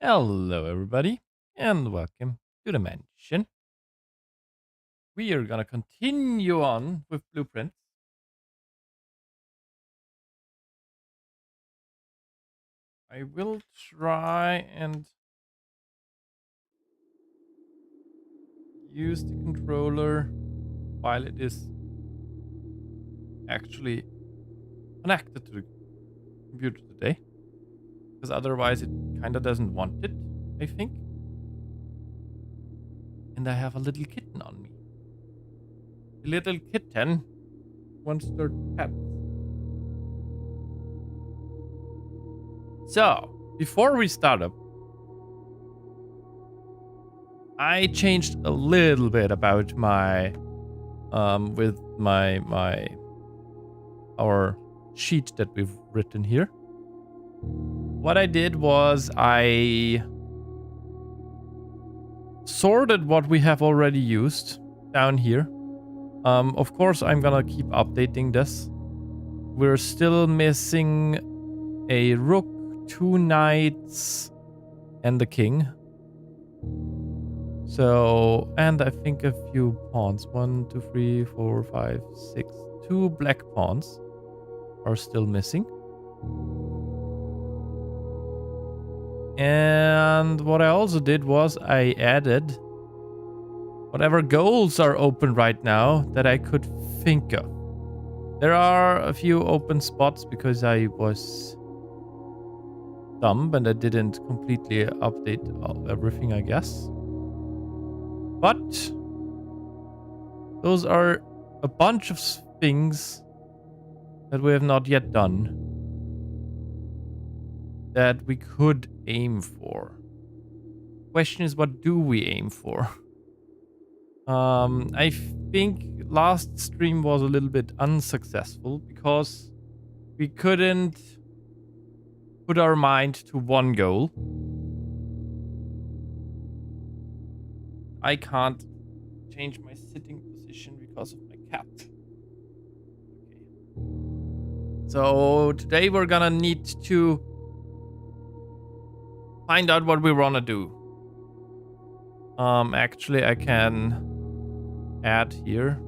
Hello, everybody, and welcome to the mansion. We are gonna continue on with blueprints. I will try and use the controller while it is actually connected to the computer today, because otherwise it kinda doesn't want it, I think. And I have a little kitten on me. The little kitten wants their pet. So, before we start up, I changed a little bit about my with my our sheet that we've written here. What I did was I sorted what we have already used down here. Of course, I'm gonna keep updating this. We're still missing a rook, 2 knights, and the king. So, and I think a few pawns. 1, 2, 3, 4, 5, 6. 2 black pawns are still missing. And what I also did was I added whatever goals are open right now that I could think of. There are a few open spots because I was dumb and I didn't completely update everything, I guess. But those are a bunch of things that we have not yet done that we could aim for. Question is, what do we aim for? I think last stream was a little bit unsuccessful because we couldn't put our mind to one goal. I can't change my sitting position because of my cat. Okay. So today we're gonna need to find out what we wanna do. Actually I can add here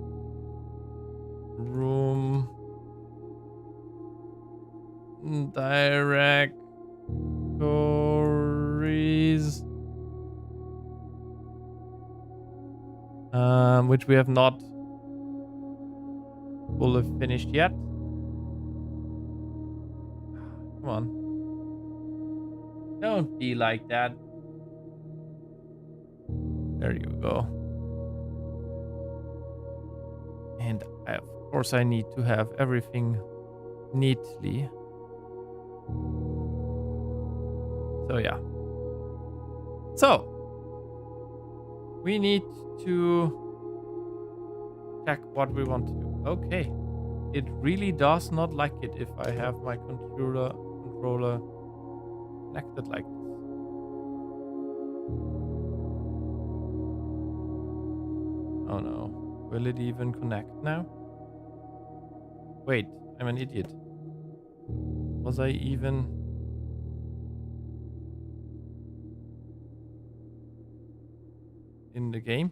room directories, which we have not fully finished yet. Come on, don't be like that. There you go. And of course I need to have everything neatly. So yeah. So we need to check what we want to do. Okay. It really does not like it if I have my controller connected like this. Oh no. Will it even connect now? Wait, I'm an idiot. Was I even... in the game?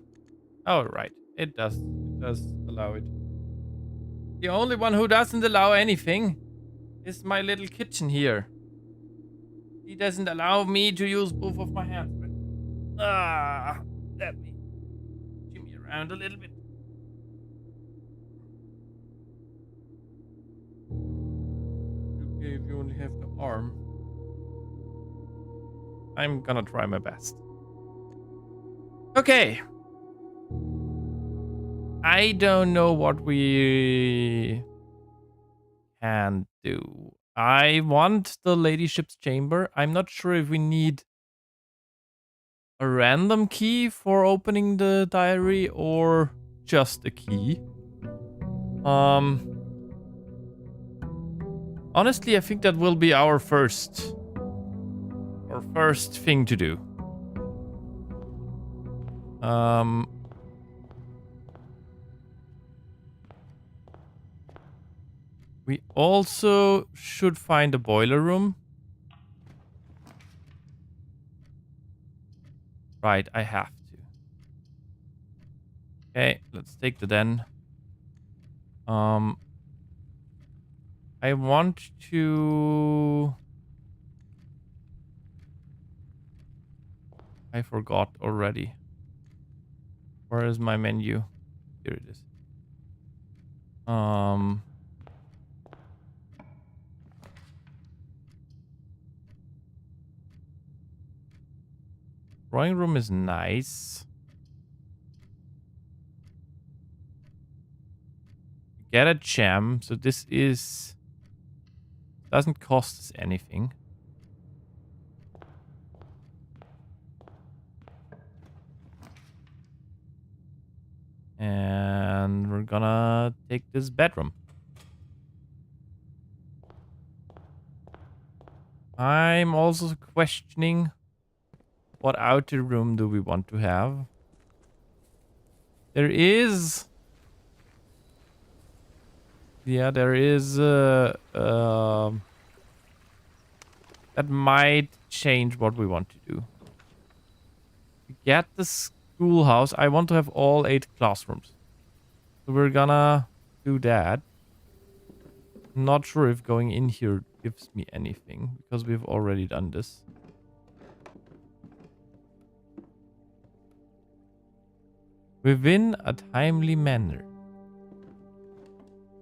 Oh, right. It does allow it. The only one who doesn't allow anything is my little kitchen here. He doesn't allow me to use both of my hands. Let me shimmy around a little bit. Okay, if you only have the arm. I'm gonna try my best. Okay. I don't know what we can do. I want the ladyship's chamber. I'm not sure if we need a random key for opening the diary or just a key. Honestly, I think that will be our first thing to do. We also should find a boiler room. Right, I have to. Okay, let's take the den. I want to... I forgot already. Where is my menu? Here it is. Drawing room is nice. Get a gem. So this is... doesn't cost us anything. And we're gonna take this bedroom. I'm also questioning what outer room do we want to have. There is... yeah, there is... that might change what we want to do. To get the schoolhouse, I want to have all 8 classrooms. So we're gonna do that. Not sure if going in here gives me anything, because we've already done this. Within a timely manner.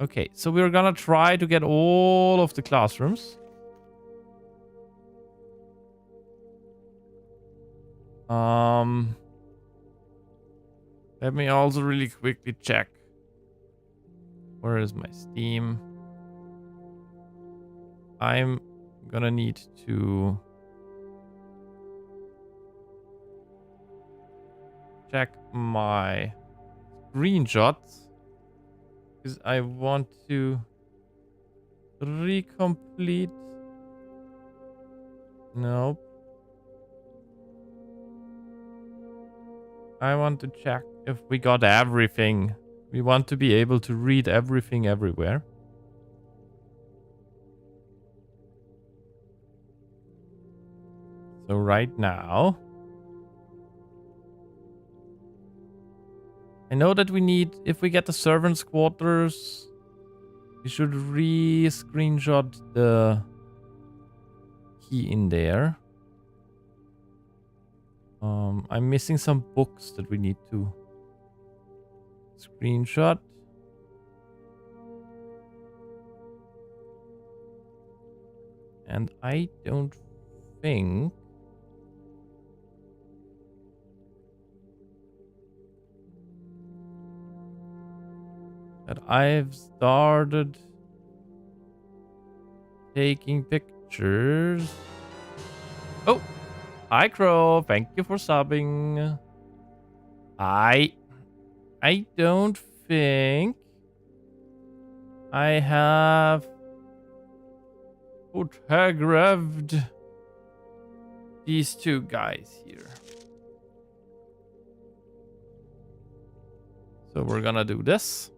Okay, so we're gonna try to get all of the classrooms. Let me also really quickly check. Where is my Steam? I'm gonna need to check my screenshots because I want to recomplete. Nope. I want to check if we got everything. We want to be able to read everything everywhere. So right now, I know that we need, if we get the servants' quarters, we should screenshot the key in there. I'm missing some books that we need to screenshot. And I don't think that I've started taking pictures. Oh, hi Crow, thank you for subbing. I don't think I have photographed these 2 guys here. So we're gonna do this.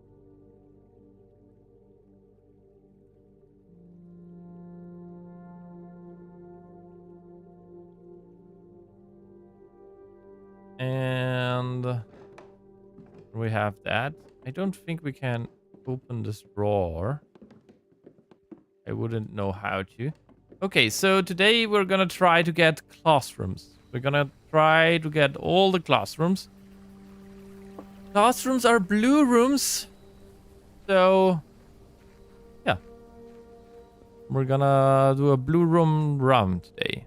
And we have that. I don't think we can open this drawer. I wouldn't know how to. Okay, so today we're gonna try to get classrooms. We're gonna try to get all the classrooms. Classrooms are blue rooms. So, yeah. We're gonna do a blue room run today.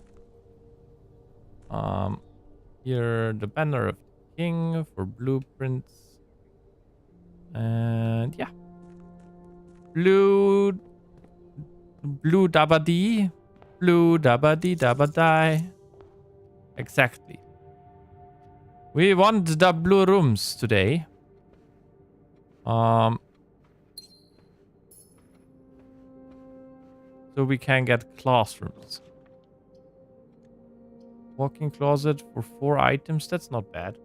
Here, the banner of the king for blueprints. And yeah. Blue dabba-dee. Blue dabba-dee dabba-die. Exactly. We want the blue rooms today. So we can get classrooms. Walk-in closet for 4 items. That's not bad.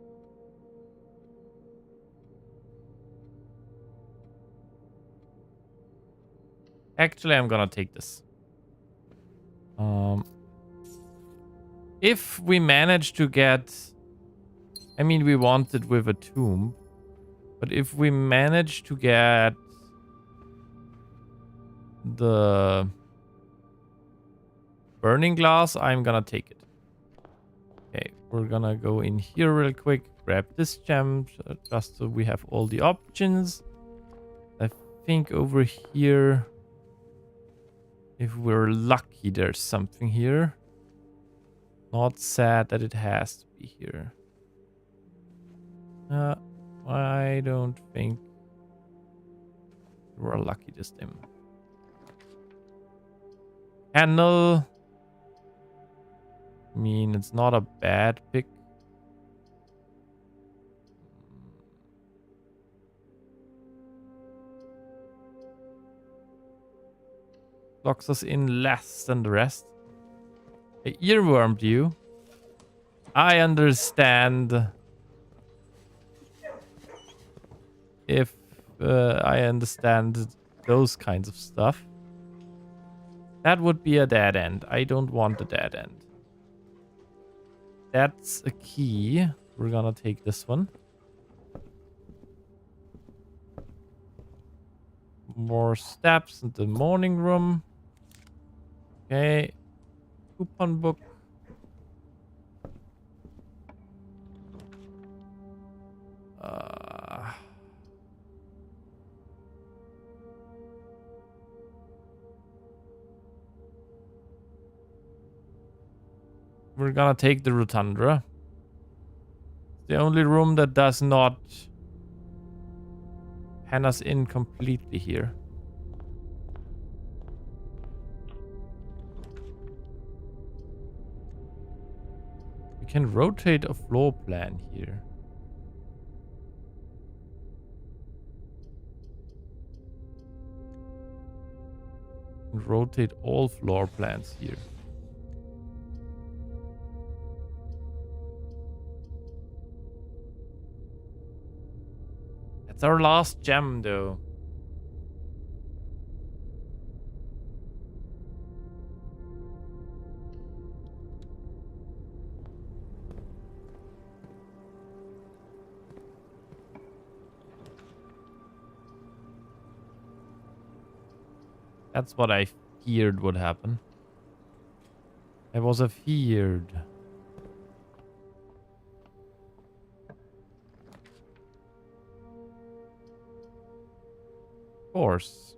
Actually, I'm gonna take this. If we manage to get I mean, we want it with a tomb. But if we manage to get the burning glass, I'm gonna take it. Okay, we're gonna go in here real quick, grab this gem, just so we have all the options. I think over here, if we're lucky, there's something here. Not sad that it has to be here. I don't think we're lucky this time. Candle. I mean, it's not a bad pick. Locks us in less than the rest. I earwormed you. I understand. If I understand those kinds of stuff. That would be a dead end. I don't want a dead end. That's a key. We're gonna take this one. More steps in the morning room. Okay. Coupon book. We're gonna take the Rotundra. The only room that does not pen us in completely here. We can rotate a floor plan here. And rotate all floor plans here. It's our last gem, though. That's what I feared would happen. It was a feared. Course.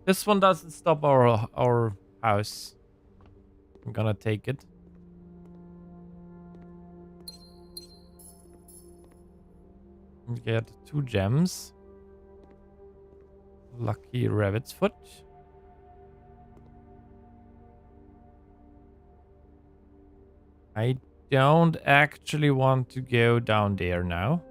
This one doesn't stop our house. I'm gonna take it. We get 2 gems. Lucky rabbit's foot. I don't actually want to go down there now.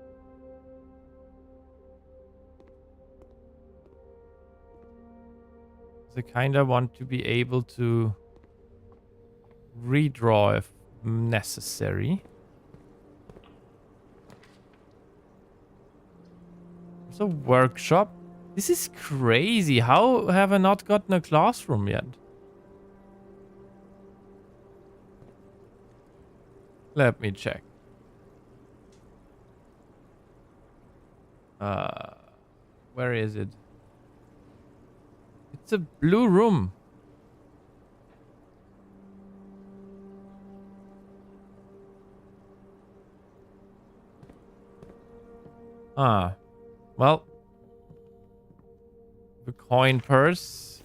I kind of want to be able to redraw if necessary. There's a workshop. This is crazy. How have I not gotten a classroom yet? Let me check. Where is it? It's a blue room. Well. The coin purse.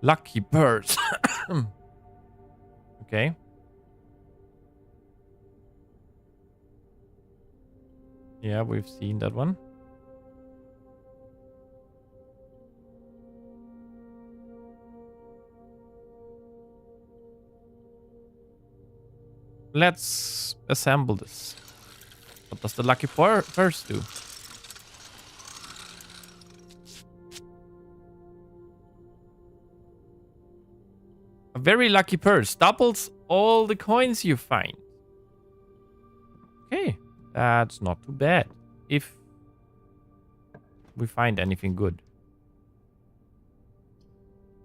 Lucky purse. Okay. Yeah, we've seen that one. Let's assemble this. What does the lucky purse do? A very lucky purse. Doubles all the coins you find. Okay, that's not too bad. If we find anything good.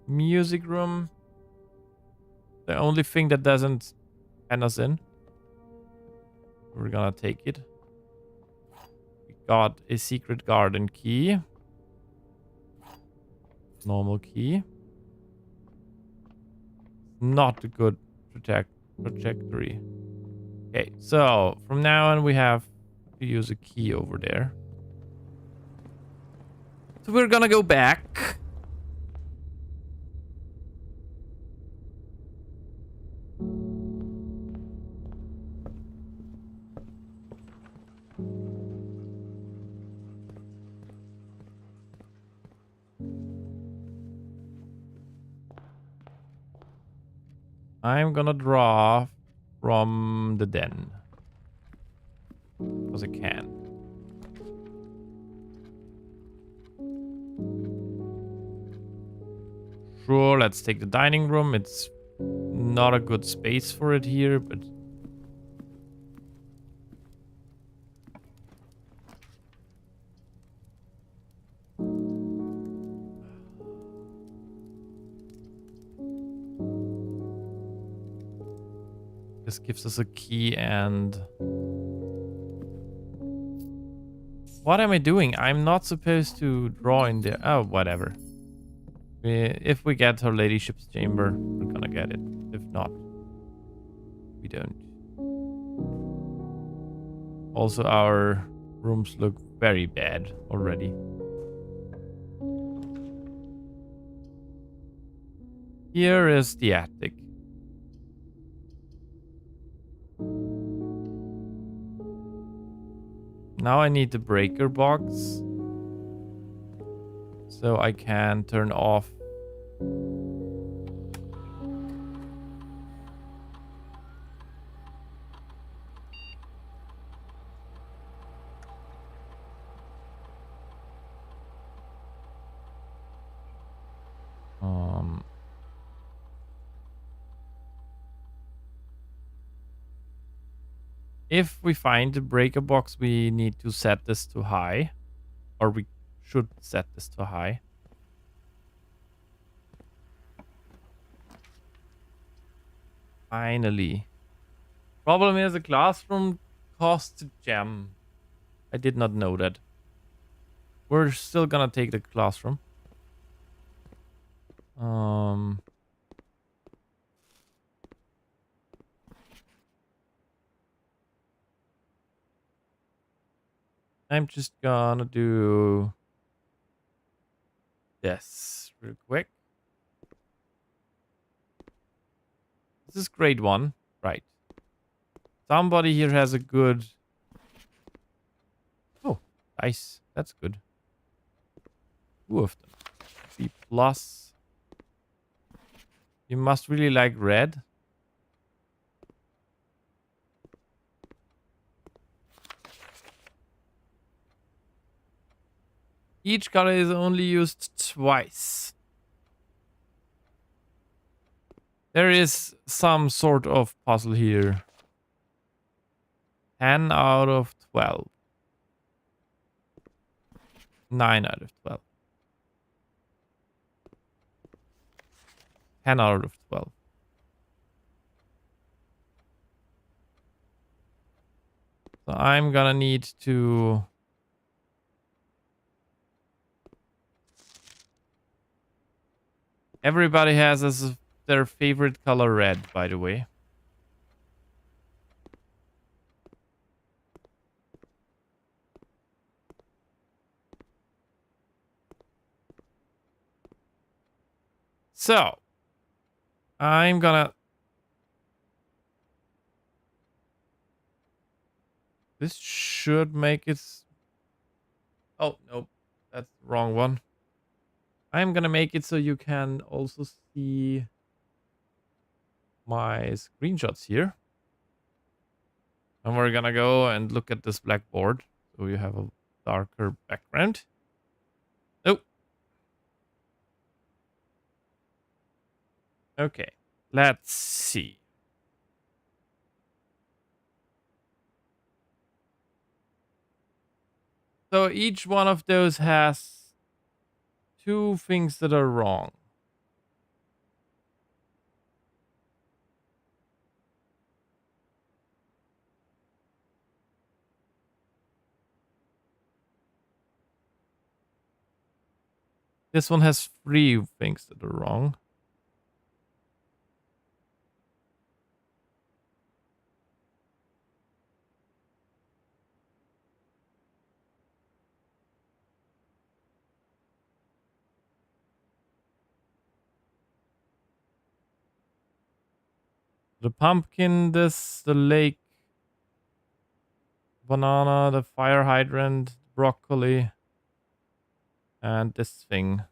Music room. The only thing that doesn't pen us in. We're gonna take it. We got a secret garden key. Normal key. Not a good trajectory. Okay, so from now on we have to use a key over there. So we're gonna go back. I'm gonna draw from the den. Because I can. Sure, let's take the dining room. It's not a good space for it here, but... this gives us a key and... what am I doing? I'm not supposed to draw in there. Oh, whatever. If we get Her Ladyship's chamber, we're gonna get it. If not, we don't. Also, our rooms look very bad already. Here is the attic. Now I need the breaker box. So I can turn off. If we find the breaker box, we need to set this to high. Or we should set this to high. Finally. Problem is, the classroom costs a gem. I did not know that. We're still gonna take the classroom. I'm just gonna do this real quick. This is grade 1. Right. Somebody here has a good... oh, nice. That's good. 2 of them. B+. You must really like red. Each color is only used twice. There is some sort of puzzle here. 10 out of 12. 9 out of 12. 10 out of 12. So I'm gonna need to... everybody has as their favorite color red, by the way. So, I'm gonna... this should make it... oh, nope. That's the wrong one. I'm gonna make it so you can also see my screenshots here. And we're gonna go and look at this blackboard. So you have a darker background. Oh. Okay. Let's see. So each one of those has two things that are wrong. This one has three things that are wrong. The pumpkin, this, the lake, banana, the fire hydrant, broccoli, and this thing.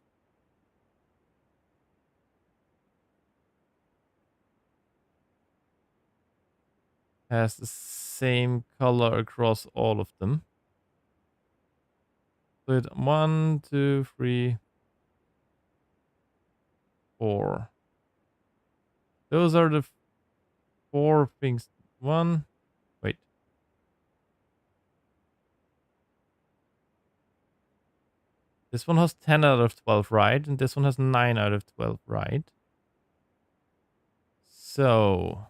Has the same color across all of them. Split 1, 2, 3, 4. Those are the four things. One, wait. This one has 10 out of 12 right, and this one has 9 out of 12 right. So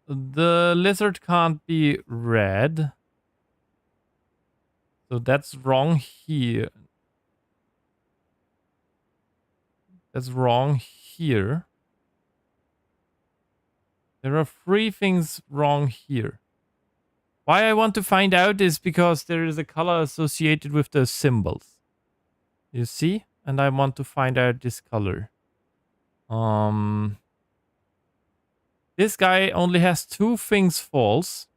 the lizard can't be red. So that's wrong here. That's wrong here. There are three things wrong here. Why I want to find out is because there is a color associated with the symbols. You see? And I want to find out this color. This guy only has two things false.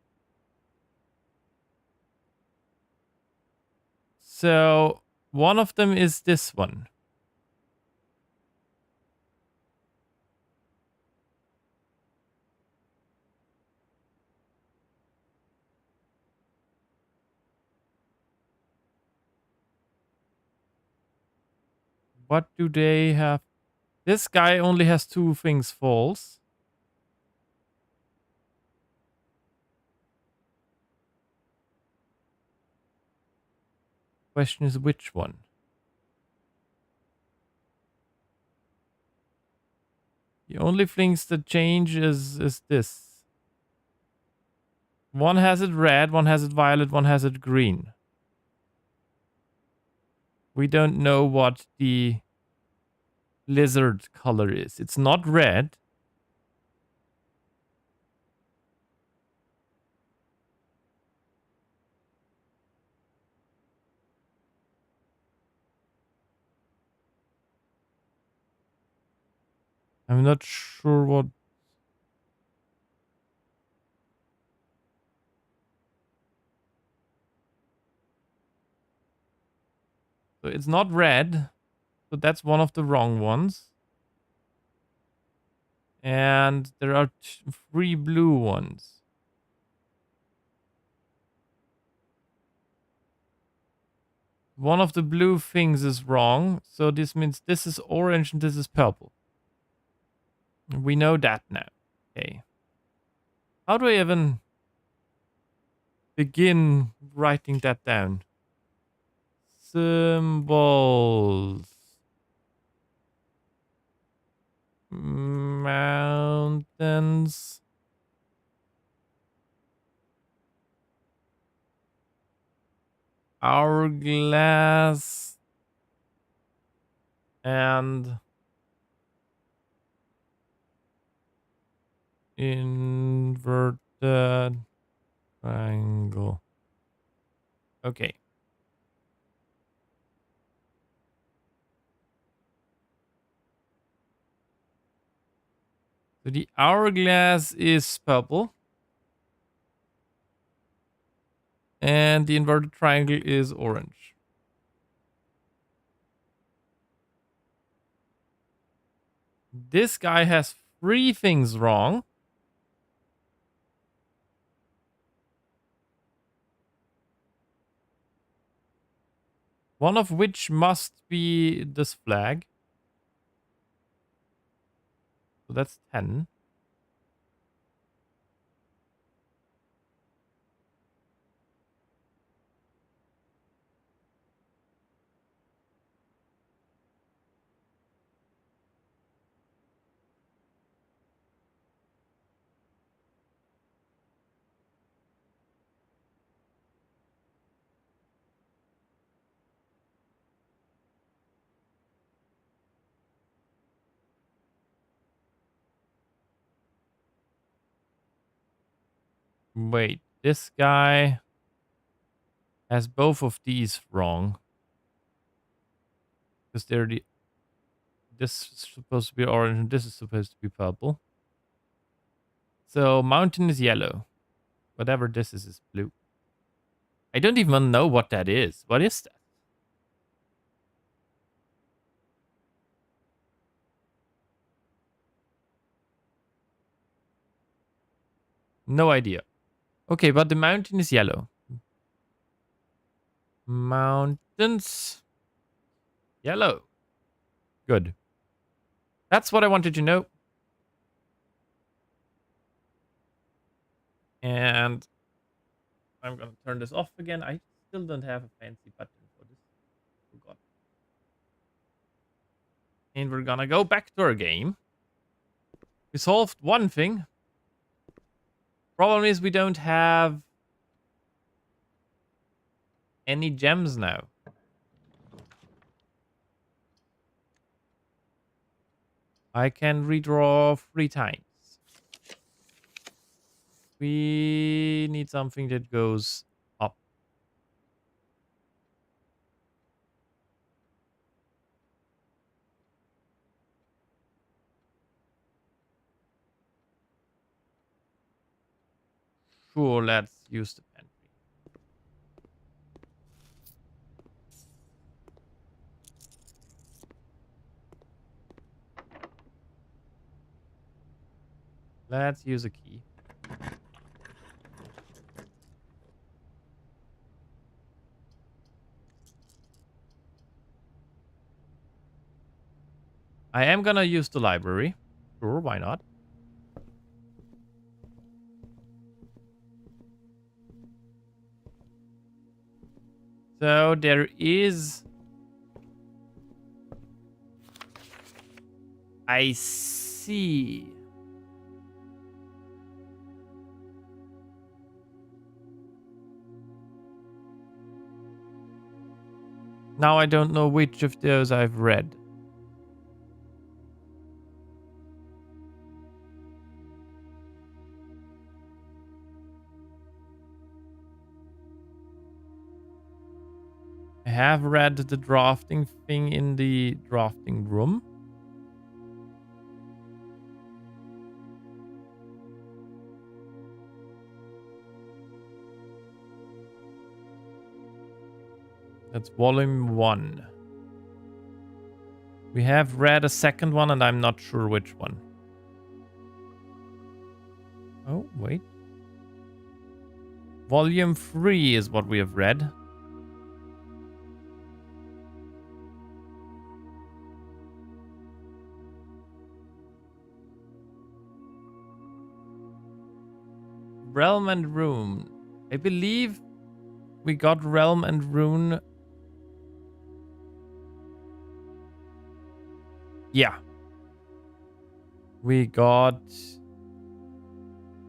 So one of them is this one. What do they have? This guy only has two things false. Question is which one? The only things that change is this. One has it red, one has it violet, one has it green. We don't know what the lizard color is. It's not red. I'm not sure what. So it's not red. So that's one of the wrong ones. And there are three blue ones. One of the blue things is wrong. So this means this is orange and this is purple. We know that now. Okay. How do I even begin writing that down? Symbols. Mountains. Hourglass. And inverted triangle. Okay. So the hourglass is purple. And the inverted triangle is orange. This guy has three things wrong. One of which must be this flag. So that's 10. Wait, this guy has both of these wrong. Because they're the... This is supposed to be orange and this is supposed to be purple. So mountain is yellow. Whatever this is blue. I don't even know what that is. What is that? No idea. Okay, but the mountain is yellow. Mountains. Yellow. Good. That's what I wanted to know. And I'm going to turn this off again. I still don't have a fancy button for this. Forgot. And we're going to go back to our game. We solved one thing. Problem is we don't have any gems now. I can redraw 3 times. We need something that goes up. Sure, let's use the pantry. Let's use a key. I am gonna use the library. Sure, why not? So there is... I see. Now I don't know which of those I've read. I have read the drafting thing in the drafting room. That's volume 1. We have read a second one and I'm not sure which one. Oh, wait. Volume 3 is what we have read. Realm and Rune. I believe we got Realm and Rune. Yeah. We got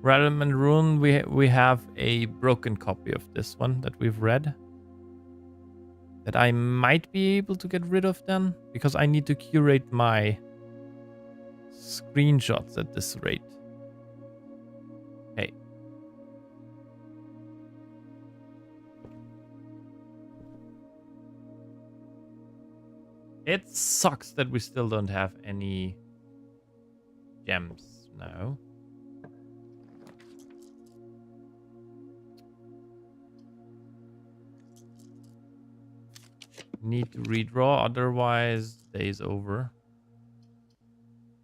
Realm and Rune. We have a broken copy of this one that we've read. That I might be able to get rid of then. Because I need to curate my screenshots at this rate. Hey. It sucks that we still don't have any gems now. Need to redraw, otherwise day is over.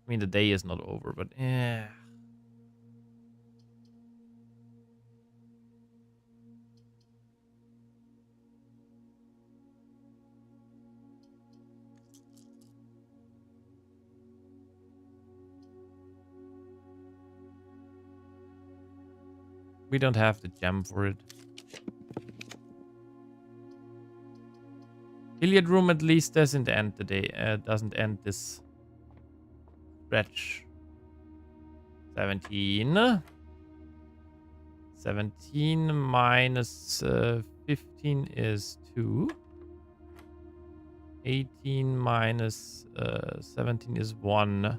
I mean, the day is not over, but yeah. We don't have the gem for it. Iliad Room at least doesn't end the day. Doesn't end this stretch. 17. 17 minus 15 is 2. 18 minus 17 is 1.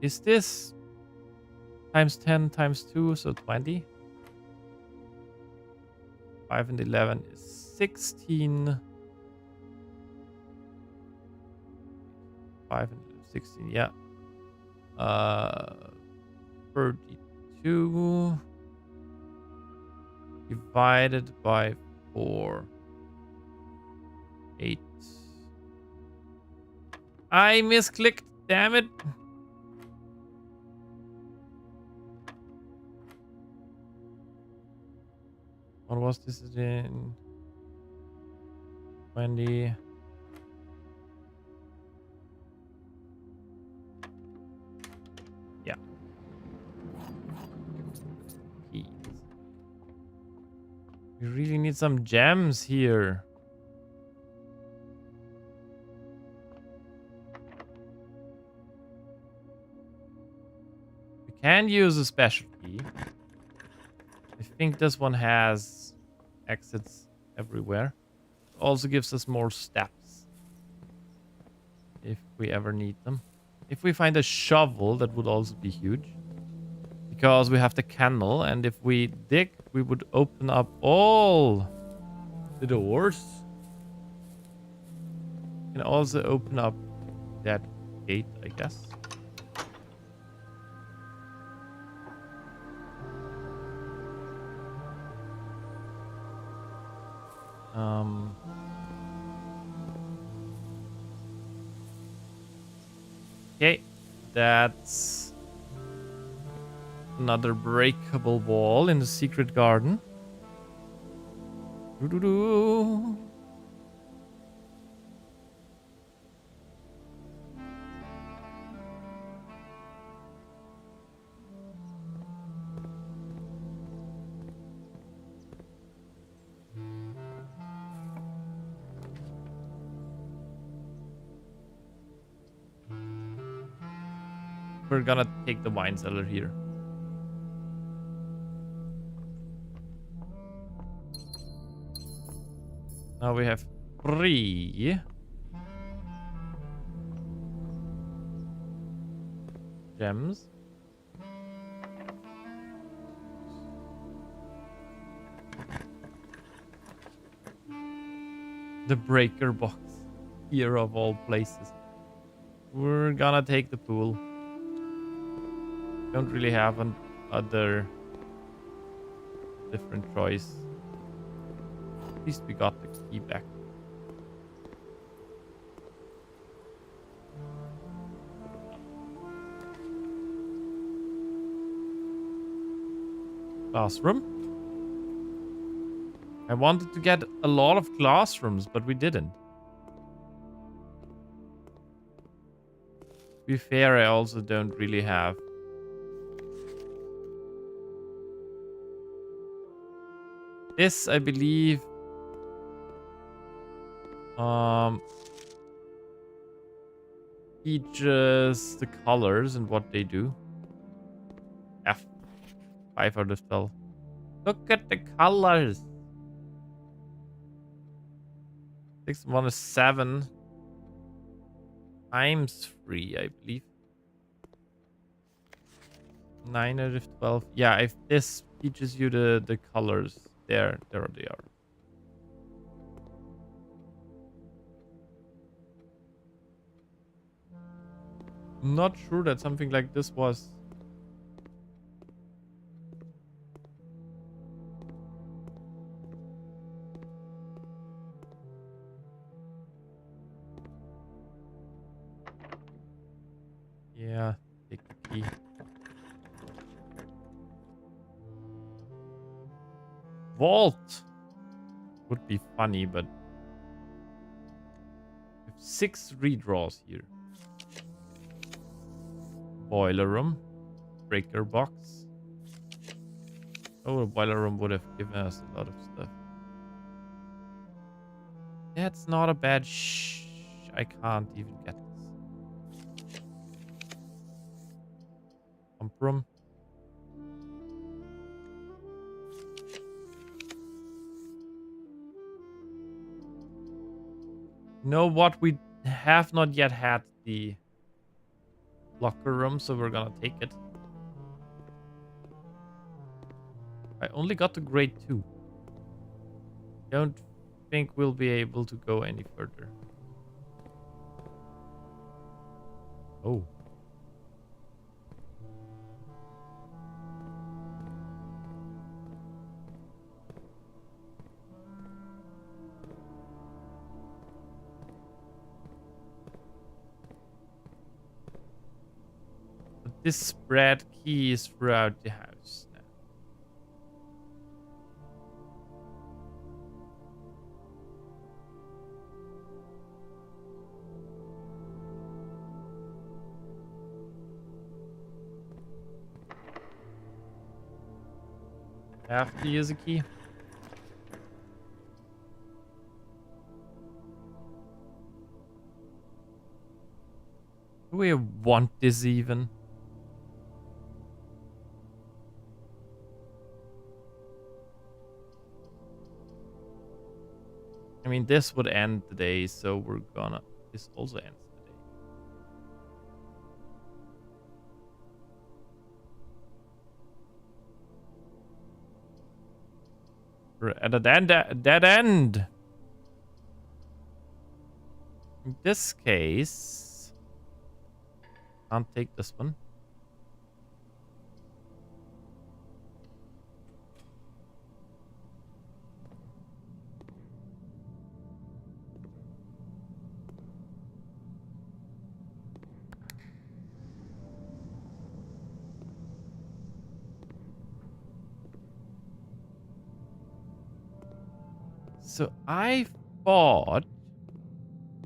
Is this Times 10 times 2, so 20. 5 and 11 is 16. 5 and 16, yeah. 32 divided by 4. 8. I misclicked, damn it. What was this in 20? Yeah. Keys. We really need some gems here. We can use a special key. I think this one has exits everywhere. Also gives us more steps if we ever need them. If we find a shovel, that would also be huge. Because we have the canal, and if we dig, we would open up all the doors. We can also open up that gate, I guess. Okay, that's another breakable wall in the secret garden. Doo-doo-doo. We're gonna take the wine cellar here. Now we have 3 gems. The breaker box here of all places. We're gonna take the pool. Don't really have an other different choice. At least we got the key back. Classroom. I wanted to get a lot of classrooms, but we didn't. To be fair, I also don't really have this, I believe. Teaches the colors and what they do. F. 5 out of 12. Look at the colors. 6 1 is 7 times 3, I believe. 9 out of 12. Yeah, if this teaches you the colors, there they are. Not sure that something like this was. Yeah, take the key. Vault would be funny, but we have 6 redraws here. Boiler room, breaker box. Oh, the boiler room would have given us a lot of stuff. That's not a bad I can't even get this. Pump room. You know what? We have not yet had the locker room, so we're gonna take it. I only got to grade 2. Don't think we'll be able to go any further. Oh. But this spread keys throughout the house now. Have to use a key. Do we want this even? I mean, this would end the day, so we're gonna... This also ends the day. We're at a dead end. In this case... Can't take this one. So I thought,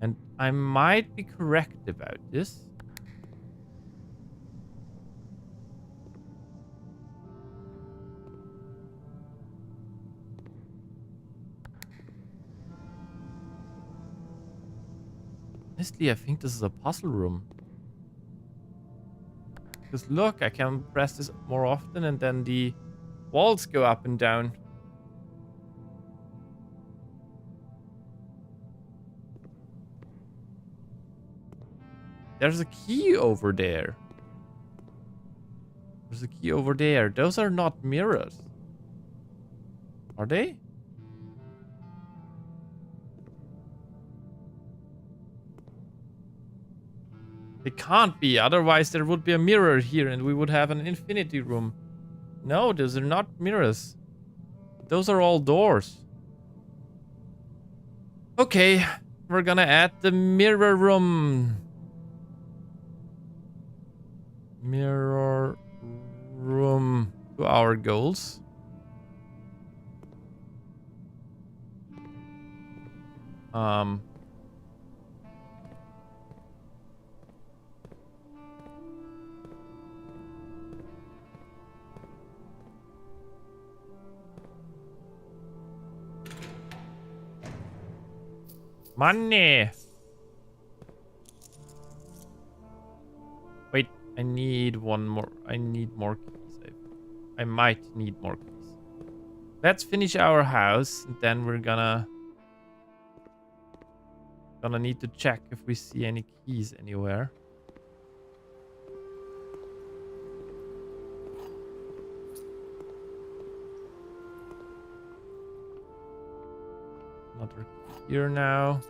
and I might be correct about this. Honestly, I think this is a puzzle room. Because look, I can press this more often and then the walls go up and down. There's a key over there. There's a key over there. Those are not mirrors. Are they? They can't be. Otherwise, there would be a mirror here and we would have an infinity room. No, those are not mirrors. Those are all doors. Okay, we're gonna add the mirror room. Mirror room to our goals. Money. Wait, I need one more. I need more keys. I might need more keys. Let's finish our house, and then we're gonna need to check if we see any keys anywhere. Another key here now.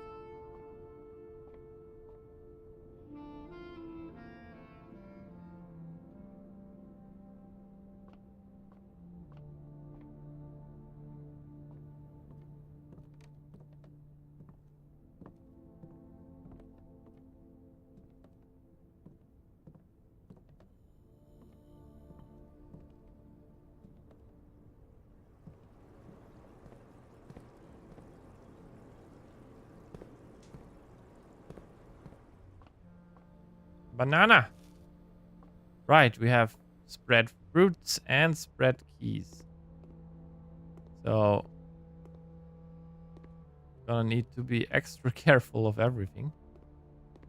Banana. Right, we have spread fruits and spread keys. So, gonna need to be extra careful of everything.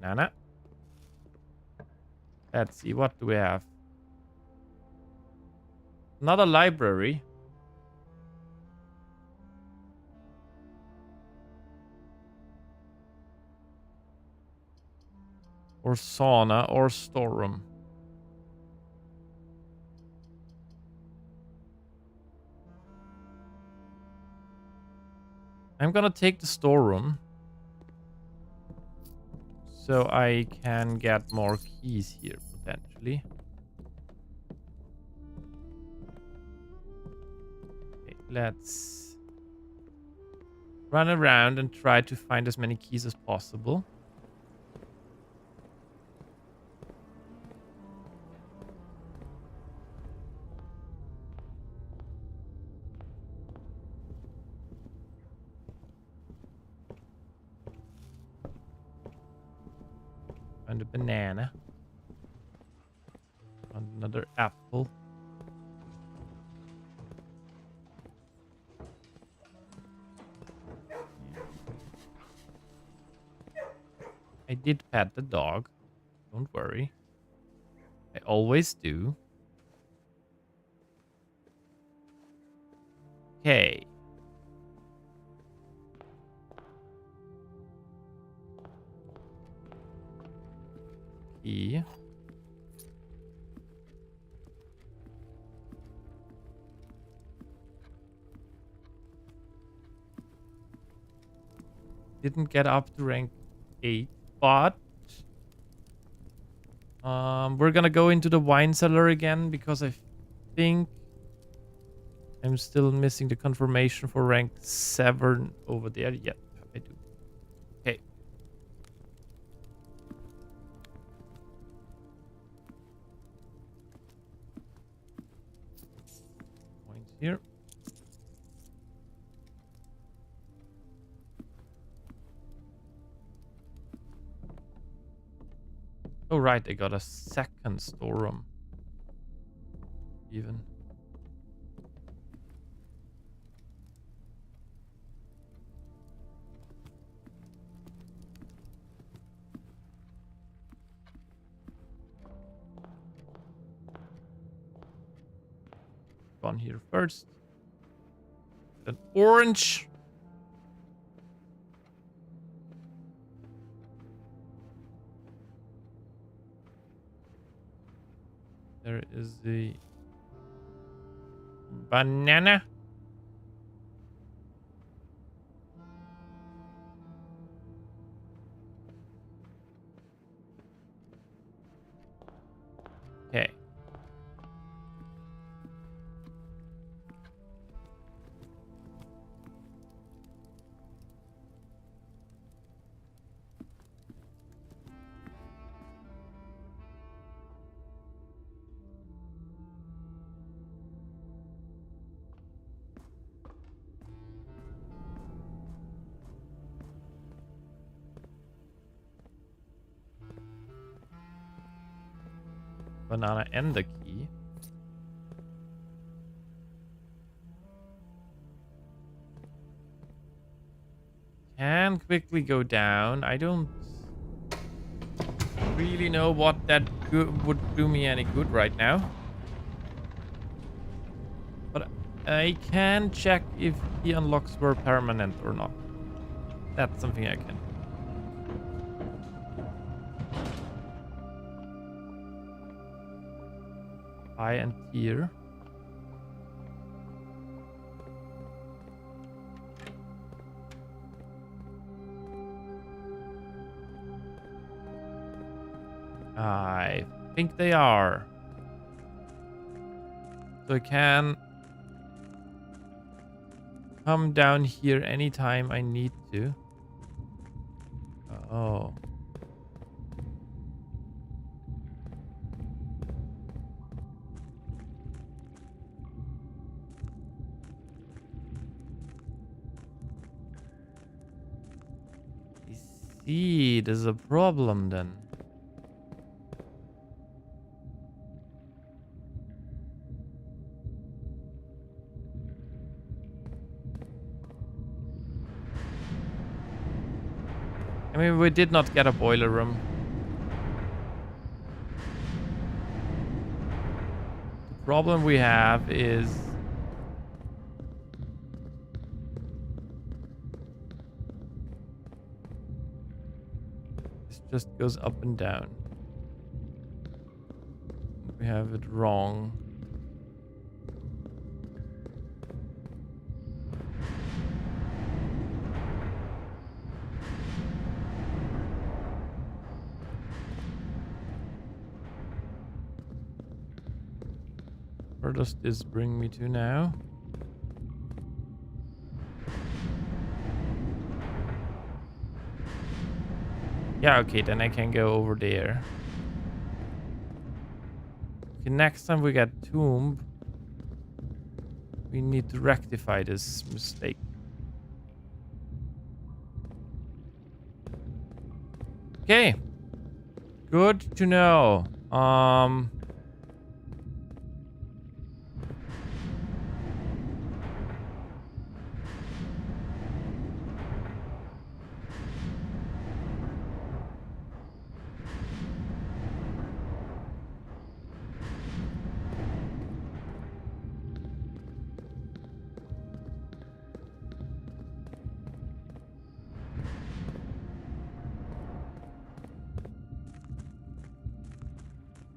Banana. Let's see, what do we have? Another library. Or sauna or storeroom. I'm gonna take the storeroom so I can get more keys here potentially. Okay, let's run around and try to find as many keys as possible. Find a banana. Find another apple. I did pet the dog. Don't worry. I always do. Okay. Key. Didn't get up to rank 8, but we're gonna go into the wine cellar again because I think I'm still missing the confirmation for rank 7 over there. Yep, I do. Okay. Points here. Oh, right, I got a second storeroom. Even. One here first. An orange. There is the banana. Okay. Banana and the key. Can quickly go down. I don't really know what that would do me any good right now. But I can check if the unlocks were permanent or not. That's something I can. Eye and ear. I think they are. So I can come down here anytime I need to. Oh. I see, there's a problem then. I mean, we did not get a boiler room. The problem we have is this just goes up and down. We have it wrong. Where does this bring me to now? Yeah, okay, then I can go over there. Okay, next time we get tomb, we need to rectify this mistake. Okay. Good to know.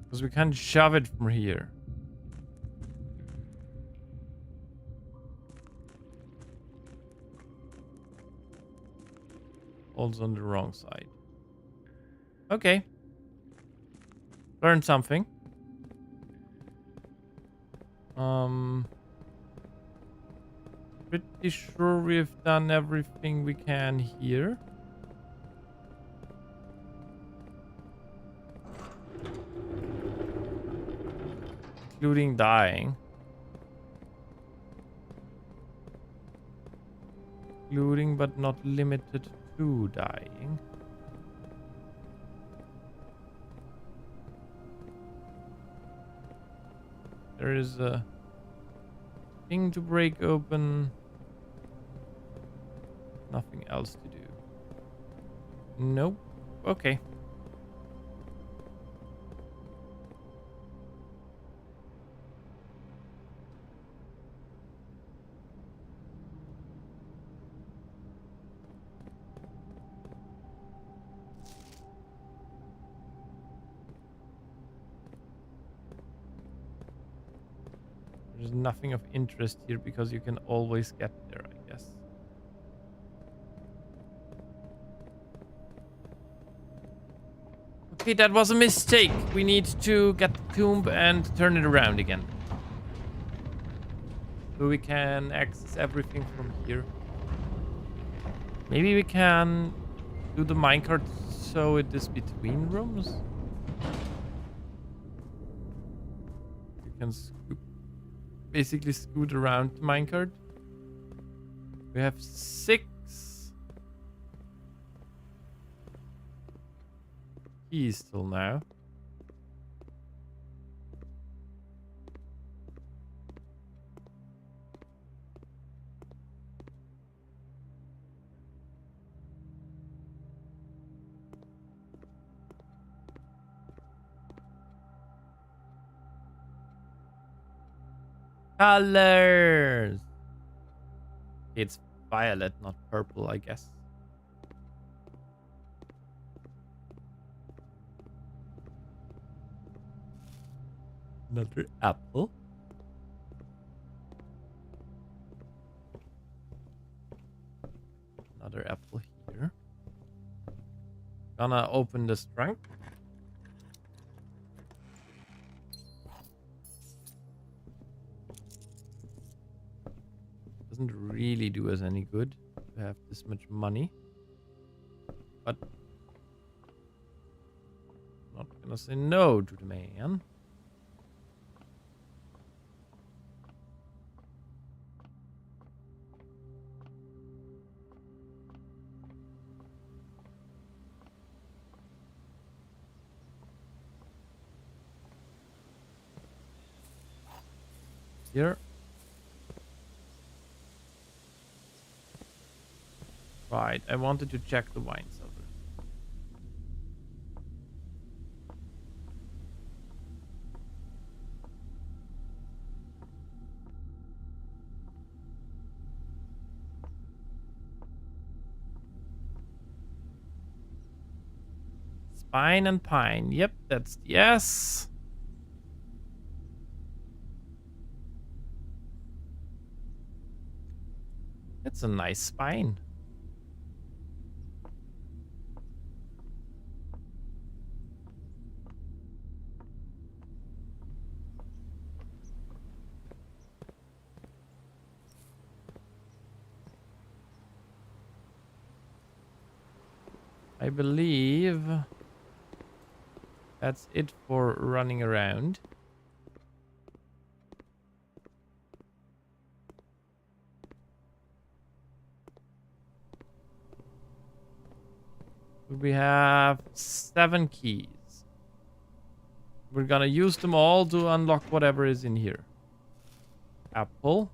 Because we can't shove it from here. Also on the wrong side. Okay. Learn something. Pretty sure we've done everything we can here. Including dying. Including but not limited to dying. There is a thing to break open. Nothing else to do. Nope. Okay. There's nothing of interest here because you can always get there, I guess. Okay, that was a mistake. We need to get the tomb and turn it around again. So we can access everything from here. Maybe we can do the minecart so it is between rooms. You can basically scoot around the minecart. We have 6 keys till now. Colors! It's violet, not purple, I guess. Another apple. Another apple here. Gonna open this trunk. Doesn't really do us any good to have this much money. But not gonna say no to the man. Here. Right, I wanted to check the wine cellar. Spine and pine. Yep, that's yes. It's a nice spine. I believe that's it for running around. We have 7 keys. We're gonna use them all to unlock whatever is in here. Apple.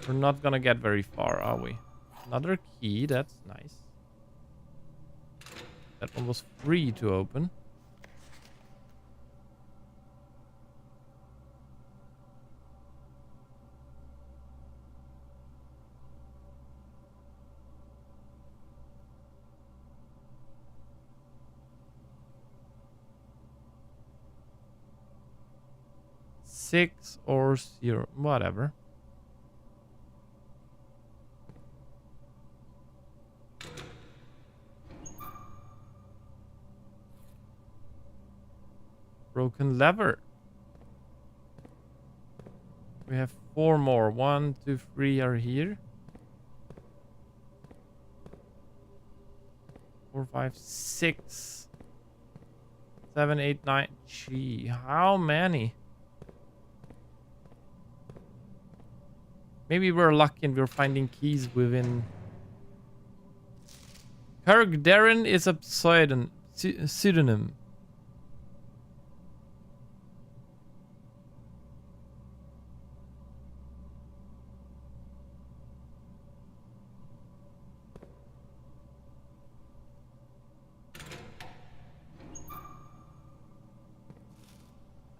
We're not gonna get very far, are we? Another key, that's nice. That one was free to open. Six or 0, whatever. Broken lever. We have 4 more. 1, 2, 3 are here. 4, 5, 6, 7, 8, 9. Gee, how many? Maybe we're lucky and we're finding keys within. Kirk Darren is a pseudonym.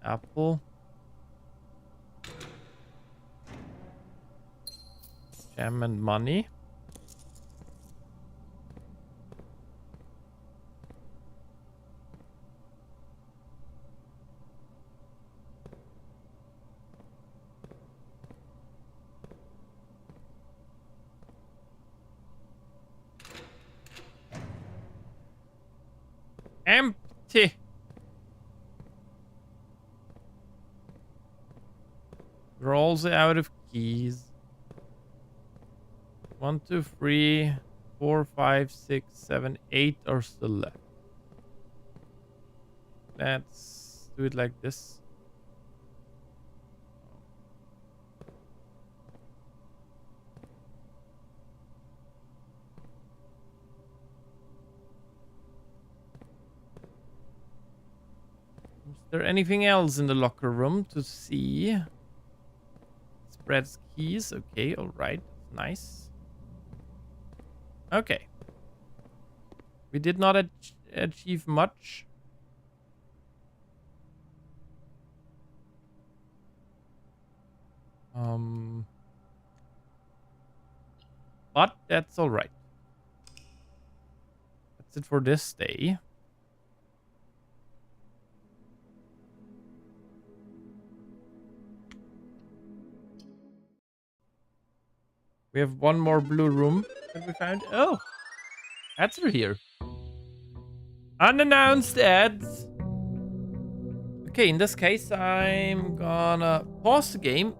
Apple. Jam and money. Empty. We're also out of keys. 1, 2, 3, 4, 5, 6, 7, 8 are still left. Let's do it like this. Is there anything else in the locker room to see? Spreads keys. Okay, alright. Nice. Okay. We did not achieve much. But that's alright. That's it for this day. We have one more blue room that we found. Oh, ads are here. Unannounced ads. Okay, in this case, I'm gonna pause the game.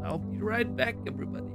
I'll be right back, everybody.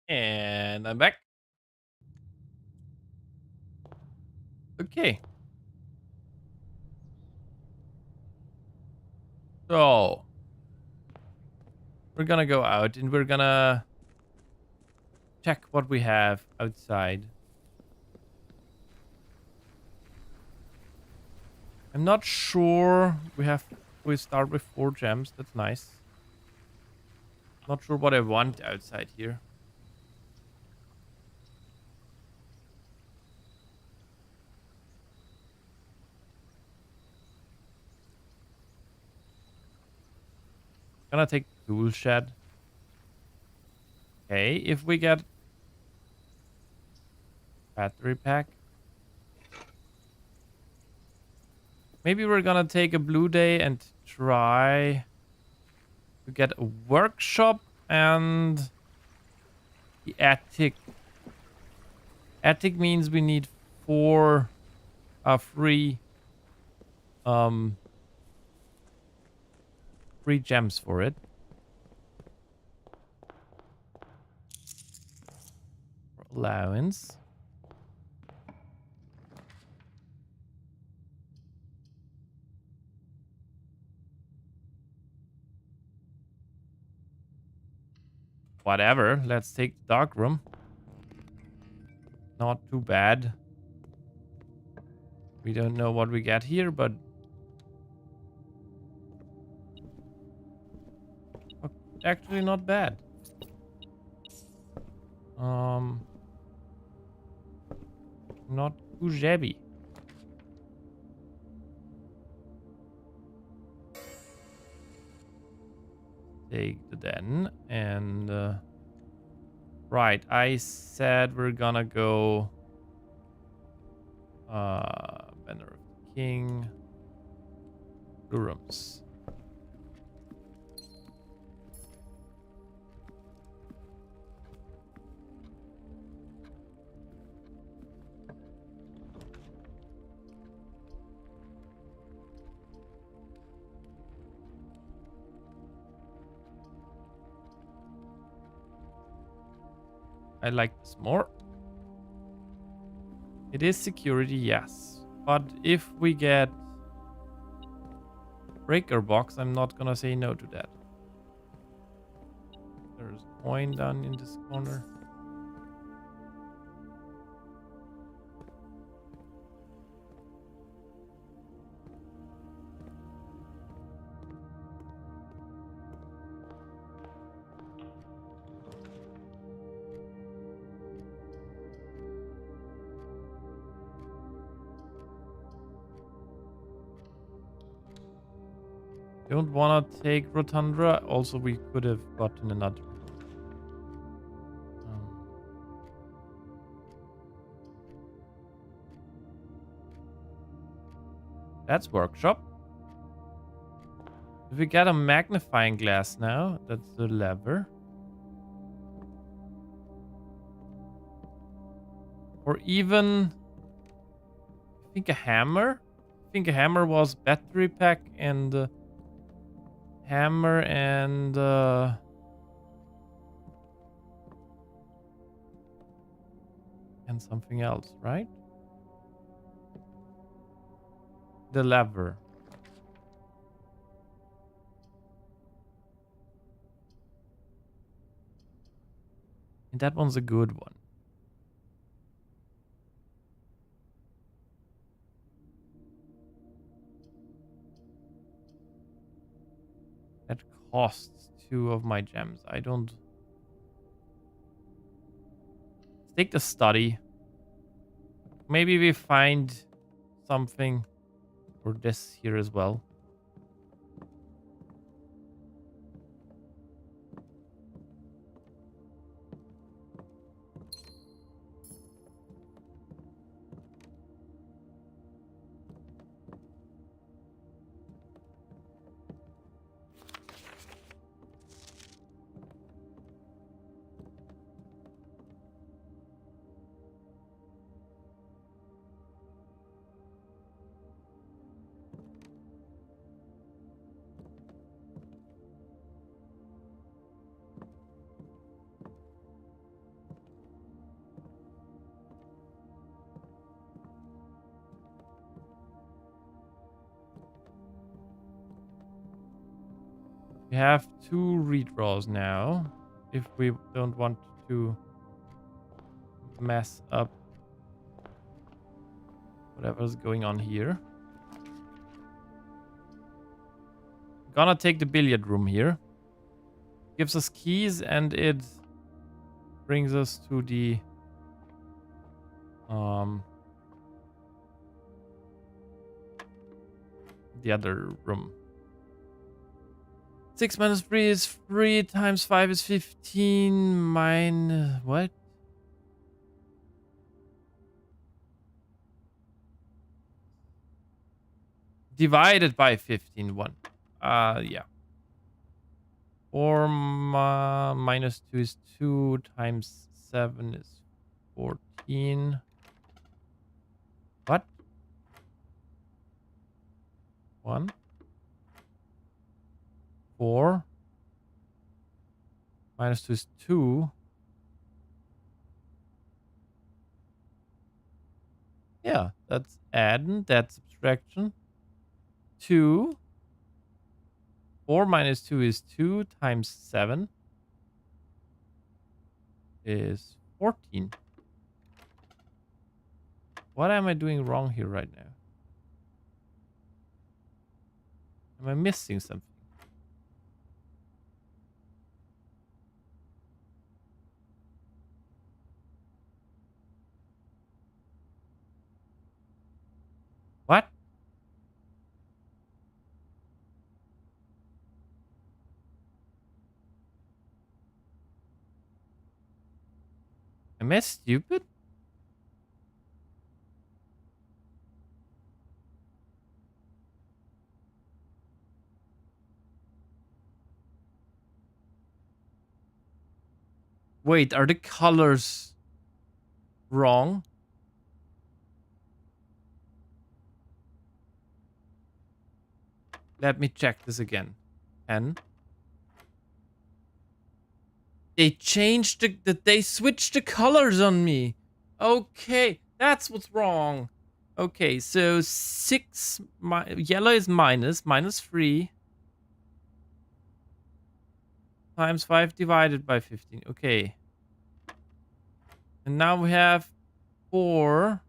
And I'm back. Okay. So we're gonna go out and we're gonna check what we have outside. I'm not sure. We start with 4 gems. That's nice. Not sure what I want outside here. Gonna take tool shed. Okay, if we get battery pack. Maybe we're gonna take a blue day and try to get a workshop and the attic. Attic means we need 4 free um free gems for it. Allowance. Whatever. Let's take the dark room. Not too bad. We don't know what we get here, but actually not bad. Not too shabby. Take the den and right. I said we're gonna go Banner of the King. Blue rooms. I like this more. It is security, yes. But if we get breaker box, I'm not gonna say no to that. There's a coin down in this corner. Don't wanna take Rotundra. Also, we could have gotten another. That's workshop. If we get a magnifying glass now, that's the lever. Or even, I think a hammer. I think a hammer was battery pack and hammer and something else, right? The lever. And that one's a good one. That costs 2 of my gems. I don't... Let's take the study. Maybe we find something for this here as well. We have 2 redraws now. If we don't want to mess up whatever's going on here. Gonna take the billiard room here. Gives us keys and it brings us to the other room. 6 minus 3 is 3 times 5 is 15 minus what? Divided by 15, 1. Yeah. 4 minus 2 is 2 times 7 is 14. What? 1. 4. Minus 2 is 2. Yeah, that's adding, that's subtraction. 2. 4 minus 2 is 2 times 7 is 14. What am I doing wrong here right now? Am I missing something? What? Am I stupid? Wait, are the colors wrong? Let me check this again. 10. They changed they switched the colors on me. Okay, that's what's wrong. Okay, so 6, yellow is minus 3 times 5 divided by 15. Okay. And now we have 4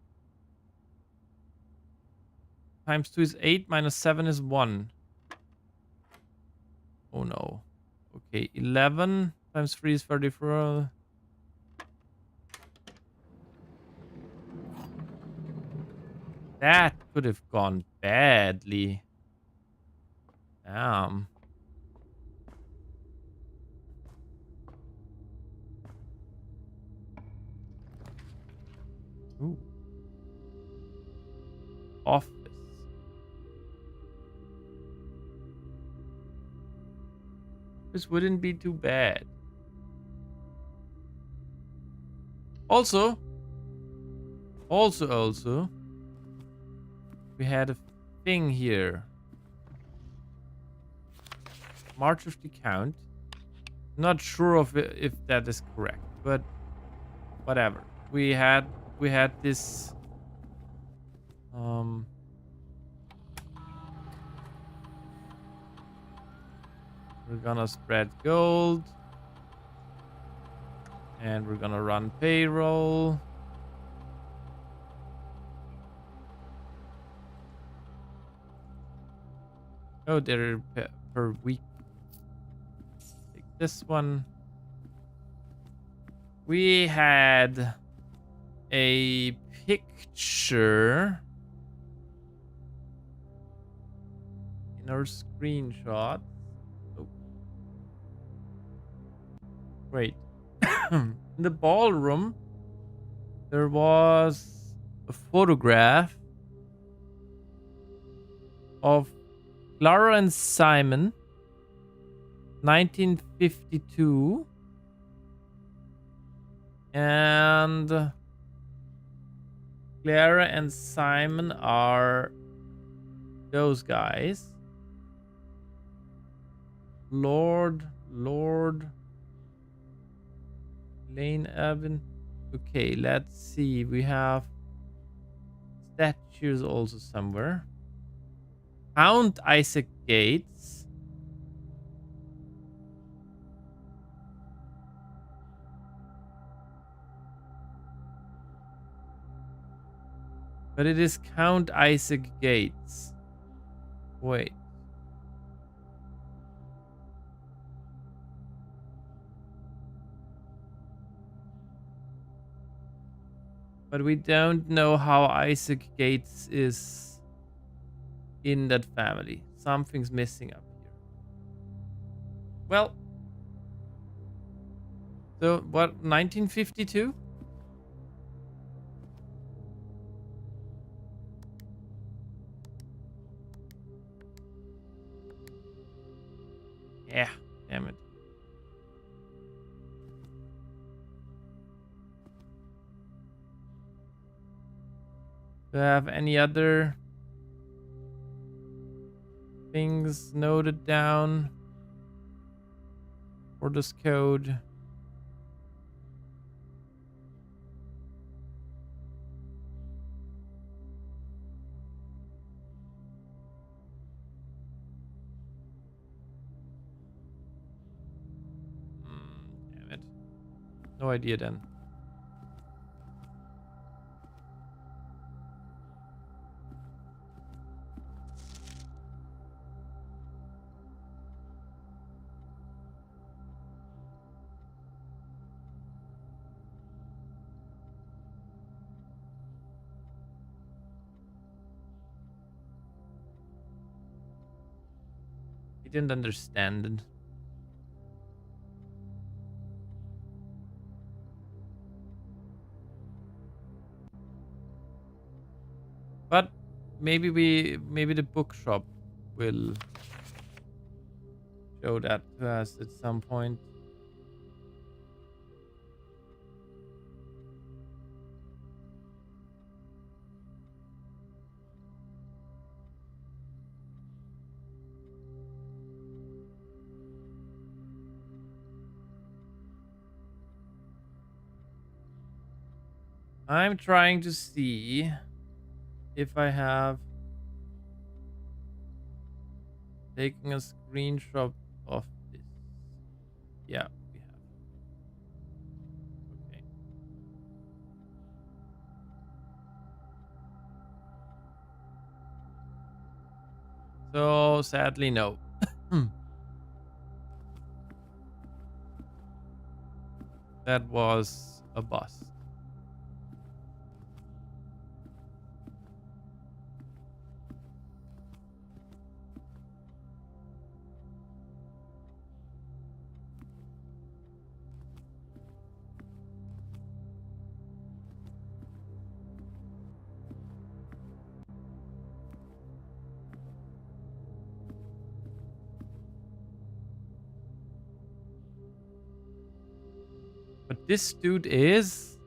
times 2 is 8 minus 7 is 1. Oh no. Okay, 11 times 3 is 34. That could have gone badly. Damn. Ooh. Office. This wouldn't be too bad. Also, we had a thing here. March of the Count. Not sure of if that is correct, but whatever. We had this we're gonna spread gold and we're gonna run payroll. Oh, they're per week. Take this one. We had a picture in our screenshot. Oh. Wait. In the ballroom, there was a photograph of Clara and Simon, 1952. And Clara and Simon are those guys. Lord Lane Evan. Okay, let's see. We have statues also somewhere. Count Isaac Gates. But it is Count Isaac Gates. Wait. But we don't know how Isaac Gates is in that family. Something's missing up here. Well. So, what, 1952? Yeah, damn it. Do I have any other things noted down for this code? Damn it. No idea then. He didn't understand it. But maybe the bookshop will show that to us at some point. I'm trying to see if I have taken a screenshot of this. Yeah, we have. Okay. So sadly, no. That was a bust. But this dude is...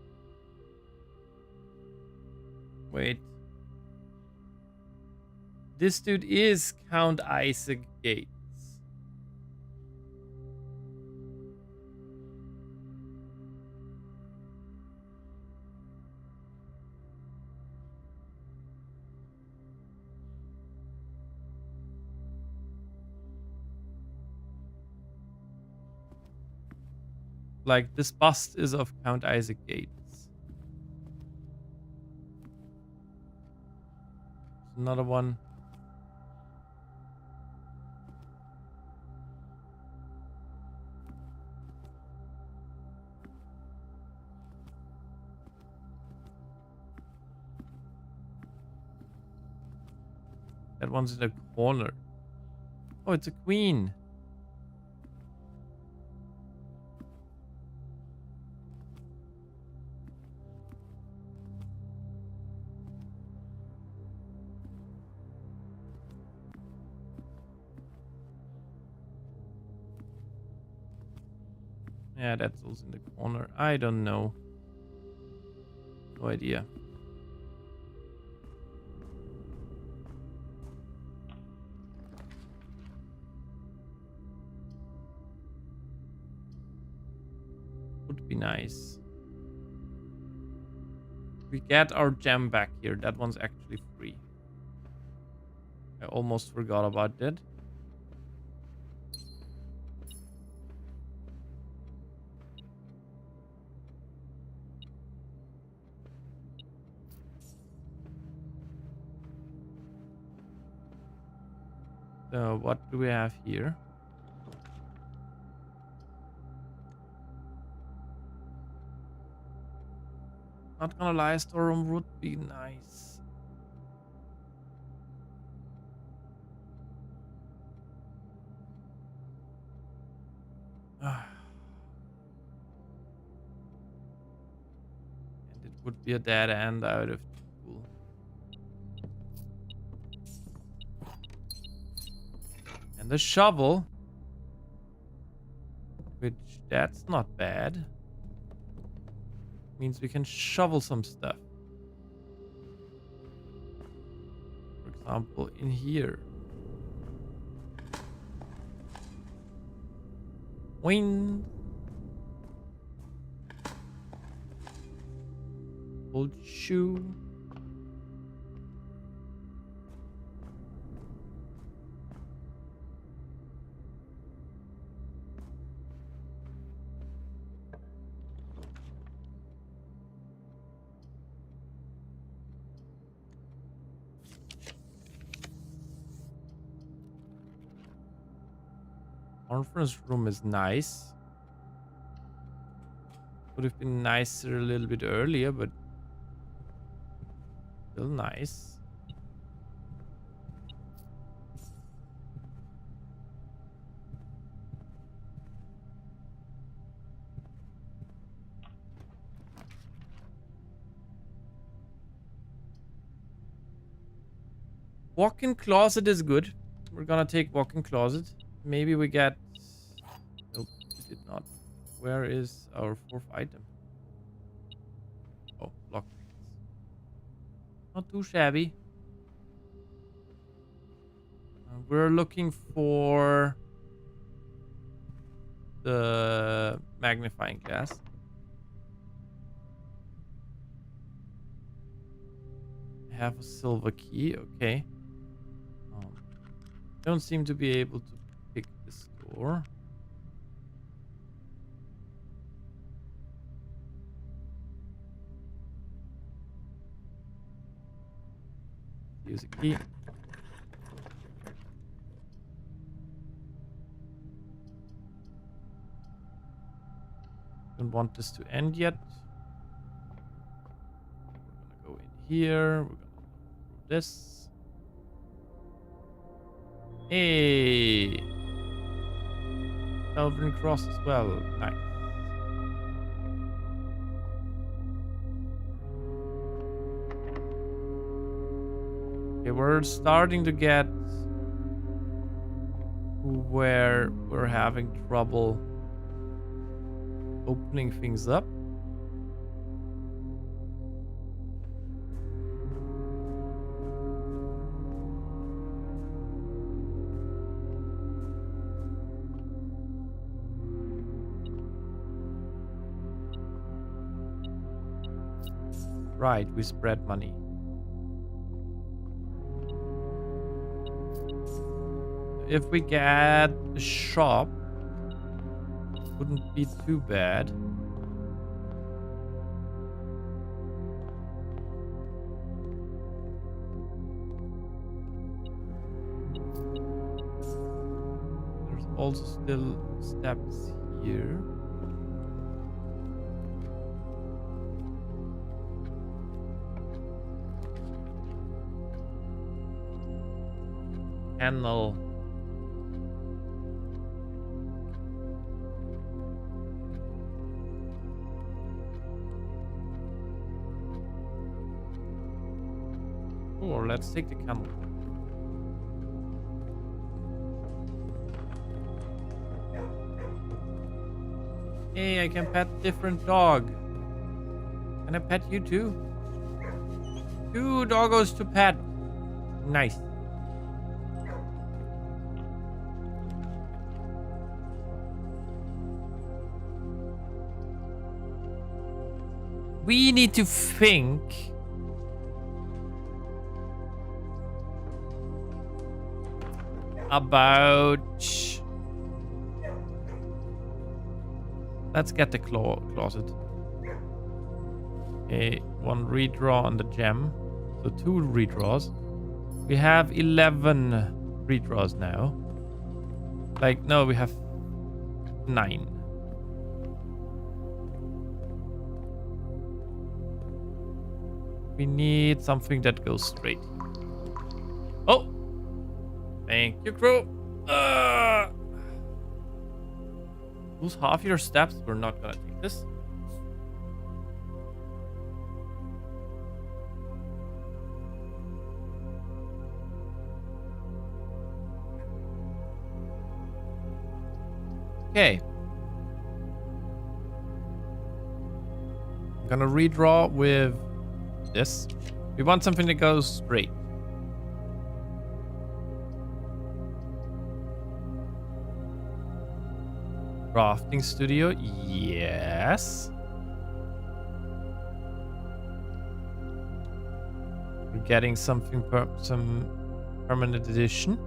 Wait. This dude is Count Isaac Gates. Like, this bust is of Count Isaac Gates. Another one. That one's in the corner. Oh, it's a queen. Yeah, that's also in the corner. I don't know. No idea. Would be nice. We get our gem back here. That one's actually free. I almost forgot about that. So what do we have here? Not gonna lie, storeroom would be nice. And it would be a dead end out of tool. And the shovel, which that's not bad. Means we can shovel some stuff. For example, in here. Wing. Old shoe. Conference room is nice. Would have been nicer a little bit earlier, but still nice. Walk-in closet is good. We're gonna take walk-in closet. Maybe we get... Nope, we did not. Where is our fourth item? Oh, lockpicks. Not too shabby. We're looking for the magnifying glass. I have a silver key, okay. Don't seem to be able to pick this door. Use a key. Don't want this to end yet. We're gonna go in here. We're gonna do this. Hey, Elven Cross as well. Nice. Okay, we're starting to get where we're having trouble opening things up. Right, we spread money. If we get a shop, wouldn't be too bad. There's also still steps here. Kennel. Or let's take the camel. Hey, I can pet different dog. Can I pet you too? 2 doggos to pet. Nice. We need to think about... Let's get the closet. Okay, 1 redraw on the gem. So 2 redraws. We have 11 redraws now. Like, no, we have 9. We need something that goes straight. Oh! Thank you, crew. Lose half your steps. We're not gonna take this. Okay. I'm gonna redraw with this. We want something that goes straight. Crafting studio, yes. We're getting something some permanent edition.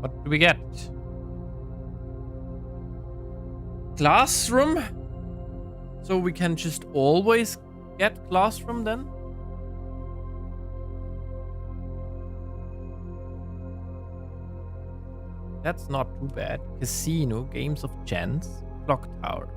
What do we get? Classroom? So we can just always get classroom then? That's not too bad. Casino, games of chance, clock tower.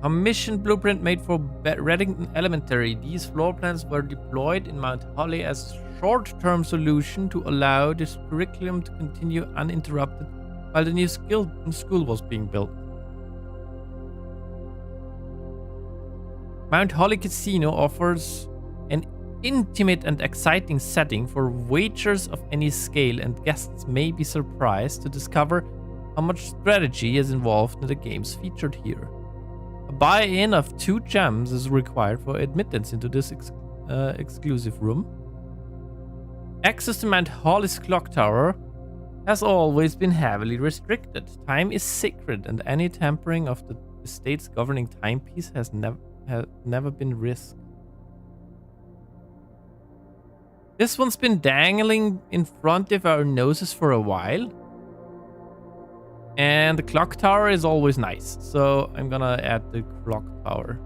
A mission blueprint made for Reddington Elementary. These floor plans were deployed in Mount Holly as a short-term solution to allow this curriculum to continue uninterrupted while the new school was being built. Mount Holly Casino offers an intimate and exciting setting for wagers of any scale, and guests may be surprised to discover how much strategy is involved in the games featured here. A buy-in of 2 gems is required for admittance into this exclusive room. Access to Mount Holly's clock tower has always been heavily restricted. Time is sacred, and any tampering of the state's governing timepiece has never been risked. This one's been dangling in front of our noses for a while. And the clock tower is always nice, so I'm gonna add the clock tower.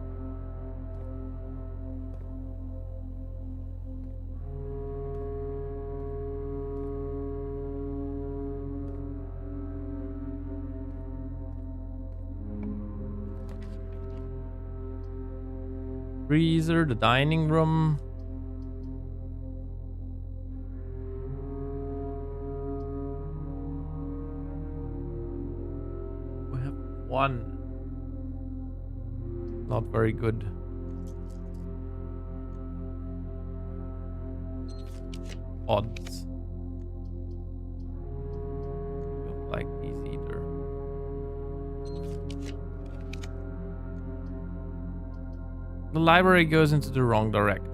Freezer, the dining room. One. Not very good. Odds. Don't like these either. The library goes into the wrong direction.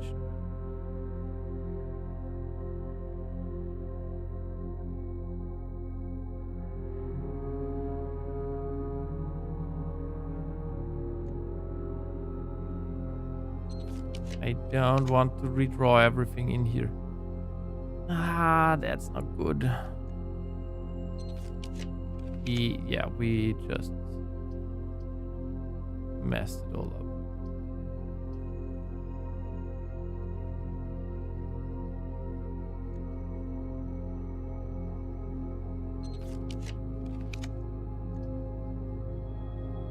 I don't want to redraw everything in here. Ah, that's not good. Yeah, we just messed it all up.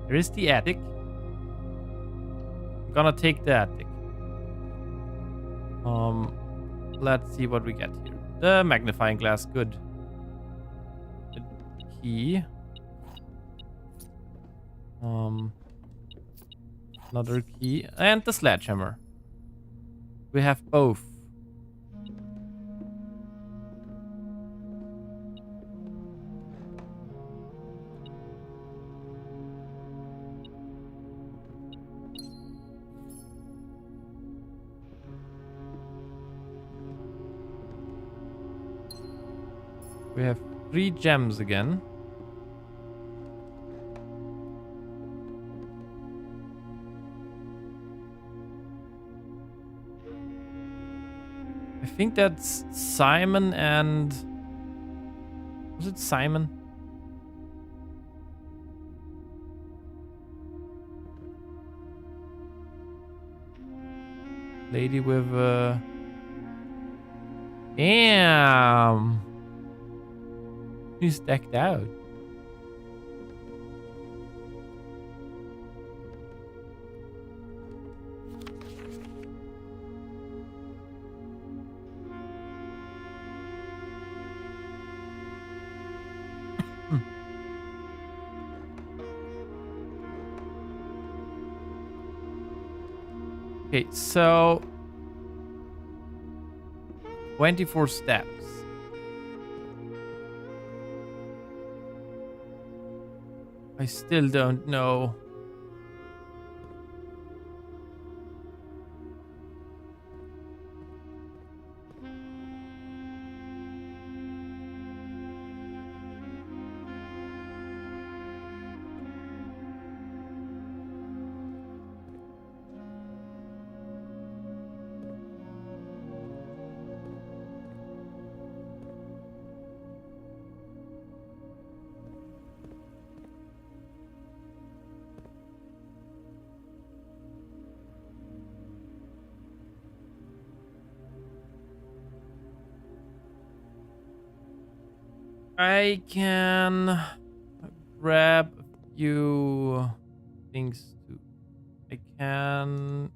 Here is the attic. I'm gonna take the attic. Let's see what we get here. The magnifying glass, good. The key. Another key. And the sledgehammer. We have both. We have 3 gems again. I think that's Simon and... Was it Simon? Lady with Damn! She's decked out. Okay, so 24 steps. I still don't know. I can grab a few things too. I can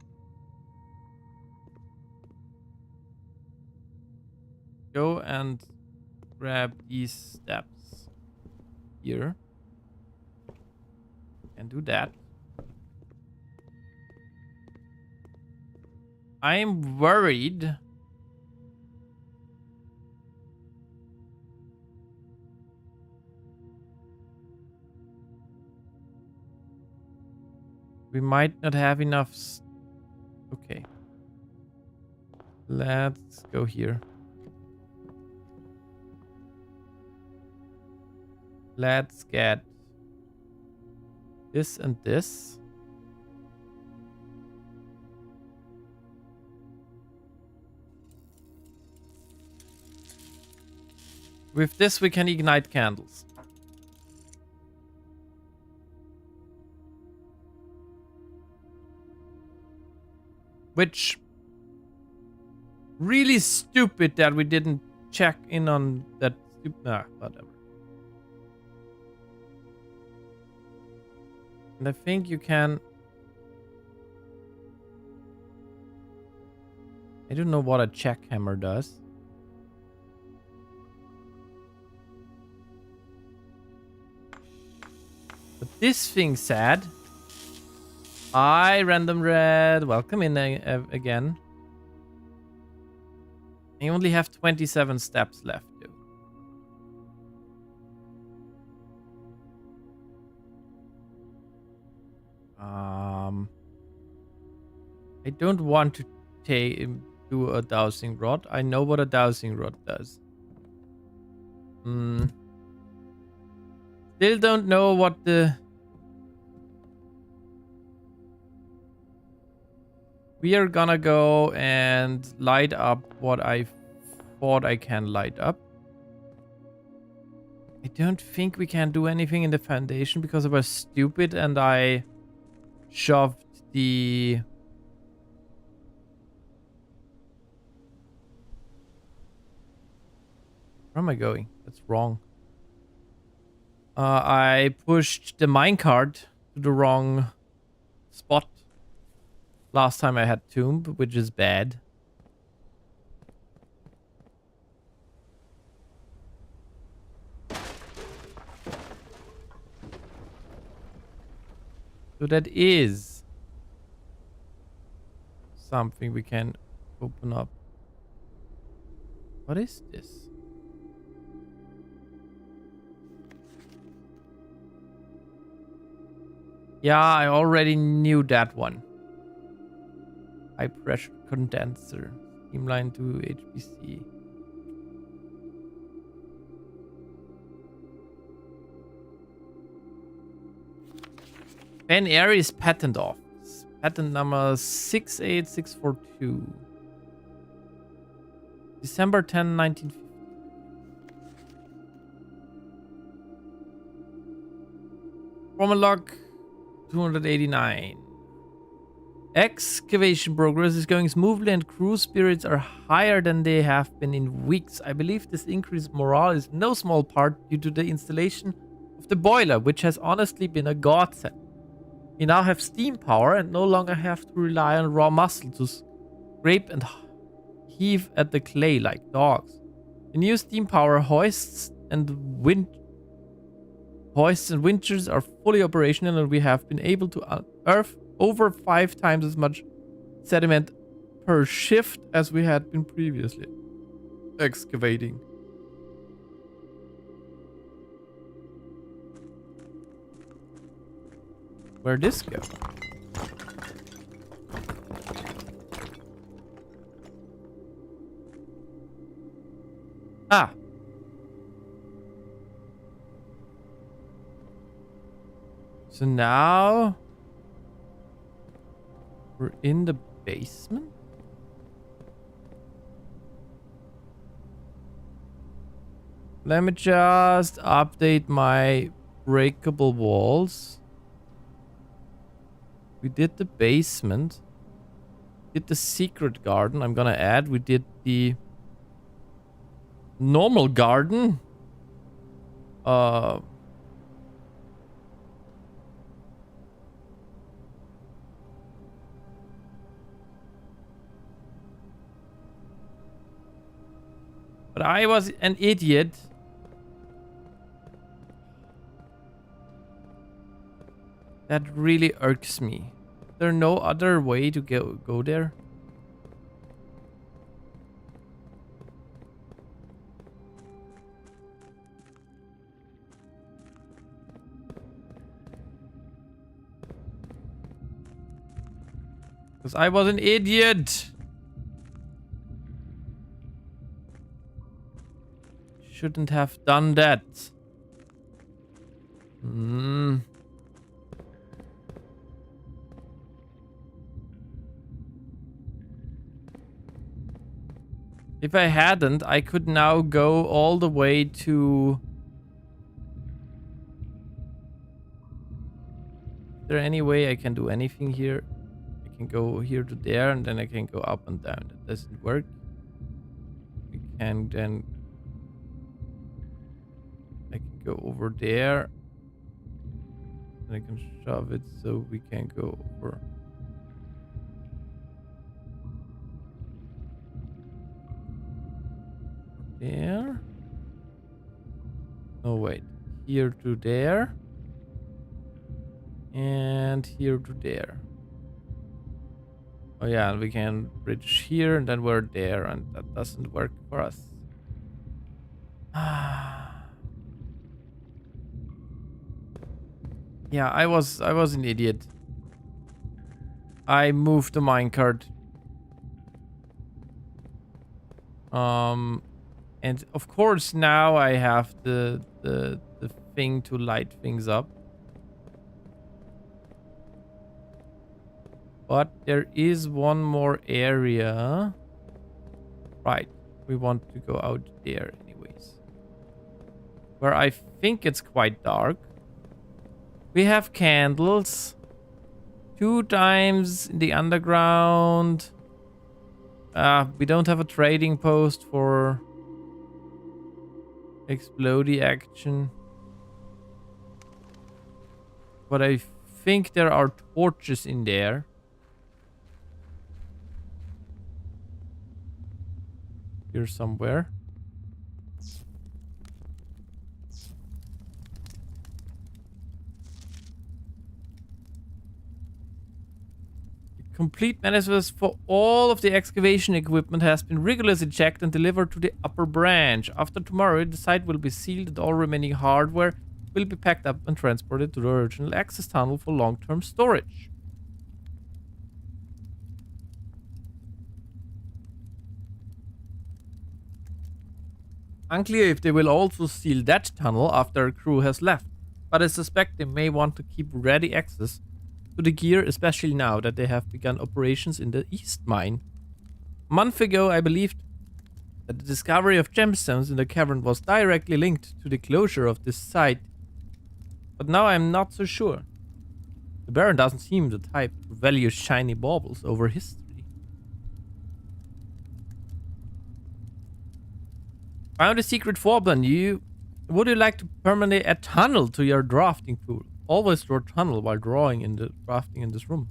go and grab these steps here. And do that. I'm worried. We might not have enough. Okay. Let's go here. Let's get this and this. With this, we can ignite candles. Which, really stupid that we didn't check in on that. Whatever. And I think you can. I don't know what a jackhammer does. But this thing said, hi, Random Red. Welcome in again. I only have 27 steps left, though. I don't want to do a dowsing rod. I know what a dowsing rod does. Still don't know what the... We are gonna go and light up what I thought I can light up. I don't think we can do anything in the foundation because I was stupid and I shoved the... Where am I going? That's wrong. I pushed the minecart to the wrong spot. Last time I had tomb, which is bad. So that is something we can open up. What is this? Yeah, I already knew that one. High pressure condenser. Streamline to HPC. Ben Aries Patent Office. Patent number 68642. December 10, 1950. Log 289. Excavation progress is going smoothly and crew spirits are higher than they have been in weeks. I believe this increased morale is no small part due to the installation of the boiler, which has honestly been a godsend. We now have steam power and no longer have to rely on raw muscle to scrape and heave at the clay like dogs. The new steam power hoists and winches are fully operational, and we have been able to unearth over 5 times as much sediment per shift as we had been previously excavating. Where'd this go? Ah. So now we're in the basement? Let me just update my breakable walls. We did the basement. Did the secret garden. I'm gonna add. We did the normal garden. But I was an idiot. That really irks me. Is there no other way to go there? Because I was an idiot. Shouldn't have done that. If I hadn't, I could now go all the way to... Is there any way I can do anything here? I can go here to there, and then I can go up and down. That doesn't work. We can then... I can go over there. And I can shove it so we can go over... there. Oh wait, here to there, and here to there. Oh yeah, and we can bridge here, and then we're there, and that doesn't work for us. Yeah, I was an idiot. I moved the minecart. And of course now I have the thing to light things up. But there is one more area. Right. We want to go out there anyways. Where I think it's quite dark. We have candles. 2 times in the underground. We don't have a trading post for explodey action. But I think there are torches in there. Here somewhere. Complete manifest for all of the excavation equipment has been rigorously checked and delivered to the upper branch. After tomorrow, the site will be sealed and all remaining hardware will be packed up and transported to the original access tunnel for long-term storage. Unclear if they will also seal that tunnel after a crew has left, but I suspect they may want to keep ready access to the gear, especially now that they have begun operations in the East Mine. A month ago, I believed that the discovery of gemstones in the cavern was directly linked to the closure of this site. But now I'm not so sure. The Baron doesn't seem the type to value shiny baubles over history. Found a secret forbland. Would you like to permanently add tunnel to your drafting pool? Always draw tunnel while drafting in this room.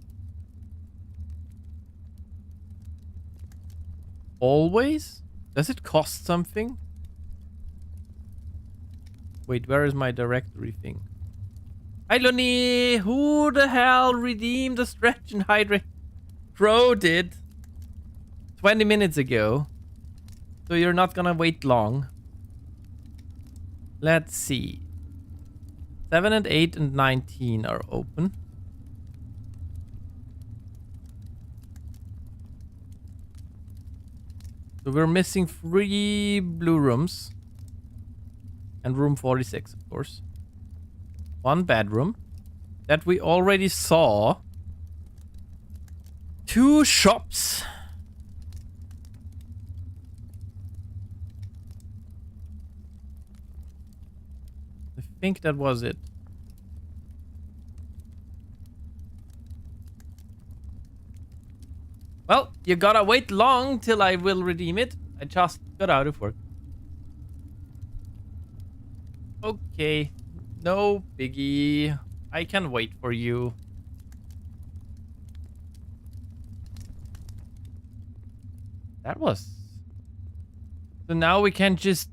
Always? Does it cost something? Wait, where is my directory thing? Hi, Lonnie! Who the hell redeemed the stretch and hydrate? Crow did. 20 minutes ago. So you're not gonna wait long. Let's see. 7 and 8 and 19 are open. So we're missing 3 blue rooms. And room 46, of course. 1 bedroom. That we already saw. 2 shops. I think that was it. Well, you gotta wait long till I will redeem it. I just got out of work. Okay. No biggie. I can wait for you. That was... So now we can just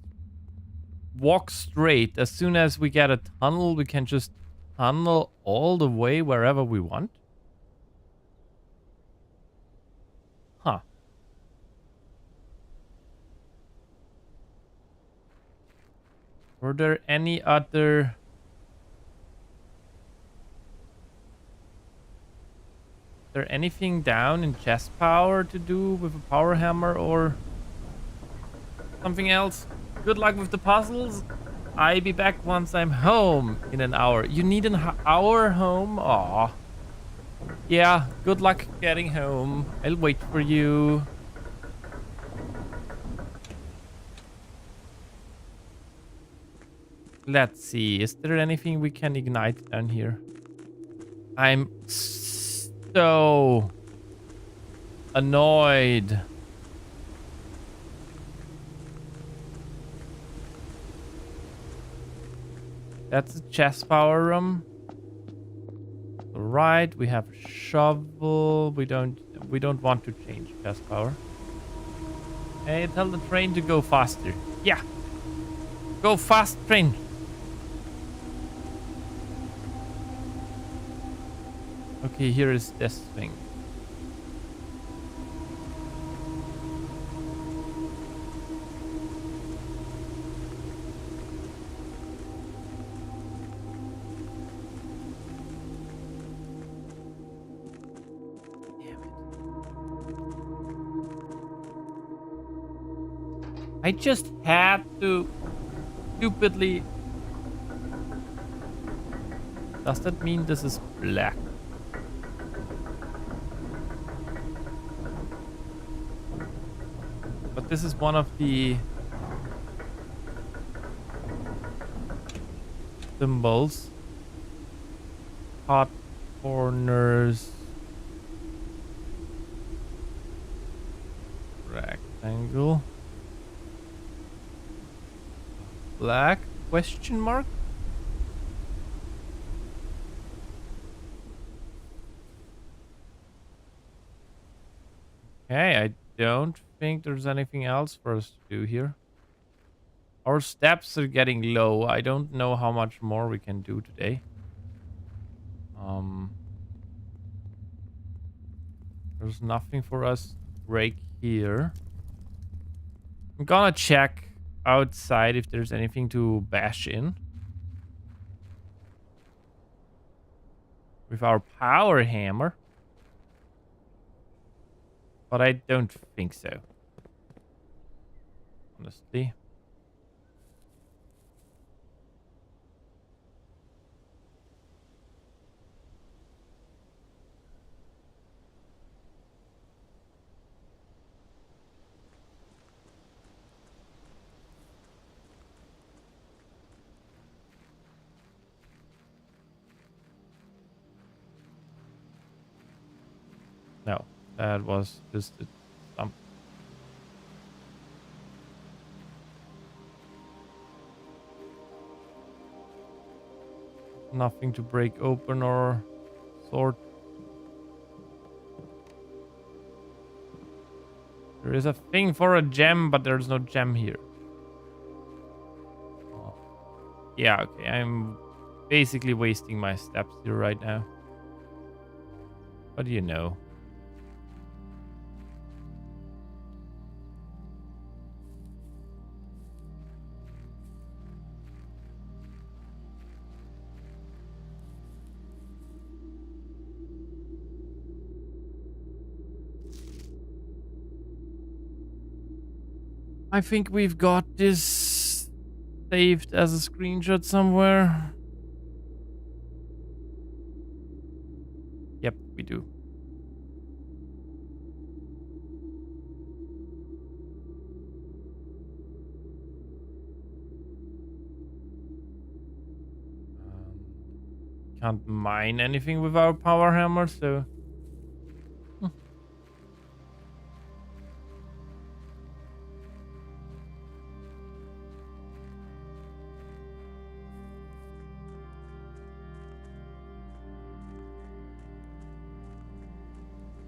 walk straight. As soon as we get a tunnel, we can just tunnel all the way wherever we want. Huh. Were there any other... Is there anything down in chest power to do with a power hammer or something else? Good luck with the puzzles. I'll be back once I'm home in an hour. You need an hour home? Aw. Yeah, good luck getting home. I'll wait for you. Let's see. Is there anything we can ignite down here? I'm so annoyed. That's a chest power room. Right, we have a shovel. We don't want to change chest power. Hey, tell the train to go faster. Yeah. Go fast, train. Okay, here is this thing. I just had to stupidly... Does that mean this is black? But this is one of the symbols. Hot corners. Rectangle. Black question mark? Okay, I don't think there's anything else for us to do here. Our steps are getting low. I don't know how much more we can do today. There's nothing for us to break here. I'm gonna check outside if there's anything to bash in with our power hammer, but I don't think so, honestly. That was just a stump. Nothing to break open or sort. There is a thing for a gem, but there's no gem here. Oh. Yeah, okay. I'm basically wasting my steps here right now. What do you know? I think we've got this saved as a screenshot somewhere. Yep, we do. Can't mine anything with our power hammer, so...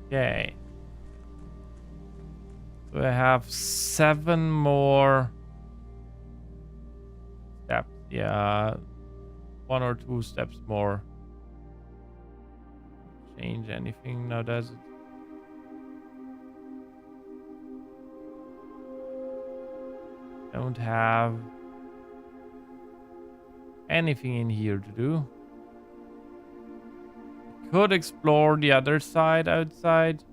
Okay. So I have 7 more steps. Yeah, 1 or 2 steps more. Change anything now, does it? Don't have anything in here to do. Could explore the other side outside.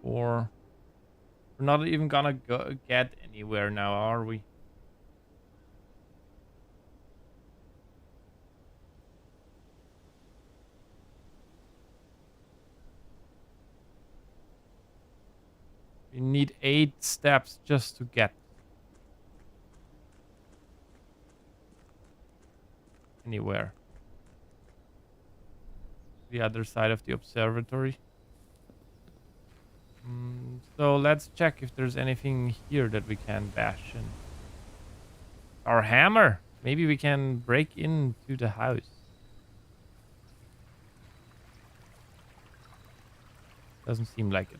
Or we're not even gonna get anywhere now, are we? We need 8 steps just to get anywhere. The other side of the observatory. So let's check if there's anything here that we can bash in. Our hammer! Maybe we can break into the house. Doesn't seem like it.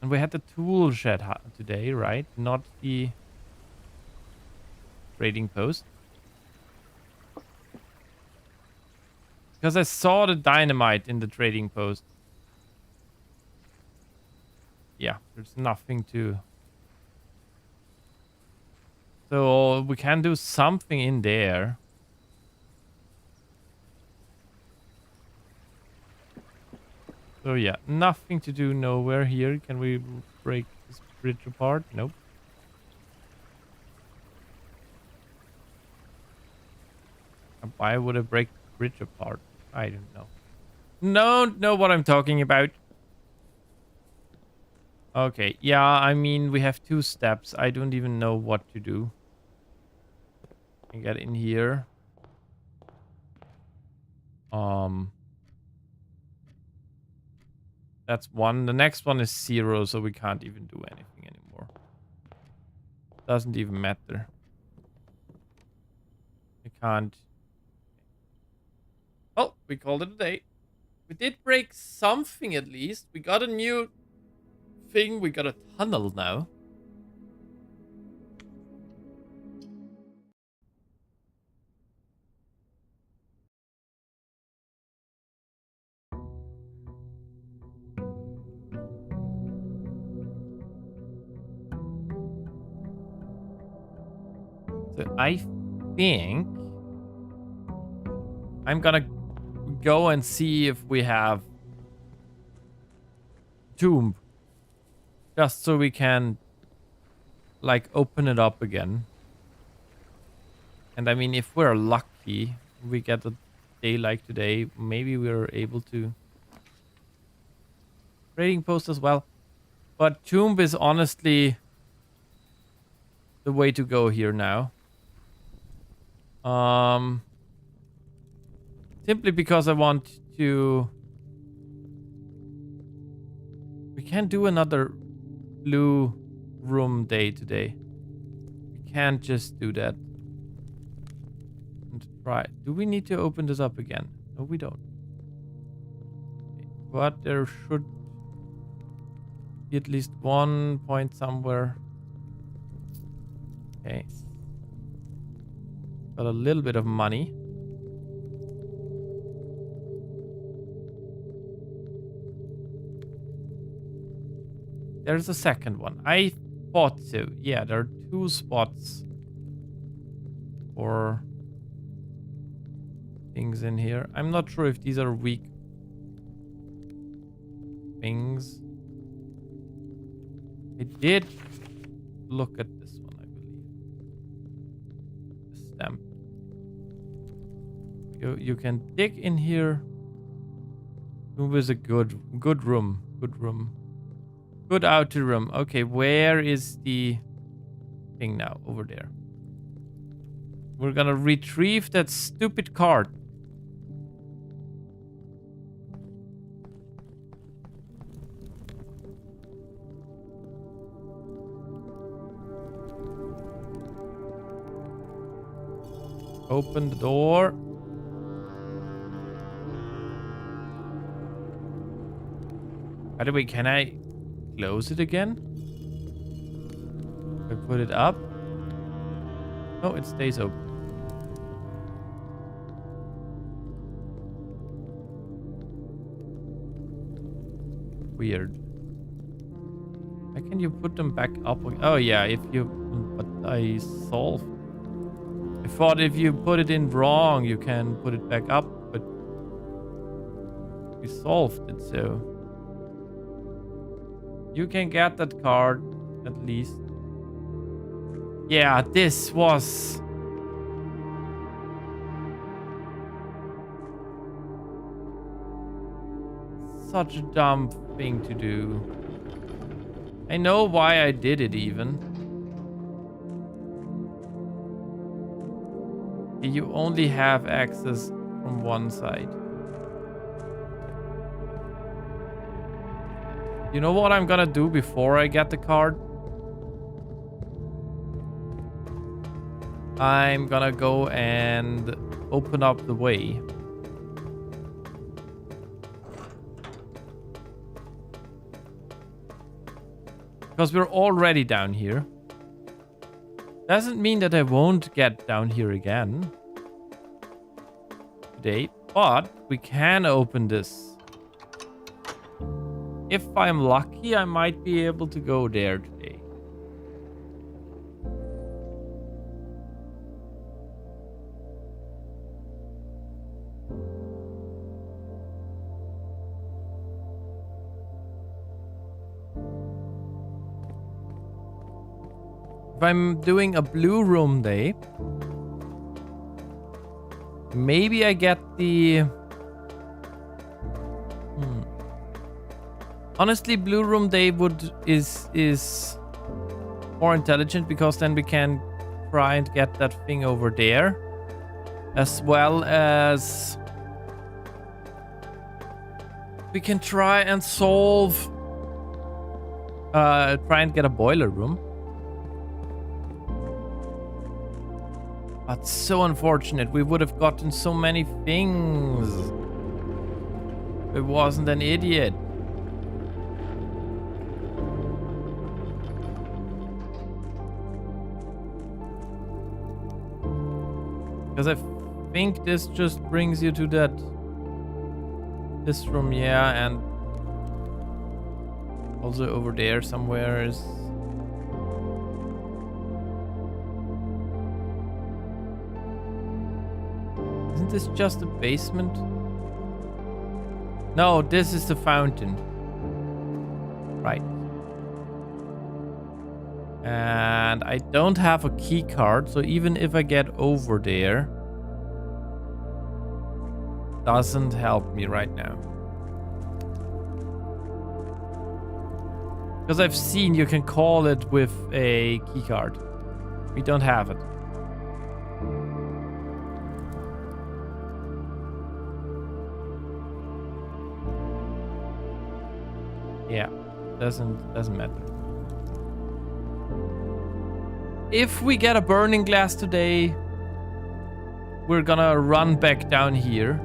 And we had the tool shed today, right? Not the trading post. Because I saw the dynamite in the trading post. Yeah, there's nothing to... So we can do something in there. So yeah, nothing to do nowhere here. Can we break this bridge apart? Nope. Why would I break the bridge apart? I don't know. Don't know what I'm talking about. Okay, yeah, I mean, we have 2 steps. I don't even know what to do. I get in here. That's 1. The next one is 0, so we can't even do anything anymore. Doesn't even matter. I can't. Oh, we called it a day. We did break something at least. We got a new thing. We got a tunnel now. So I think I'm gonna go and see if we have tomb, just so we can like open it up again. And I mean, if we're lucky, we get a day like today, maybe we're able to trading post as well. But tomb is honestly the way to go here now. Simply because I want to... We can't do another blue room day today. We can't just do that. And try. Do we need to open this up again? No, we don't. Okay. But there should be at least one point somewhere. Okay. Got a little bit of money. There's a second one. I thought so. Yeah, there are 2 spots for things in here. I'm not sure if these are weak things. I did look at this one, I believe. The stamp. You can dig in here. Room is a good room. Good room. Good outer room. Okay, where is the thing now? Over there. We're gonna retrieve that stupid card. Open the door. By the way, can I close it again? I put it up. No, it stays open. Weird. How can you put them back up? Oh yeah, if you... But I solved. I thought if you put it in wrong, you can put it back up, but we solved it, so you can get that card at least. Yeah, this was such a dumb thing to do. I know why I did it even. You only have access from one side. You know what I'm gonna do before I get the card? I'm gonna go and open up the way. Because we're already down here. Doesn't mean that I won't get down here again today, but we can open this. If I'm lucky, I might be able to go there today. If I'm doing a blue room day, maybe I get the... Honestly, blue room day is more intelligent because then we can try and get that thing over there, as well as we can try and solve, try and get a boiler room. But so unfortunate. We would have gotten so many things. If it wasn't an idiot. Because I think this just brings you to this room, yeah, and also over there somewhere is... Isn't this just the basement? No, this is the fountain. Right. And I don't have a key card, so even if I get over there, doesn't help me right now. Because I've seen you can call it with a key card. We don't have it. Yeah, doesn't matter. If we get a burning glass today, we're gonna run back down here.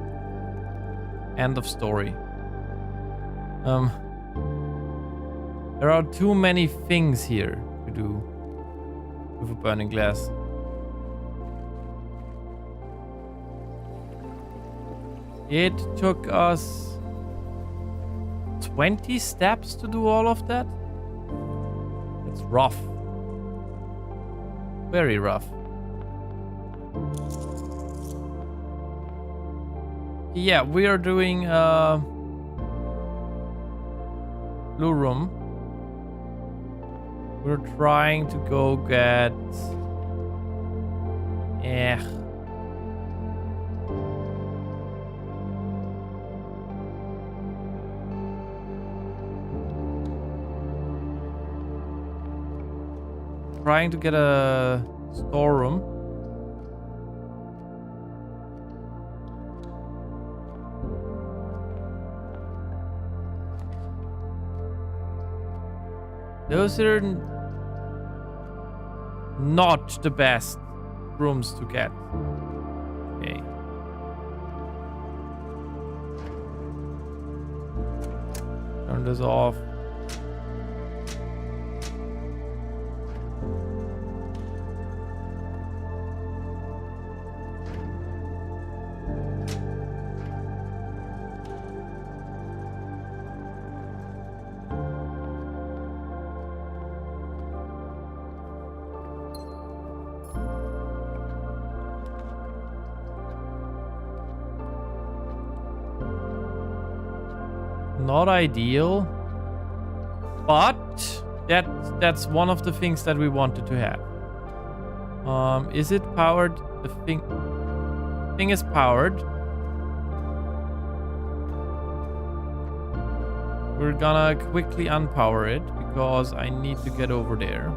End of story. There are too many things here to do with a burning glass. It took us 20 steps to do all of that. It's rough. Very rough. Yeah, we are doing blue room. We're trying to go get trying to get a storeroom. Those are not the best rooms to get. Okay. Turn this off. Not ideal, but that's one of the things that we wanted to have. Is it powered? The thing is powered. We're gonna quickly unpower it because I need to get over there.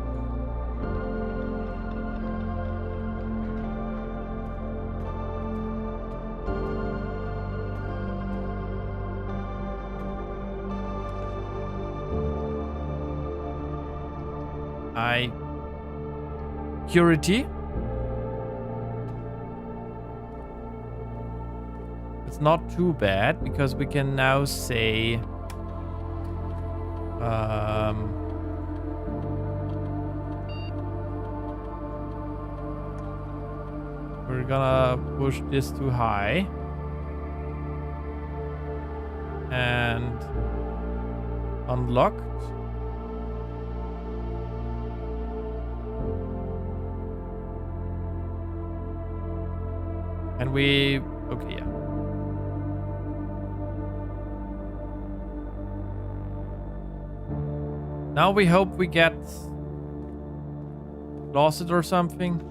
Security. It's not too bad because we can now say we're gonna push this too high and unlocked. And we, okay, yeah. Now we hope we get closet or something.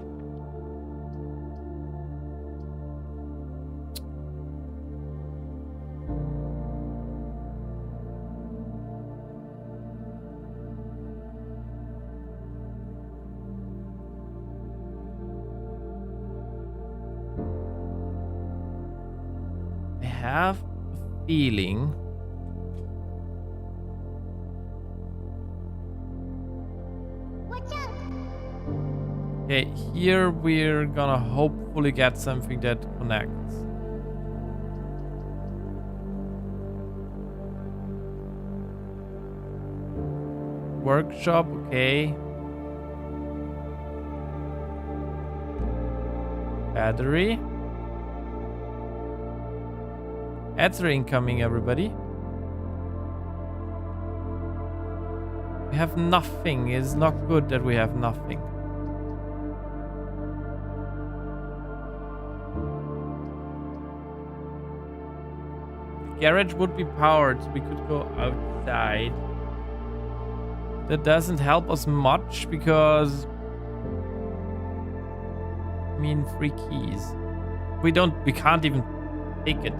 Have a feeling okay, here we're gonna hopefully get something that connects. Workshop, okay. Battery. Ads are incoming, everybody. We have nothing. It's not good that we have nothing. The garage would be powered, so we could go outside. That doesn't help us much because I mean 3 keys. We can't even take it.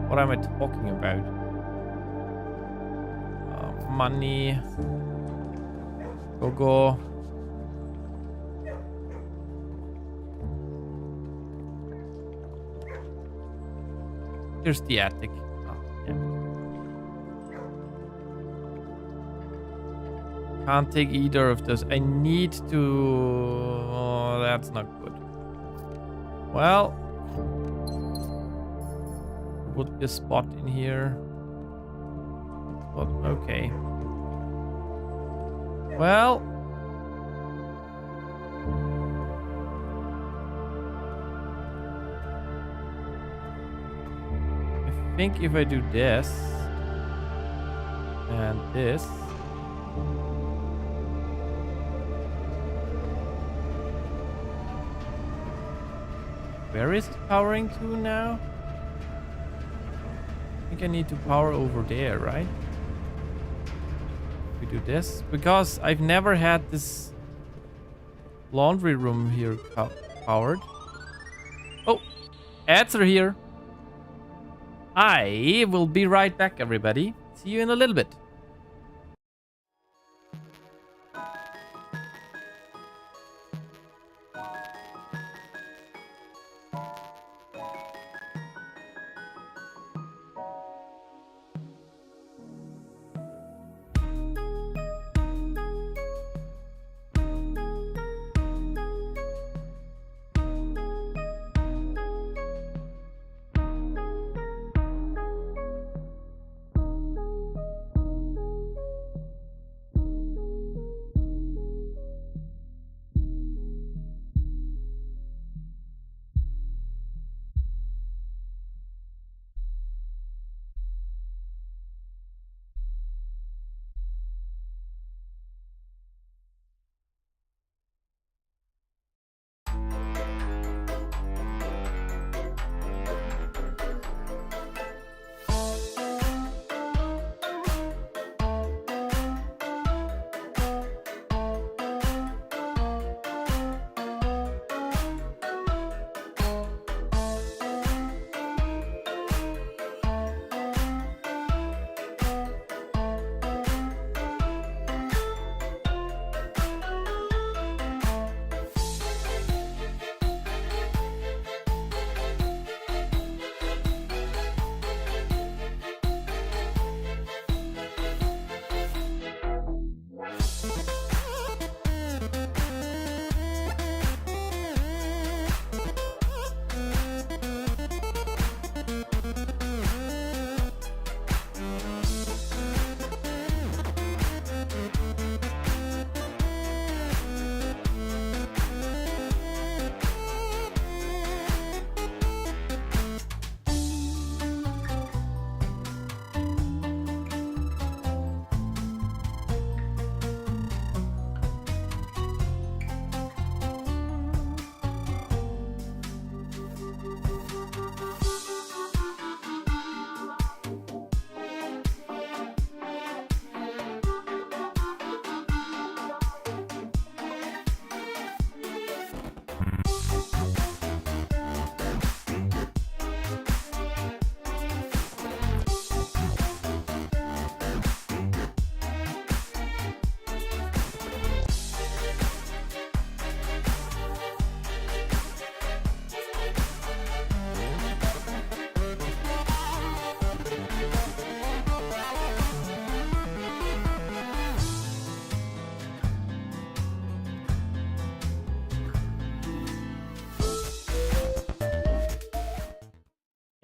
What am I talking about? Money. Go. Here's the attic. Oh, yeah. Can't take either of those. I need to... Oh, that's not good. Well, would be a spot in here. But okay. Well, I think if I do this and this, where is it powering to now? I think I need to power over there, right? We do this because I've never had this laundry room here powered. Oh, ads are here. I will be right back, everybody. See you in a little bit.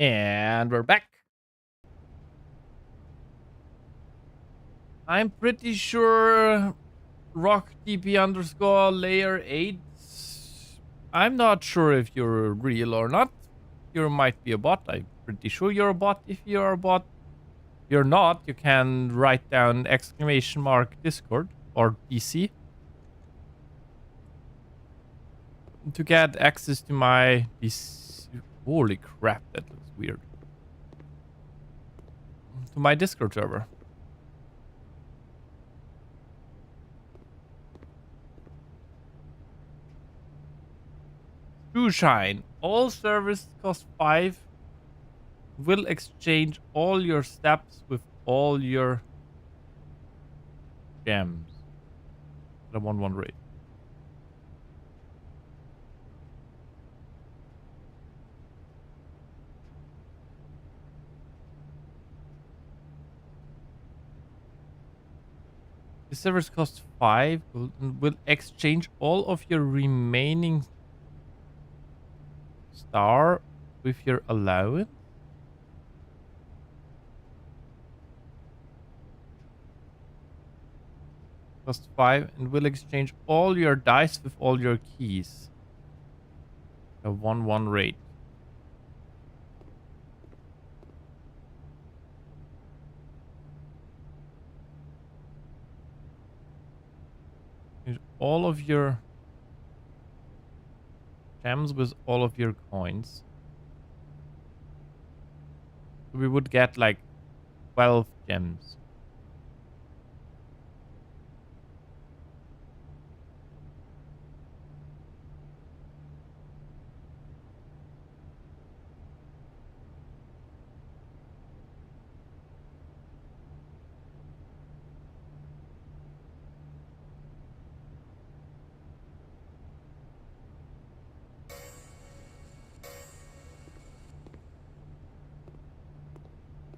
And we're back. I'm pretty sure rock dp underscore layer 8. I'm not sure if you're real or not. You might be a bot. I'm pretty sure you're a bot if you're a bot. If you're not, you can write down exclamation mark Discord or DC to get access to my holy crap, that looks weird. To my Discord server. Shoeshine. All service cost 5. Will exchange all your steps with all your gems. The 1-1 rate. The servers cost 5 gold and will exchange all of your remaining star with your allowance. Cost 5 and will exchange all your dice with all your keys. A 1-1 rate. All of your gems with all of your coins. We would get like 12 gems.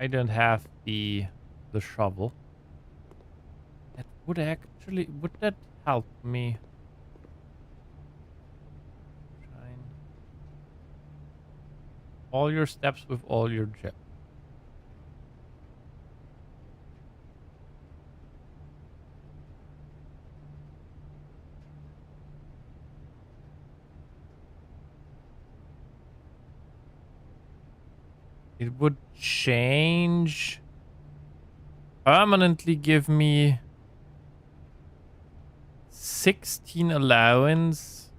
I don't have the shovel. That would actually, would that help me? Shine. All your steps with all your gems. It would change, permanently give me 16 allowance.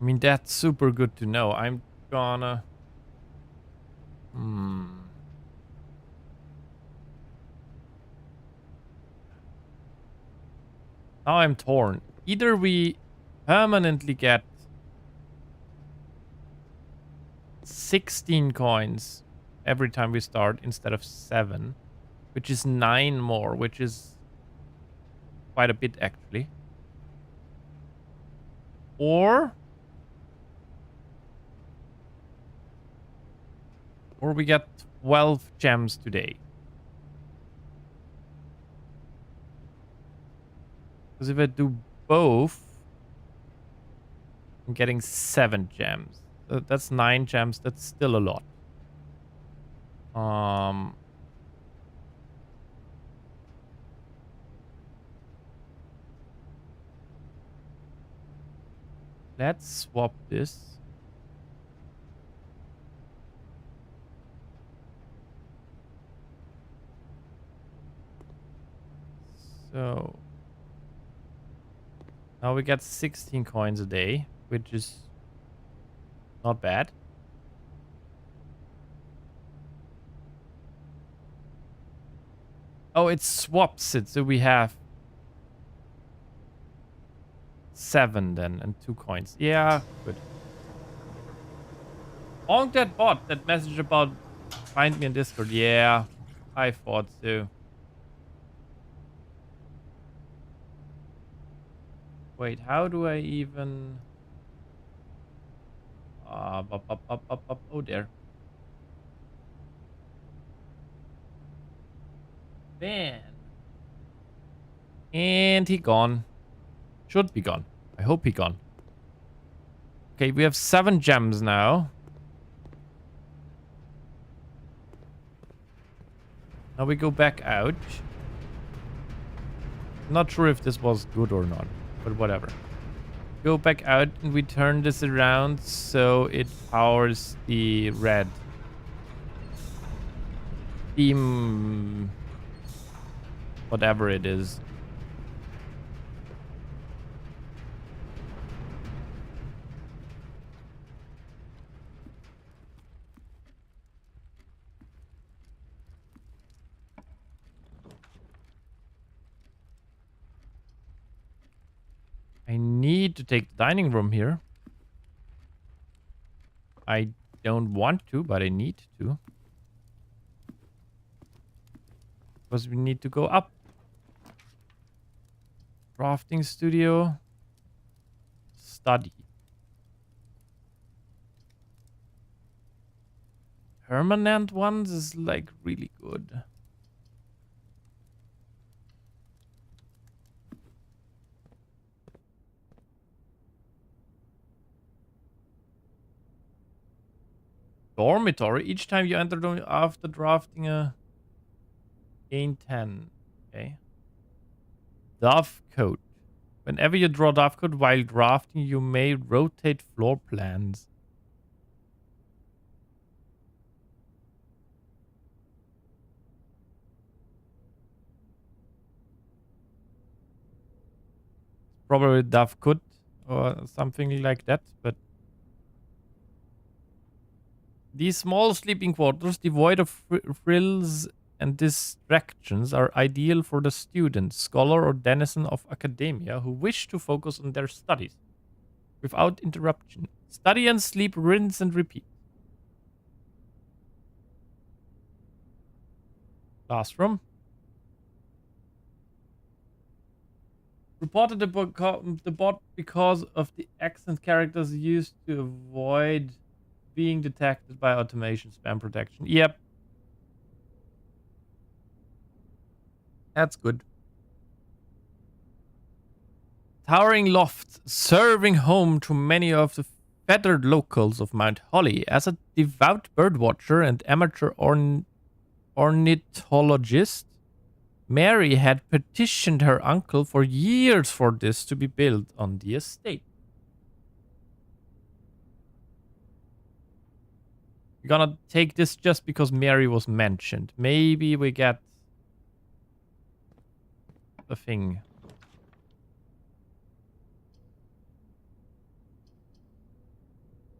I mean, that's super good to know. I'm gonna... Now I'm torn. Either we permanently get 16 coins every time we start instead of 7, which is 9 more, which is quite a bit actually. Or we get 12 gems today. Because if I do both, I'm getting 7 gems. That's 9 gems. That's still a lot. Let's swap this. So now we get 16 coins a day, which is not bad. Oh, it swaps it, so we have 7 then and 2 coins. Yeah, good. On that bot, that message about find me in Discord. Yeah, I thought so. Wait, how do I even... Oh, there. Man. And he gone. Should be gone. I hope he gone. Okay, we have 7 gems now. Now we go back out. Not sure if this was good or not, but whatever. Go back out and we turn this around so it powers the red beam, whatever it is. I need to take the dining room here. I don't want to, but I need to. Because we need to go up. Crafting studio. Study. permanent ones is like really good. Dormitory. Each time you enter after drafting a gain 10. Okay. Dove coat. Whenever you draw dove coat while drafting, you may rotate floor plans. Probably dove coat or something like that, but these small sleeping quarters, devoid of frills and distractions, are ideal for the student, scholar, or denizen of academia who wish to focus on their studies without interruption. Study and sleep, rinse and repeat. Classroom. Reported the bot because of the accent characters used to avoid being detected by automation spam protection. Yep. That's good. Towering loft, serving home to many of the feathered locals of Mount Holly. As a devout birdwatcher and amateur ornithologist, Mary had petitioned her uncle for years for this to be built on the estate. We're gonna take this just because Mary was mentioned. Maybe we get the thing.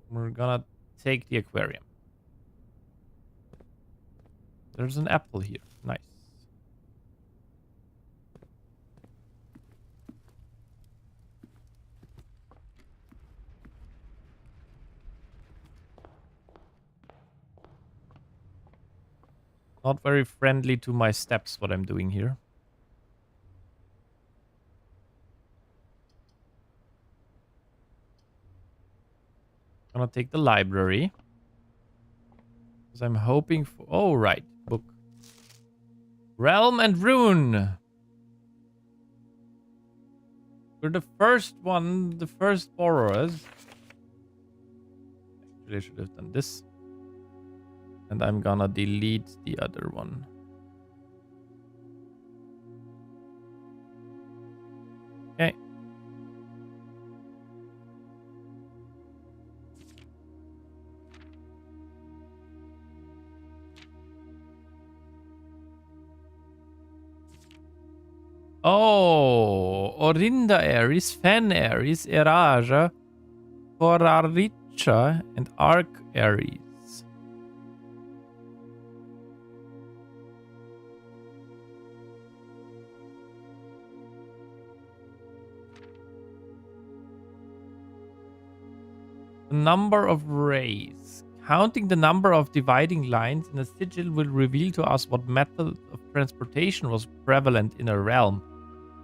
We're gonna take the aquarium. There's an apple here. Nice. Not very friendly to my steps, what I'm doing here. Gonna take the library. Because I'm hoping for... Oh, right. Book. Realm and Rune. We're the first one, the first borrowers. Actually, I should have done this. And I'm gonna delete the other one. Okay. Oh, Orinda Ares, Fen Ares, Eraja, Koraricha, and Arc Ares. The number of rays. Counting the number of dividing lines in a sigil will reveal to us what method of transportation was prevalent in a realm.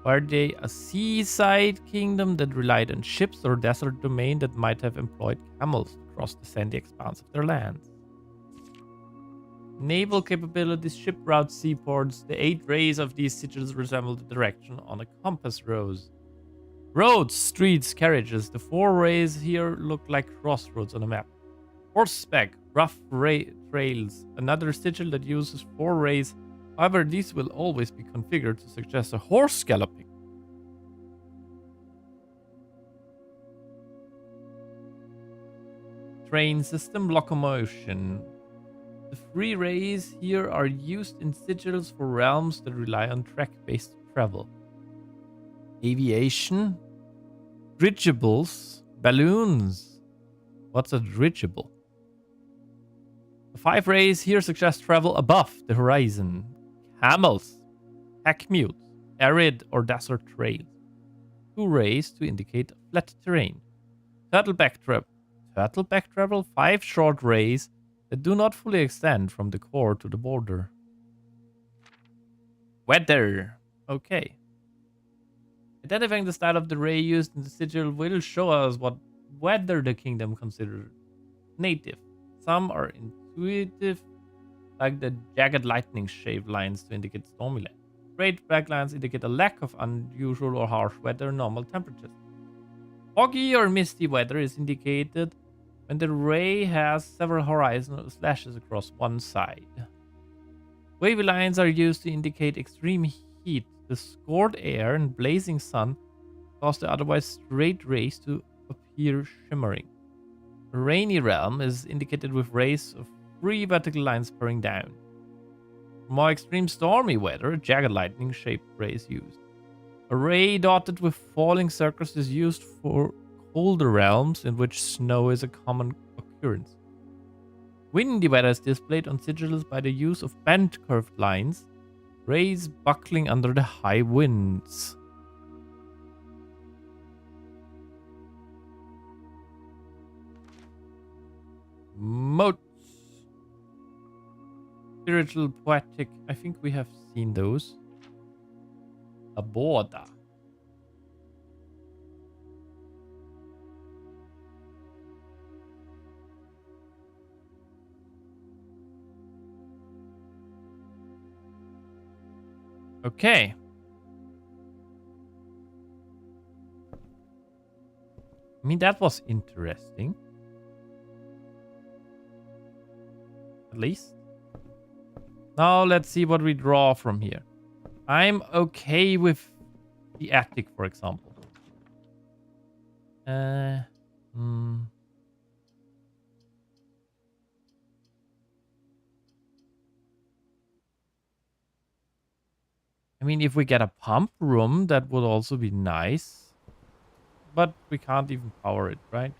Were they a seaside kingdom that relied on ships, or desert domain that might have employed camels to cross the sandy expanse of their lands? Naval capabilities, ship routes, seaports. The 8 rays of these sigils resemble the direction on a compass rose. Roads, streets, carriages. The 4 rays here look like crossroads on a map. Horseback, rough trails. Another sigil that uses 4 rays. However, these will always be configured to suggest a horse galloping. Train system, locomotion. The 3 rays here are used in sigils for realms that rely on track-based travel. Aviation, dirigibles, balloons. What's a dirigible? The 5 rays here suggest travel above the horizon. Camels, pack mutes, arid or desert trails. 2 rays to indicate flat terrain. Turtleback travel, 5 short rays that do not fully extend from the core to the border. Weather. Okay. Identifying the style of the ray used in the sigil will show us what weather the kingdom considers native. Some are intuitive, like the jagged lightning-shaped lines to indicate stormy land. Straight black lines indicate a lack of unusual or harsh weather and normal temperatures. Foggy or misty weather is indicated when the ray has several horizontal slashes across one side. Wavy lines are used to indicate extreme heat. The scorched air and blazing sun cause the otherwise straight rays to appear shimmering. A rainy realm is indicated with rays of 3 vertical lines spurring down. For more extreme stormy weather, a jagged lightning-shaped ray is used. A ray dotted with falling circles is used for colder realms in which snow is a common occurrence. Windy weather is displayed on sigils by the use of bent curved lines, rays buckling under the high winds. Moats. Spiritual, poetic. I think we have seen those. A border. Okay. I mean, that was interesting. At least. Now let's see what we draw from here. I'm okay with the attic, for example. I mean, if we get a pump room, that would also be nice. But we can't even power it, right?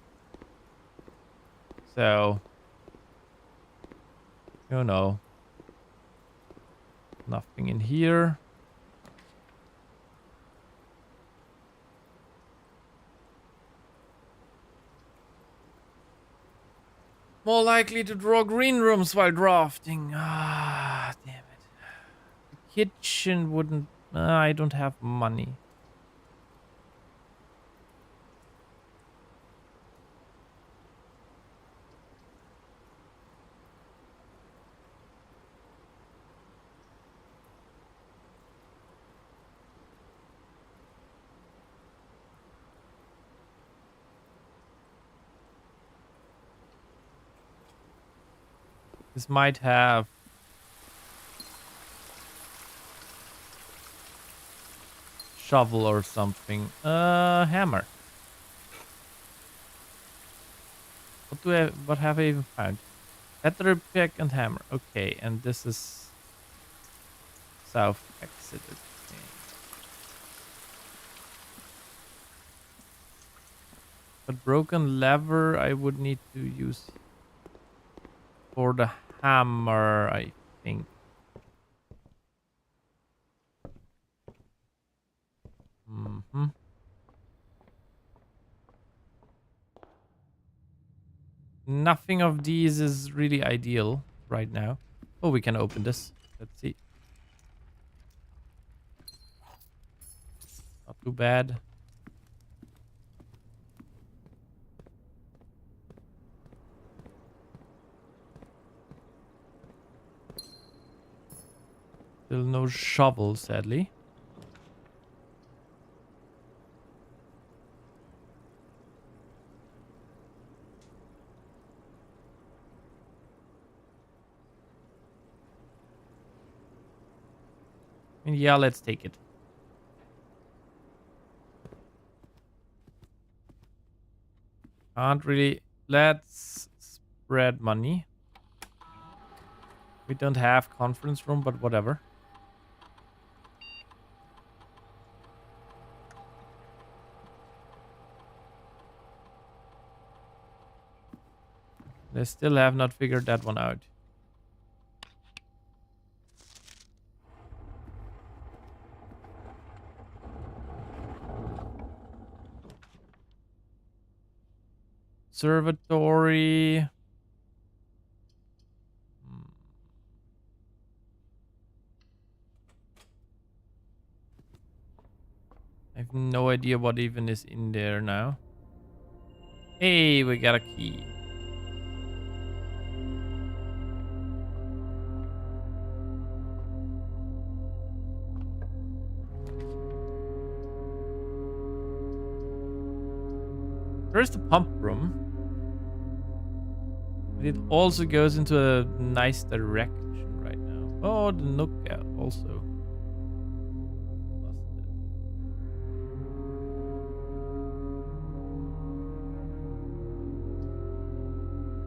So, you know. Nothing in here. More likely to draw green rooms while drafting. Ah, damn it. The kitchen wouldn't... I don't have money. This might have... shovel or something. Hammer. What have I even found? Better pick and hammer. Okay, and this is south exit. Okay. But broken lever I would need to use for the hammer, I think. Nothing of these is really ideal right now. Oh, we can open this. Let's see. Not too bad. Still no shovel, sadly. And yeah, let's take it. Can't really... Let's spread money. We don't have conference room, but whatever. They still have not figured that one out. Observatory. I have no idea what even is in there now. Hey, we got a key. There's the pump room. But it also goes into a nice direction right now. Oh, the Nook also.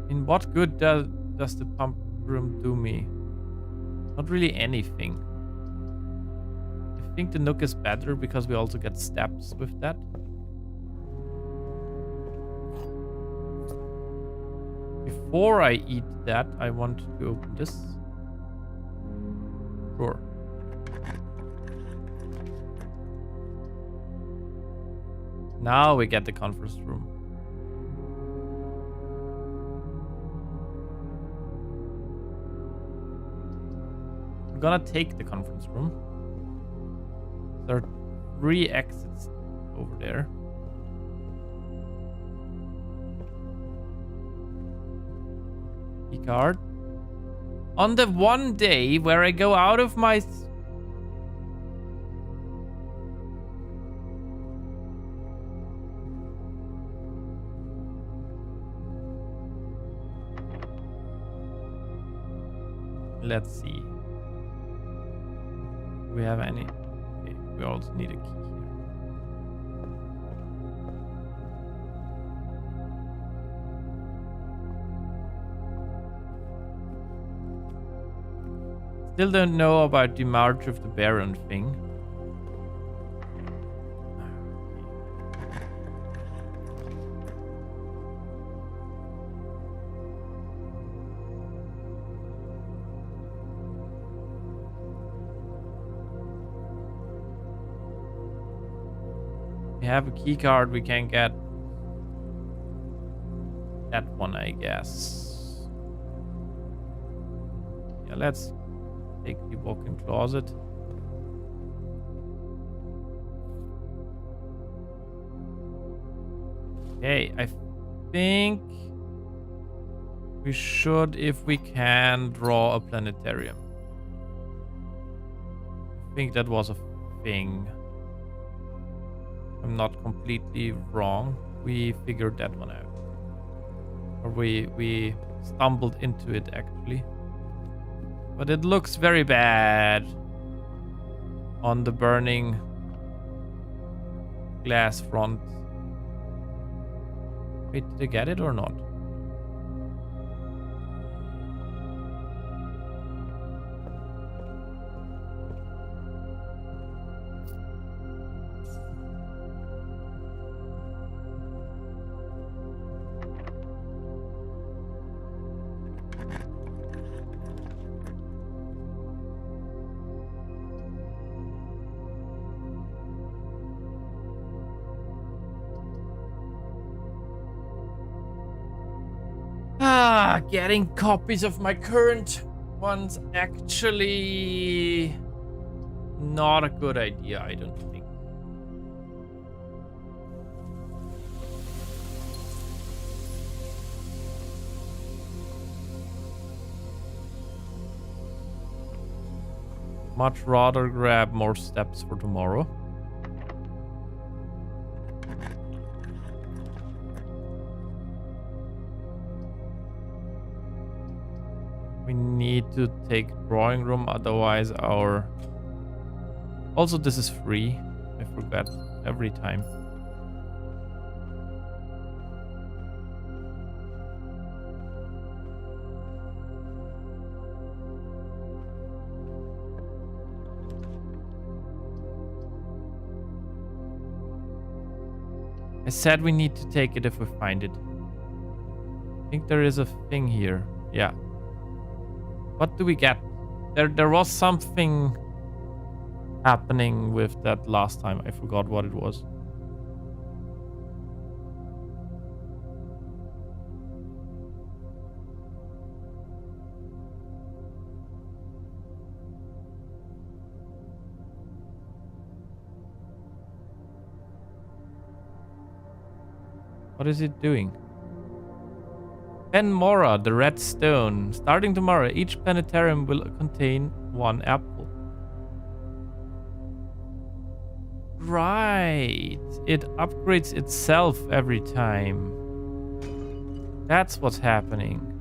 In what good does the pump room do me? Not really anything. I think the Nook is better because we also get steps with that. Before I eat that, I want to open this. Sure. Now we get the conference room. I'm gonna take the conference room. There are 3 exits over there. Key card. On the one day where I go out of my... Let's see. Do we have any? Okay, we also need a key here. Still don't know about the March of the Baron thing. We have a key card, we can get that one, I guess. Yeah, let's take the walk-in closet. Okay, I think we should, if we can, draw a planetarium. I think that was a thing. I'm not completely wrong. We figured that one out. Or we stumbled into it, actually. But it looks very bad on the burning glass front. Wait, did they get it or not? Getting copies of my current ones actually not a good idea, I don't think. Much rather grab more steps for tomorrow. We need to take drawing room, otherwise our... Also, this is free. I forget every time. I said we need to take it if we find it. I think there is a thing here. Yeah. What do we get? There was something happening with that last time. I forgot what it was. What is it doing? Penmora, the red stone. Starting tomorrow, each planetarium will contain 1 apple. right. It upgrades itself every time. That's what's happening.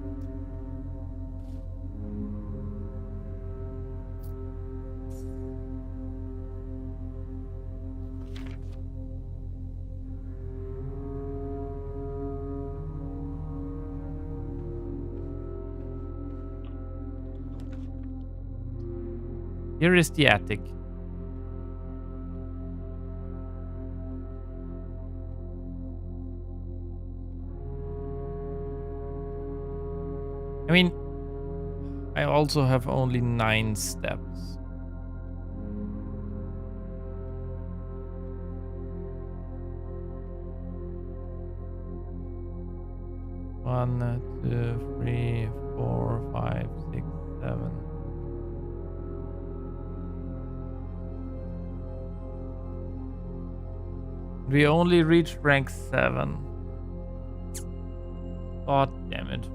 Here is the attic. I mean, I also have only 9 steps. One, 2, 3, 4, 5, 6, 7. We only reached rank 7. God damn it.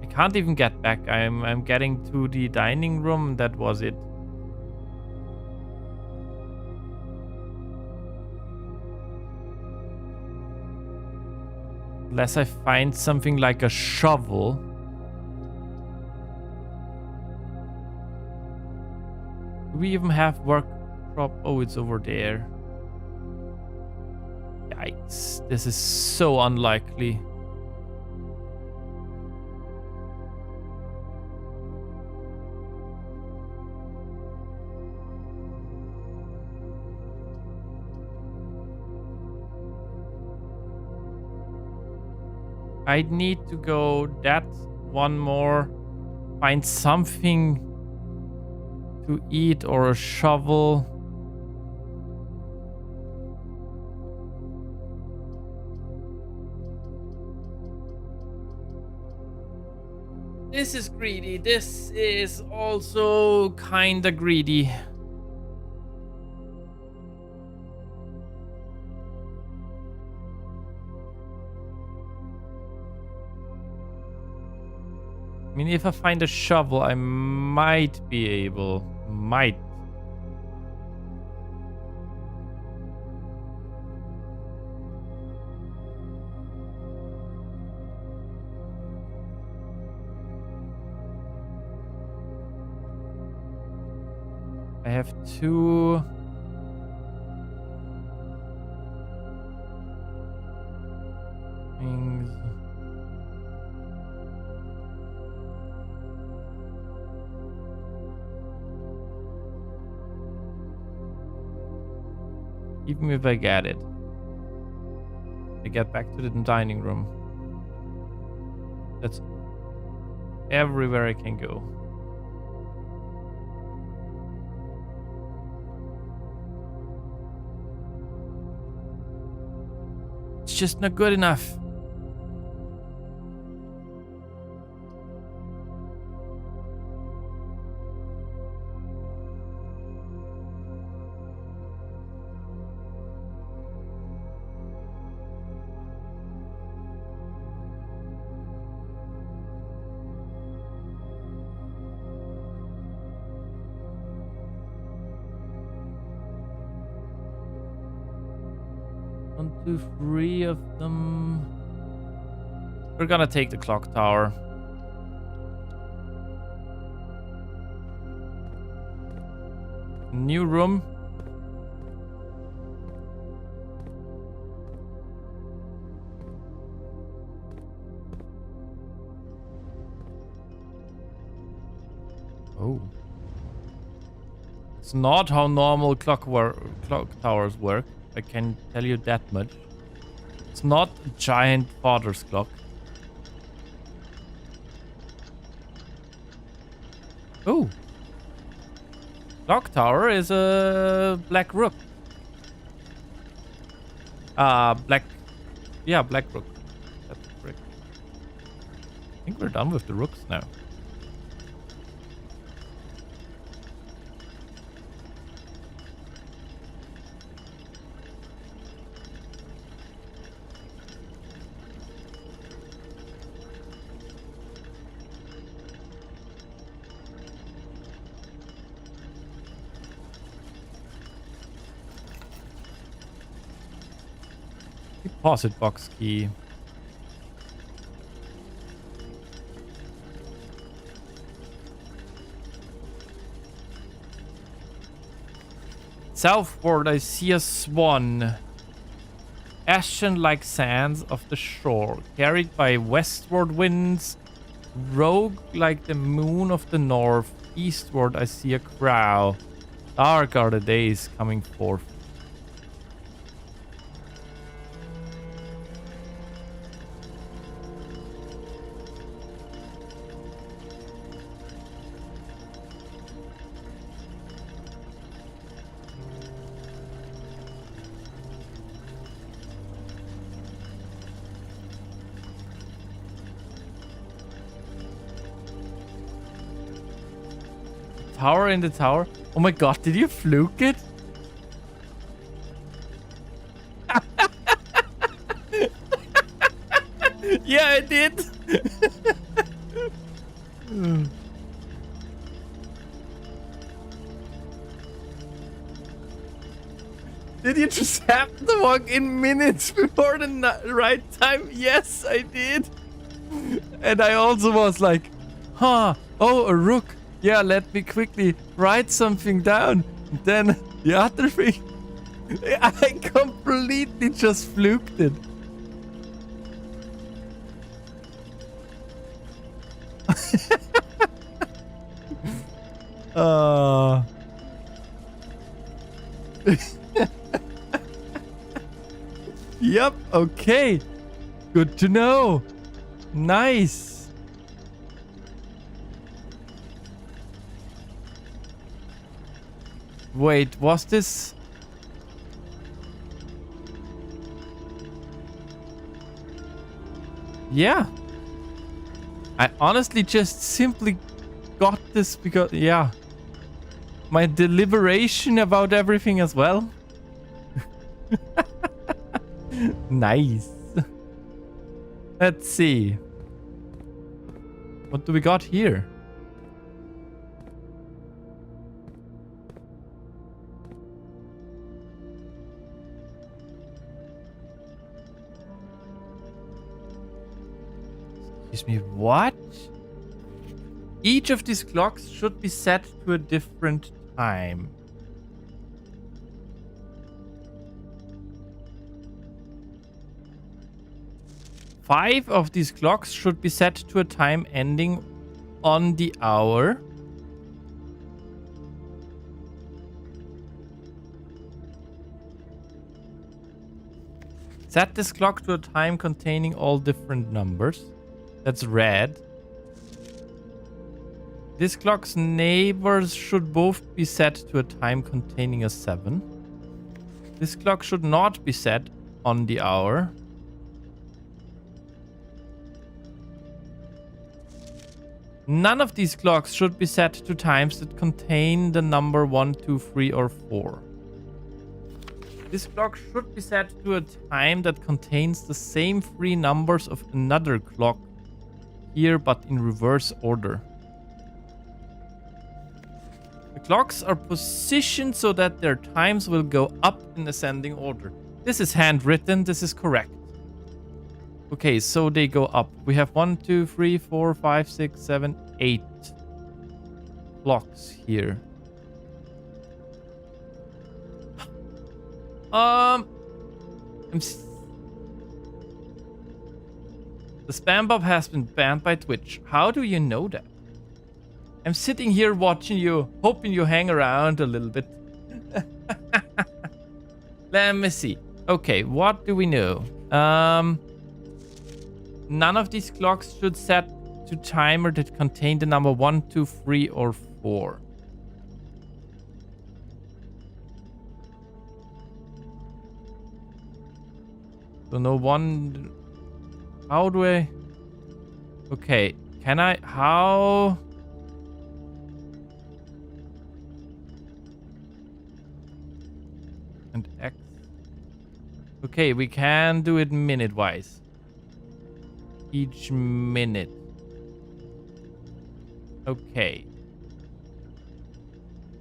I can't even get back. I'm getting to the dining room. That was it. Unless I find something like a shovel. Do we even have workshop? Oh, it's over there. Yikes. This is so unlikely. I need to go that one more, find something to eat or a shovel. This is greedy. This is also kinda greedy. I mean, if I find a shovel, I might be able. Might. I have 2. Things. Even if I get it, I get back to the dining room. That's everywhere I can go. It's just not good enough. One, 2, 3 of them. We're gonna take the clock tower. New room. Oh. It's not how normal clock towers work. I can tell you that much. It's not a giant father's clock. Oh. Clock tower is a black rook. Black. Yeah, black rook. That's correct. I think we're done with the rooks now. Deposit box key. Southward, I see a swan. Ashen like sands of the shore, carried by westward winds. Rogue like the moon of the north. Eastward, I see a crow. Dark are the days coming forth. Tower in the tower. Oh my god, did you fluke it? Yeah, I did. Did you just happen to walk in minutes before the right time? Yes, I did. And I also was like, huh, oh, a rook. Yeah, let me quickly write something down. Then the other thing, I completely just fluked it. Yep, okay. Good to know. Nice. Wait, was this... Yeah. I honestly just simply got this because... Yeah. My deliberation about everything as well. Nice. Let's see. What do we got here? Excuse me, what? Each of these clocks should be set to a different time. Five of these clocks should be set to a time ending on the hour. Set this clock to a time containing all different numbers. That's red. This clock's neighbors should both be set to a time containing a 7. This clock should not be set on the hour. None of these clocks should be set to times that contain the number 1, 2, 3, or 4. This clock should be set to a time that contains the same 3 numbers of another clock here, but in reverse order. The clocks are positioned so that their times will go up in ascending order. This is handwritten. This is correct. Okay, so they go up. We have 1, 2, 3, 4, 5, 6, 7, 8 clocks here. The spam bot has been banned by Twitch. How do you know that? I'm sitting here watching you, hoping you hang around a little bit. Let me see. Okay, what do we know? None of these clocks should set to timer that contain the number 1, 2, 3, or 4. So no one... How do I... Okay, can I... How... And X... Okay, we can do it minute-wise. Each minute. Okay.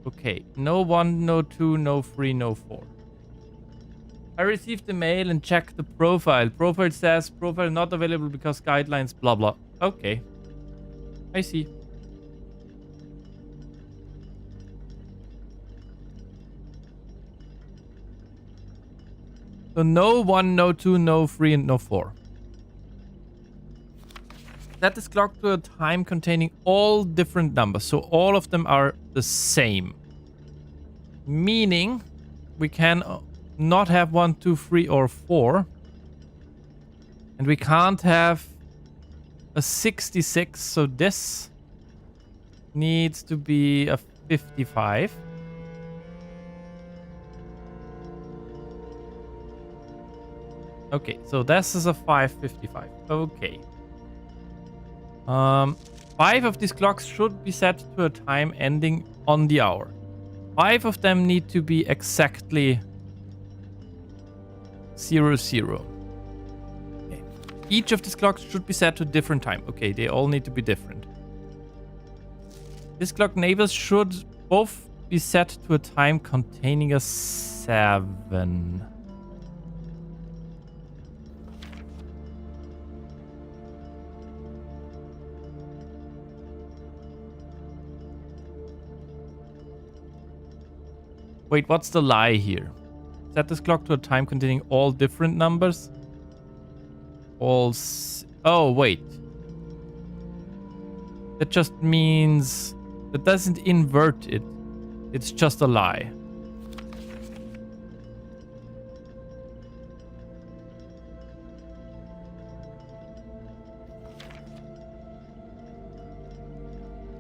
Okay, no 1, no 2, no 3, no 4. I received the mail and checked the profile. Profile says profile not available because guidelines blah blah. Okay. I see. So no 1, no 2, no 3, and no 4. Set this clock to a time containing all different numbers. So all of them are the same. Meaning we can not have 1, 2, 3, or 4. And we can't have a 66. So this needs to be a 55. Okay, so this is a 555. Okay. 5 of these clocks should be set to a time ending on the hour. 5 of them need to be exactly 00. Okay. Each of these clocks should be set to a different time. Okay, they all need to be different. This clock neighbors should both be set to a time containing a 7. Wait, what's the lie here? Set this clock to a time containing all different numbers. Oh, wait. That just means... That doesn't invert it. It's just a lie.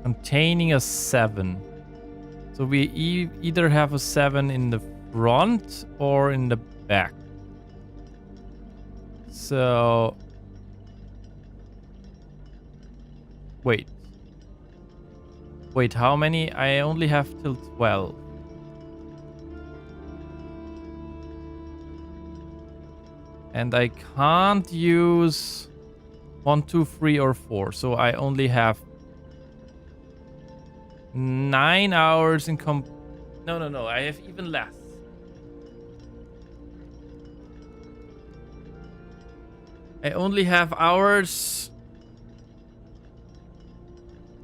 Containing a 7. So we either have a 7 in the front or in the back. So... Wait. Wait, how many? I only have till 12. And I can't use 1, 2, 3, or 4. So I only have 9 hours in No. I have even less. I only have hours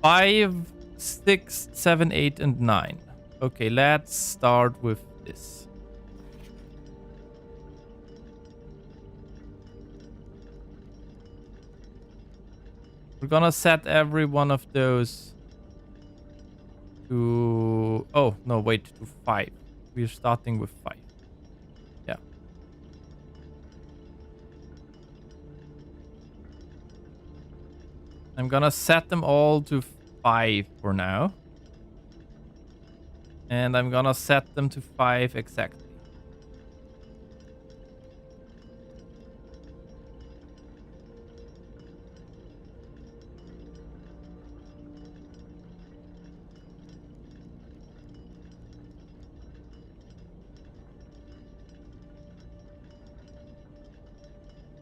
5, 6, 7, 8, and 9. Okay, let's start with this. We're gonna set every one of those to... Oh, no, wait, to 5. We're starting with 5. Yeah. I'm gonna set them all to 5 for now. And I'm gonna set them to 5 exactly.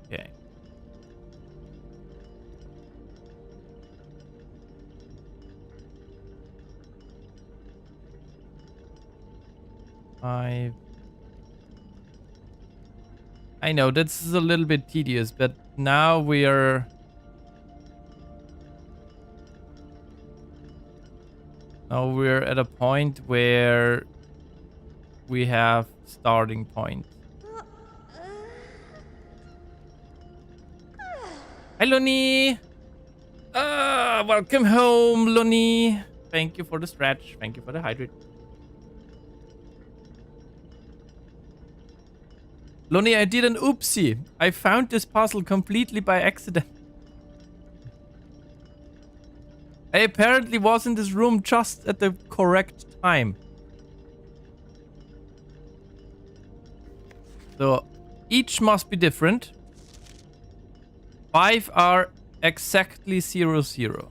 Okay. I know this is a little bit tedious, but now we're at a point where we have starting point. Hi, Loni. Welcome home, Loni. Thank you for the stretch. Thank you for the hydrate. Loni, I did an oopsie. I found this puzzle completely by accident. I apparently was in this room just at the correct time. So each must be different. 5 are exactly 00.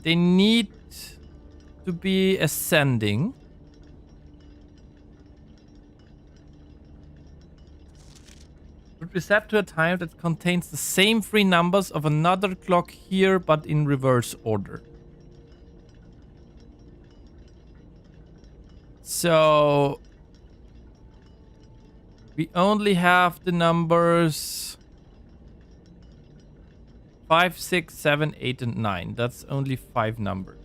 They need to be ascending. be set to a time that contains the same three numbers of another clock here, but in reverse order. So we only have the numbers 5, 6, 7, 8, and 9. That's only 5 numbers.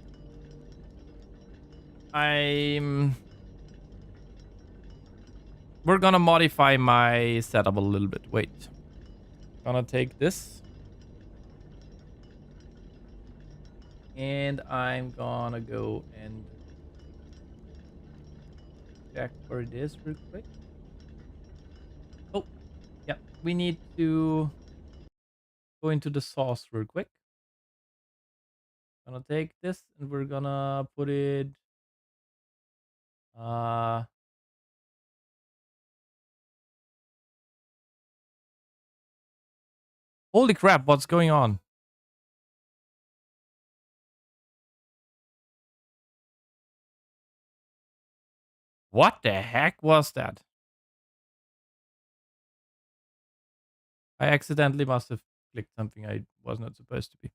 We're gonna modify my setup a little bit. Wait. Gonna take this. And I'm gonna go and check where it is real quick. Oh, yeah. We need to go into the source real quick. Gonna take this and we're gonna put it holy crap, what's going on? What the heck was that? I accidentally must have clicked something I was not supposed to be.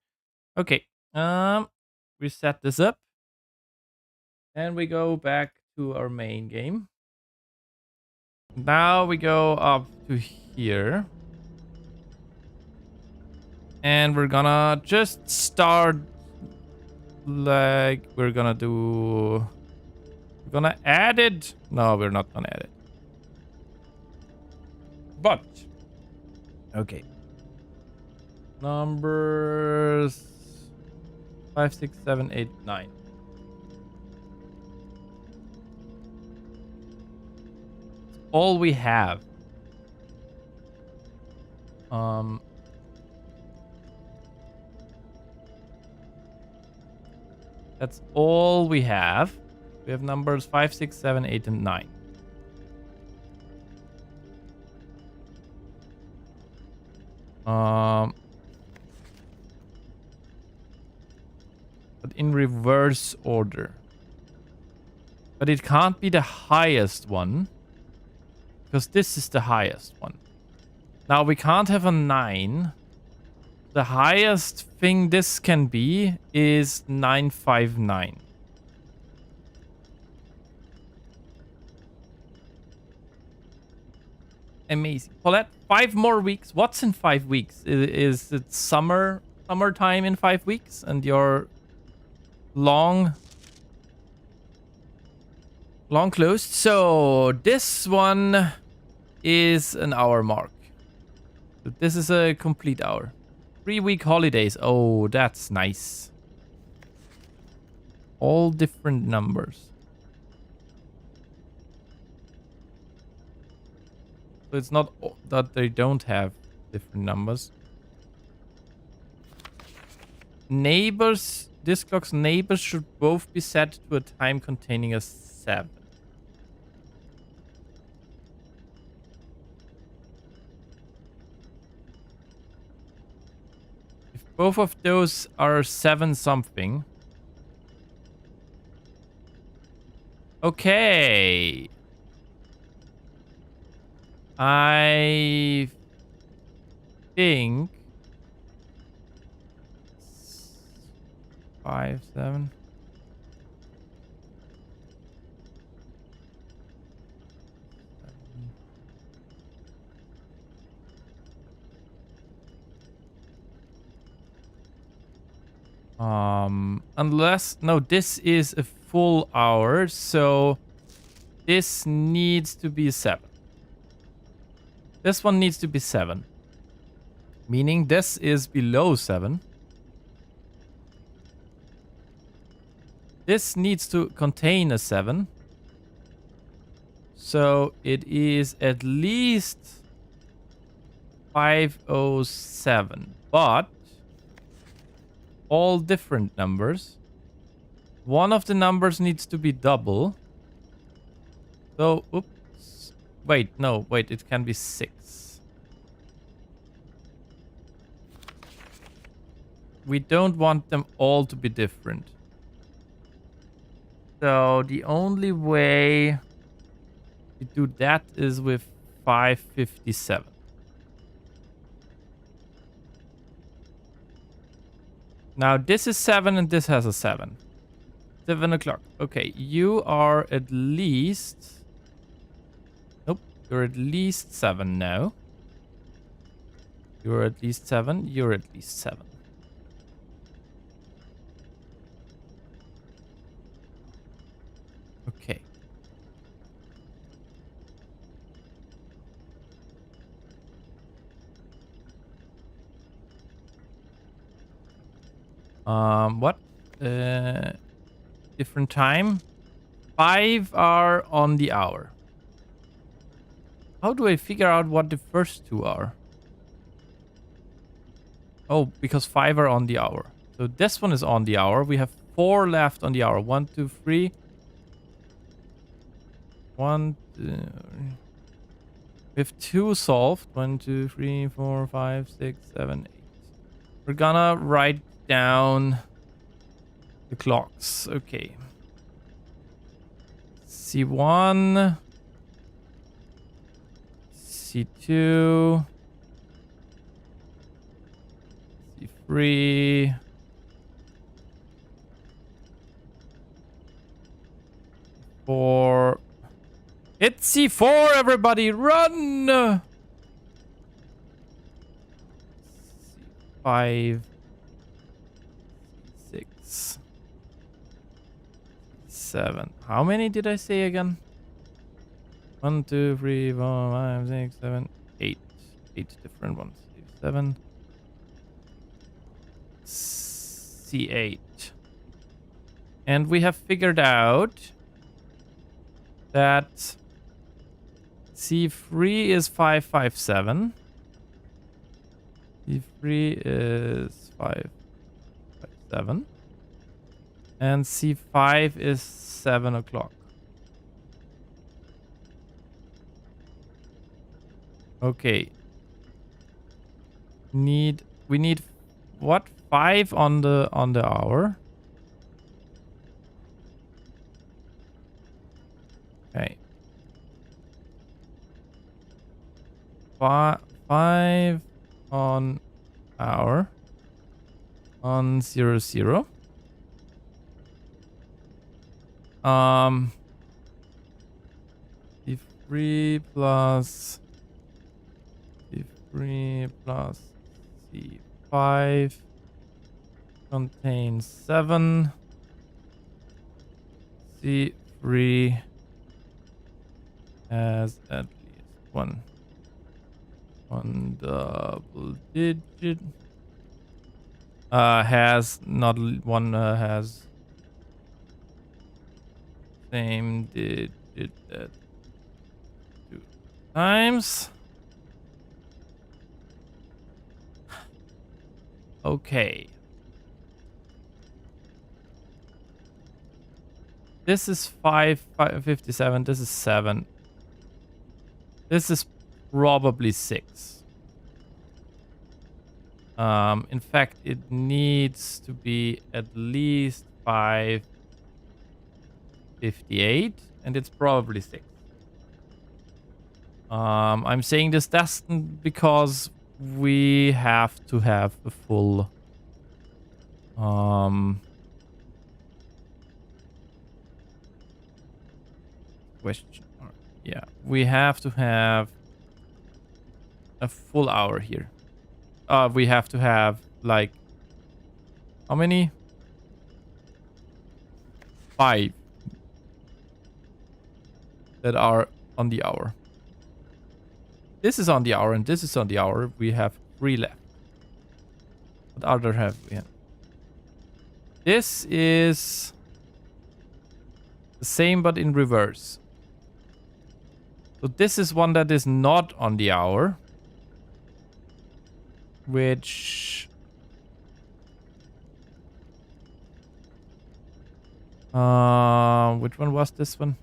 Okay. We set this up. And we go back to our main game. Now we go up to here. And we're gonna just start like we're gonna do. We're gonna add it. No, we're not gonna add it. But okay. Numbers 5, 6, 7, 8, 9. All we have. That's all we have. We have numbers 5, 6, 7, 8, and 9. But in reverse order. But it can't be the highest one. Because this is the highest one. Now we can't have a 9. The highest thing this can be is 959. Amazing. Paulette, 5 more weeks. What's in 5 weeks? Is it summertime in 5 weeks? And your long closed? So this one is an hour mark. This is a complete hour. 3-week holidays. Oh, that's nice. All different numbers. So it's not that they don't have different numbers. Neighbors. This clock's neighbors should both be set to a time containing a 7. Both of those are 7 something. Okay. I think 5, 7. Unless, no, this is a full hour, so this needs to be 7. This one needs to be 7. Meaning this is below 7. This needs to contain a 7. So it is at least 507. But all different numbers. One of the numbers needs to be double. So, oops. Wait, no, wait, it can be 6. We don't want them all to be different. So the only way to do that is with 557. Now this is 7 and this has a 7. 7 o'clock. Okay, you are at least... Nope, you're at least 7 now. You're at least 7. You're at least 7. Okay. What? Different time. 5 are on the hour. How do I figure out what the first 2 are? Oh, because 5 are on the hour. So this one is on the hour. We have 4 left on the hour. 1, 2, 3. 1, 2... We have 2 solved. 1, 2, 3, 4, 5, 6, 7, 8. We're gonna write down the clocks. Okay. C1. C2. C3. C4. It's C4, everybody! Run! C5. C6. C7. How many did I say again? 1, 2, 3, 4, 5, 6, 7, 8. 8 different ones. C7. C8. And we have figured out that C3 is 557. C3 is 557. And C5 is 7 o'clock. Okay. We need what? 5 on the hour. Okay. 5 on hour on 0, 0. C3 plus C3 plus C5 contains 7. C3 has at least one double digit. Has not one has same digit at 2 times. Okay. This is 557. This is 7. This is probably 6. In fact, it needs to be at least 558, and it's probably 6. I'm saying this doesn't because we have to have a full question. Yeah, we have to have a full hour here. We have to have like how many? 5 that are on the hour. This is on the hour and this is on the hour. We have 3 left. What other have we? This is the same but in reverse. So this is one that is not on the hour. Which... which one was this one?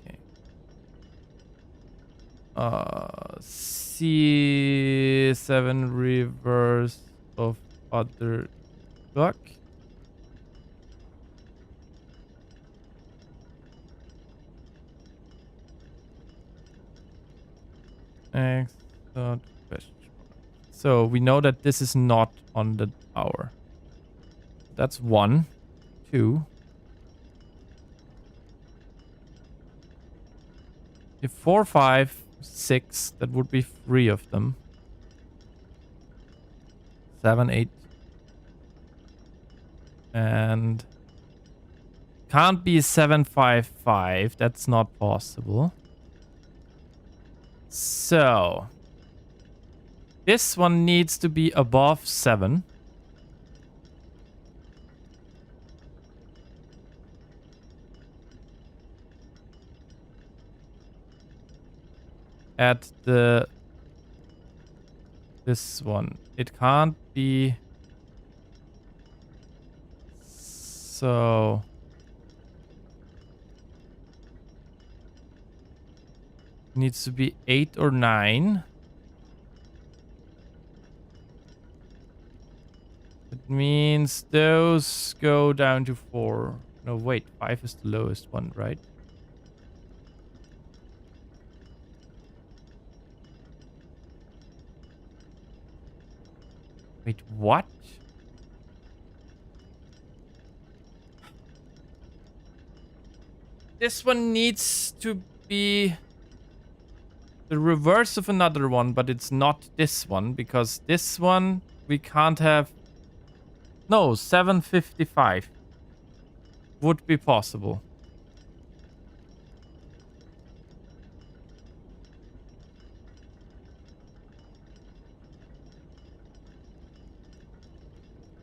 Okay. C7 reverse of other clock. X dot Question mark. So we know that this is not on the hour. That's 1, 2. If 4, 5, 6, that would be 3 of them. 7, 8. And can't be 7, 5, 5. That's not possible. So this one needs to be above 7. At this one. It can't be. So needs to be 8 or 9. It means those go down to 4. No, wait, 5 is the lowest one, right? Wait, what? This one needs to be the reverse of another one, but it's not this one, because this one we can't have. No, 755 would be possible.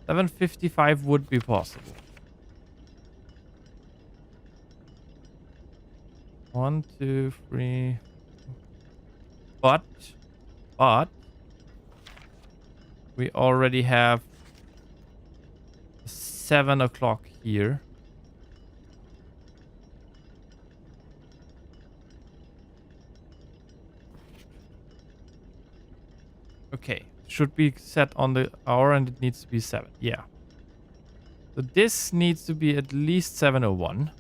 $7.55 would be possible. 1, 2, 3. But we already have 7 o'clock here. Okay, should be set on the hour and it needs to be 7. Yeah. So this needs to be at least 7:01.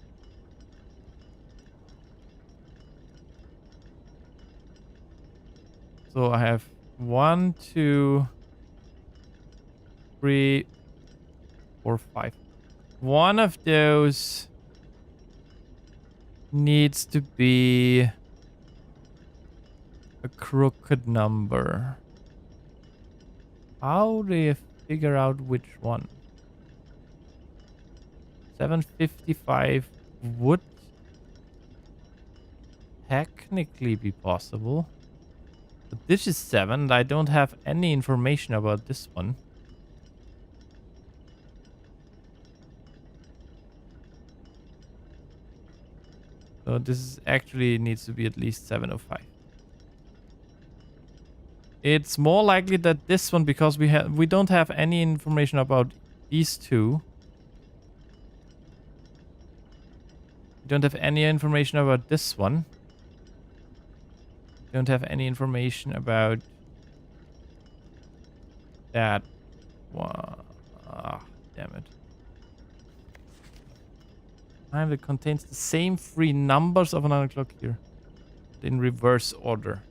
So I have 1, 2, 3, 4, 5. One of those needs to be a crooked number. How do you figure out which one? 755 would technically be possible. But this is 7 and I don't have any information about this one. So this is actually needs to be at least 7:05. It's more likely that this one, because we don't have any information about these two. We don't have any information about this one. Don't have any information about that one. Ah, damn it. Time that contains the same 3 numbers of 9 o'clock here, in reverse order.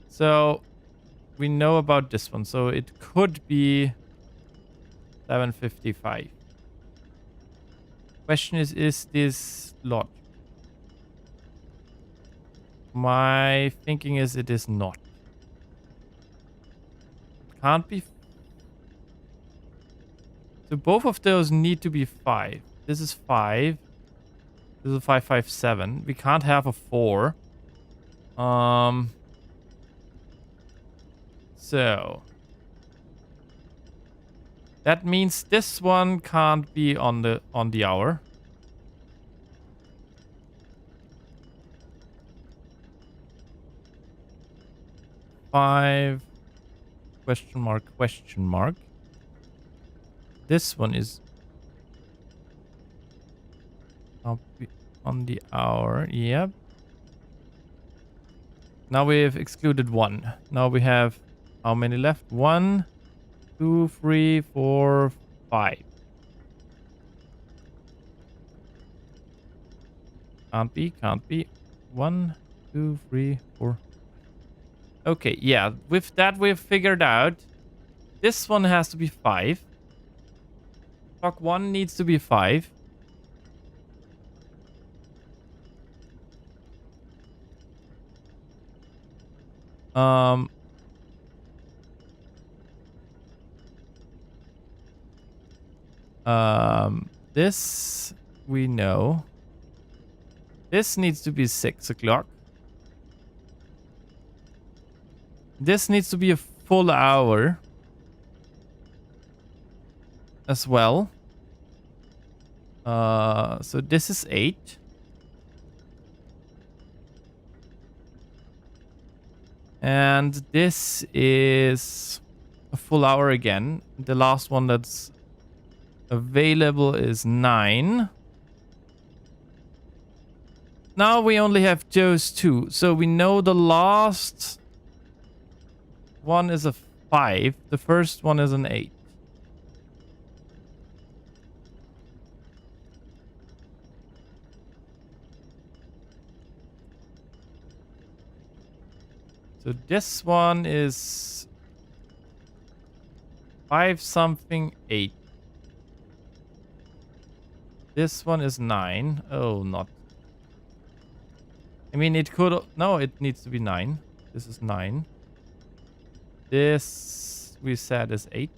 So we know about this one, so it could be 7:55. Question is this logic? My thinking is it is not. Can't be. So both of those need to be 5. This is 5. This is 557. We can't have a 4. So that means this one can't be on the hour. Five question mark. This one is on the hour. Yep. Now we have excluded 1. Now we have how many left? 1, 2, 3, 4, 5. Can't be. 1, 2, 3, 4. Okay, yeah. With that, we've figured out this one has to be 5. Clock 1 needs to be 5. Um, this we know. This needs to be 6 o'clock. This needs to be a full hour as well. So this is 8. And this is a full hour again. The last one that's available is 9. Now we only have those 2. So we know the last one is a 5. The first one is an 8. So this one is 5 something 8. This one is 9. Oh, not. I mean, it could. No, it needs to be 9. This is 9. This we said is 8.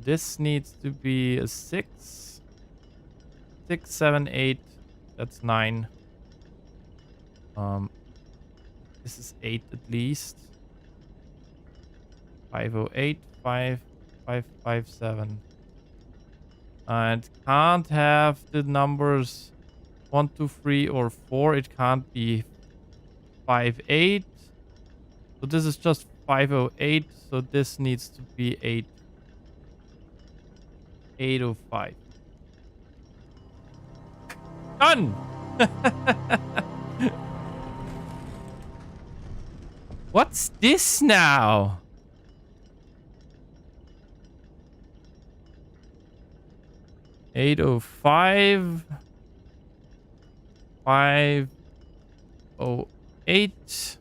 This needs to be a 6. 6, 7, 8. That's 9. This is 8 at least. 508, 557. And can't have the numbers 1, 2, 3, or 4. It can't be 58. So this is just 508. So this needs to be 805. Done! What's this now? $805, $508,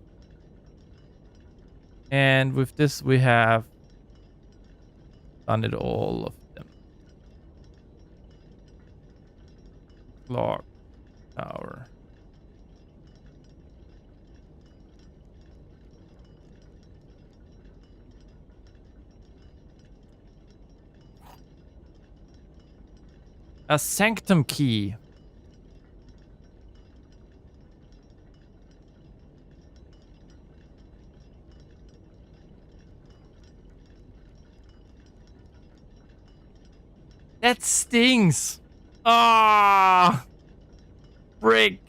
and with this we have done it all of them. Clock tower. A sanctum key. That stings. Ah, frick.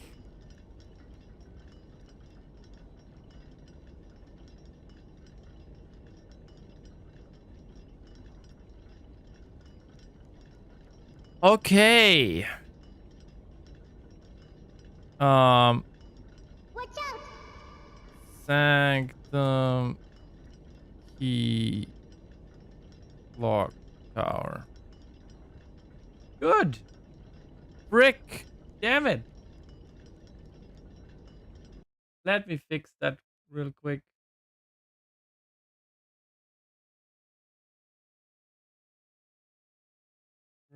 Okay. Watch out. Sanctum key clock tower. Good. Frick. Damn it. Let me fix that real quick.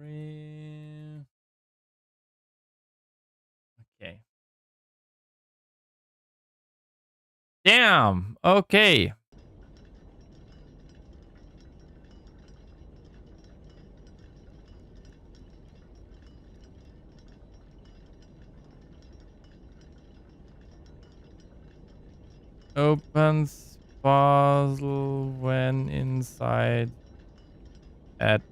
Okay. Damn. Okay. Opens puzzle when inside at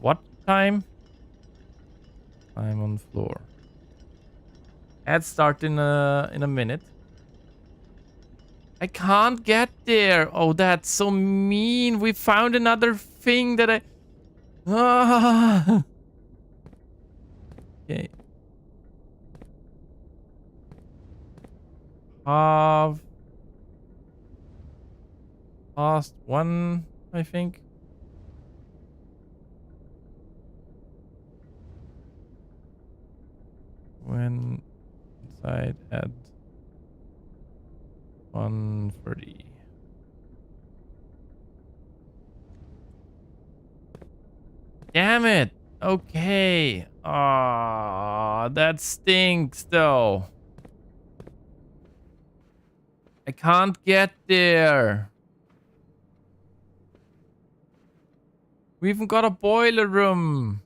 what time? I'm on floor. Ad start in a minute. I can't get there. Oh, that's so mean. We found another thing that I. Ah. Okay. Half past 1, I think. Side at 130. Damn it. Okay. Ah, that stinks though. I can't get there. We even got a boiler room.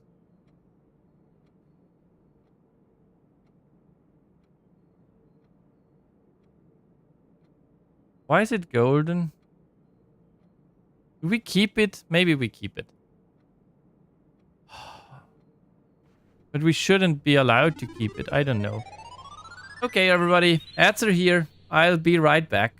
Why is it golden? Do we keep it? Maybe we keep it. But we shouldn't be allowed to keep it. I don't know. Okay, everybody. Ads are here. I'll be right back.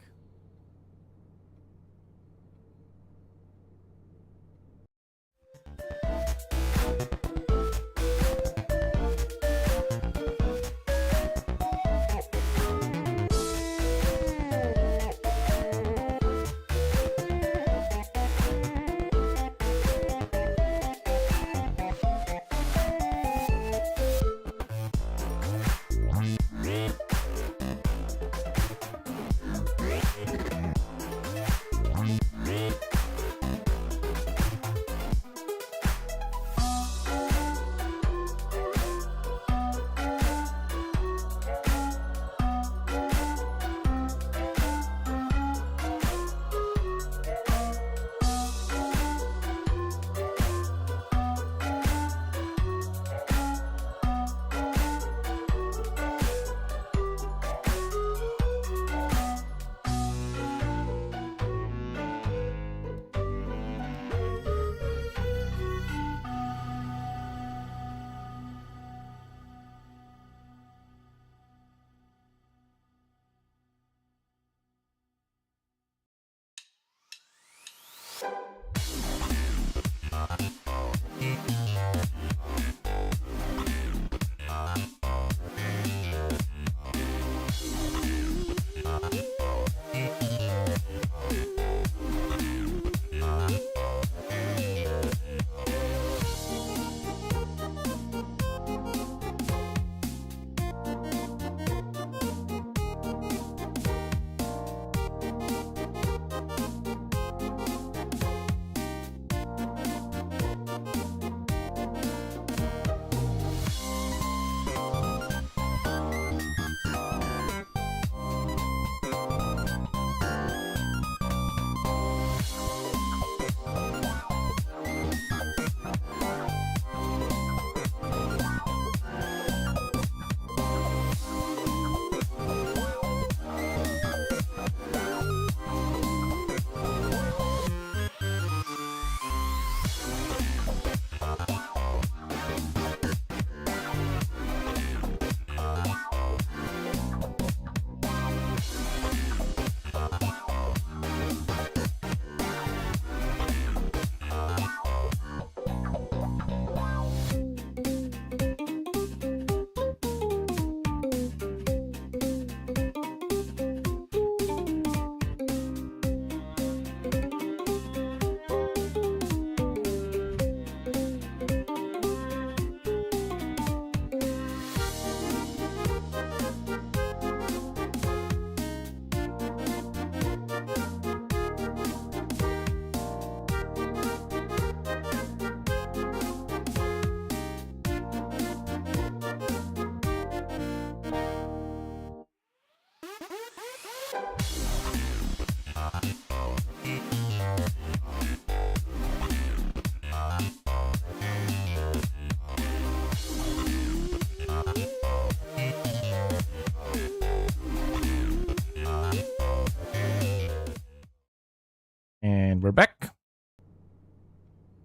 And we're back.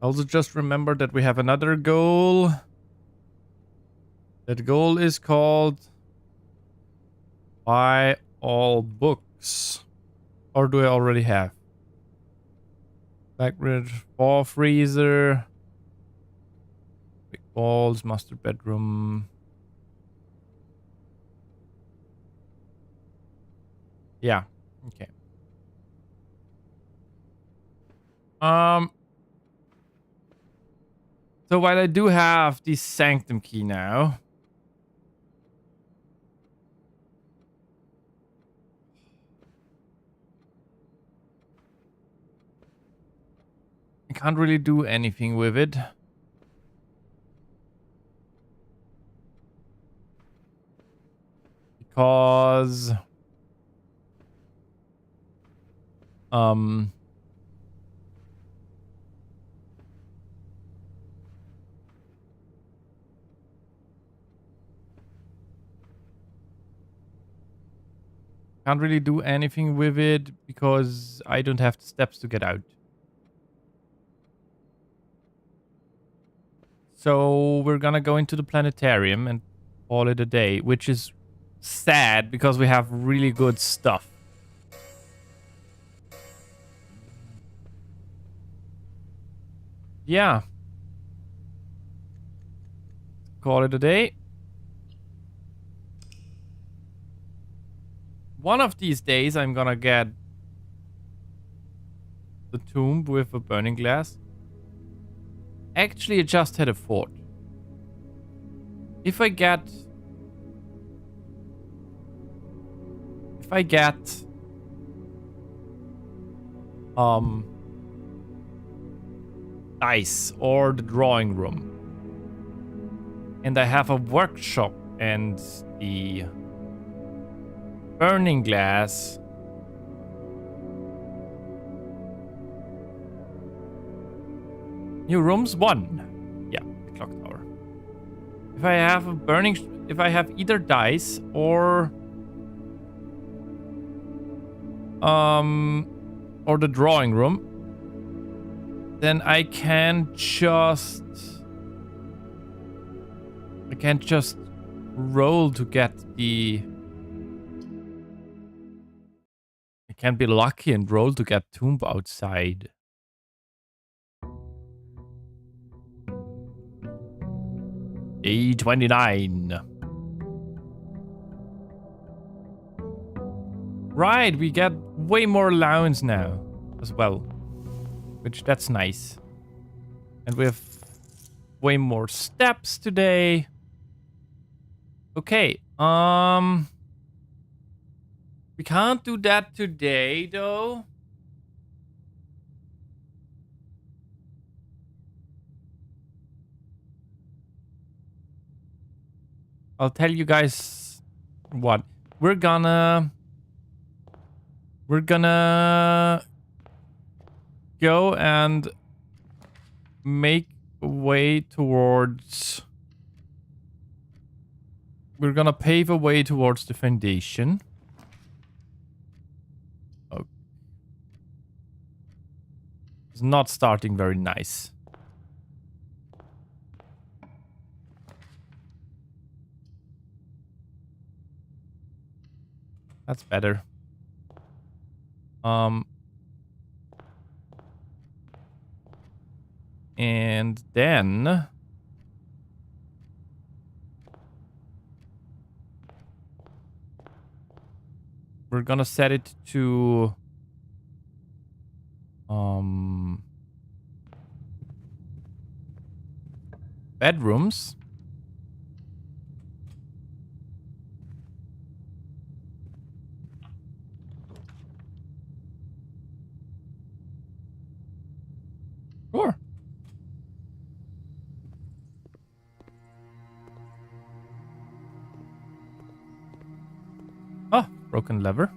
Also just remember that we have another goal. That goal is called Buy All Books. Or do I already have? Backridge, Ball Freezer. Big Balls, Master Bedroom. Yeah, okay. So while I do have the Sanctum key now, can't really do anything with it. Because... Can't really do anything with it because I don't have the steps to get out. So we're gonna go into the planetarium and call it a day, which is sad because we have really good stuff. Yeah. Call it a day. One of these days I'm gonna get the tomb with a burning glass. Actually, it just had a fort. If I get dice or the drawing room, and I have a workshop and the burning glass, new rooms 1. Yeah, the clock tower. If I have a burning, if I have either dice or the drawing room, then I can't just roll to get the... I can't be lucky and roll to get tomb outside. Day 29. Right, we get way more allowance now as well, which that's nice. And we have way more steps today. Okay, we can't do that today though. I'll tell you guys what. We're gonna go and make a way towards... We're gonna pave a way towards the foundation. Oh. It's not starting very nice. That's better. And then we're gonna set it to bedrooms. Sure. Oh, broken lever.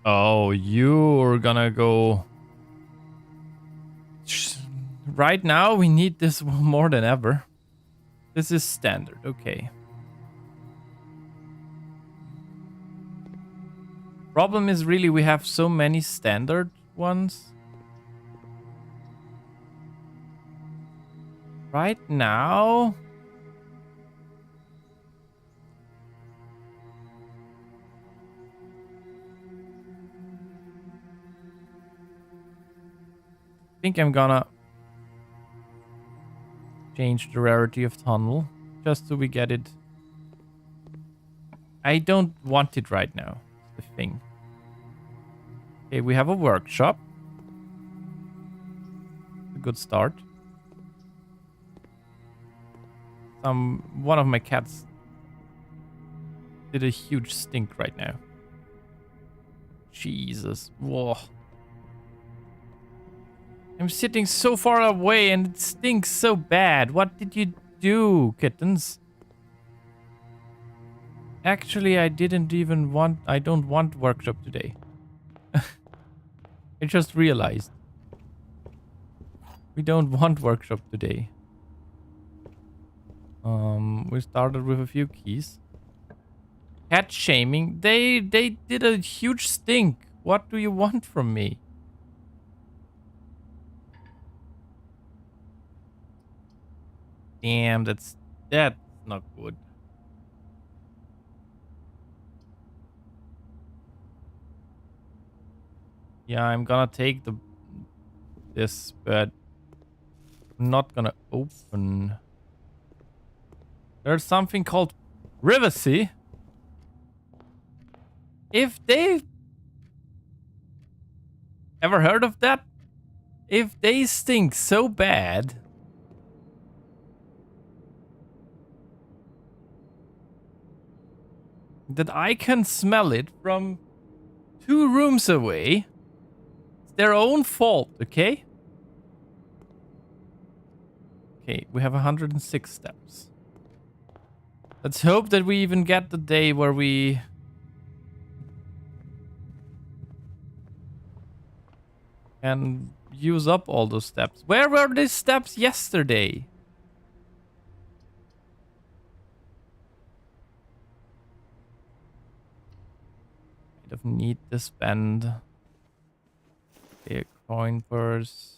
Oh, you're gonna go... Right now, we need this more than ever. This is standard, okay. Problem is really we have so many standard ones. Right now... I think I'm gonna change the rarity of tunnel just so we get it. I don't want it right now. That's the thing. Okay, we have a workshop. A good start. One of my cats did a huge stink right now. Jesus. Whoa. I'm sitting so far away and it stinks so bad. What did you do, kittens? Actually, I don't want workshop today. I just realized. We don't want workshop today. We started with a few keys. Cat shaming. They did a huge stink. What do you want from me? Damn, that's not good. Yeah, I'm gonna take this, but I'm not gonna open. There's something called privacy. If they ever heard of that? If they stink so bad that I can smell it from 2 rooms away, it's their own fault, okay? Okay, we have 106 steps. Let's hope that we even get the day where we can use up all those steps. Where were these steps yesterday? Kind of need to spend a coin purse.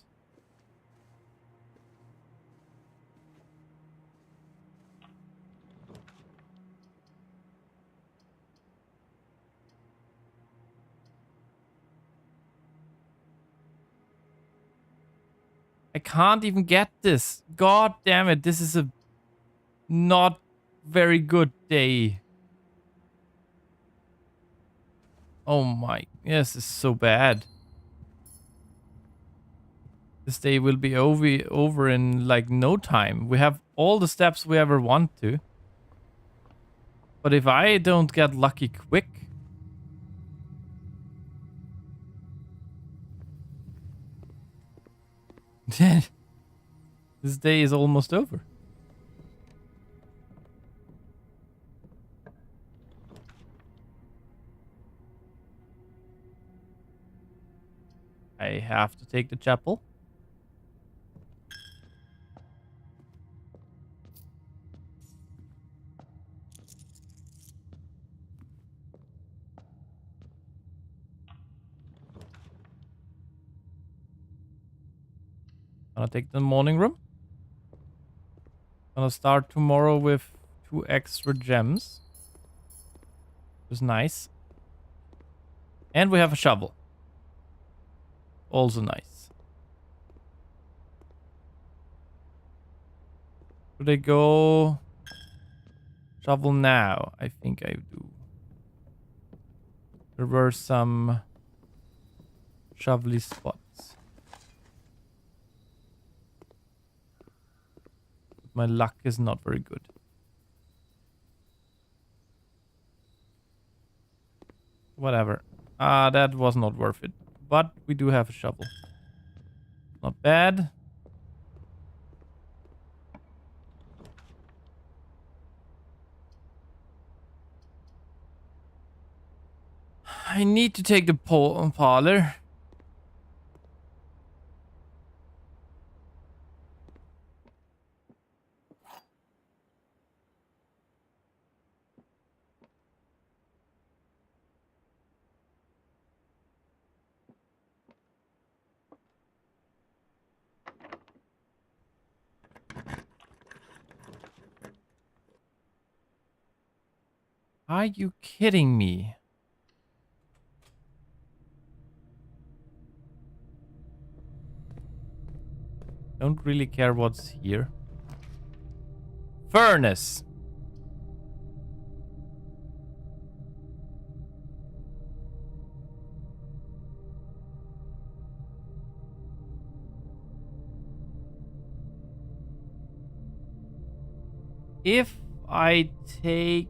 I can't even get this. God damn it. This is a not very good day. Oh my. Yes, it's so bad. This day will be over in like no time. We have all the steps we ever want to. But if I don't get lucky quick, then this day is almost over. I have to take the chapel. Gonna take the morning room. Gonna start tomorrow with 2 extra gems. Which is nice. And we have a shovel. Also nice. Should I go shovel now? I think I do. There were some shovely spots. My luck is not very good. Whatever. That was not worth it. But we do have a shovel. Not bad. I need to take the parlor. Are you kidding me? Don't really care what's here. Furnace. If I take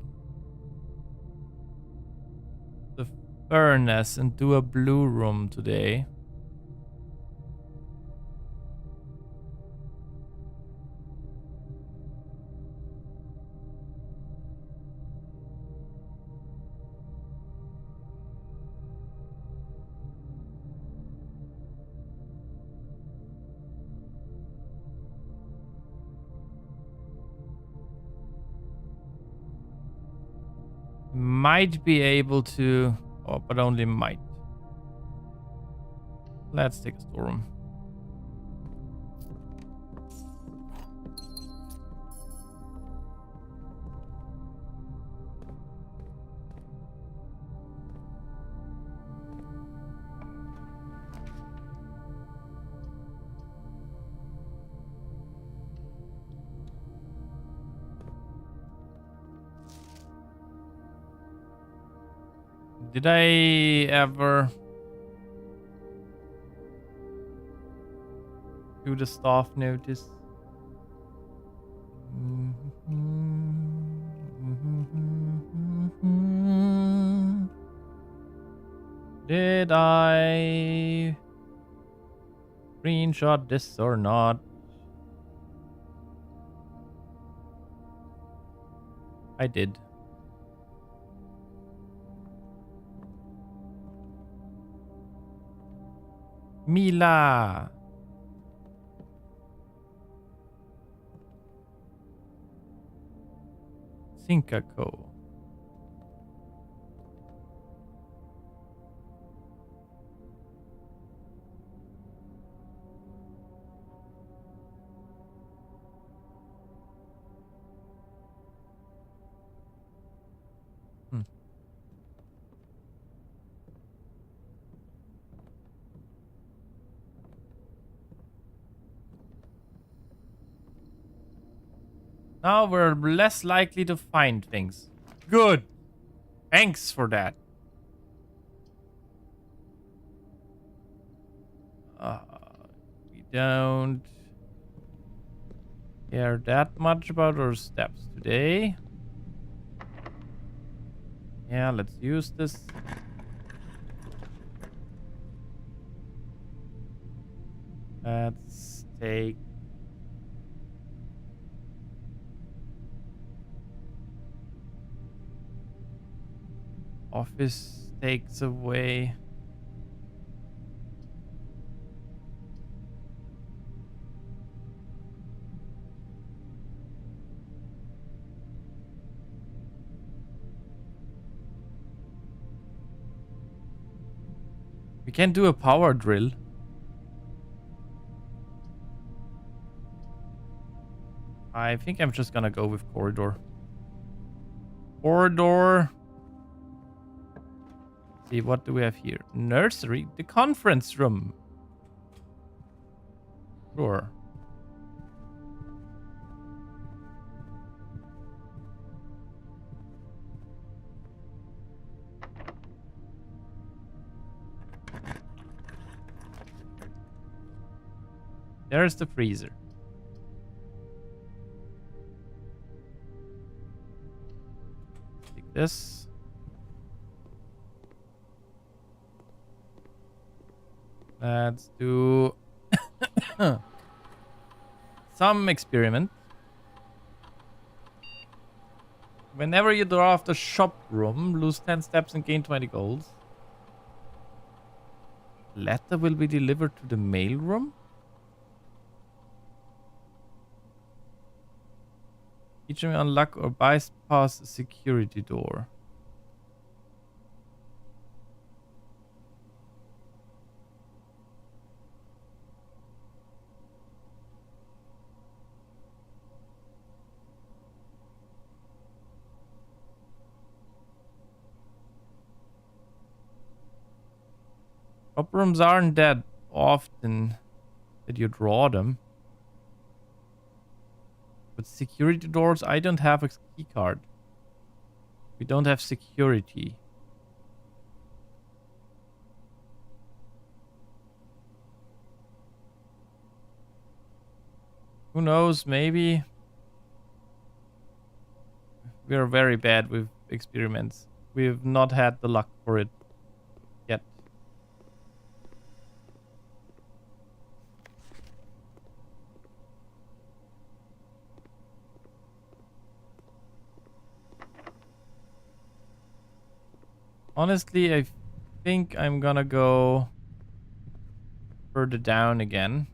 the furnace and do a blue room today. Might be able to, oh, but only might. Let's take a storeroom. Did I ever do the staff notice? Did I screenshot this or not? I did. Mila. Sinkako. Now we're less likely to find things. Good. Thanks for that. We don't care that much about our steps today. Yeah, let's use this. Let's take office takes away. We can do a power drill. I think I'm just gonna go with corridor. Corridor. See, what do we have here? Nursery, the conference room. Sure. There's the freezer. Take this. Let's do some experiment. Whenever you draft a shop room, lose 10 steps and gain 20 golds. Letter will be delivered to the mail room. Each may unlock or bypass a security door. Shop rooms aren't that often that you draw them. But security doors, I don't have a key card. We don't have security. Who knows, maybe We are very bad with experiments. We've not had the luck for it yet. Honestly, I think I'm gonna go further down again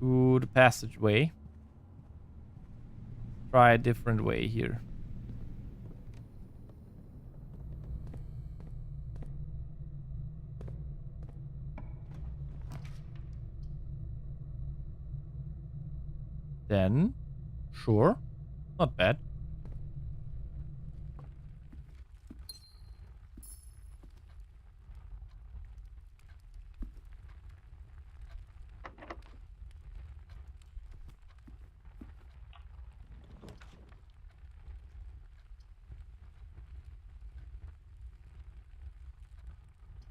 to the passageway. Try a different way here. Then, sure, not bad.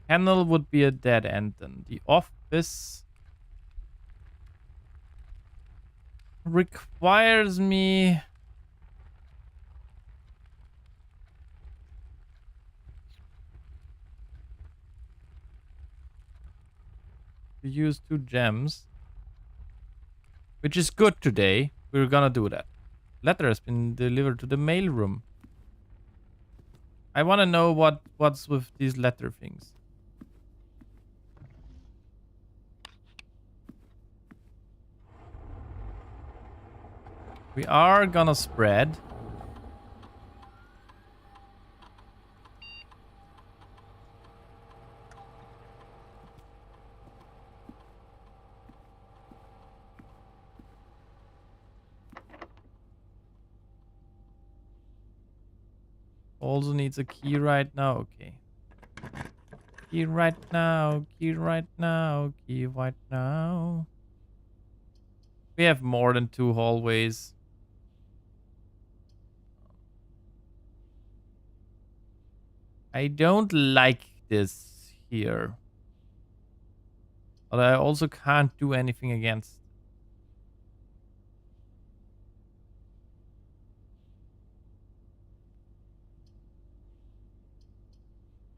Kennel would be a dead end then. The office requires me to use 2 gems, which is good today. We're gonna do that. Letter has been delivered to the mail room. I want to know what's with these letter things. We are gonna spread. Also needs a key right now. Okay. Key right now. Key right now. Key right now. We have more than 2 hallways. I don't like this here. But I also can't do anything against.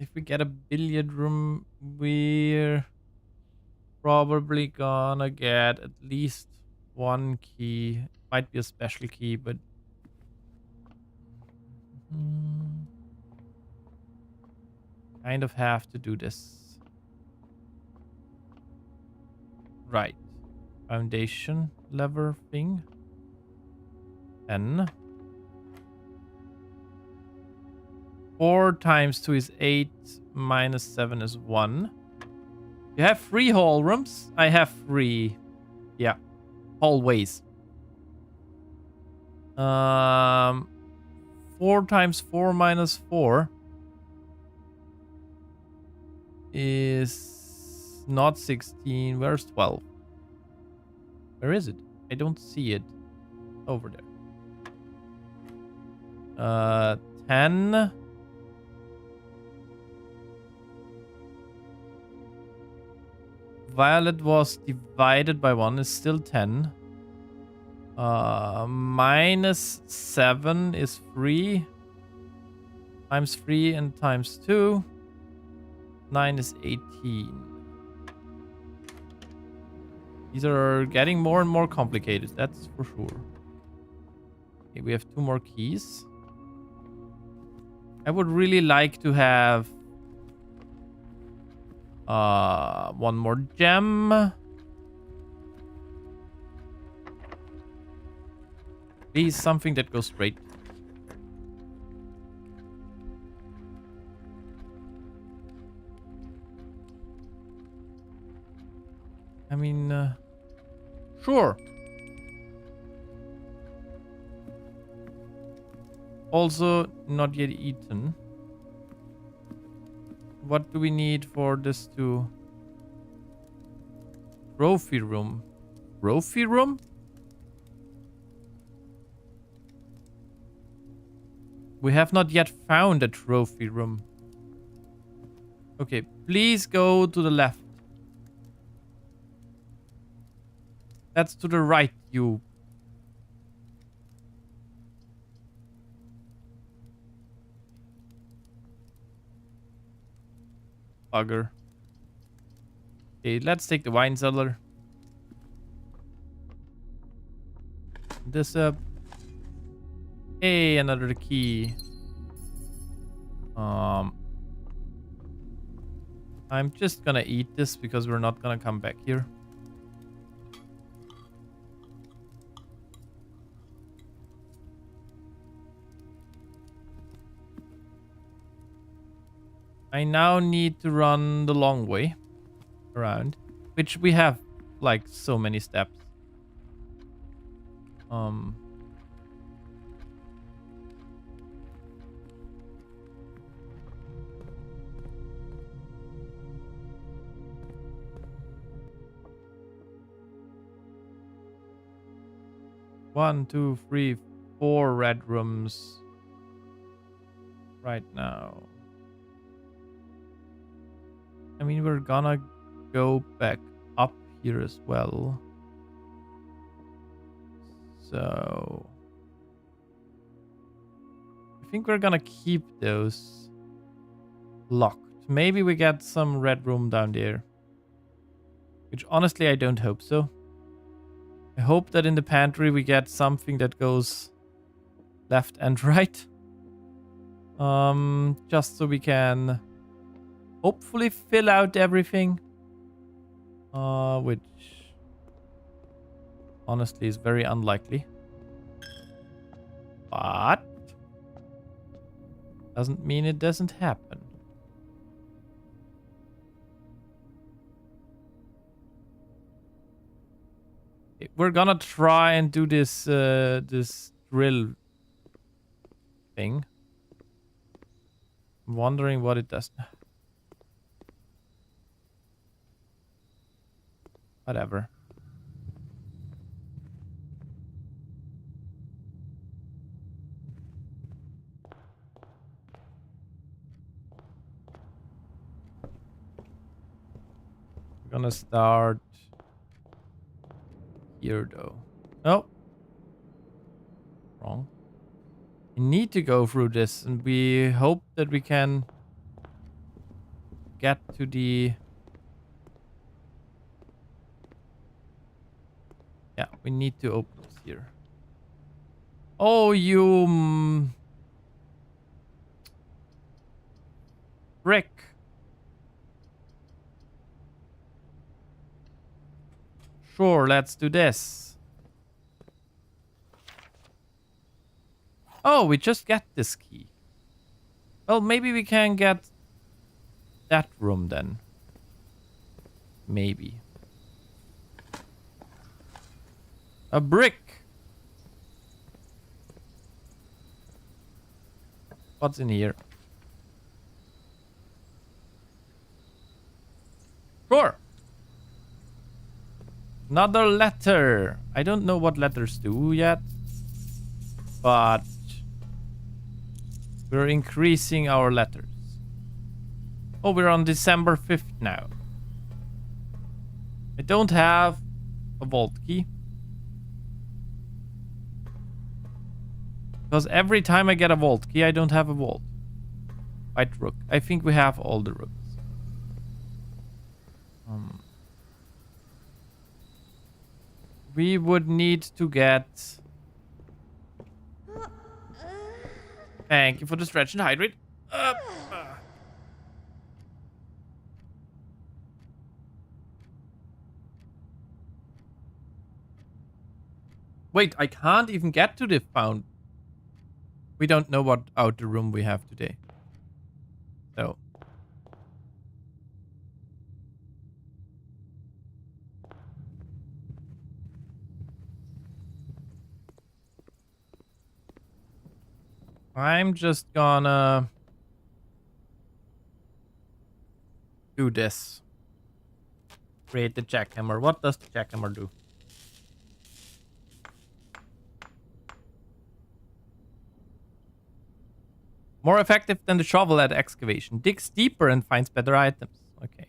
If we get a billiard room, we're probably gonna get at least 1 key. Might be a special key, but kind of have to do this. Right. Foundation lever thing. 10. 4 times 2 is 8. Minus 7 is 1. You have 3 hall rooms? I have 3. Yeah. Hallways. 4 times 4 minus 4 is not 16. Where's 12? Where is it? I don't see it. Over there. 10. Violet was divided by 1 is still 10. Minus 7 is 3. Times 3 and times 2. 9 is 18. These are getting more and more complicated, that's for sure. Okay, we have 2 more keys. I would really like to have 1 more gem. Please, something that goes straight. I mean, sure. Also, not yet eaten. What do we need for this to... Trophy room. Trophy room? We have not yet found a trophy room. Okay, please go to the left. That's to the right, you. bugger. Okay, let's take the wine cellar. This up. Hey, another key. I'm just gonna eat this because we're not gonna come back here. I now need to run the long way around, which we have like so many steps. One, two, three, 4 red rooms right now. I mean, we're gonna go back up here as well. So I think we're gonna keep those locked. Maybe we get some red room down there. Which honestly, I don't hope so. I hope that in the pantry we get something that goes left and right. Just so we can hopefully fill out everything. Which honestly is very unlikely. But doesn't mean it doesn't happen. We're gonna try and do this this drill thing. I'm wondering what it does. Whatever. We're gonna start here though. Oh. Wrong. We need to go through this and we hope that we can get to the... Yeah, we need to open this here. Oh, you... Brick. Sure, let's do this. Oh, we just get this key. Well, maybe we can get that room then. Maybe. A brick. What's in here? Sure. Another letter. I don't know what letters do yet. But we're increasing our letters. Oh, we're on December 5th now. I don't have a vault key. Because every time I get a vault key, I don't have a vault. White rook. I think we have all the rooks. We would need to get... Thank you for the stretch and hydrate. Wait, I can't even get to the fountain. We don't know what outer room we have today. So. I'm just gonna do this. Create the jackhammer. What does the jackhammer do? More effective than the shovel at excavation. Digs deeper and finds better items. Okay.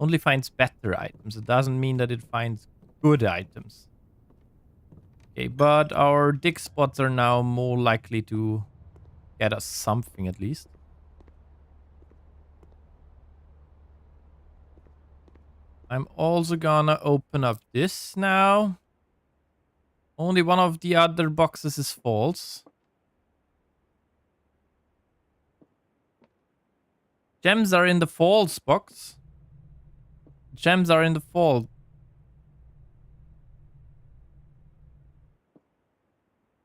Only finds better items. It doesn't mean that it finds good items. Okay, but our dig spots are now more likely to get us something at least. I'm also gonna open up this now. Only one of the other boxes is false. Gems are in the false box. Gems are in the false.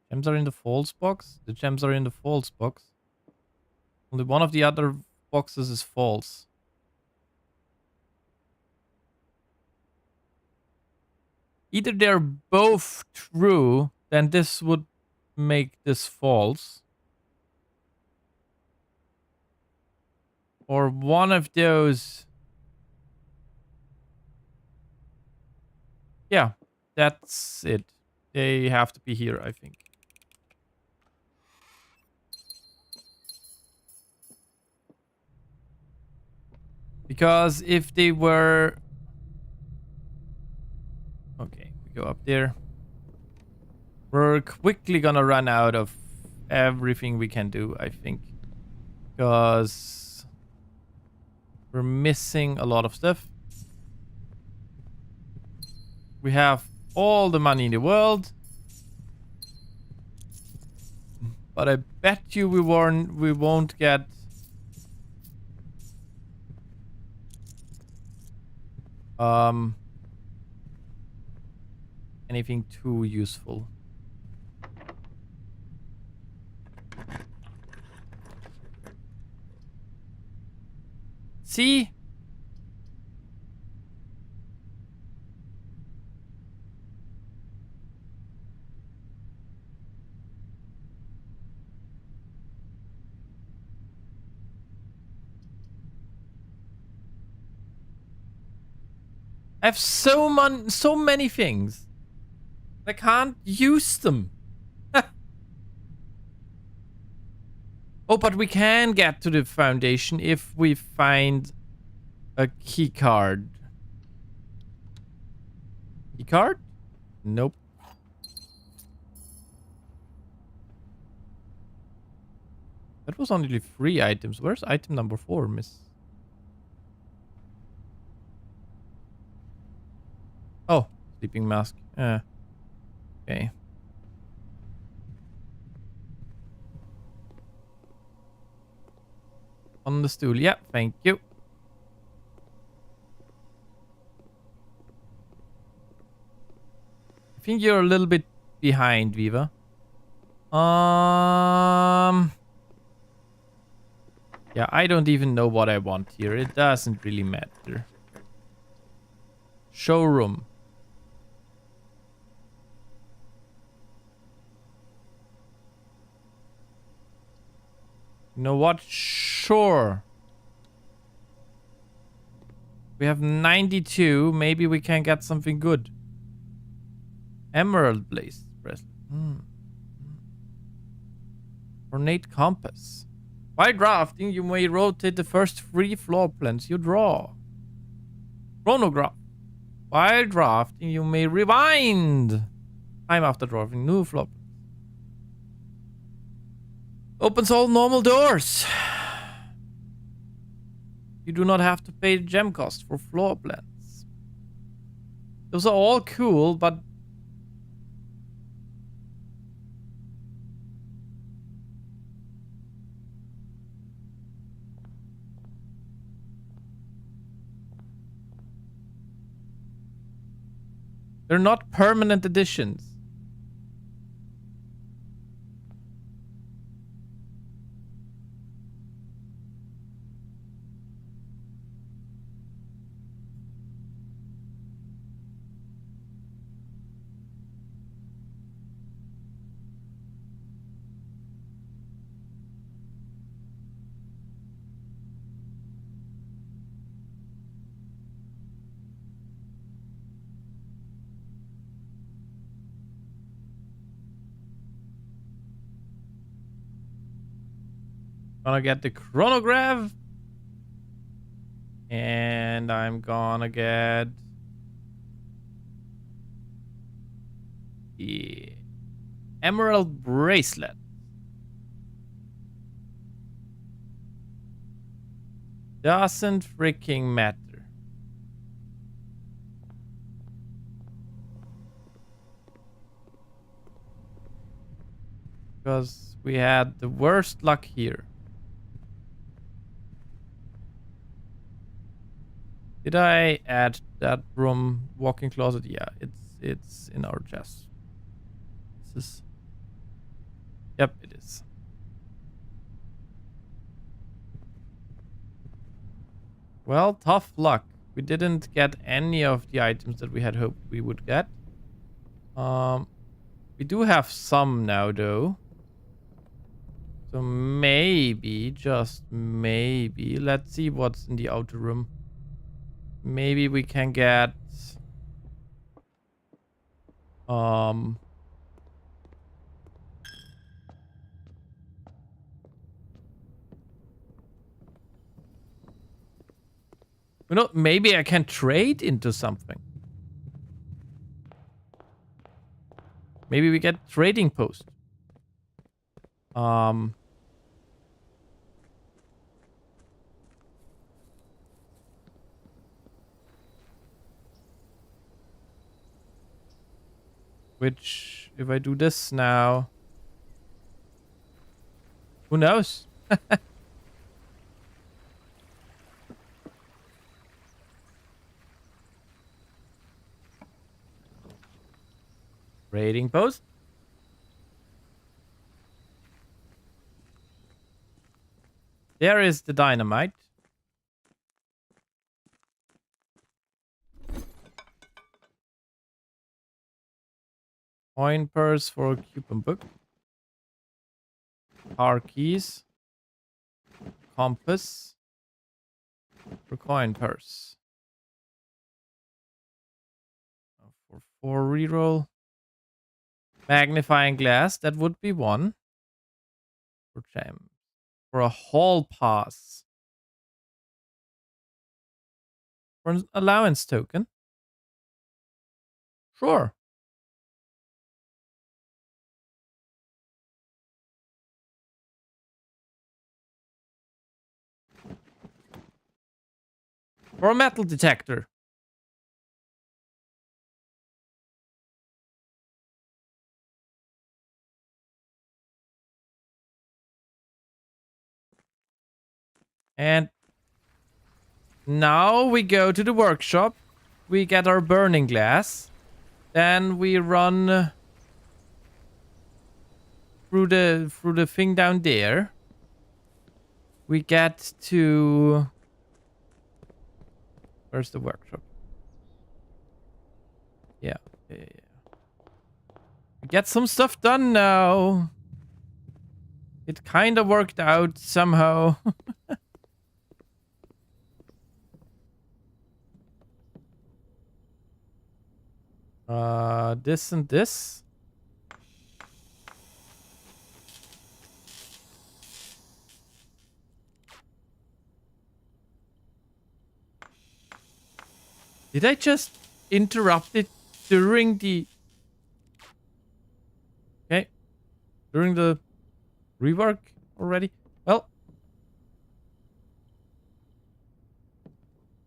Gems are in the false box? The gems are in the false box. Only one of the other boxes is false. Either they're both true, then this would make this false. Or one of those. Yeah, that's it. They have to be here, I think. Because if they were... Okay, we go up there. We're quickly gonna run out of everything we can do, I think. Because we're missing a lot of stuff. We have all the money in the world. But I bet you we won't get... anything too useful. See? I have so many things. I can't use them. Oh, but we can get to the foundation if we find a key card. Key card? Nope. That was only 3 items. Where's item number 4, miss? Oh, sleeping mask. Okay. On the stool. Yeah, thank you. I think you're a little bit behind, Viva. Yeah, I don't even know what I want here. It doesn't really matter. Showroom. You know what? Sure. We have 92. Maybe we can get something good. Emerald Blaze bracelet. Ornate compass. By drafting, you may rotate the first 3 floor plans you draw. Chronograph. While drafting, you may rewind time after drawing new floor plans. Opens all normal doors. You do not have to pay gem cost for floor plans. Those are all cool, but they're not permanent additions. Gonna get the chronograph. And I'm gonna get the emerald bracelet. Doesn't freaking matter. Because we had the worst luck here. Did I add that room walk-in closet? Yeah, it's in our chest. This is... Yep, it is. Well, tough luck. We didn't get any of the items that we had hoped we would get. We do have some now, though. So maybe, just maybe, let's see what's in the outer room. Maybe we can get... You know, maybe I can trade into something. Maybe we get trading post. Which, if I do this now... Who knows? Trading post. There is the dynamite. Coin purse for coupon book. Car keys. Compass. For coin purse. For 4 reroll. Magnifying glass, that would be 1. For gem. For a hall pass. For an allowance token. Sure. For a metal detector. And now we go to the workshop. We get our burning glass. Then we run through the thing down there. We get to... Where's the workshop? Yeah. We get some stuff done now. It kind of worked out somehow. This and this. Did I just interrupt it during the... Okay. During the rework already? Well.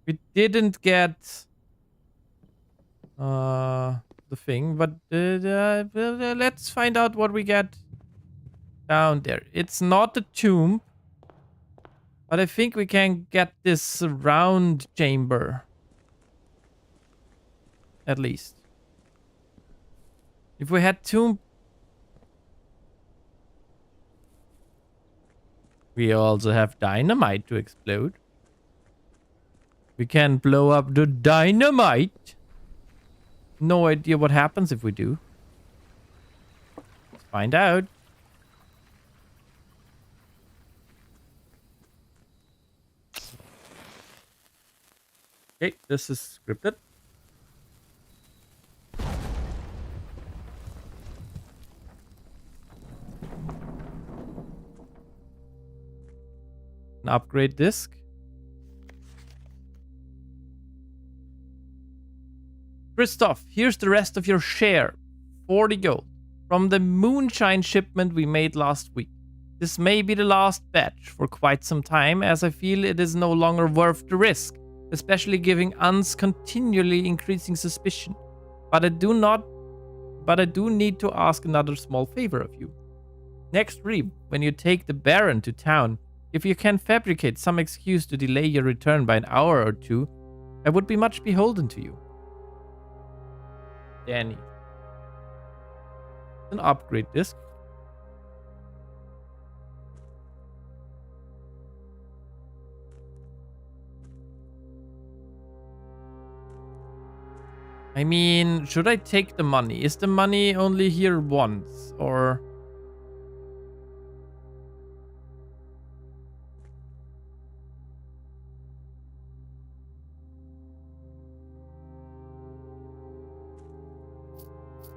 We didn't get... the thing, but let's find out what we get down there. It's not a tomb, but I think we can get this round chamber. At least. If we had tomb... We also have dynamite to explode. We can blow up the dynamite. No idea what happens if we do. Let's find out. Okay, this is scripted. An upgrade disc. Christoph, here's the rest of your share. 40 gold. From the moonshine shipment we made last week. This may be the last batch for quite some time, as I feel it is no longer worth the risk, especially giving Ans continually increasing suspicion. But I do need to ask another small favor of you. Next Reap, when you take the Baron to town, if you can fabricate some excuse to delay your return by an hour or two, I would be much beholden to you. Danny. An upgrade disc. I mean, should I take the money? Is the money only here once, or...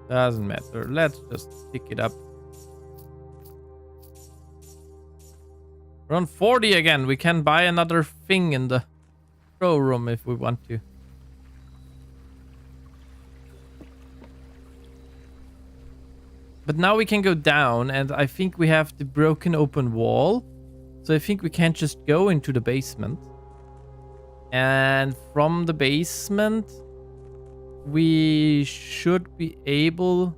Doesn't matter. Let's just pick it up. We're on 40 again. We can buy another thing in the showroom if we want to. But now we can go down, and I think we have the broken open wall. So I think we can't just go into the basement. And from the basement, we should be able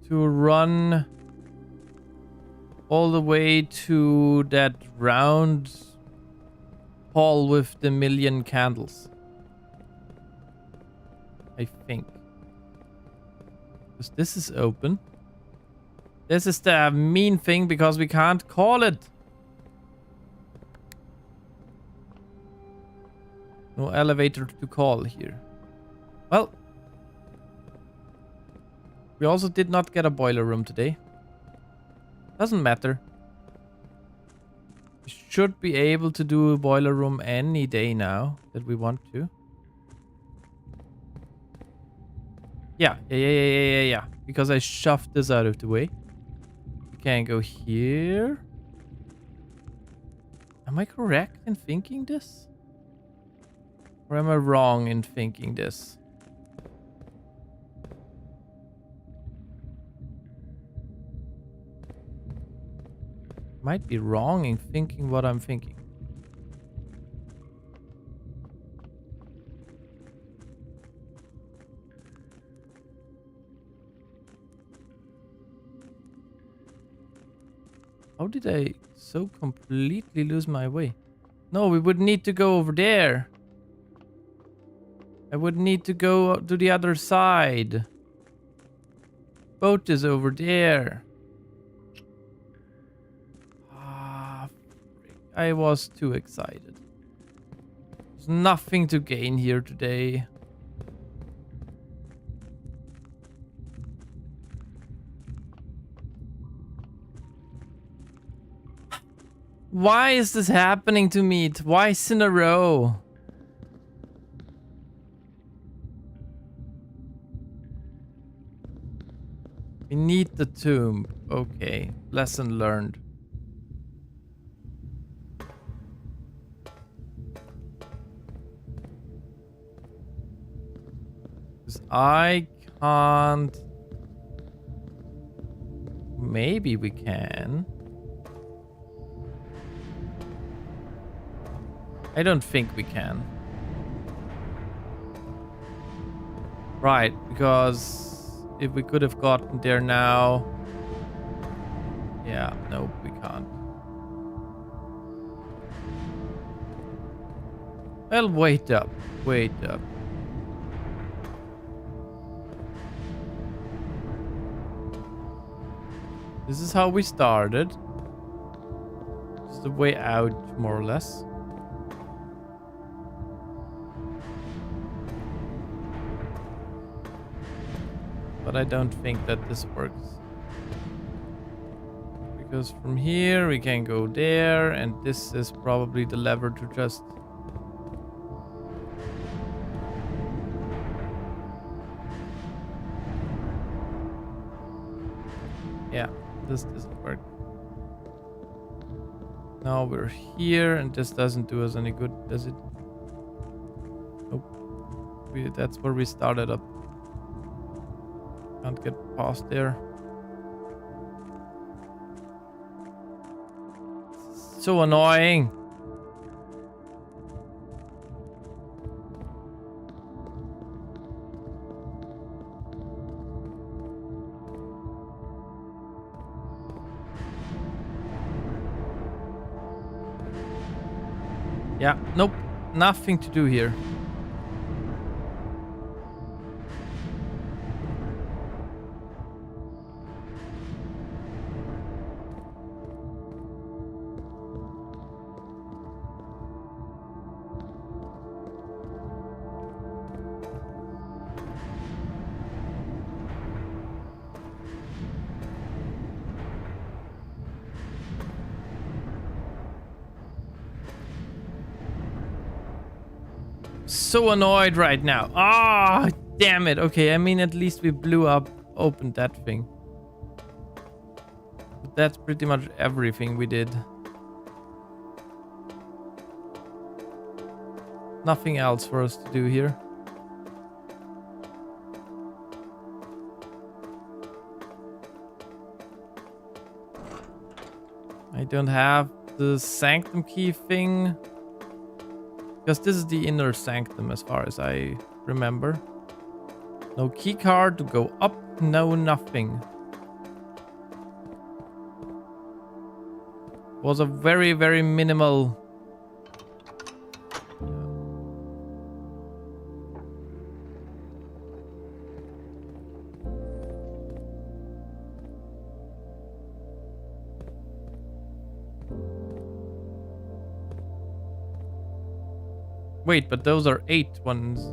to run all the way to that round hall with the million candles. I think. Because this is open. This is the mean thing because we can't call it. No elevator to call here. Well. We also did not get a boiler room today. Doesn't matter. We should be able to do a boiler room any day now that we want to. Yeah. Because I shoved this out of the way. We can go here. Am I correct in thinking this? Or am I wrong in thinking this? Might be wrong in thinking what I'm thinking. How did I so completely lose my way? No, we would need to go over there. I would need to go to the other side. Boat is over there. Ah, frick. I was too excited. There's nothing to gain here today. Why is this happening to me twice in a row? We need the tomb. Okay, lesson learned. Because I can't... Maybe we can. I don't think we can. Right, because if we could have gotten there now... Yeah, no, we can't. Well, wait up. Wait up. This is how we started. This is the way out, more or less. But I don't think that this works. Because from here we can go there, and this is probably the lever to just... Yeah, this doesn't work. Now we're here, and this doesn't do us any good, does it? Nope. That's where we started up. Can't get past there. So annoying. Yeah, nope. Nothing to do here. So annoyed right now. Ah, damn it. Okay, I mean, at least we opened that thing. But that's pretty much everything we did. Nothing else for us to do here. I don't have the sanctum key thing. Because this is the inner sanctum as far as I remember. No key card to go up, no nothing. Was a very, very minimal. Wait, but those are 8 ones.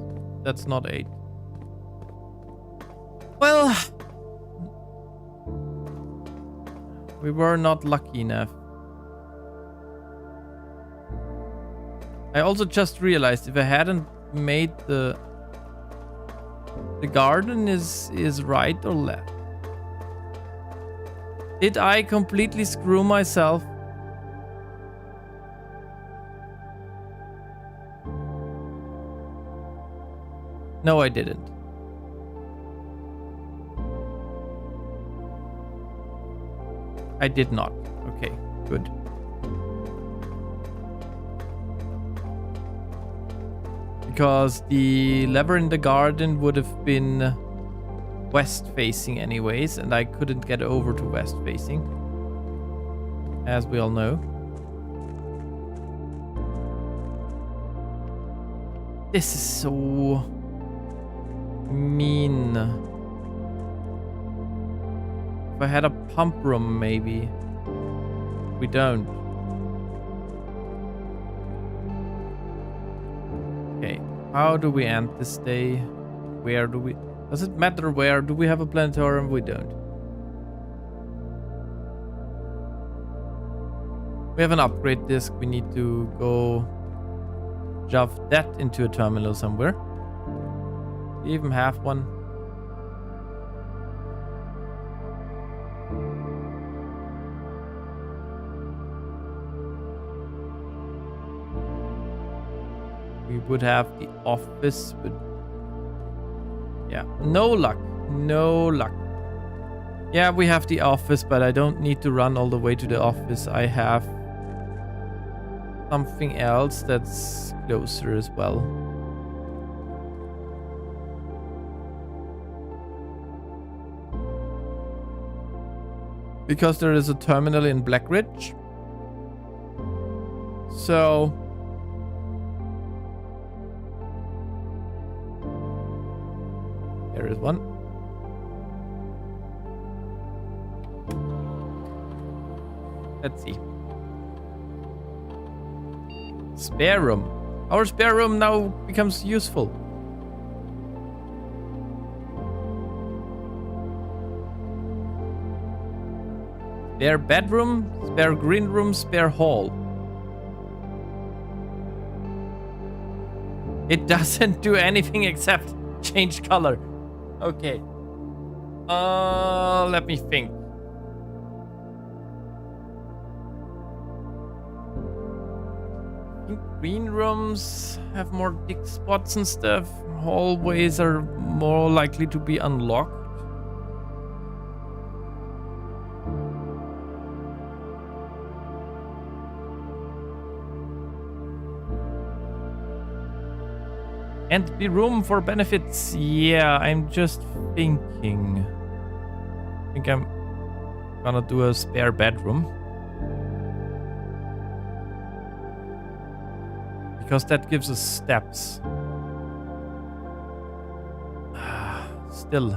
That's not 8. Well, we were not lucky enough. I also just realized if I hadn't made the garden is right or left. Did I completely screw myself? No, I didn't. I did not. Okay, good. Because the lever in the garden would have been west facing anyways, and I couldn't get over to west facing, as we all know. This is so mean. If I had a pump room, maybe. We don't. Okay, how do we end this day? Where do we... Does it matter where? Do we have a planetarium? We don't. We have an upgrade disk. We need to go shove that into a terminal somewhere. We even have one. We would have the office, but yeah, no luck. No luck. Yeah, we have the office, but I don't need to run all the way to the office. I have something else that's closer as well. Because there is a terminal in Blackridge. So there is one. Let's see. Spare room. Our spare room now becomes useful. Spare bedroom, spare green room, spare hall. It doesn't do anything except change color. Okay. Let me think. I think green rooms have more dick spots and stuff. Hallways are more likely to be unlocked. And be room for benefits. Yeah, I'm just thinking. I think I'm gonna do a spare bedroom. Because that gives us steps. Still,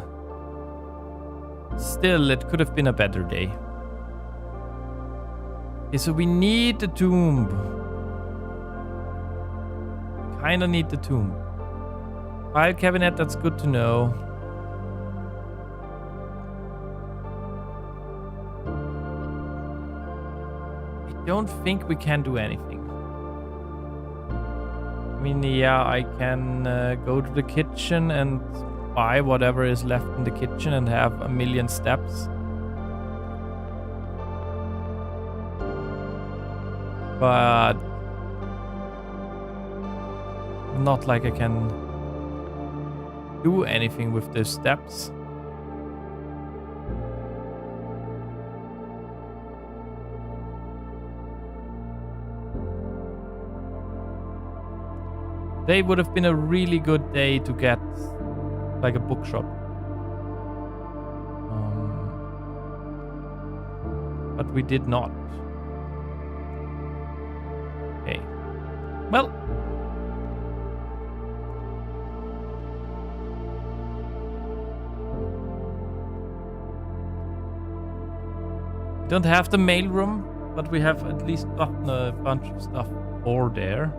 it could have been a better day. Okay, so we need the tomb. Kinda need the tomb. File cabinet, that's good to know. I don't think we can do anything. I mean, yeah, I can go to the kitchen and buy whatever is left in the kitchen and have a million steps. But not like I can do anything with those steps. Today would have been a really good day to get like a bookshop. But we did not. Okay. Well. We don't have the mail room, but we have at least gotten a bunch of stuff for there.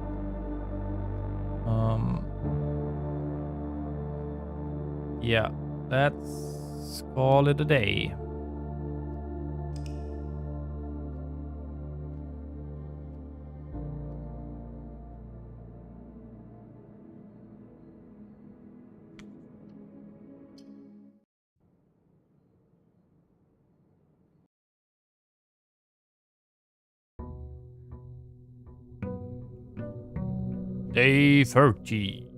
Yeah, let's call it a day. Day 30.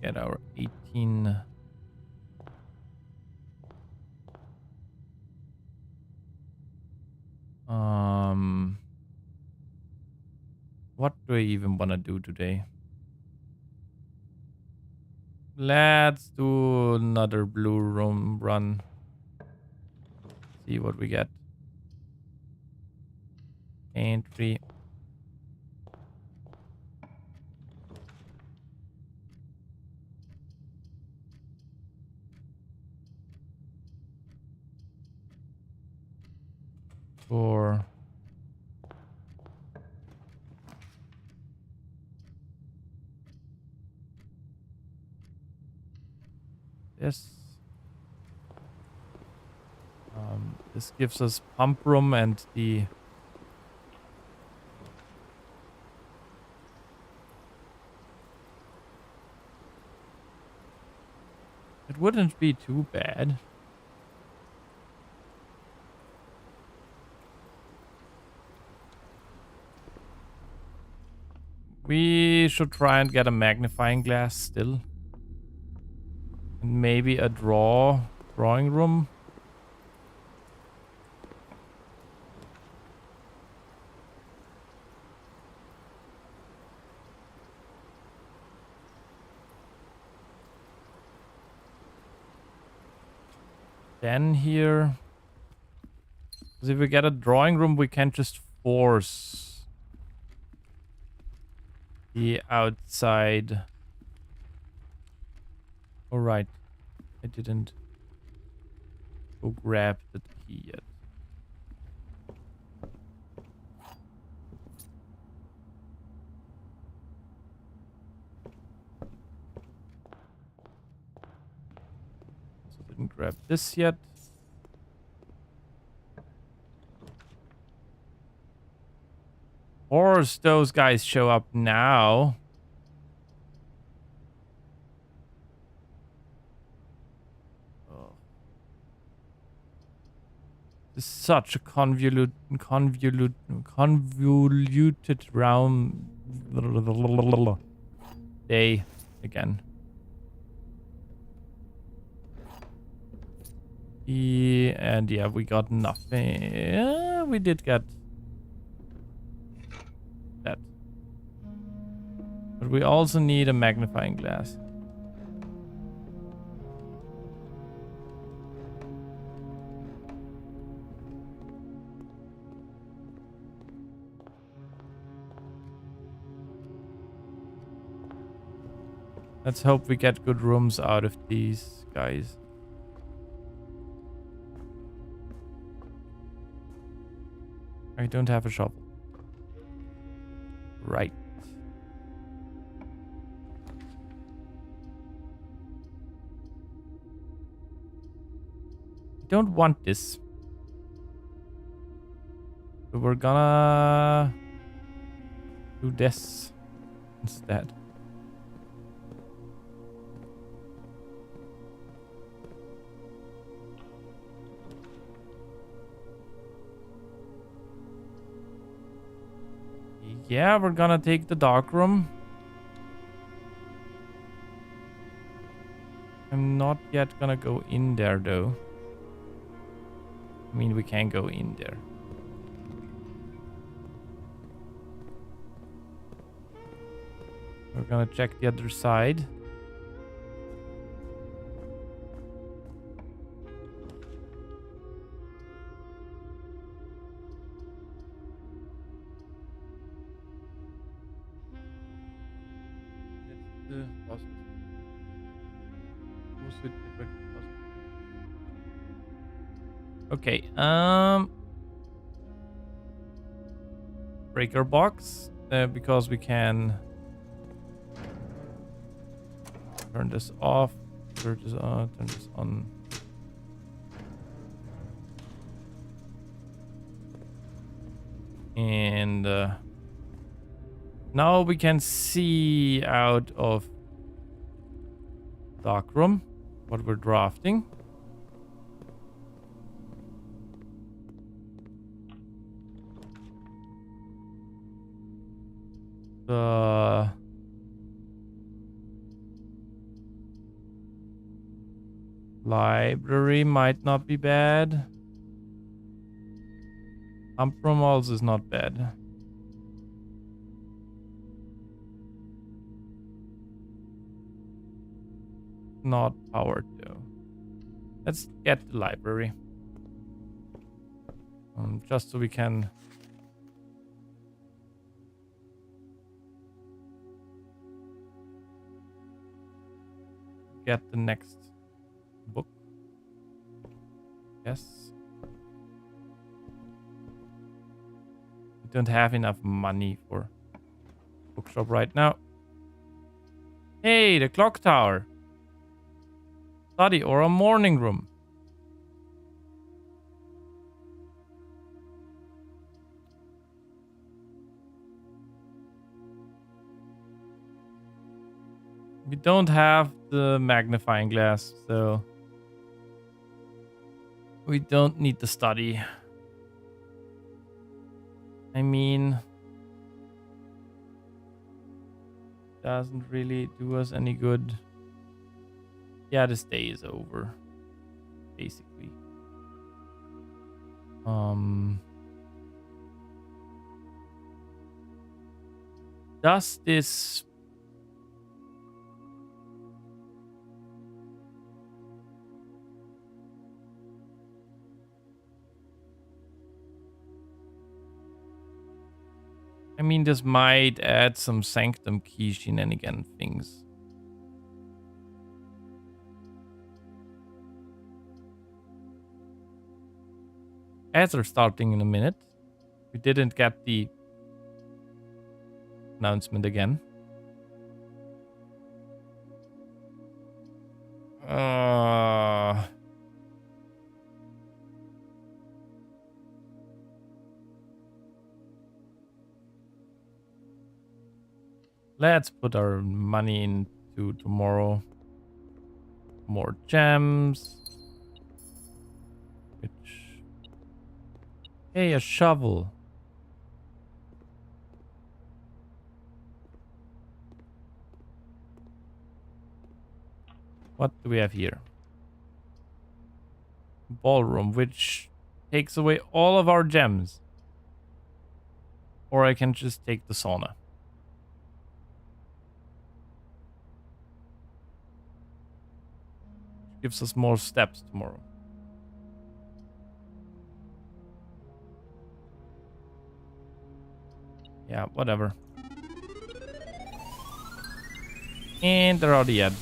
Get our 18. What do I even want to do today? Let's do another blue room run. See what we get. Entry. Or this. This gives us pump room and the it wouldn't be too bad. We should try and get a magnifying glass still. And maybe a drawing room. Then here. Because if we get a drawing room, we can just force the outside. All right. I didn't go grab the key yet. So didn't grab this yet. Of course, those guys show up now. It's such a convoluted round day again. And yeah, we got nothing. Yeah, we did get that. But we also need a magnifying glass. Let's hope we get good rooms out of these guys. I don't have a shovel. Right. I don't want this. So we're gonna do this instead. Yeah, we're gonna take the dark room. I'm not yet gonna go in there though. I mean, we can go in there. We're gonna check the other side. Okay, breaker box, because we can turn this off, turn this on, turn this on. And now we can see out of dark room what we're drafting. The library might not be bad. Pump room also is not bad. Not powered though. Let's get the library. Just so we can get the next book. Yes. We don't have enough money for bookshop right now. Hey, the clock tower. Study or a morning room. We don't have the magnifying glass, so we don't need the study. I mean, doesn't really do us any good. Yeah, this day is over, basically. Does this I mean, this might add some Sanctum key shenanigan things. Ads are starting in a minute. We didn't get the announcement again. Let's put our money into tomorrow. More gems. Hey, a shovel. What do we have here? Ballroom, which takes away all of our gems. Or I can just take the sauna. Gives us more steps tomorrow. Yeah, whatever. And they're already dead.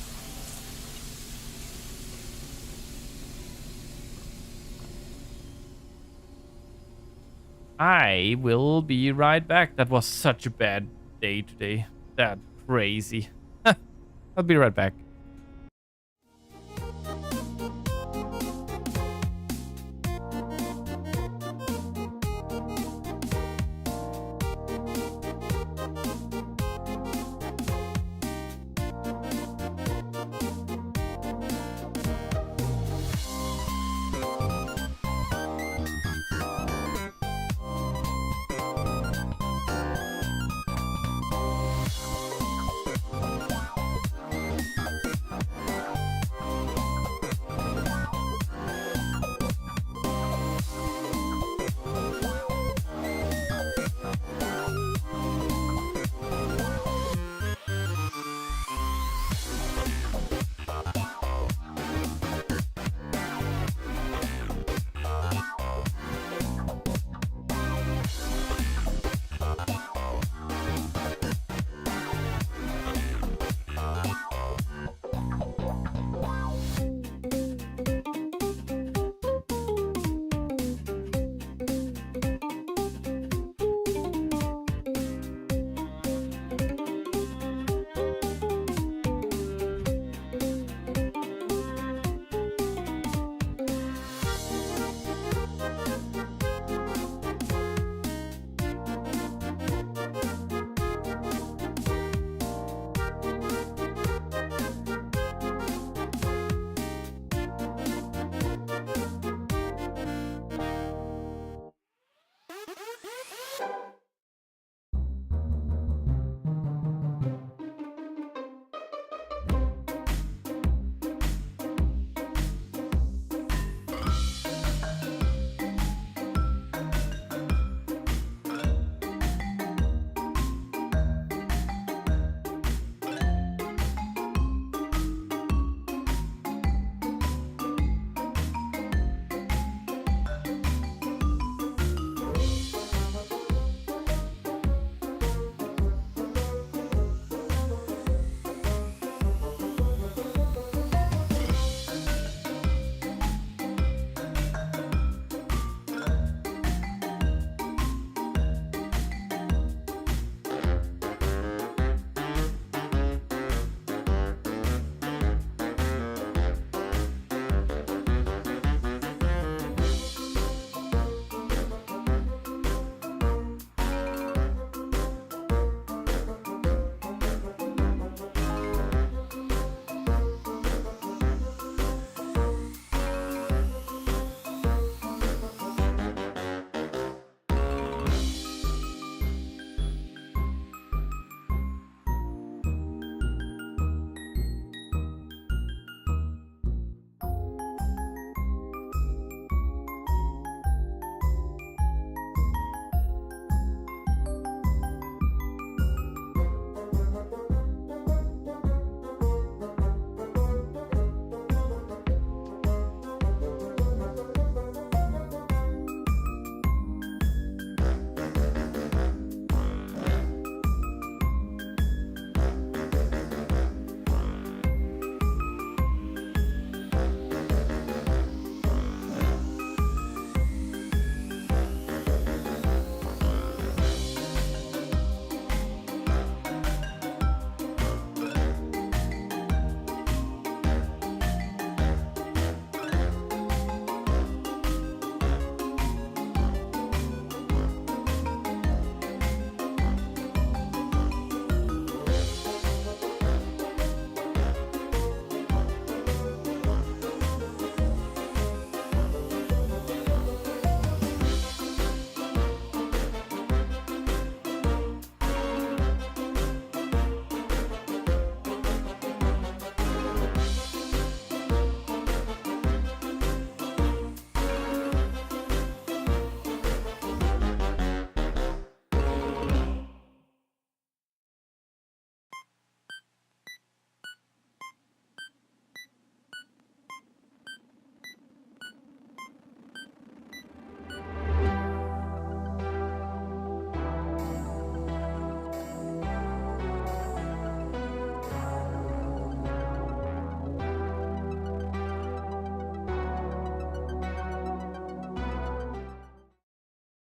I will be right back. That was such a bad day today. That crazy. I'll be right back.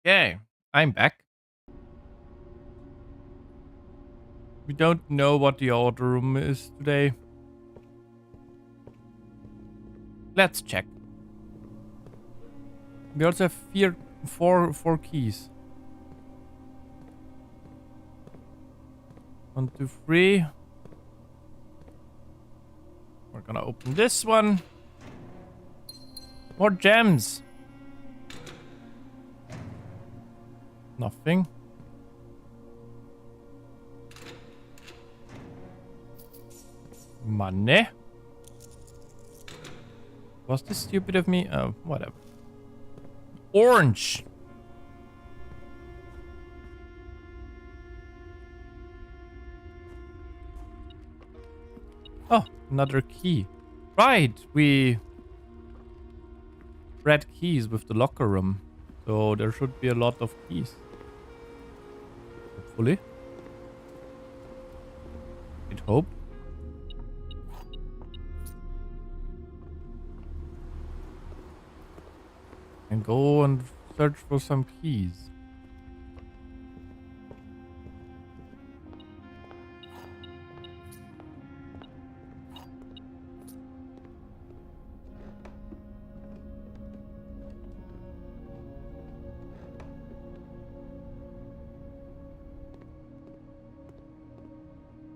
Okay, I'm back. We don't know what the order room is today. Let's check. We also have four keys. 1, 2, 3. We're gonna open this one. More gems. Nothing. Money. Was this stupid of me? Oh, whatever. Orange. Oh, another key. Right, we read keys with the locker room. So there should be a lot of keys. Hopefully. I'd hope. And go and search for some keys.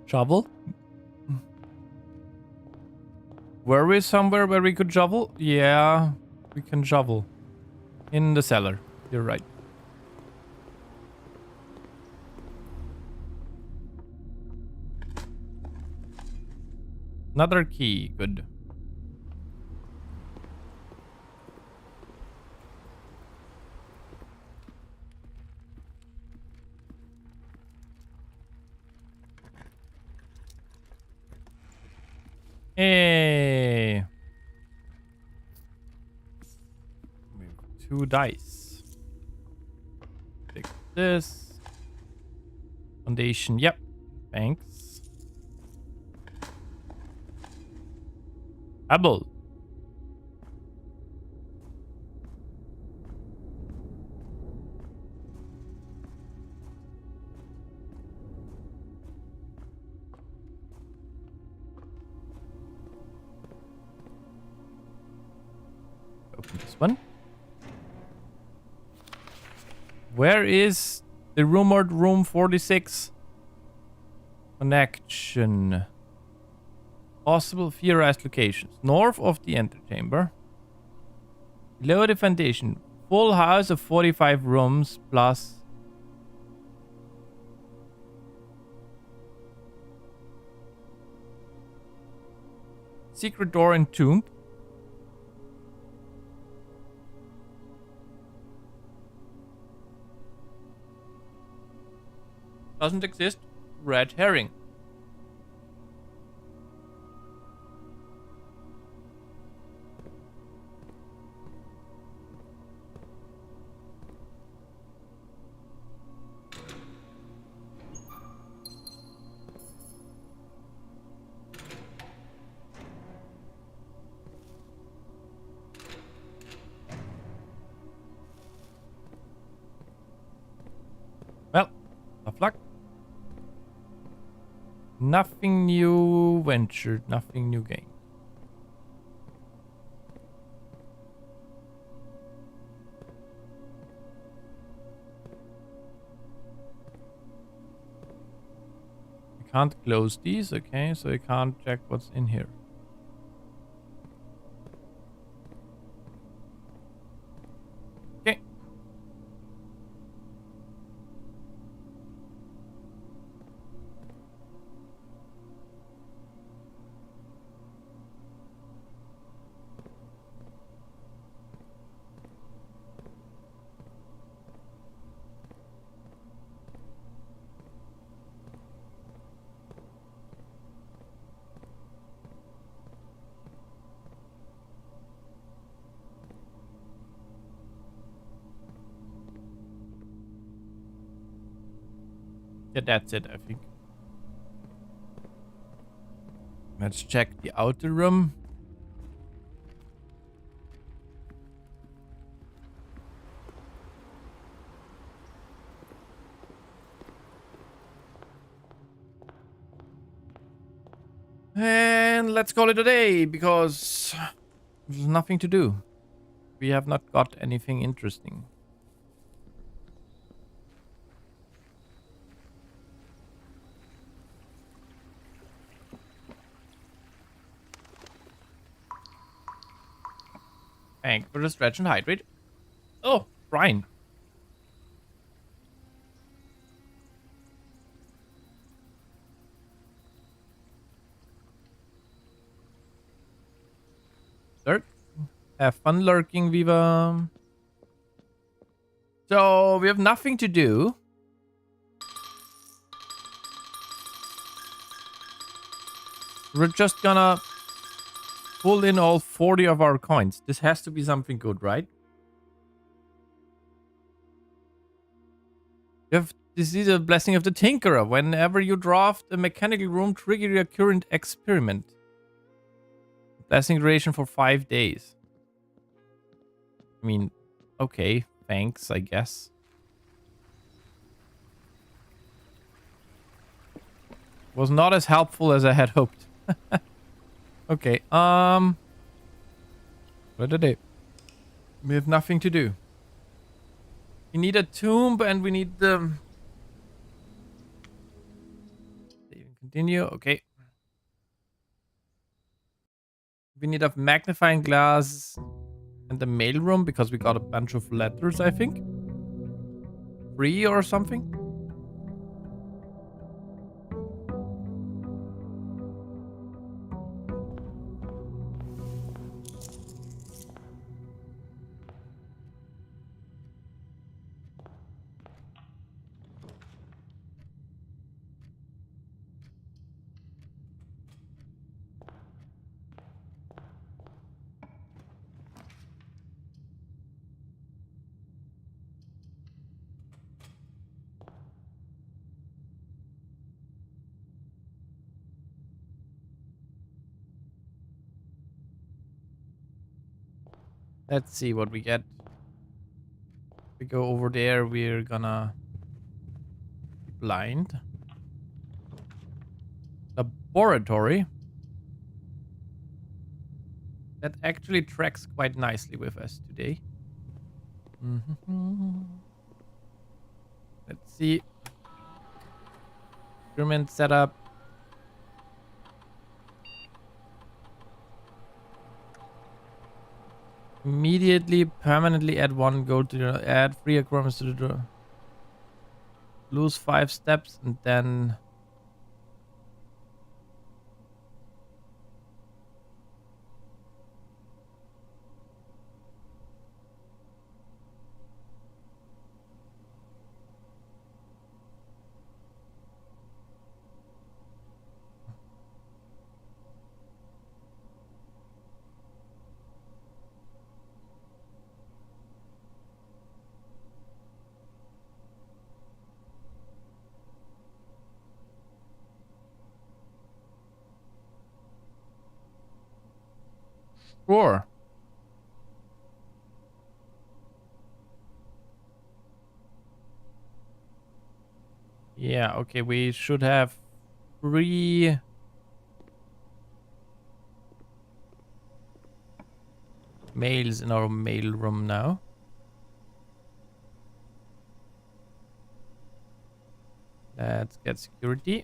Shovel? Were we somewhere where we could shovel? Yeah, we can shovel. In the cellar. You're right. Another key. Good. Hey. 2 dice. Take this. Foundation. Yep. Thanks. Apple. Open this one. Where is the rumored room 46? Connection. Possible theorized locations. North of the antechamber. Below the foundation. Full house of 45 rooms plus. Secret door in tomb. Doesn't exist. Red herring. Well, tough luck. Nothing new ventured, nothing new gained. I can't close these, okay, so I can't check what's in here. Okay. Yeah, that's it, I think. Let's check the outer room. And let's call it a day, because there's nothing to do. We have not got anything interesting. Thank for the stretch and hydrate. Oh, Brian. Lurk. Have fun lurking, Viva. So, we have nothing to do. We're just gonna pull in all 40 of our coins. This has to be something good, right? This is a blessing of the Tinkerer. Whenever you draft a mechanical room, trigger your current experiment. Blessing duration for 5 days. I mean, okay, thanks, I guess. Was not as helpful as I had hoped. Okay, what did I do? We have nothing to do. We need a tomb and we need the... Continue, okay. We need a magnifying glass and the mailroom because we got a bunch of letters, I think. 3 or something. Let's see what we get. We go over there, we're gonna be blind. Laboratory. That actually tracks quite nicely with us today. Let's see. Experiment setup. Immediately, permanently add 1 gold to your add 3 acromats to the draw. Lose 5 steps and then... Sure. Yeah, okay, we should have 3 mails in our mail room now. Let's get security.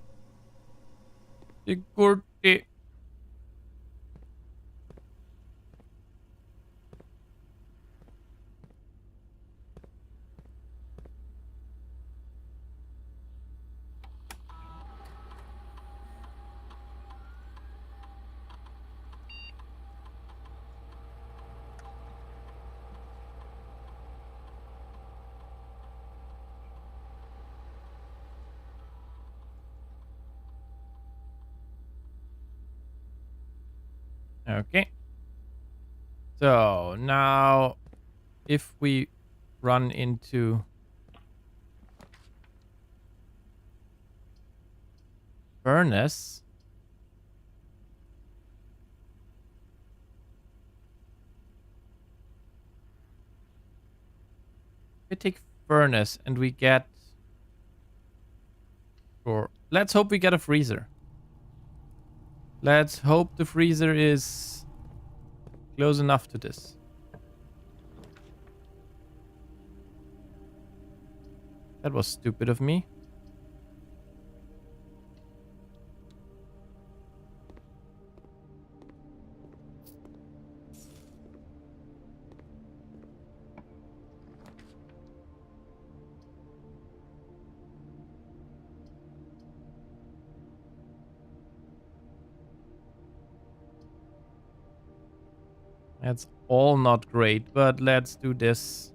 Security. Okay. So now if we run into furnace, we take furnace and we get, or let's hope we get a freezer. Let's hope the freezer is close enough to this. That was stupid of me. That's all not great, but let's do this.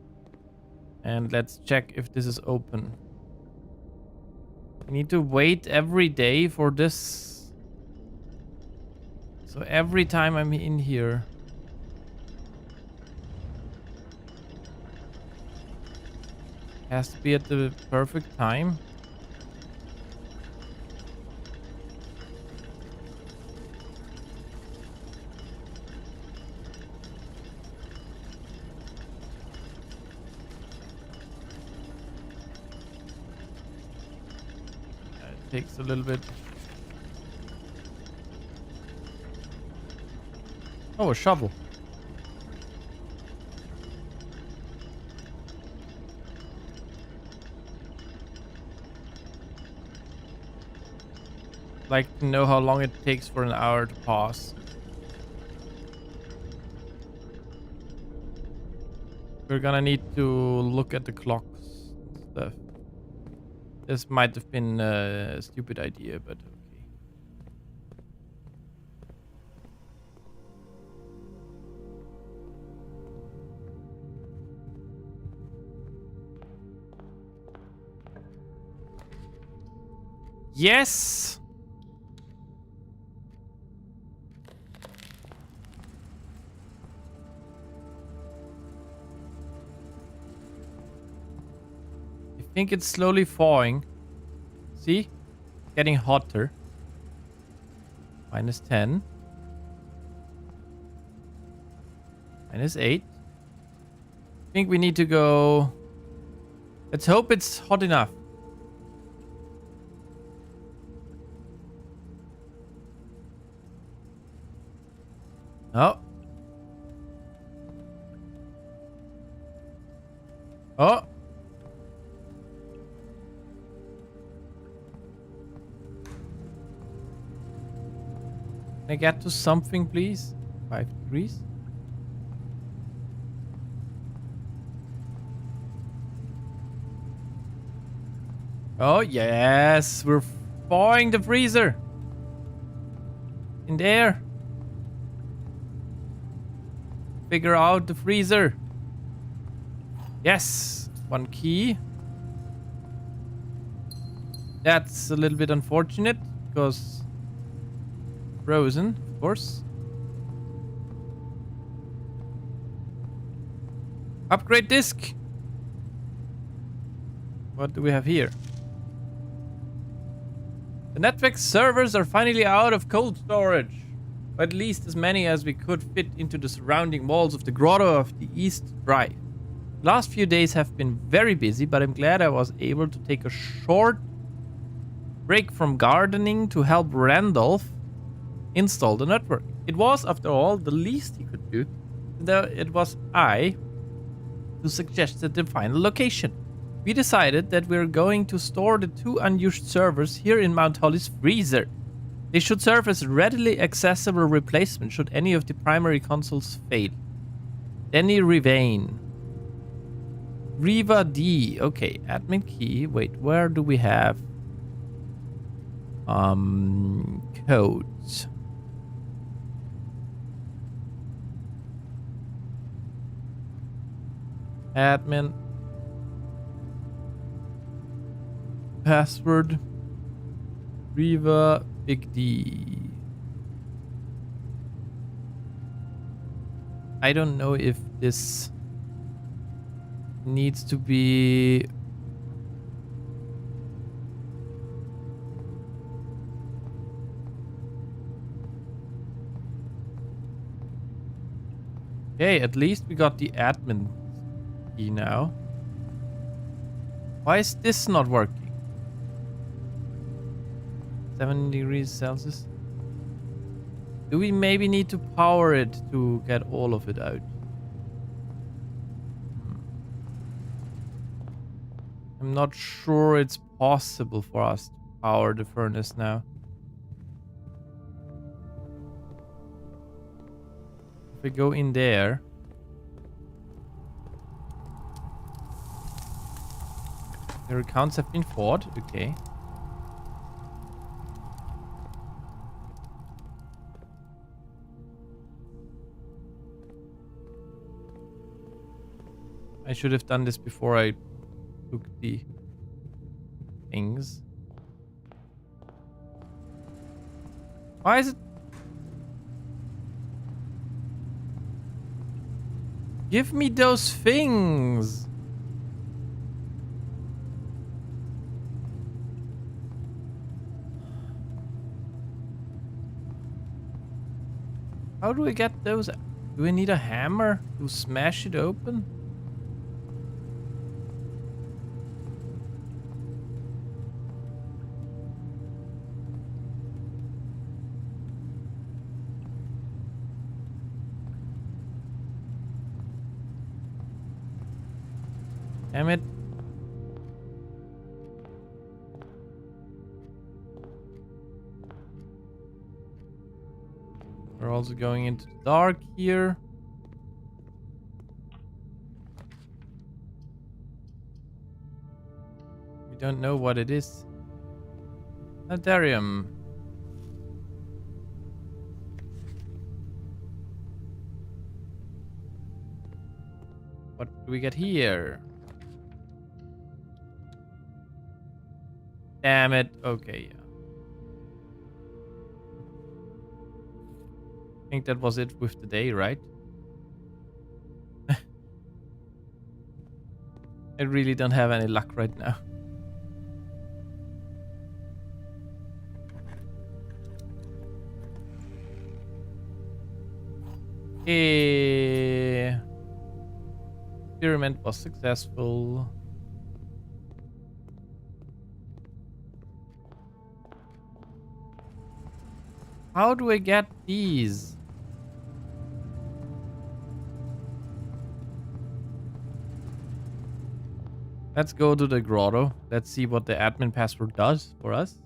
And let's check if this is open. I need to wait every day for this. So every time I'm in here. Has to be at the perfect time. Takes a little bit. Oh, a shovel. Like to know how long it takes for an hour to pass. We're gonna need to look at the clocks and stuff. This might have been a stupid idea, but okay. Yes! I think it's slowly thawing. See? Getting hotter. -10. -8. I think we need to go... Let's hope it's hot enough. Oh. Oh. Can I get to something, please? 5 degrees. Oh, yes. We're thawing the freezer. In there. Figure out the freezer. Yes. 1 key. That's a little bit unfortunate because... Frozen, of course. Upgrade disk. What do we have here? The Netflix servers are finally out of cold storage. Or at least as many as we could fit into the surrounding walls of the Grotto of the East Drive. The last few days have been very busy, but I'm glad I was able to take a short break from gardening to help Randolph install the network. It was, after all, the least he could do. Though it was I who suggested the final location. We decided that we're going to store the 2 unused servers here in Mount Holly's freezer. They should serve as readily accessible replacement should any of the primary consoles fail. Denny Rivane. Riva D. Okay, admin key. Wait, where do we have codes? Admin. Password. Riva Big D. I don't know if this needs to be... Okay, at least we got the admin key now. Why is this not working? 7 degrees Celsius. Do we maybe need to power it to get all of it out? I'm not sure it's possible for us to power the furnace now. If we go in there... The accounts have been fought. Okay. I should have done this before I took the things. Why is it... Give me those things! How do we get those? Do we need a hammer to smash it open? Damn it. We're also going into the dark here. We don't know what it is. Aetherium. What do we get here? Damn it. Okay, yeah. I think that was it with the day, right? I really don't have any luck right now. Experiment was successful. How do I get these? Let's go to the grotto. Let's see what the admin password does for us.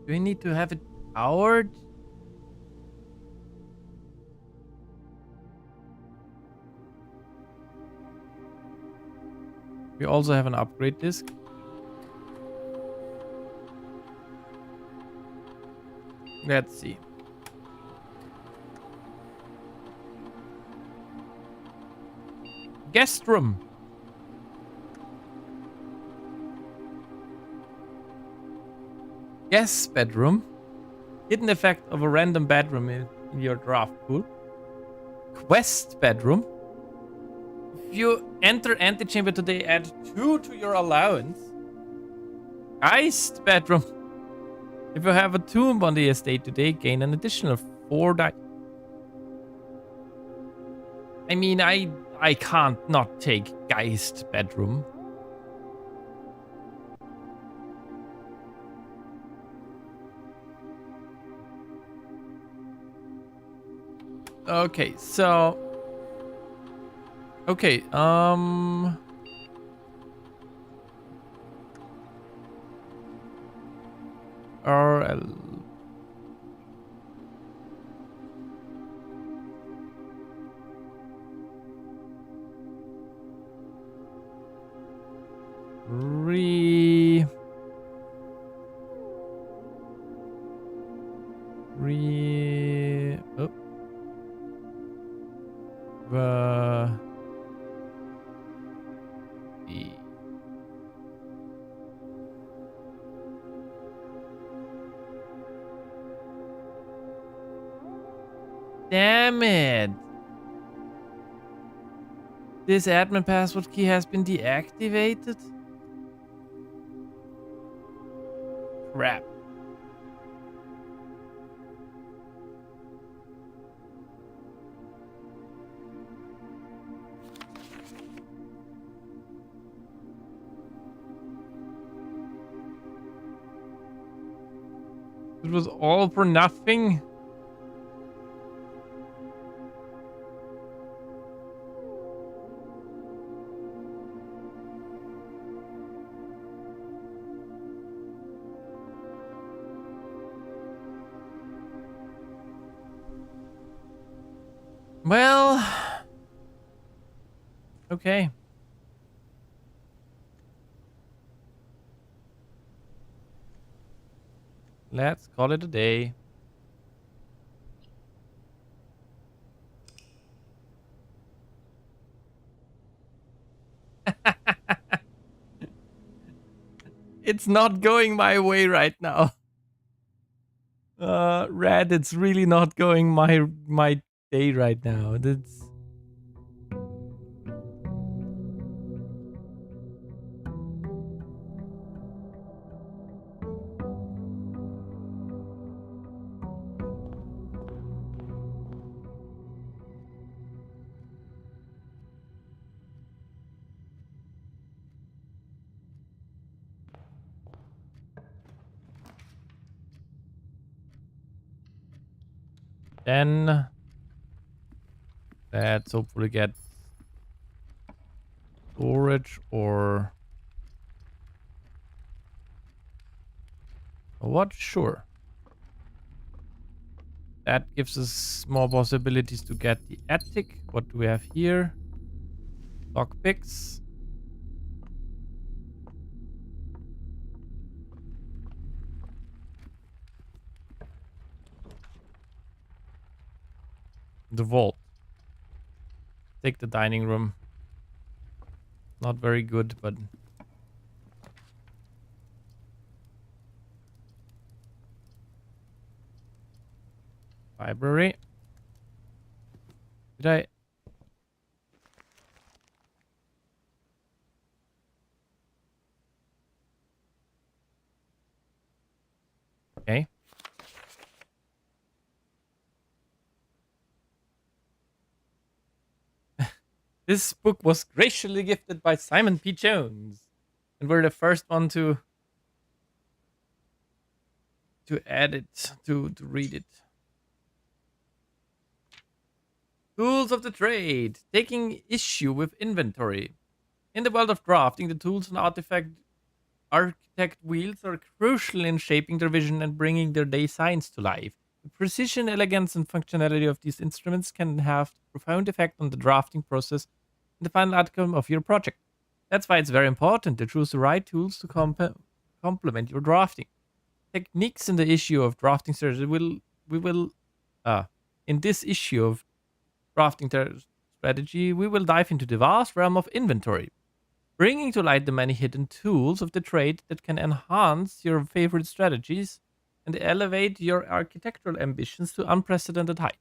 Do we need to have it powered? We also have an upgrade disk. Let's see. Guest room. Guest bedroom. Hidden effect of a random bedroom in your draft pool. Quest bedroom. If you enter antechamber today, add 2 to your allowance. Iced bedroom. If you have a tomb on the estate today, gain an additional 4 die. I mean, I can't not take Geist bedroom. Okay, so... Okay, RL... Oh. Damn it. This admin password key has been deactivated? Crap. It was all for nothing. Well, okay. Let's call it a day. It's not going my way right now. Red, it's really not going my day right now. That's then let's hopefully get storage or what? Sure. That gives us more possibilities to get the attic. What do we have here? Lockpicks. The vault. Take the dining room. Not very good, but library. Did I? Okay. This book was graciously gifted by Simon P. Jones. And we're the first one to add it, to read it. Tools of the trade. Taking issue with inventory. In the world of drafting, the tools and artifact wheels are crucial in shaping their vision and bringing their designs to life. The precision, elegance, and functionality of these instruments can have profound effect on the drafting process and the final outcome of your project. That's why it's very important to choose the right tools to complement your drafting. Techniques in the issue of drafting strategy in this issue of drafting strategy, we will dive into the vast realm of inventory, bringing to light the many hidden tools of the trade that can enhance your favorite strategies and elevate your architectural ambitions to unprecedented heights.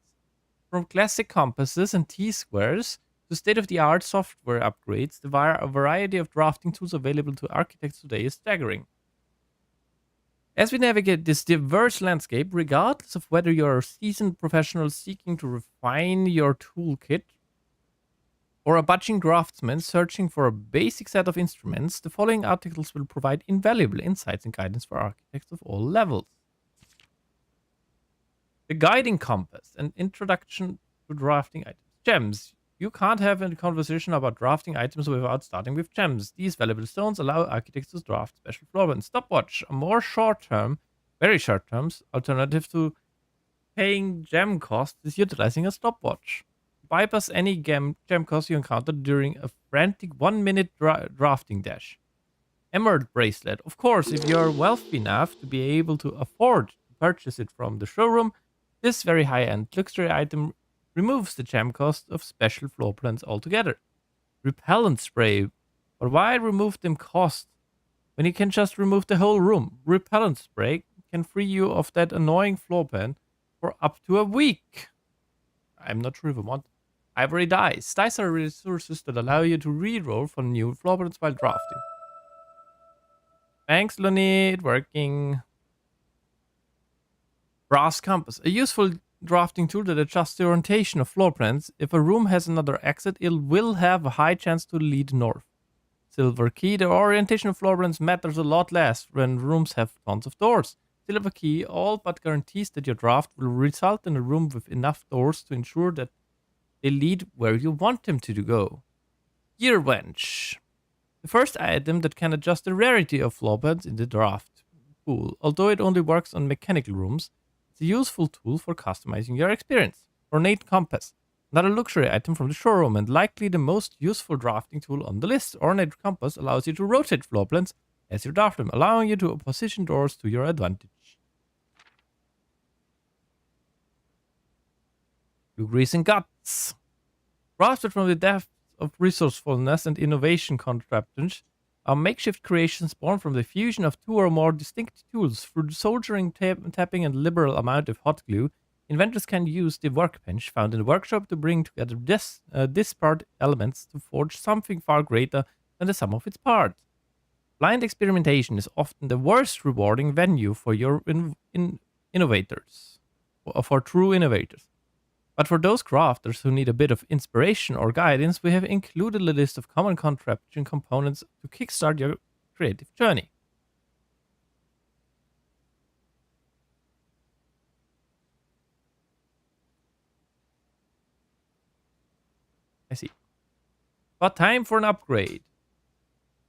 From classic compasses and T-squares to state-of-the-art software upgrades, the variety of drafting tools available to architects today is staggering. As we navigate this diverse landscape, regardless of whether you're a seasoned professional seeking to refine your toolkit or a budding craftsman searching for a basic set of instruments, the following articles will provide invaluable insights and guidance for architects of all levels. The Guiding Compass, an introduction to drafting items. Gems. You can't have a conversation about drafting items without starting with gems. These valuable stones allow architects to draft special floor plans. Stopwatch, a more short-term, very short-term alternative to paying gem costs is utilizing a stopwatch. Bypass any gem cost you encounter during a frantic 1-minute drafting dash. Emerald Bracelet. Of course, if you're wealthy enough to be able to afford to purchase it from the showroom, this very high-end luxury item removes the gem cost of special floor plans altogether. Repellent Spray. But why remove them cost when you can just remove the whole room? Repellent Spray can free you of that annoying floor plan for up to a week. I'm not sure if I want. Ivory Dice. Dice are resources that allow you to re-roll for new floor plans while drafting. Thanks, Lunit. Working. Brass Compass. A useful drafting tool that adjusts the orientation of floor plans. If a room has another exit, it will have a high chance to lead north. Silver Key. The orientation of floor plans matters a lot less when rooms have tons of doors. Silver key all but guarantees that your draft will result in a room with enough doors to ensure that they lead where you want them to go. Gearwrench. The first item that can adjust the rarity of floor plans in the draft pool. Although it only works on mechanical rooms, it's a useful tool for customizing your experience. Ornate compass. Another luxury item from the showroom and likely the most useful drafting tool on the list. Ornate compass allows you to rotate floor plans as you draft them, allowing you to position doors to your advantage. Blue Grease and Guts. Crafted from the depths of resourcefulness and innovation contraptions, are makeshift creations born from the fusion of two or more distinct tools. Through soldering, tapping, and liberal amount of hot glue, inventors can use the workbench found in the workshop to bring together disparate elements to forge something far greater than the sum of its parts. Blind experimentation is often the worst rewarding venue for your innovators, or for true innovators. But for those crafters who need a bit of inspiration or guidance, we have included a list of common contraption components to kickstart your creative journey. I see. But time for an upgrade.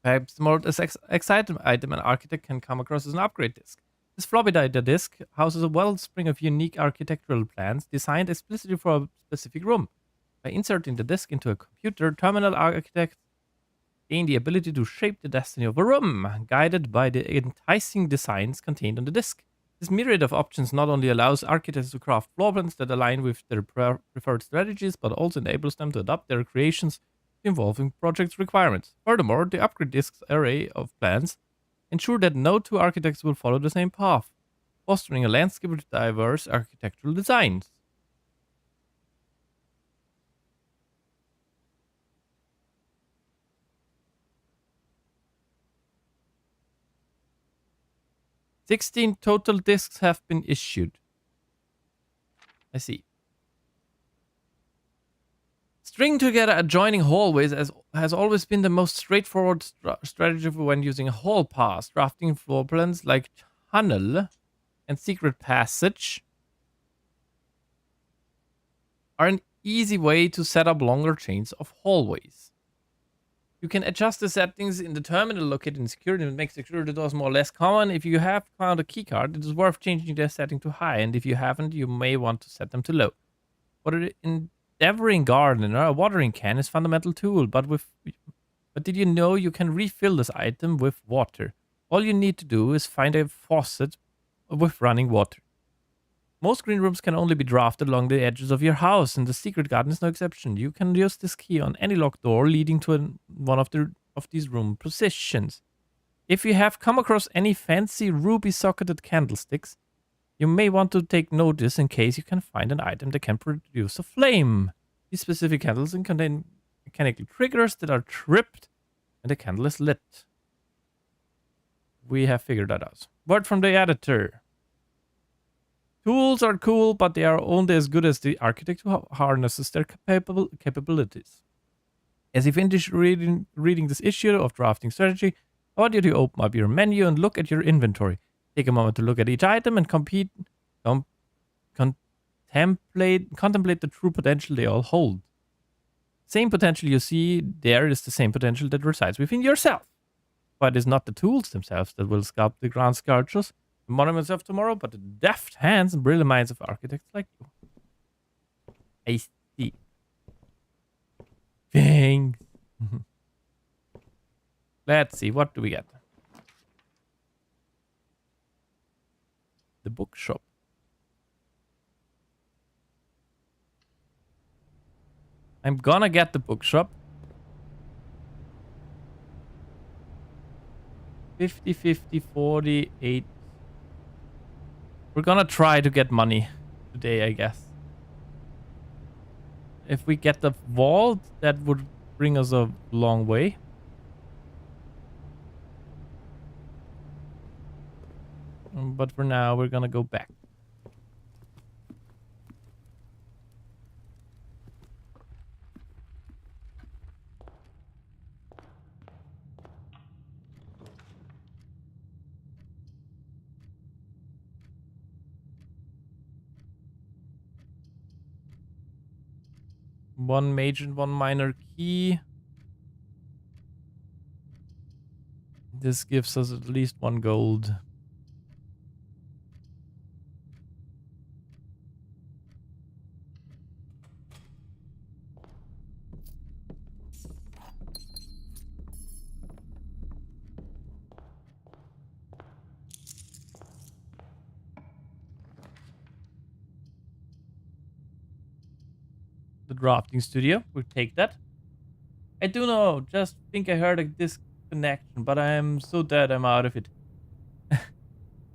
Perhaps the most exciting item an architect can come across is an upgrade disk. This floppy data disk houses a wellspring of unique architectural plans designed explicitly for a specific room. By inserting the disk into a computer, terminal architects gain the ability to shape the destiny of a room, guided by the enticing designs contained on the disk. This myriad of options not only allows architects to craft floor plans that align with their preferred strategies, but also enables them to adapt their creations to evolving project requirements. Furthermore, the upgrade disk's array of plans ensure that no two architects will follow the same path, fostering a landscape with diverse architectural designs. "16 total discs have been issued." I see. String together adjoining hallways has always been the most straightforward strategy when using a hall pass. Drafting floor plans like tunnel and secret passage are an easy way to set up longer chains of hallways. You can adjust the settings in the terminal located in security and make security doors more or less common. If you have found a keycard, it is worth changing their setting to high, and if you haven't, you may want to set them to low. For an endeavoring gardener, a watering can is a fundamental tool, but did you know you can refill this item with water? All you need to do is find a faucet with running water. Most green rooms can only be drafted along the edges of your house, and the secret garden is no exception. You can use this key on any locked door leading to one of these room positions. If you have come across any fancy ruby socketed candlesticks, you may want to take notice in case you can find an item that can produce a flame. These specific candles contain mechanical triggers that are tripped and the candle is lit. We have figured that out. Word from the editor. Tools are cool, but they are only as good as the architect who harnesses their capabilities. As you finish reading this issue of Drafting Strategy, I want you to open up your menu and look at your inventory. Take a moment to look at each item and contemplate the true potential they all hold. Same potential you see there is the same potential that resides within yourself. But it is not the tools themselves that will sculpt the grand sculptures, the monuments of tomorrow, but the deft hands and brilliant minds of architects like you. I see. Thanks. Let's see, what do we get? The bookshop. I'm gonna get the bookshop. 50, 50, 48. We're gonna try to get money today, I guess. If we get the vault, that would bring us a long way. But for now, we're gonna go back. 1 major and 1 minor key. This gives us at least 1 gold. The drafting studio, we'll take that. I do know, just think I heard a disconnection, but I'm so dead I'm out of it.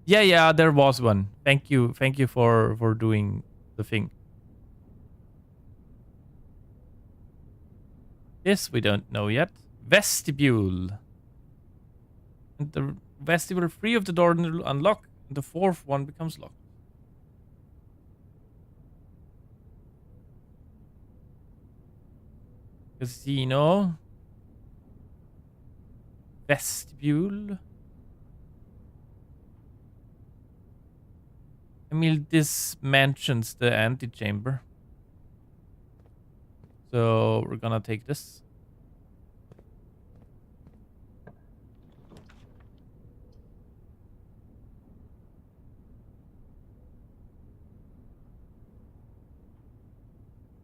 Yeah, there was one. Thank you for doing the thing. This we don't know yet. Vestibule. And the vestibule 3 of the door will unlock, and the 4th one becomes locked. Casino. Vestibule. I mean, this mentions the antechamber. So we're gonna take this.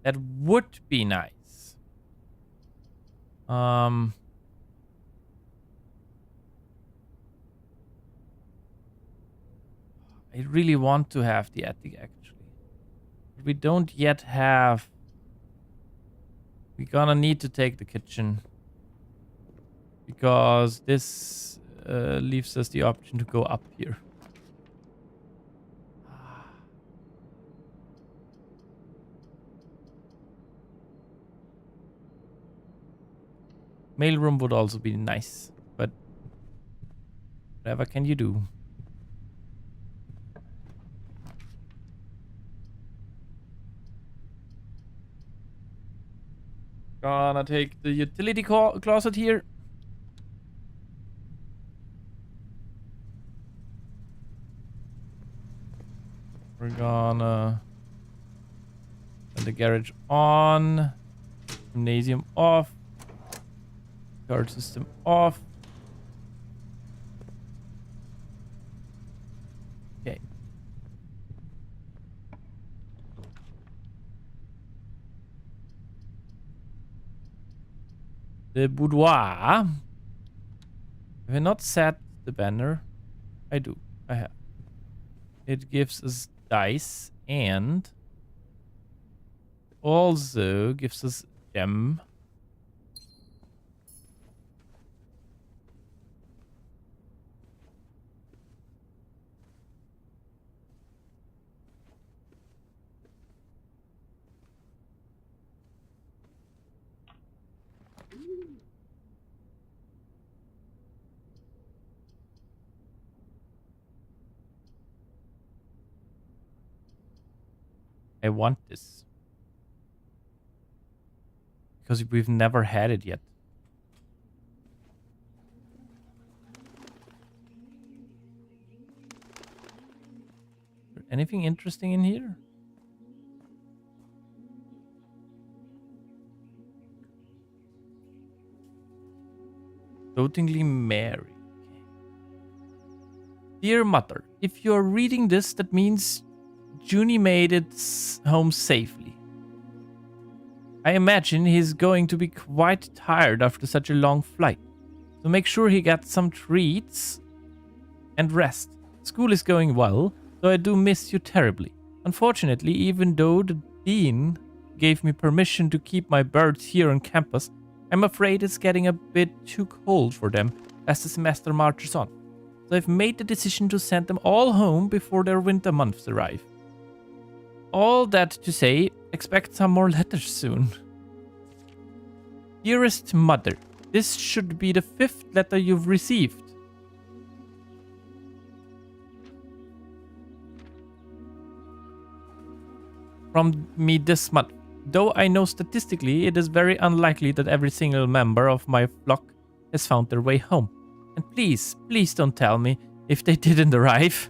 That would be nice. I really want to have the attic, actually. But we don't yet have... We're gonna need to take the kitchen. Because this leaves us the option to go up here. Mailroom would also be nice, but whatever can you do? Gonna take the utility closet here. We're gonna turn the garage on, gymnasium off, guard system off. Okay. The boudoir. Have I not set the banner? I do. I have. It gives us dice and also gives us gem. I want this. Because we've never had it yet. Is there anything interesting in here? Dotingly Mary. Dear Mother, if you're reading this, that means Junie made it home safely. I imagine he's going to be quite tired after such a long flight, so make sure he gets some treats and rest. School is going well, though I do miss you terribly. Unfortunately, even though the dean gave me permission to keep my birds here on campus, I'm afraid it's getting a bit too cold for them as the semester marches on. So I've made the decision to send them all home before their winter months arrive. All that to say, expect some more letters soon. Dearest Mother, this should be the 5th letter you've received. From me this month. Though I know statistically it is very unlikely that every single member of my flock has found their way home. And please, please don't tell me if they didn't arrive.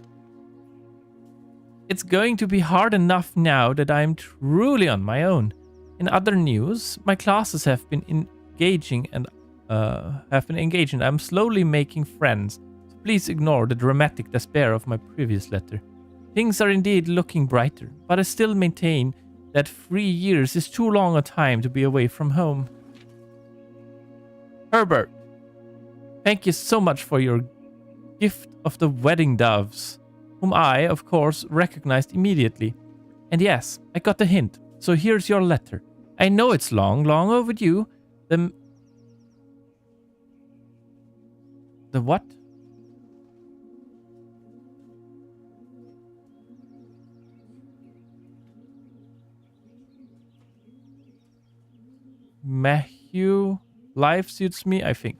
It's going to be hard enough now that I'm truly on my own. In other news, my classes have been engaging and I'm slowly making friends. So please ignore the dramatic despair of my previous letter. Things are indeed looking brighter, but I still maintain that 3 years is too long a time to be away from home. Herbert, thank you so much for your gift of the wedding doves, whom I, of course, recognized immediately. And yes, I got the hint, so here's your letter. I know it's long overdue. The what? Matthew, life suits me, I think.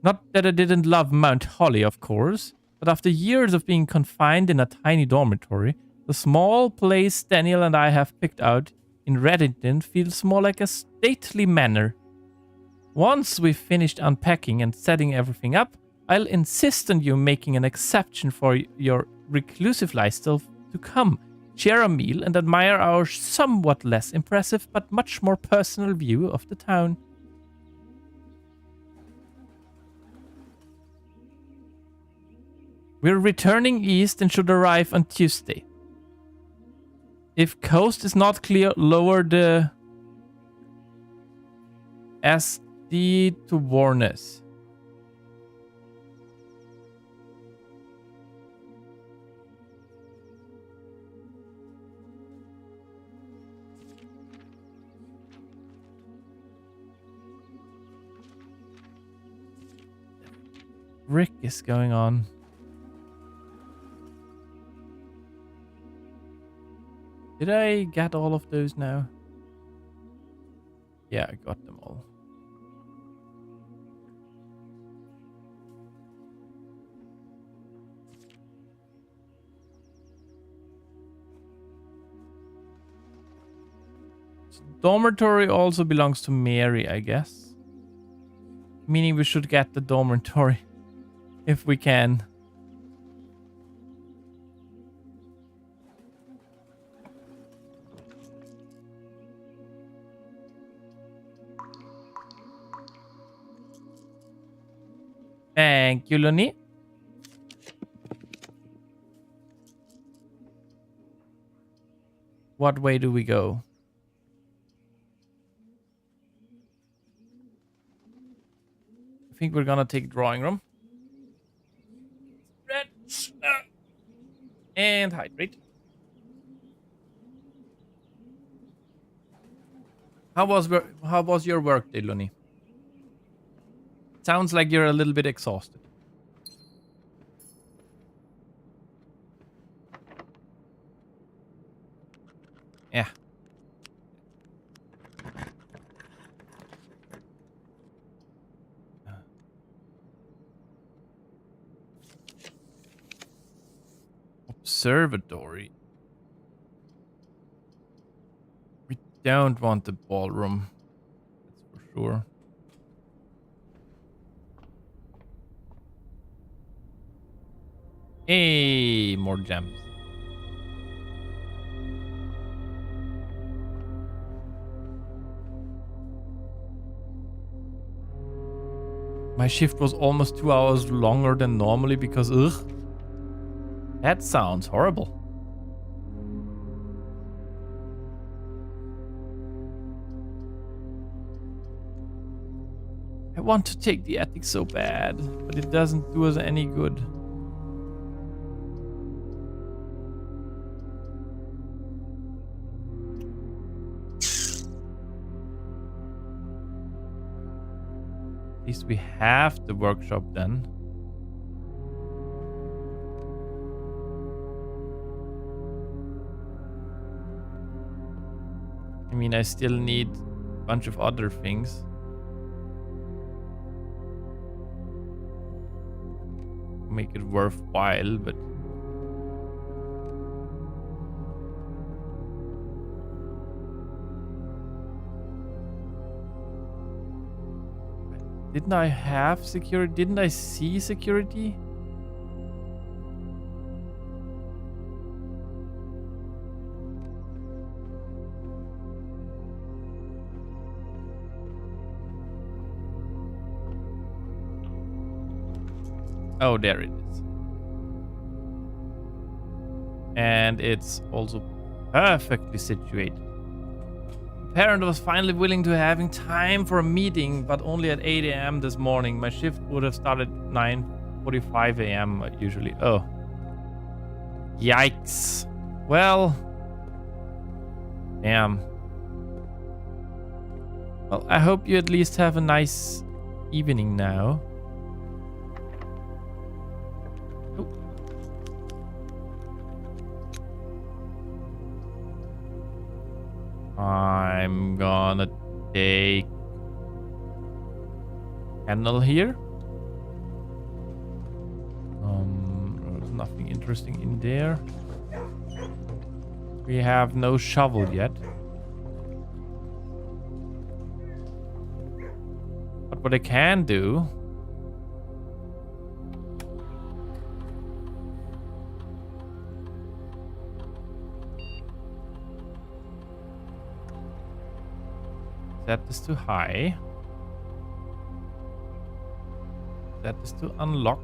Not that I didn't love Mount Holly, of course, but after years of being confined in a tiny dormitory, the small place Daniel and I have picked out in Reddington feels more like a stately manor. Once we've finished unpacking and setting everything up, I'll insist on you making an exception for your reclusive lifestyle to come, share a meal, and admire our somewhat less impressive but much more personal view of the town. We're returning east and should arrive on Tuesday. If coast is not clear, lower the SD to warn us. Rick is going on. Did I get all of those now? Yeah, I got them all. Dormitory also belongs to Mary, I guess. Meaning we should get the dormitory if we can. Thank you, Luni. What way do we go? I think we're gonna take drawing room. And hydrate. How was your work day, Luni? Sounds like you're a little bit exhausted. Yeah. Observatory. We don't want the ballroom. That's for sure. Hey, more gems. My shift was almost 2 hours longer than normally because ugh. That sounds horrible. I want to take the attic so bad, but it doesn't do us any good. At least we have the workshop then. I mean, I still need a bunch of other things. Make it worthwhile, but didn't I have security? Didn't I see security? Oh, there it is. And it's also perfectly situated. The parent was finally willing to having time for a meeting, but only at 8 a.m. this morning. My shift would have started 9:45 a.m. usually. Oh. Yikes. Well. Damn. Well, I hope you at least have a nice evening now. I'm gonna take Kennel here. There's nothing interesting in there. We have no shovel yet. But what I can do set this to high. Set this to unlock.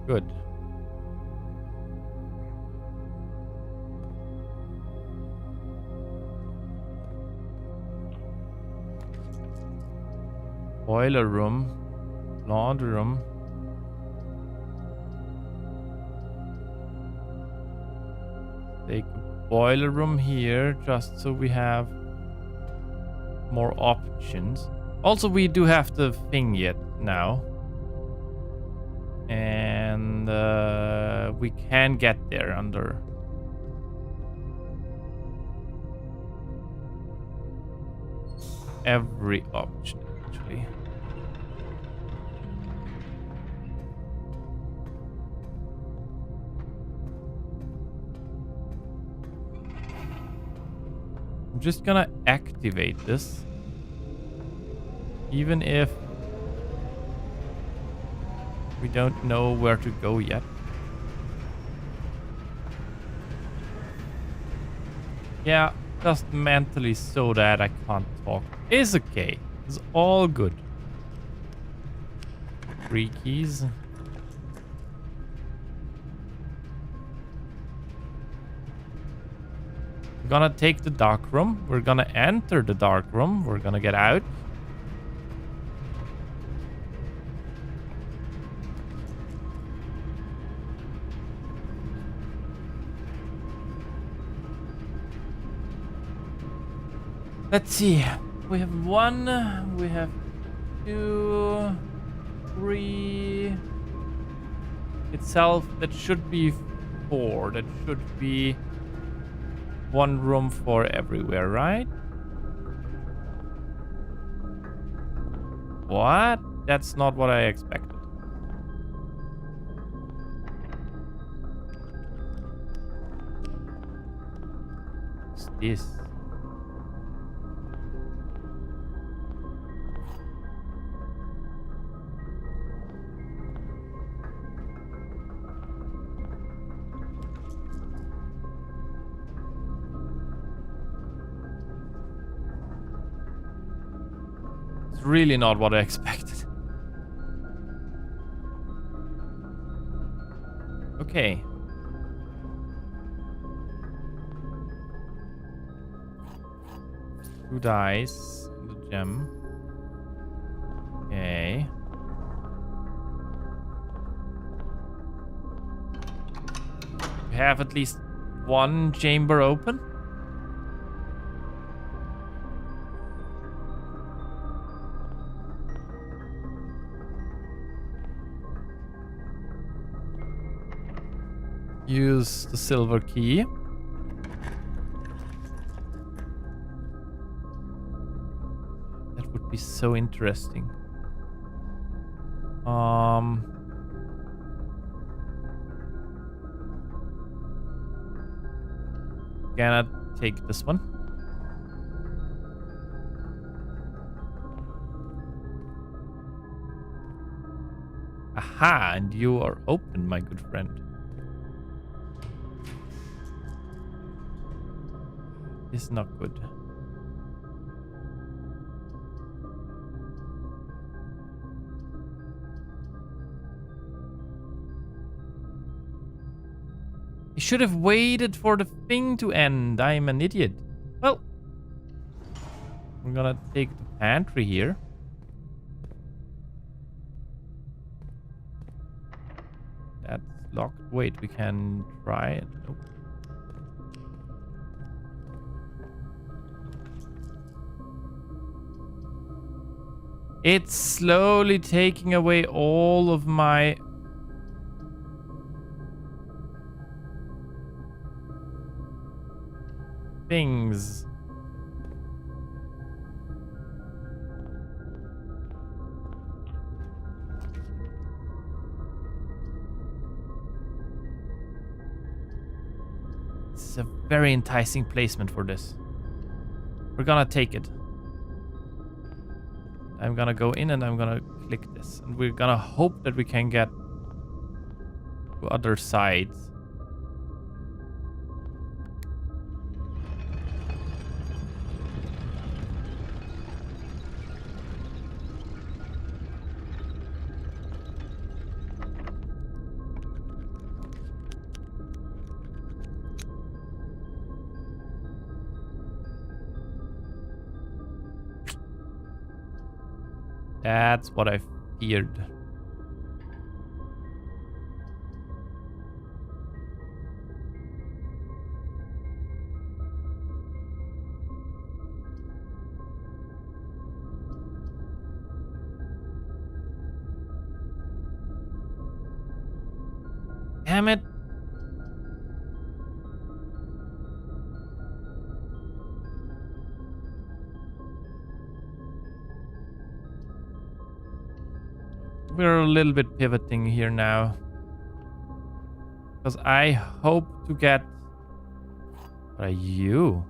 Good. Boiler room. Laundry room. Take a boiler room here just so we have more options. Also, we do have the thing yet now. And we can get there under every option, actually. I'm just gonna activate this, even if we don't know where to go yet. Yeah, just mentally so that I can't talk. It's okay. It's all good. 3 keys. We're gonna take the dark room. We're gonna enter the dark room. We're gonna get out. Let's see. We have 1, we have 2, 3. Itself, that should be 4. That should be 1 room for everywhere, right? What? That's not what I expected. What's this? Really not what I expected. Okay. Two dice in the gem. Okay. We have at least 1 chamber open. Use the silver key. That would be so interesting. Gonna take this one. Aha, and you are open, my good friend. Is not good. I should have waited for the thing to end. I'm an idiot. Well, we're gonna take the pantry here. That's locked. Wait, we can try it. Nope. It's slowly taking away all of my... things. This is a very enticing placement for this. We're gonna take it. I'm gonna go in and I'm gonna click this. And we're gonna hope that we can get to other sides. That's what I feared. Damn it. We're a little bit pivoting here now. Because I hope to get... What are you?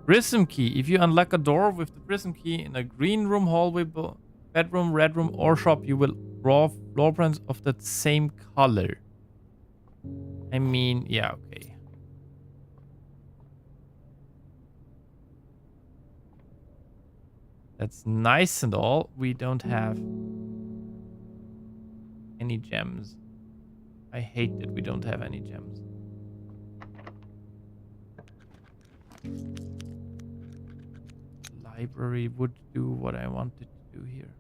Prism key. If you unlock a door with the prism key in a green room, hallway, bedroom, red room, or shop, you will draw floor plans of that same color. I mean, yeah, okay. That's nice and all. We don't have any gems. I hate that we don't have any gems. Library would do what I wanted to do here.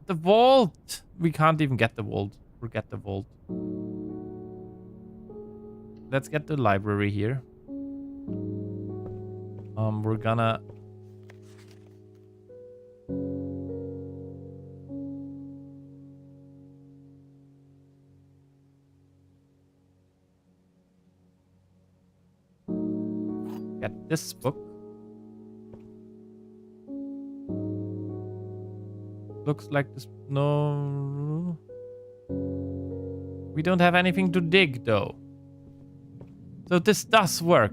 The vault! We can't even get the vault. Forget the vault. Let's get the library here. We're gonna... get this book. Looks like this... No... We don't have anything to dig, though. So this does work.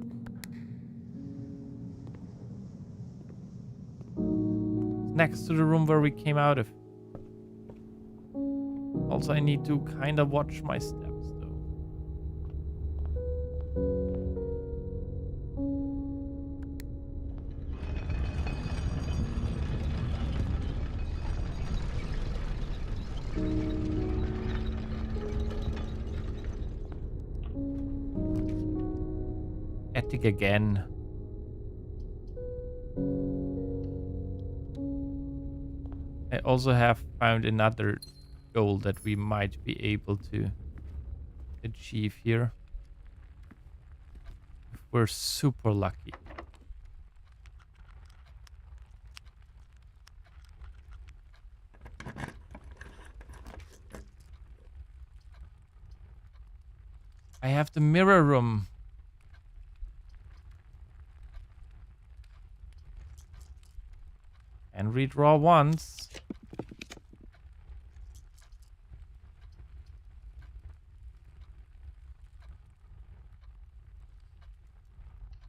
Next to the room where we came out of. Also, I need to kind of watch my steps, though. Attic again. I also have found another goal that we might be able to achieve here. If we're super lucky. I have the mirror room. And redraw once.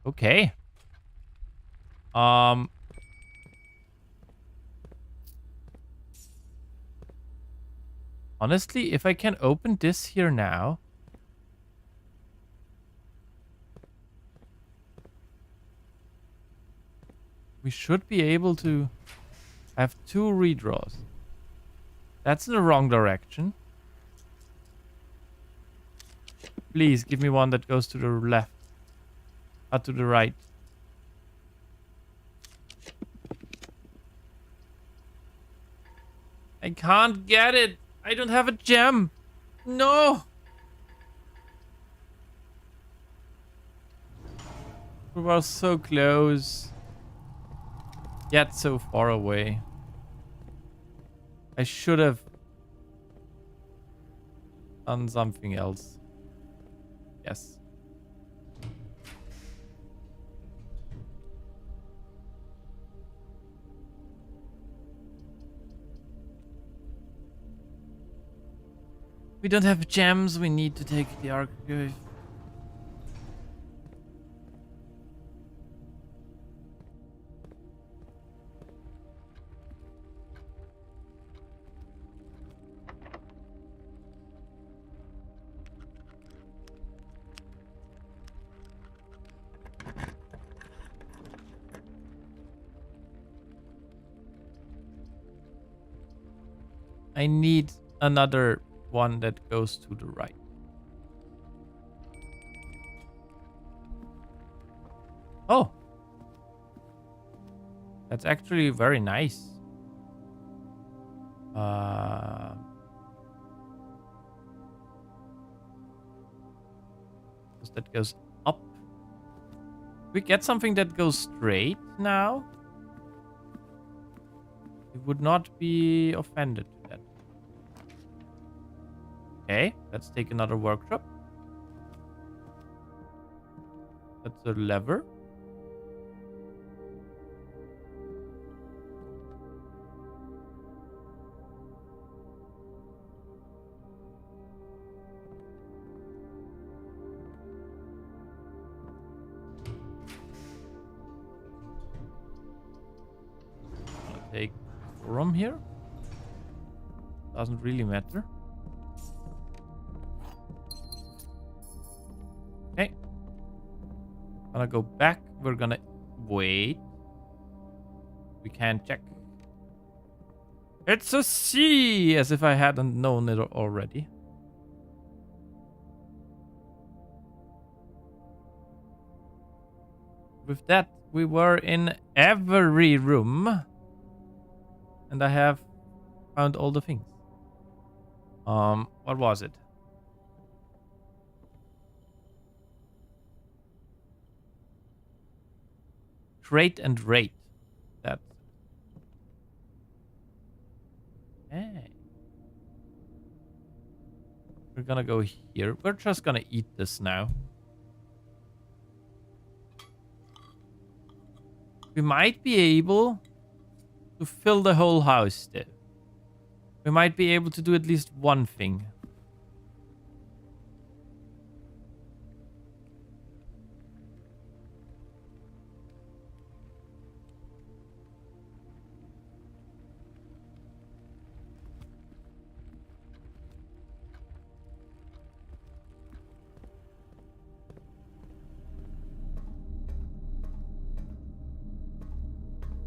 Okay. Honestly, if I can open this here now. We should be able to have 2 redraws. That's in the wrong direction. Please give me one that goes to the left. To the right. I can't get it. I don't have a gem. No. We were so close. Yet so far away. I should have done something else. Yes. We don't have gems. We need to take the archive. I need another one that goes to the right. Oh. That's actually very nice. That goes up. We get something that goes straight now? We would not be offended to that. Okay, let's take another workshop. That's a lever. Take from here. Doesn't really matter. Okay. Gonna go back. We're gonna wait. We can check. It's a C! As if I hadn't known it already. With that, we were in every room. And I have found all the things. What was it? Crate and rate. That's it. Hey. We're gonna go here. We're just gonna eat this now. We might be able to fill the whole house still. We might be able to do at least one thing.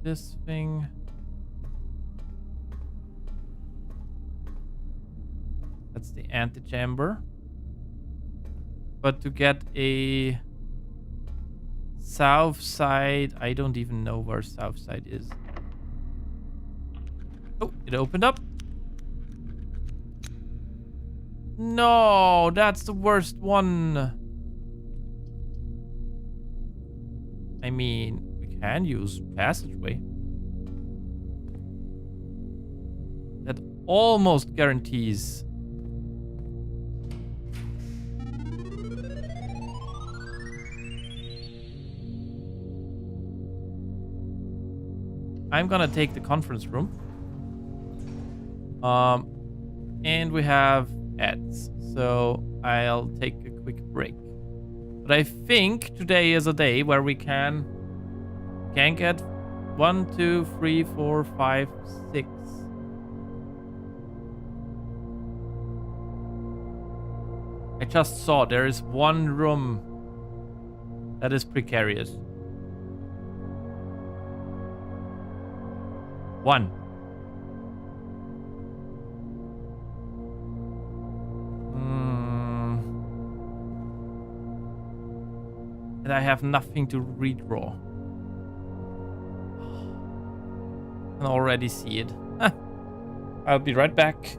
This thing. That's the antechamber. But to get a south side, I don't even know where south side is. Oh, it opened up. No, that's the worst one. I mean, we can use passageway. That almost guarantees. I'm gonna take the conference room. And we have ads, so I'll take a quick break. But I think today is a day where we can get 1, 2, 3, 4, 5, 6. I just saw there is one room that is precarious. One. And I have nothing to redraw. I can already see it. I'll be right back.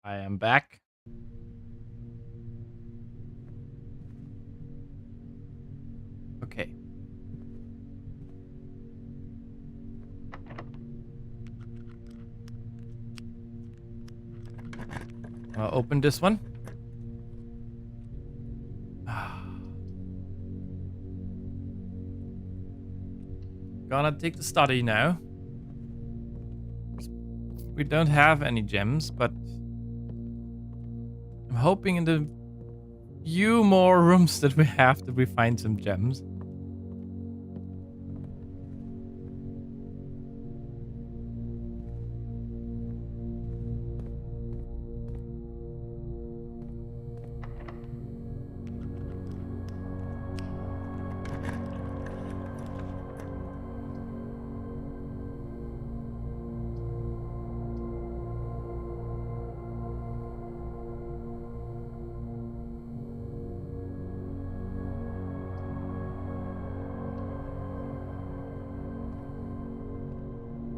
I am back. Okay. I'll open this one. Gonna take the study now. We don't have any gems, but I'm hoping in the few more rooms that we have that we find some gems.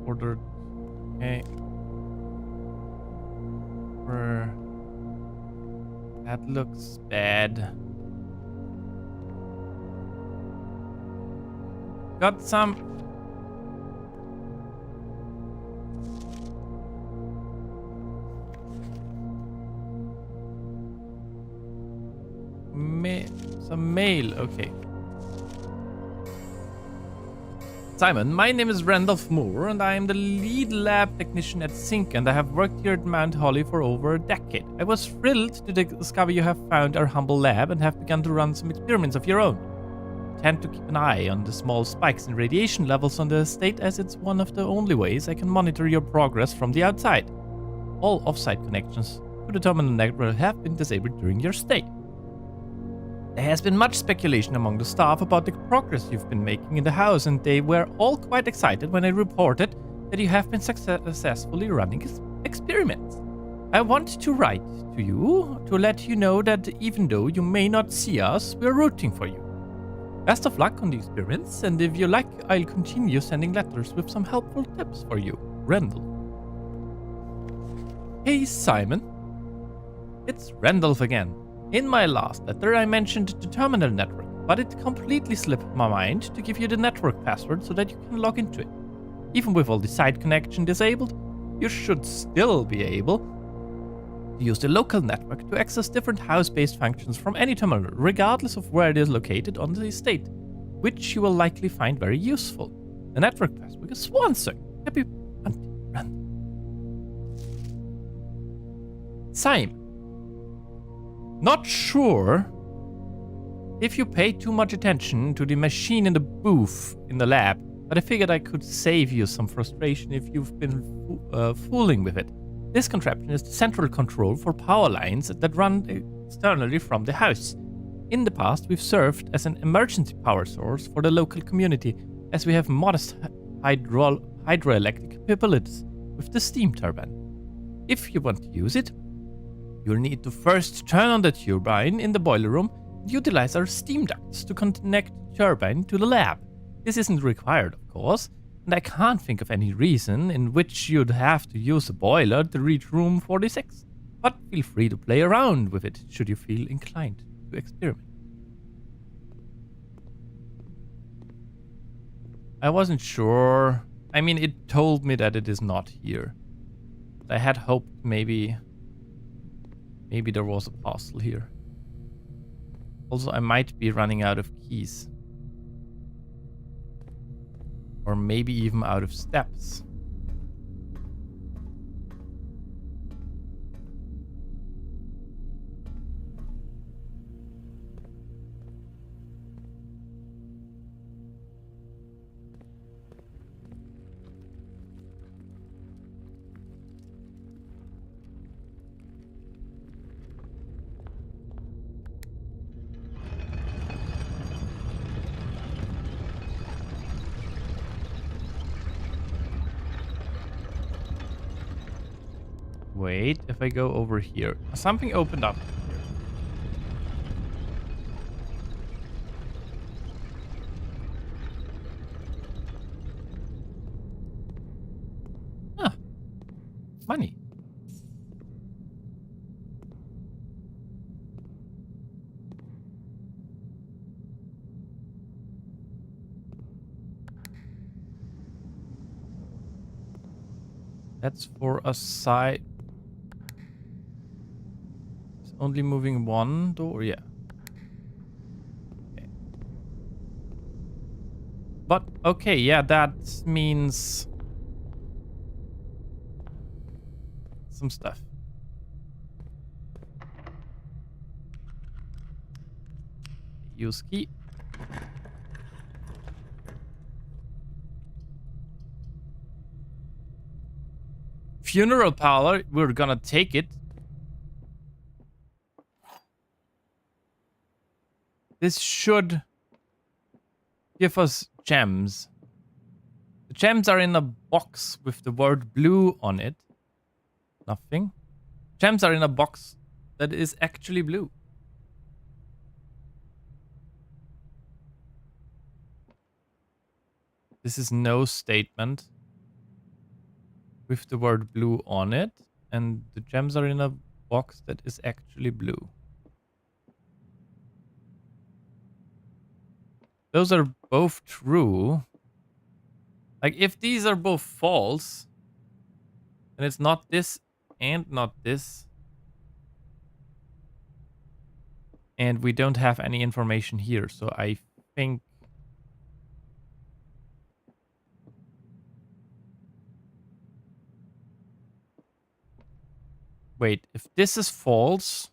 Ordered. Okay. That looks bad. Got some. Some mail. Okay. Simon, my name is Randolph Moore, and I am the lead lab technician at Sync, and I have worked here at Mount Holly for over a decade. I was thrilled to discover you have found our humble lab and have begun to run some experiments of your own. I tend to keep an eye on the small spikes in radiation levels on the estate, as it's one of the only ways I can monitor your progress from the outside. All off-site connections to the terminal network have been disabled during your stay. There has been much speculation among the staff about the progress you've been making in the house, and they were all quite excited when I reported that you have been successfully running experiments. I want to write to you to let you know that even though you may not see us, we're rooting for you. Best of luck on the experiments, and if you like, I'll continue sending letters with some helpful tips for you. Rendell. Hey Simon, it's Randolph again. In my last letter I mentioned the terminal network, but it completely slipped my mind to give you the network password so that you can log into it. Even with all the side connection disabled, you should still be able to use the local network to access different house-based functions from any terminal, regardless of where it is located on the estate, which you will likely find very useful. The network password is Swansong. Happy hunting, Randall. Sime. Not sure if you pay too much attention to the machine in the booth in the lab, but I figured I could save you some frustration if you've been fooling with it. This contraption is the central control for power lines that run externally from the house. In the past, we've served as an emergency power source for the local community, as we have modest hydroelectric capabilities with the steam turbine. If you want to use it, you'll need to first turn on the turbine in the boiler room and utilize our steam ducts to connect the turbine to the lab. This isn't required, of course, and I can't think of any reason in which you'd have to use a boiler to reach room 46. But feel free to play around with it should you feel inclined to experiment. I wasn't sure. I mean, it told me that it is not here. I had hoped maybe there was a parcel here. Also, I might be running out of keys. Or maybe even out of steps. Wait, if I go over here. Something opened up here. Huh. Money. That's for a side. Only moving one door? Yeah. Okay. But, okay, yeah, that means some stuff. Use key. Funeral parlor, we're gonna take it. This should give us gems. The gems are in a box with the word blue on it. Nothing. Gems are in a box that is actually blue. This is no statement with the word blue on it. And the gems are in a box that is actually blue. Those are both true. Like, if these are both false, then it's not this and not this. And we don't have any information here, so I think... Wait, if this is false...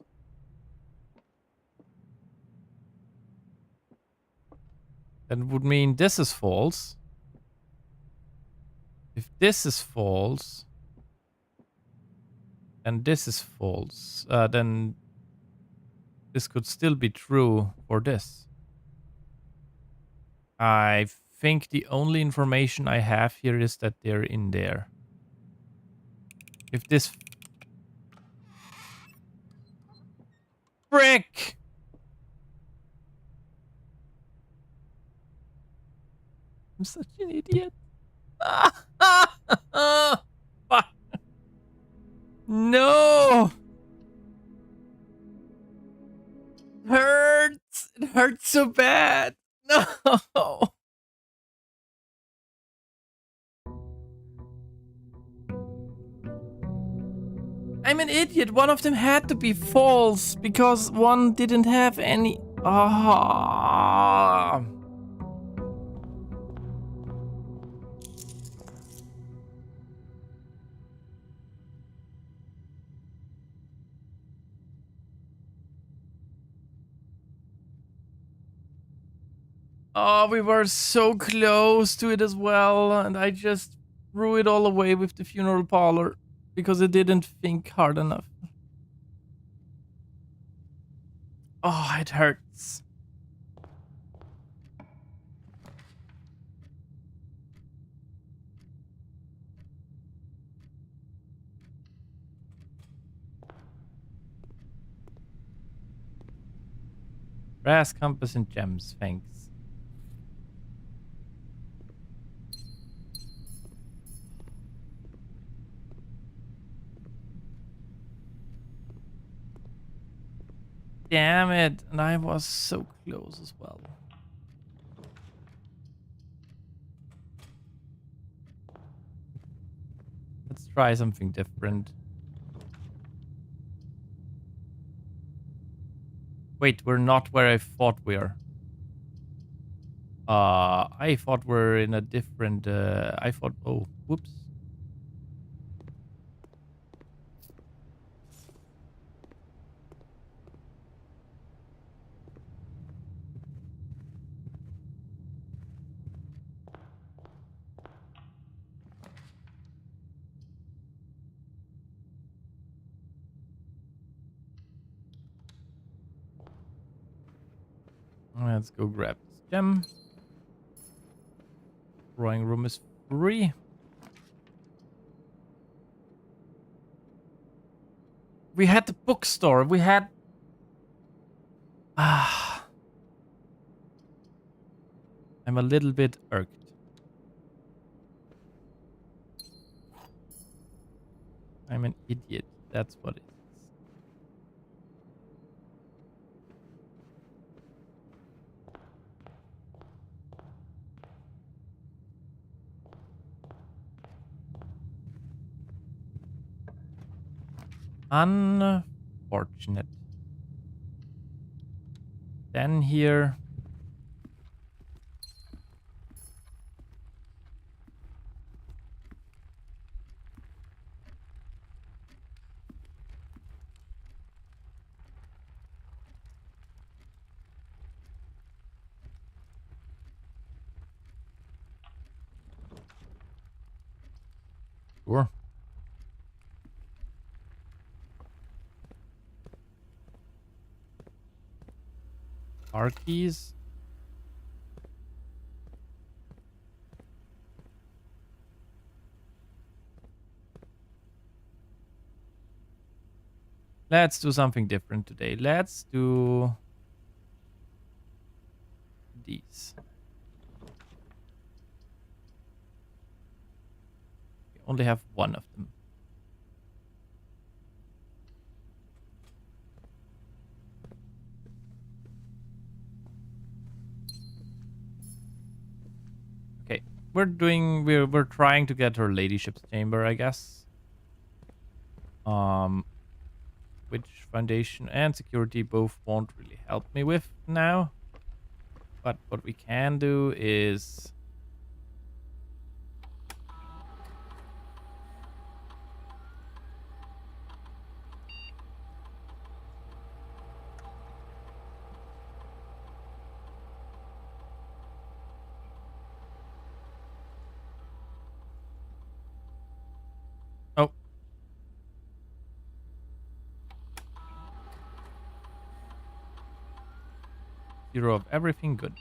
That would mean this is false. If this is false, and this is false, then this could still be true for this. I think the only information I have here is that they're in there. If this... Frick! I'm such an idiot. No! It hurts! It hurts so bad! No! I'm an idiot. One of them had to be false because one didn't have any. Ah. Oh, we were so close to it as well, and I just threw it all away with the funeral parlor because I didn't think hard enough. Oh, it hurts. Brass compass and gems, thanks. Damn it, and I was so close as well. Let's try something different. Wait, we're not where I thought we are. I thought we're in a different, I thought, oh, whoops. Let's go grab this gem. Drawing room is free. We had the bookstore. We had... Ah. I'm a little bit irked. I'm an idiot. That's what it is. Unfortunate. Then here... Sure. Car keys. Let's do something different today. Let's do these. We only have one of them. Okay, we're trying to get her ladyship's chamber, I guess. Which foundation and security both won't really help me with now. But what we can do is... Oh. Zero of everything, good.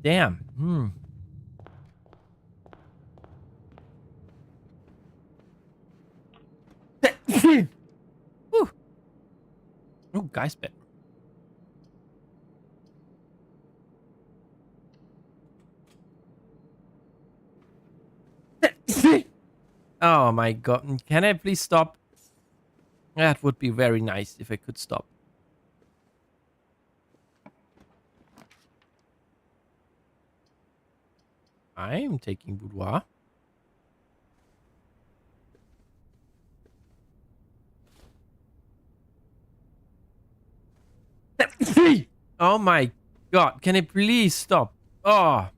Damn. Whew. Oh, guy spit. Oh my god. Can I please stop? That would be very nice if I could stop. I'm taking boudoir. Oh my god. Can I please stop? Oh.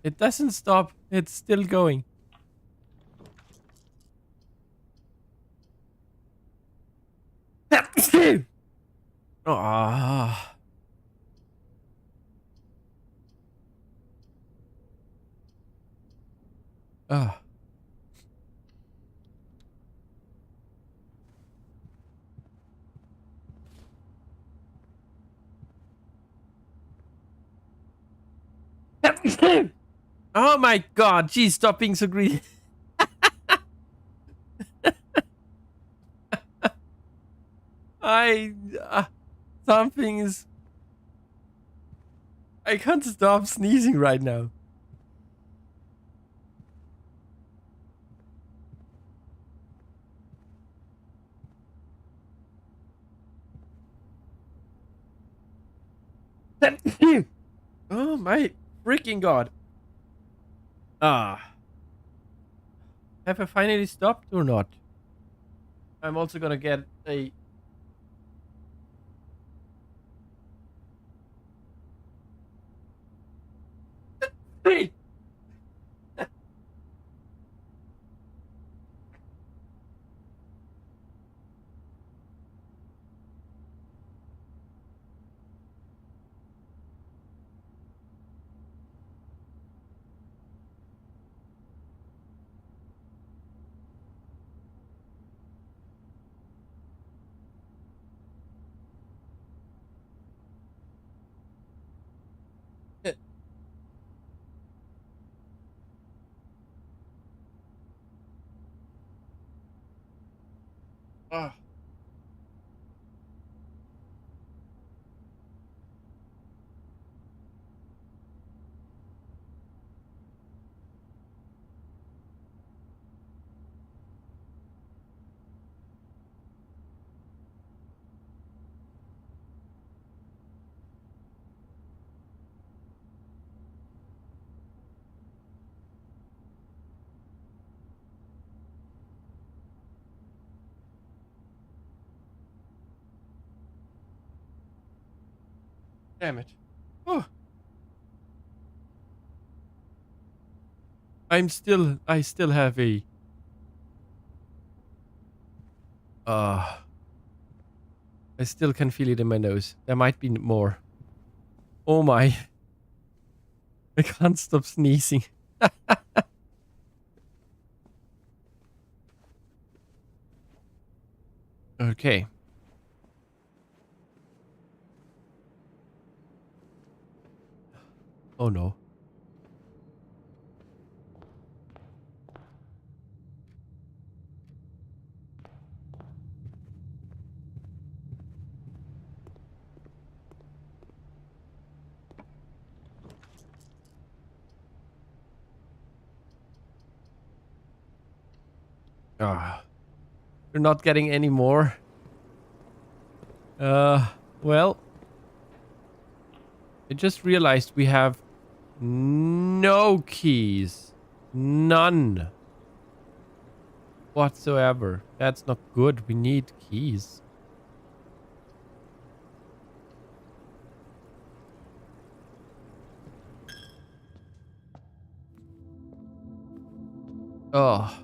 It doesn't stop. It's still going. Oh. Oh. Oh my god, geez, stop being so greedy. Something is... I can't stop sneezing right now. Oh my freaking god. Ah. Have I finally stopped or not? I'm also gonna get a... Ah. Damn it. Oh. I still have a... I still can feel it in my nose. There might be more. Oh my. I can't stop sneezing. Okay. Oh no. Ah. You're not getting any more. Well. I just realized we have no keys. None. Whatsoever. That's not good. We need keys. Oh.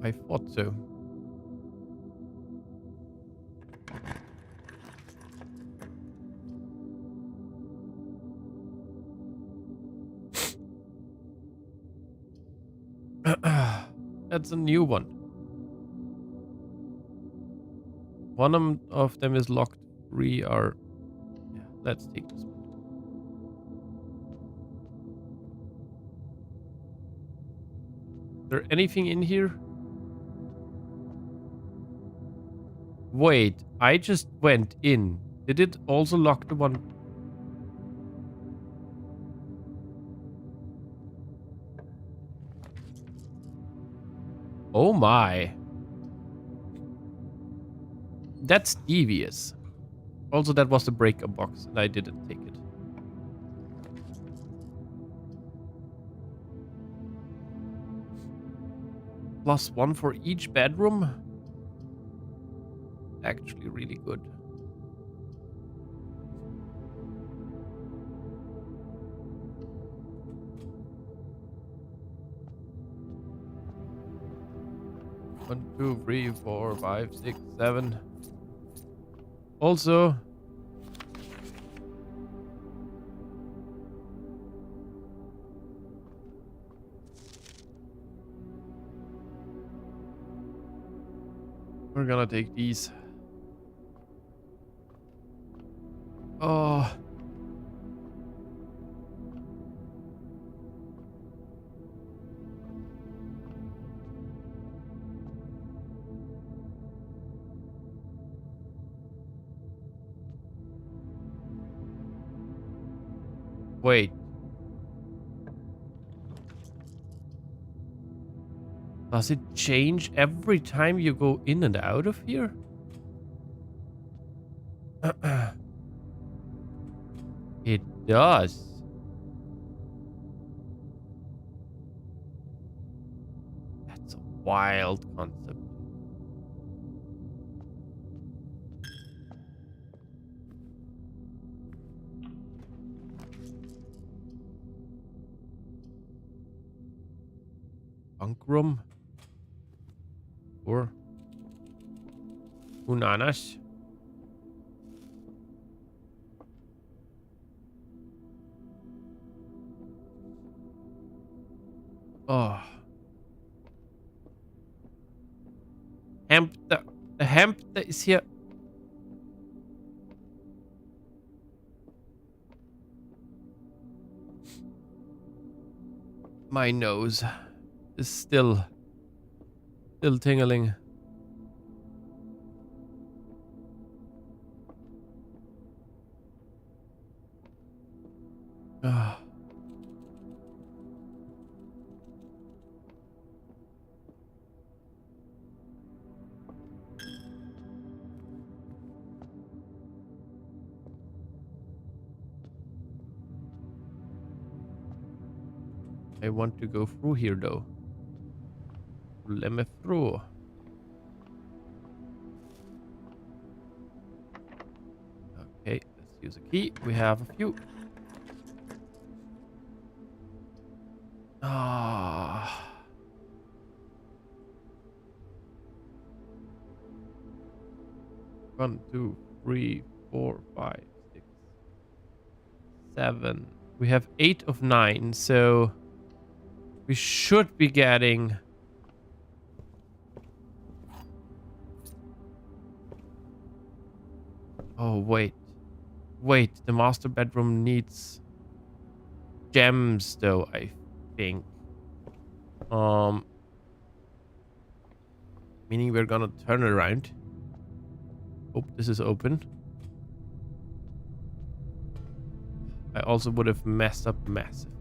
I thought so. That's a new one. One of them is locked. 3 are... Yeah, let's take this one. Is there anything in here? Wait, I just went in Did it also lock the one? Oh my. That's devious. Also, that was the breaker box, and I didn't take it. +1 for each bedroom. Actually, really good. One, 2, 3, 4, 5, 6, 7. Also, we're gonna take these. Oh. Wait. Does it change every time you go in and out of here? It does. That's a wild concept. Bunk room. Or Unanas. Oh. The hemp that is here. My nose is still tingling. Ah. I want to go through here though. Let me through. Okay, let's use a key. We have a few. Ah. 1, 2, 3, 4, 5, 6, 7. We have 8 of 9, so we should be getting. Oh, wait. Wait, the master bedroom needs gems though, I think. Meaning we're gonna turn it around. Oh, this is open. I also would have messed up massively.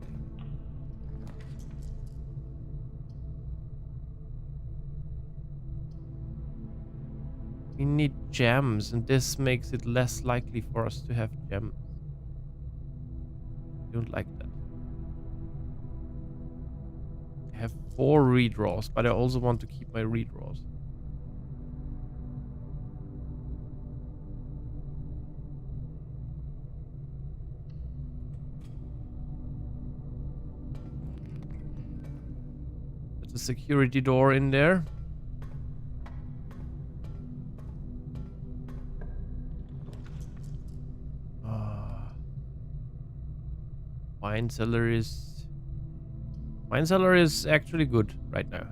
We need gems, and this makes it less likely for us to have gems. I don't like that. I have 4 redraws, but I also want to keep my redraws. There's a security door in there. Wine cellar is actually good right now.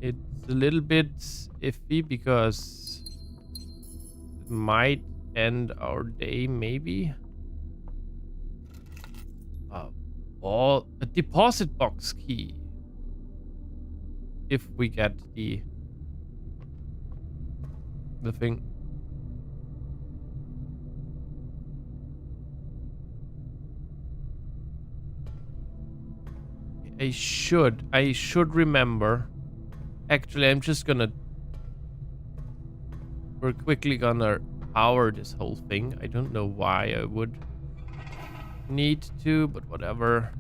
It's a little bit iffy because it might end our day, maybe. Or a deposit box key. If we get the thing. I should remember. Actually, I'm just gonna... We're quickly gonna power this whole thing. I don't know why I would need to, but whatever.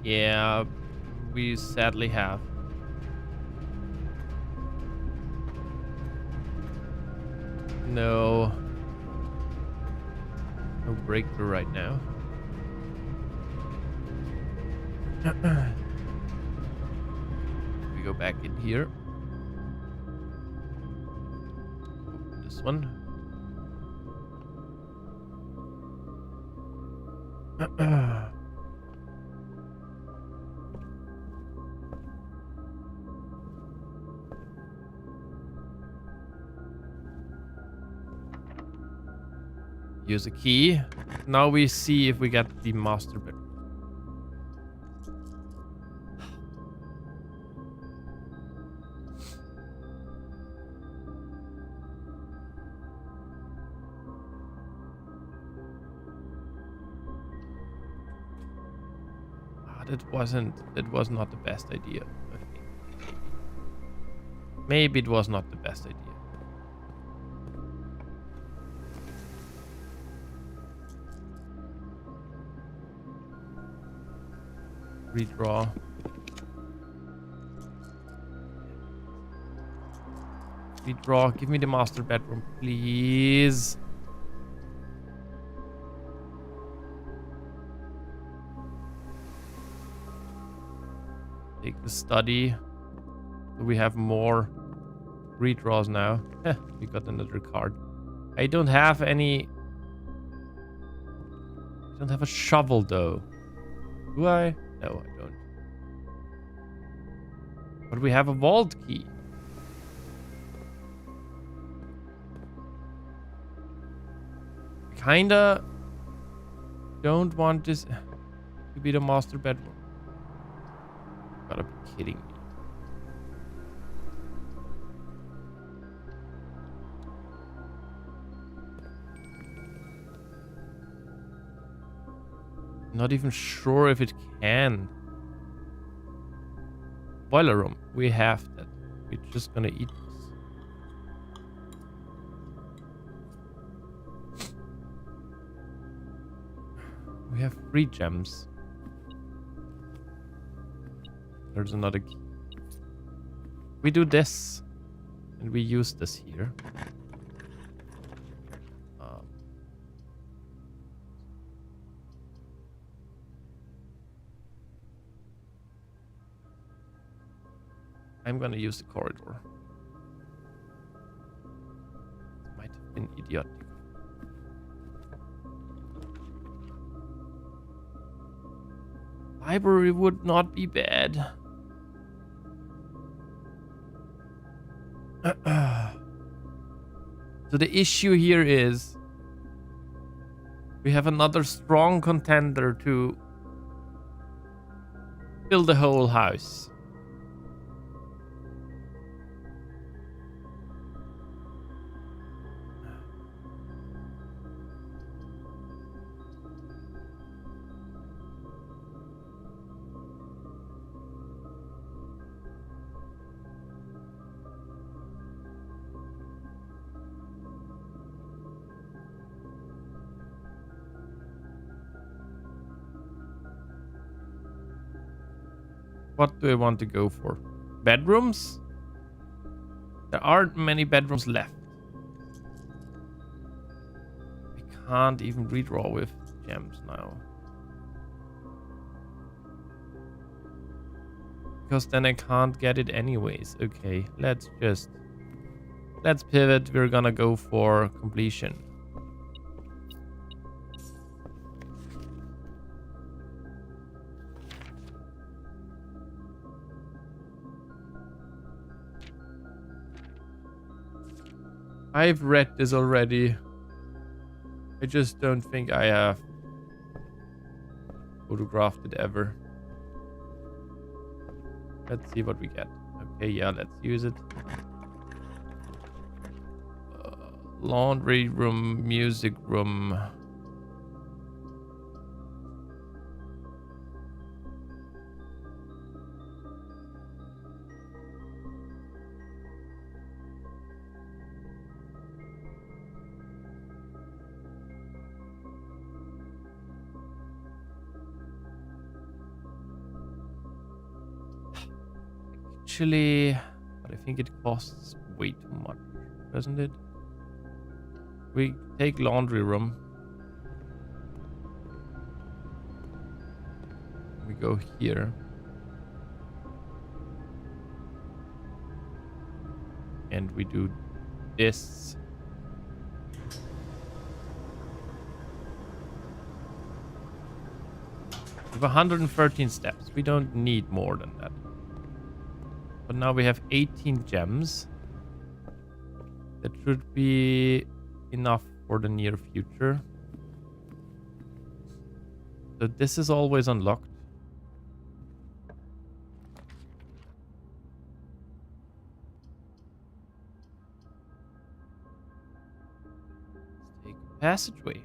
Yeah, we sadly have. No. No breakthrough right now. We go back in here. Open this one. Use a key. Now we see if we get the master bedroom. That was not the best idea, I think. Maybe it was not the best idea. Redraw. Redraw. Give me the master bedroom, please. Take the study. So we have more redraws now. We got another card. I don't have any... I don't have a shovel though. Do I? No, I don't. But we have a vault key. Kinda don't want this to be the master bedroom. Gotta be kidding me. Not even sure if it can. Boiler room. We have that. We're just gonna eat this. We have 3 gems. There's another key. We do this. And we use this here. I'm gonna use the corridor. It might have been idiotic. Library would not be bad. So the issue here is we have another strong contender to fill the whole house. What do I want to go for? Bedrooms? There aren't many bedrooms left. I can't even redraw with gems now. Because then I can't get it anyways. Okay, let's pivot. We're gonna go for completion. I've read this already. I just don't think I have photographed it ever. Let's see what we get. Okay, yeah, let's use it. Laundry room, music room. Actually, but I think it costs way too much, doesn't it? We take laundry room. We go here. And we do this. We have 113 steps. We don't need more than that. But now we have 18 gems. That should be enough for the near future. So this is always unlocked. Let's take a passageway.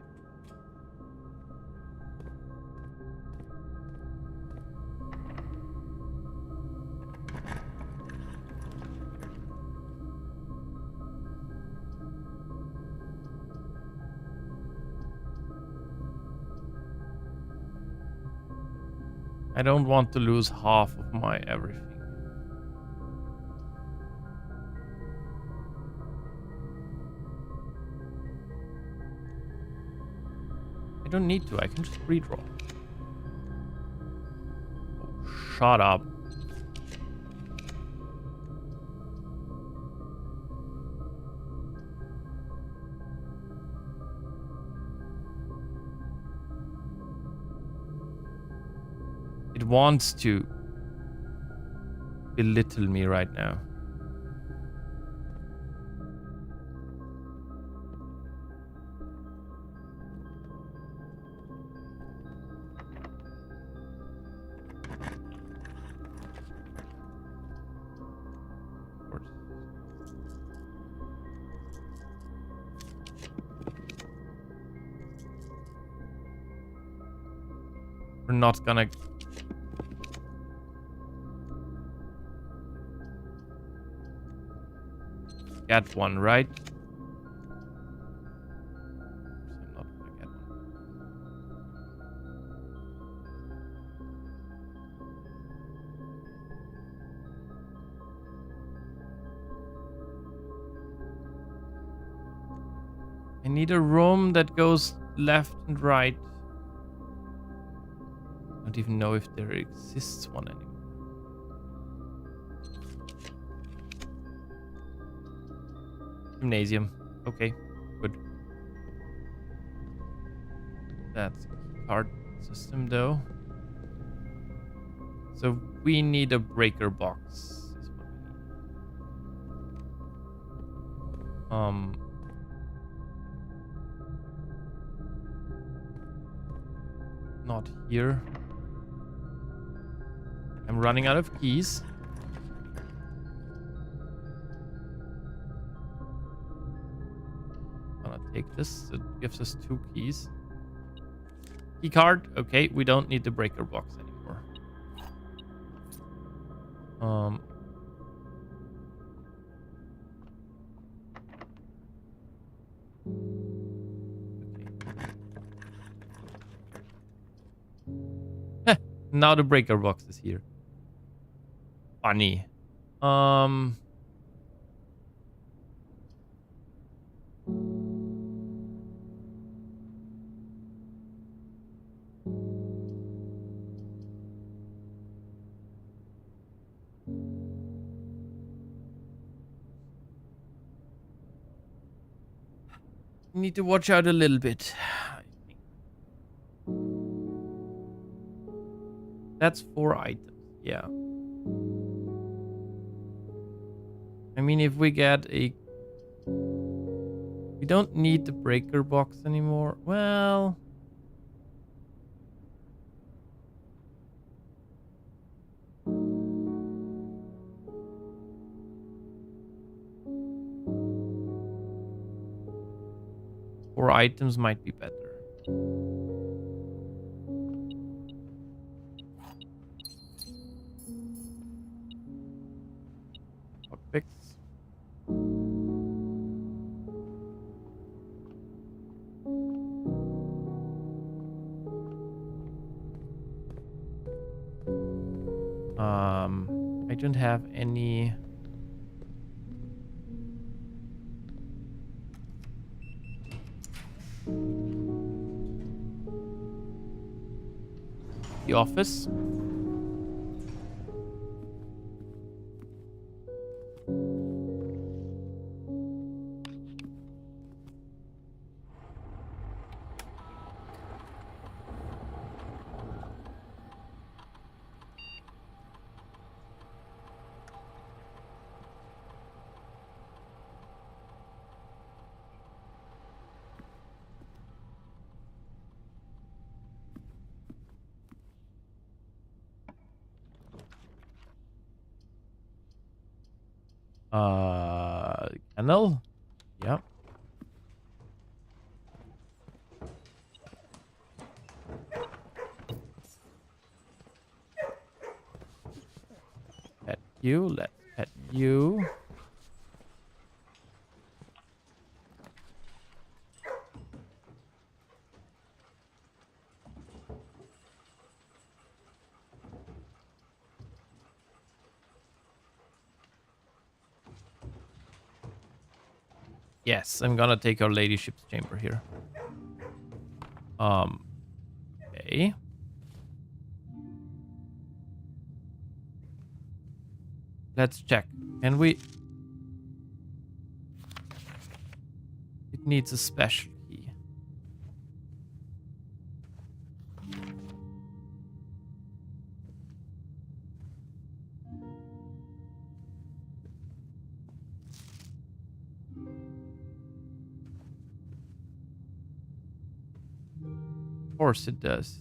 I don't want to lose half of my everything. I don't need to. I can just redraw. Oh, shut up. It wants to belittle me right now. We're not gonna get one, right? I'm not gonna get one. I need a room that goes left and right. I don't even know if there exists one anymore. Gymnasium. Okay, good. That's a card system though. So we need a breaker box. Is what we need. Not here. I'm running out of keys. Take this. It gives us 2 keys. Key card. Okay, we don't need the breaker box anymore. Okay. Now the breaker box is here. Funny. Need to watch out a little bit. That's 4 items. Yeah. I mean, if we get a We don't need the breaker box anymore. Well... Or items might be better. Lockpicks. I don't have any... The office. Kennel? Yeah. Pet you, let's pet you. Yes, I'm gonna take our ladyship's chamber here. Okay. Let's check. Can we... It needs a special key. Of course it does.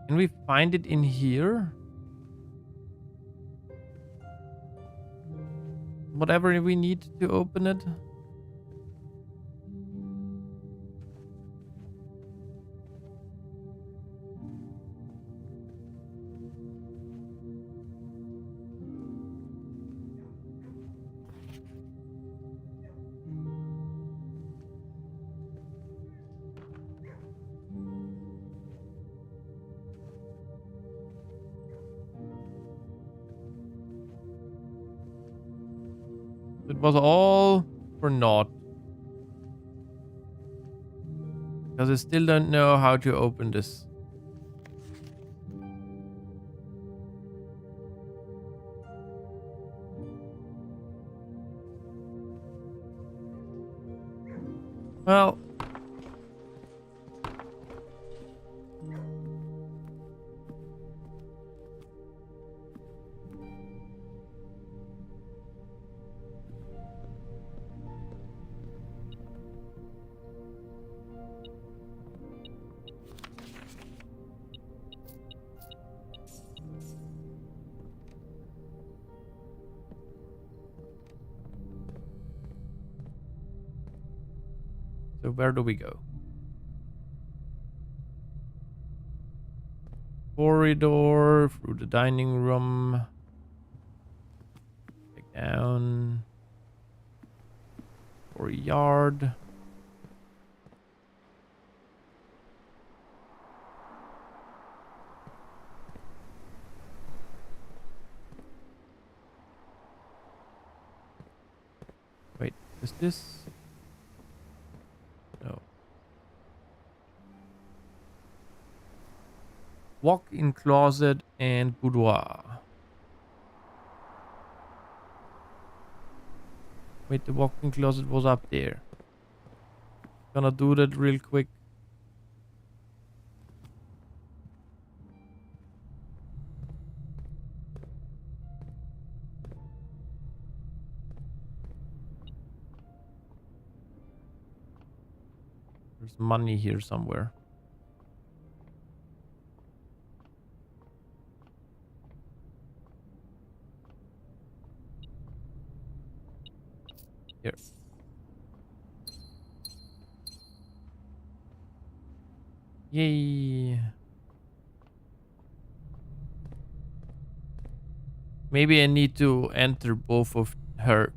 Can we find it in here? Whatever we need to open it. It was all for naught. Because I still don't know how to open this. Well... So where do we go? Corridor, through the dining room. Back down. Or yard. Wait, is this? No. walk-in closet and boudoir. Wait, the walk-in closet was up there. Gonna do that real quick. There's money here somewhere. Here. Yay. Maybe I need to enter both of her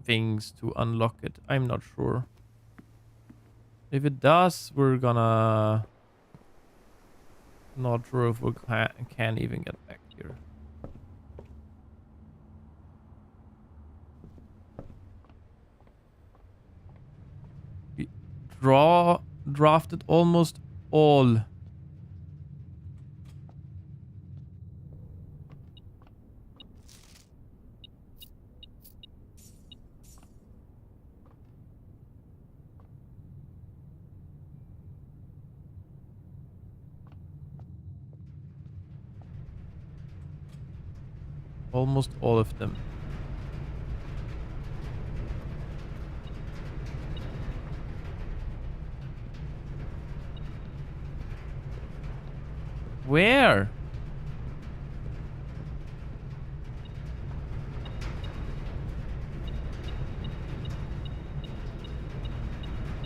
things to unlock it. I'm not sure. If it does, we're gonna... Not sure if we can even get back here. We drafted almost all. Almost all of them. Where?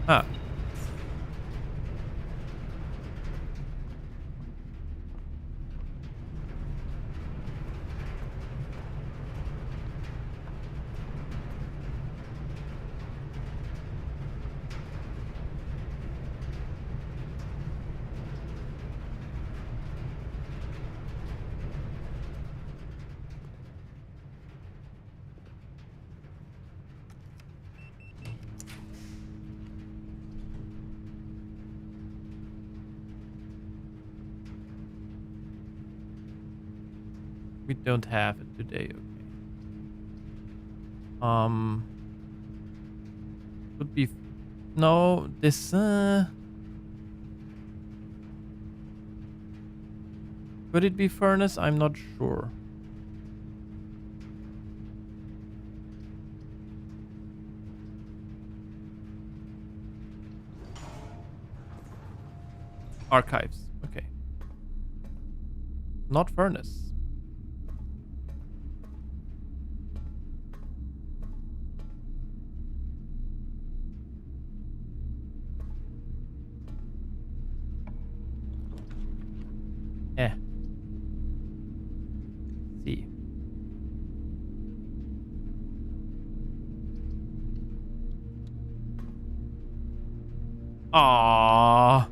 Ah. We don't have it today, okay. Could be... No, this... Could it be furnace? I'm not sure. Archives, okay. Not furnace. See. Ah.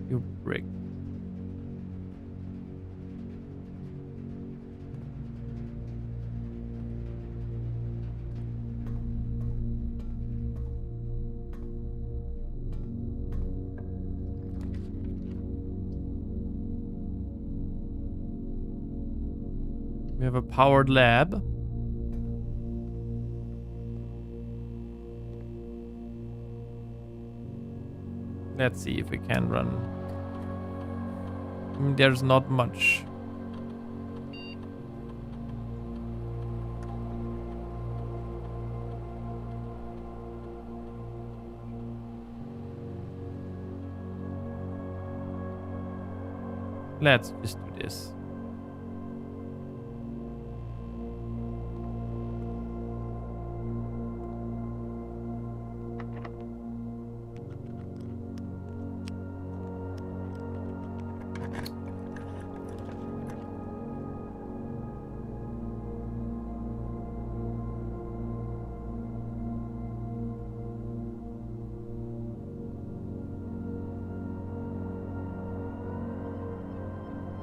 You brick. We have a powered lab. Let's see if we can run. I mean, there's not much. Let's just do this.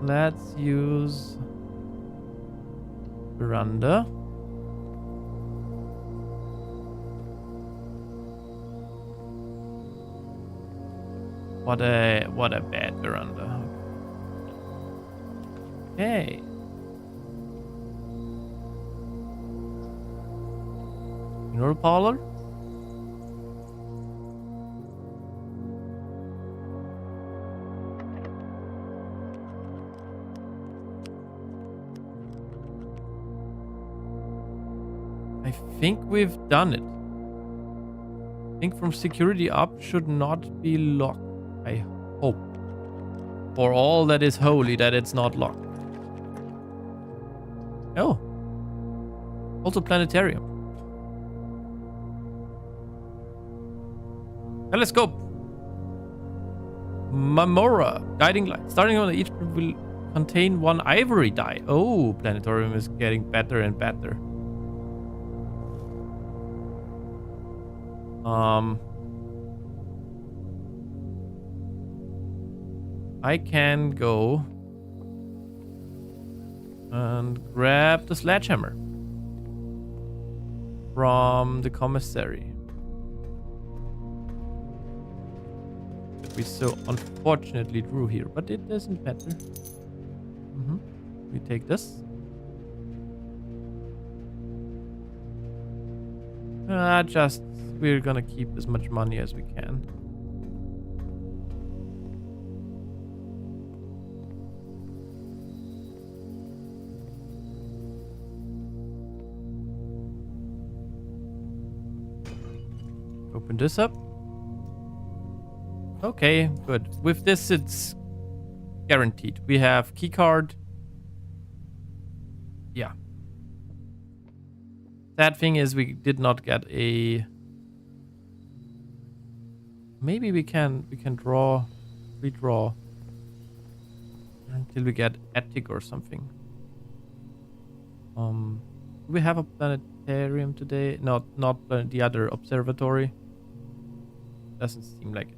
Let's use veranda. What a bad veranda. Okay. Funeral parlor? I think we've done it. I think from security up should not be locked. I hope. For all that is holy that it's not locked. Oh. Also planetarium. Telescope. Mamora. Guiding light. Starting on each will contain one ivory die. Oh, planetarium is getting better and better. I can go and grab the sledgehammer from the commissary. That we so unfortunately drew here, but it doesn't matter. We take this. We're gonna keep as much money as we can. Open this up. Okay, good. With this, it's guaranteed. We have keycard. Yeah. Sad thing is we did not get a... Maybe we can redraw until we get attic or something. Do we have a planetarium today? Not the other observatory. Doesn't seem like it.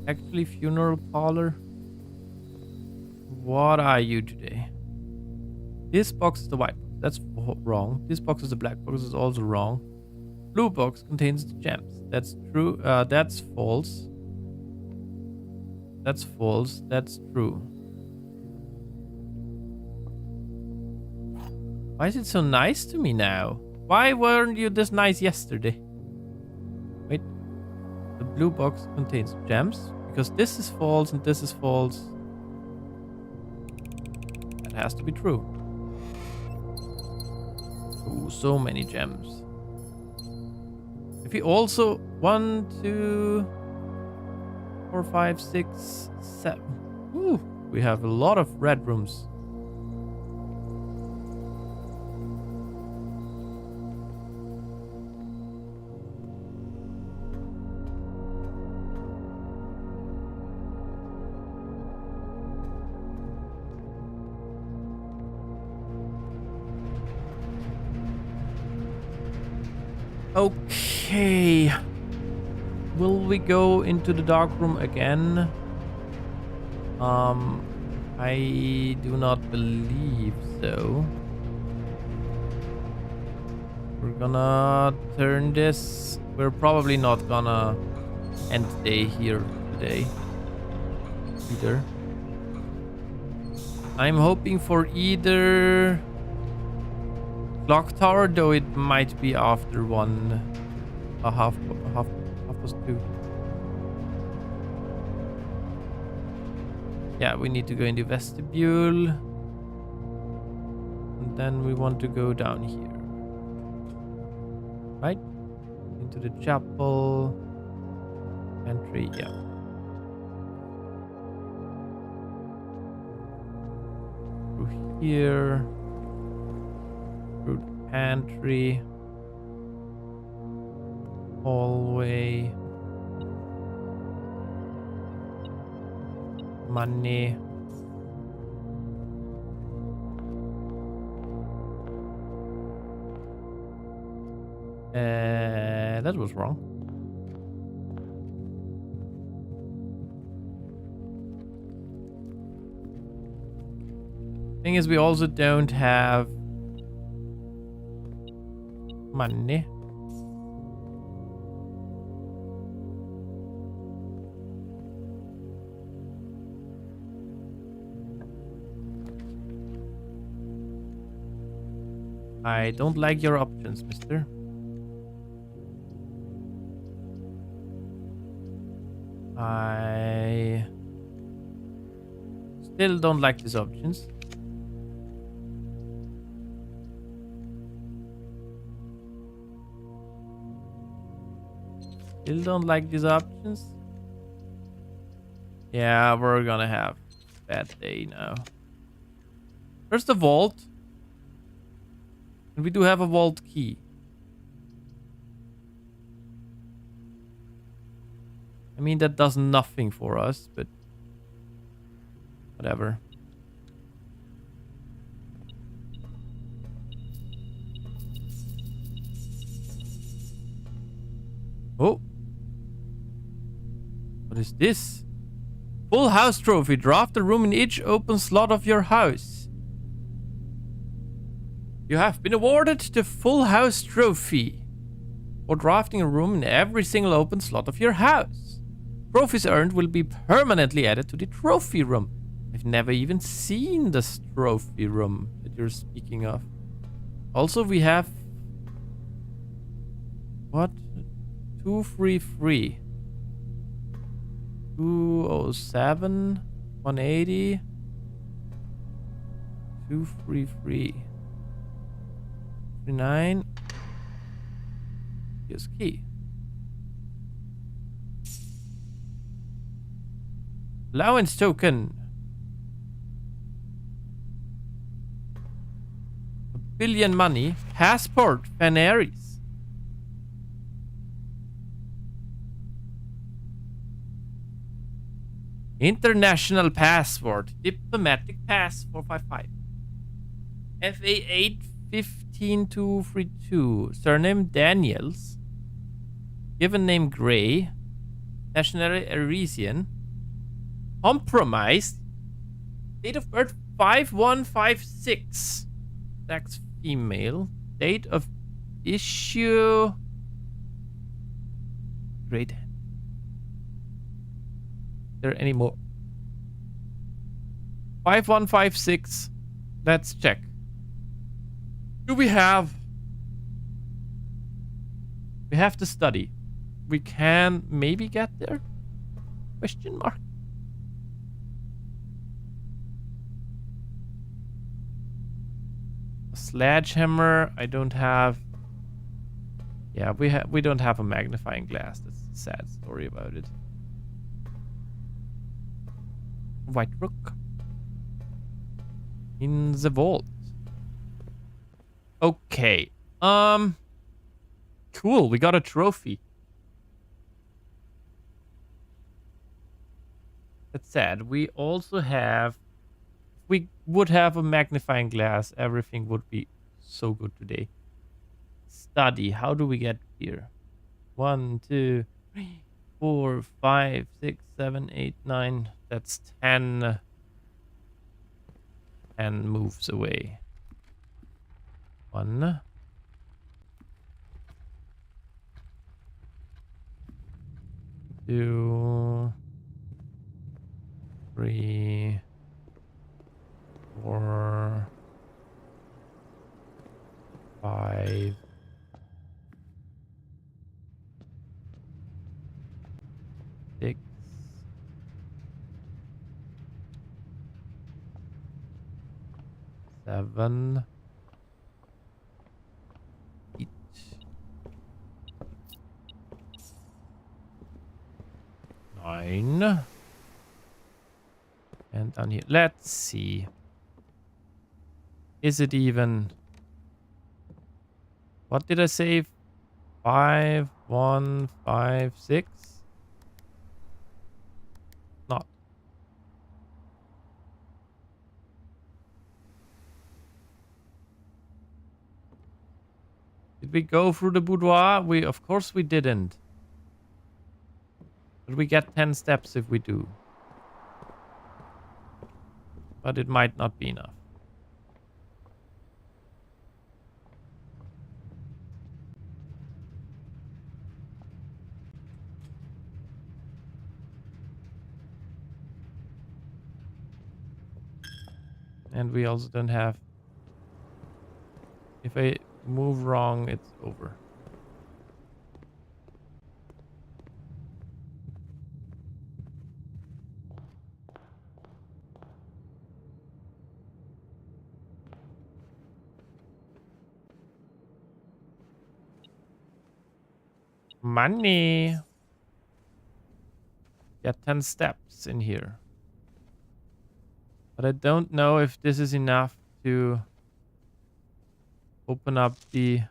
Actually, funeral parlor. What are you today? This box is the white box. That's wrong. This box is the black box. Is also wrong. Blue box contains the gems. That's true. That's false. That's false. That's true. Why is it so nice to me now? Why weren't you this nice yesterday? Wait. The blue box contains gems. Because this is false and this is false. That has to be true. Ooh, so many gems. If we also 1, 2, 4, 5, 6, 7. Ooh, we have a lot of red rooms. Okay. Will we go into the dark room again? I do not believe so. We're gonna turn this. We're probably not gonna end the day here today either. I'm hoping for either clock tower, though it might be after half past 2. Yeah, we need to go in the vestibule. And then we want to go down here. Right? Into the chapel. Entry, yeah. Through here. Through the pantry. Hallway. Money. That was wrong. Thing is, we also don't have money. I don't like your options, mister. I still don't like these options. Still don't like these options. Yeah, we're gonna have a bad day now. Where's the vault? And we do have a vault key. I mean, that does nothing for us, but whatever. Oh. What is this? Full house trophy. Draft a room in each open slot of your house. You have been awarded the full house trophy for drafting a room in every single open slot of your house. Trophies earned will be permanently added to the trophy room. I've never even seen this trophy room that you're speaking of. Also, we have... What? 233. 207. 180. 233. 39. Here's key. Allowance token. A billion money. Passport. Fanaries. International passport. Diplomatic pass 455. FA 815232. Surname Daniels. Given name Gray. Nationality Arisian. Compromised. Date of birth 5156. Sex female. Date of issue. Great. Is there any more? 5156. Let's check. Do we have? We have to study. We can maybe get there? Question mark. A sledgehammer. I don't have. Yeah, we don't have a magnifying glass. That's a sad story about it. White rook. In the vault. Okay. Cool. We got a trophy. That's sad. We also have... If we would have a magnifying glass, everything would be so good today. Study. How do we get here? 1, 2, 3, 4, 5, 6, 7, 8, 9. That's 10. 10 moves away. 1. 2, 3, 4, 5, 6, 7, 8, 9. And down here. Let's see. Is it even... What did I say? 5, 1, 5, 6? Not. Did we go through the boudoir? Of course we didn't. But we get 10 steps if we do. But it might not be enough. And we also don't have... If I move wrong, it's over. Money. Got 10 steps in here. But I don't know if this is enough to open up the...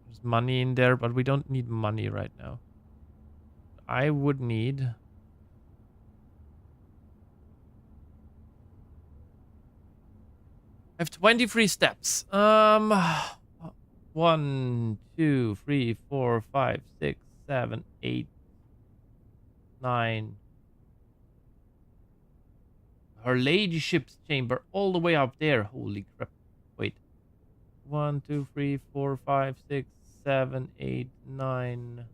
There's money in there, but we don't need money right now. I would need... I have 23 steps. 1, 2, 3, 4, 5, 6, 7, 8, 9. Her ladyship's chamber all the way up there. Holy crap. Wait. 1, 2, 3, 4, 5, 6, 7, 8, 9,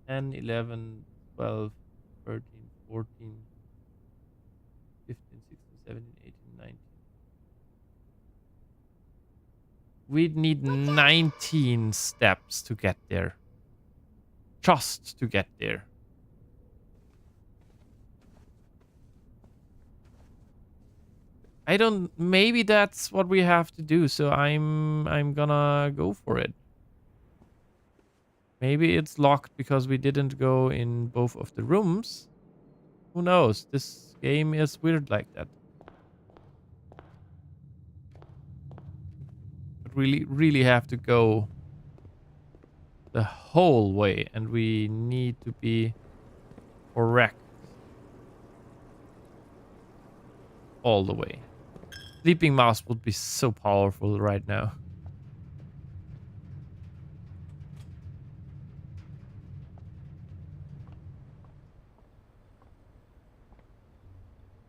10, 11, 12, 13, 14, 15, 16, 17, 18, 19. We'd need 19 steps to get there. Just to get there. I don't... Maybe that's what we have to do, so I'm gonna go for it. Maybe it's locked because we didn't go in both of the rooms. Who knows? This game is weird like that. But we really have to go the whole way, and we need to be correct all the way. Sleeping mouse would be so powerful right now.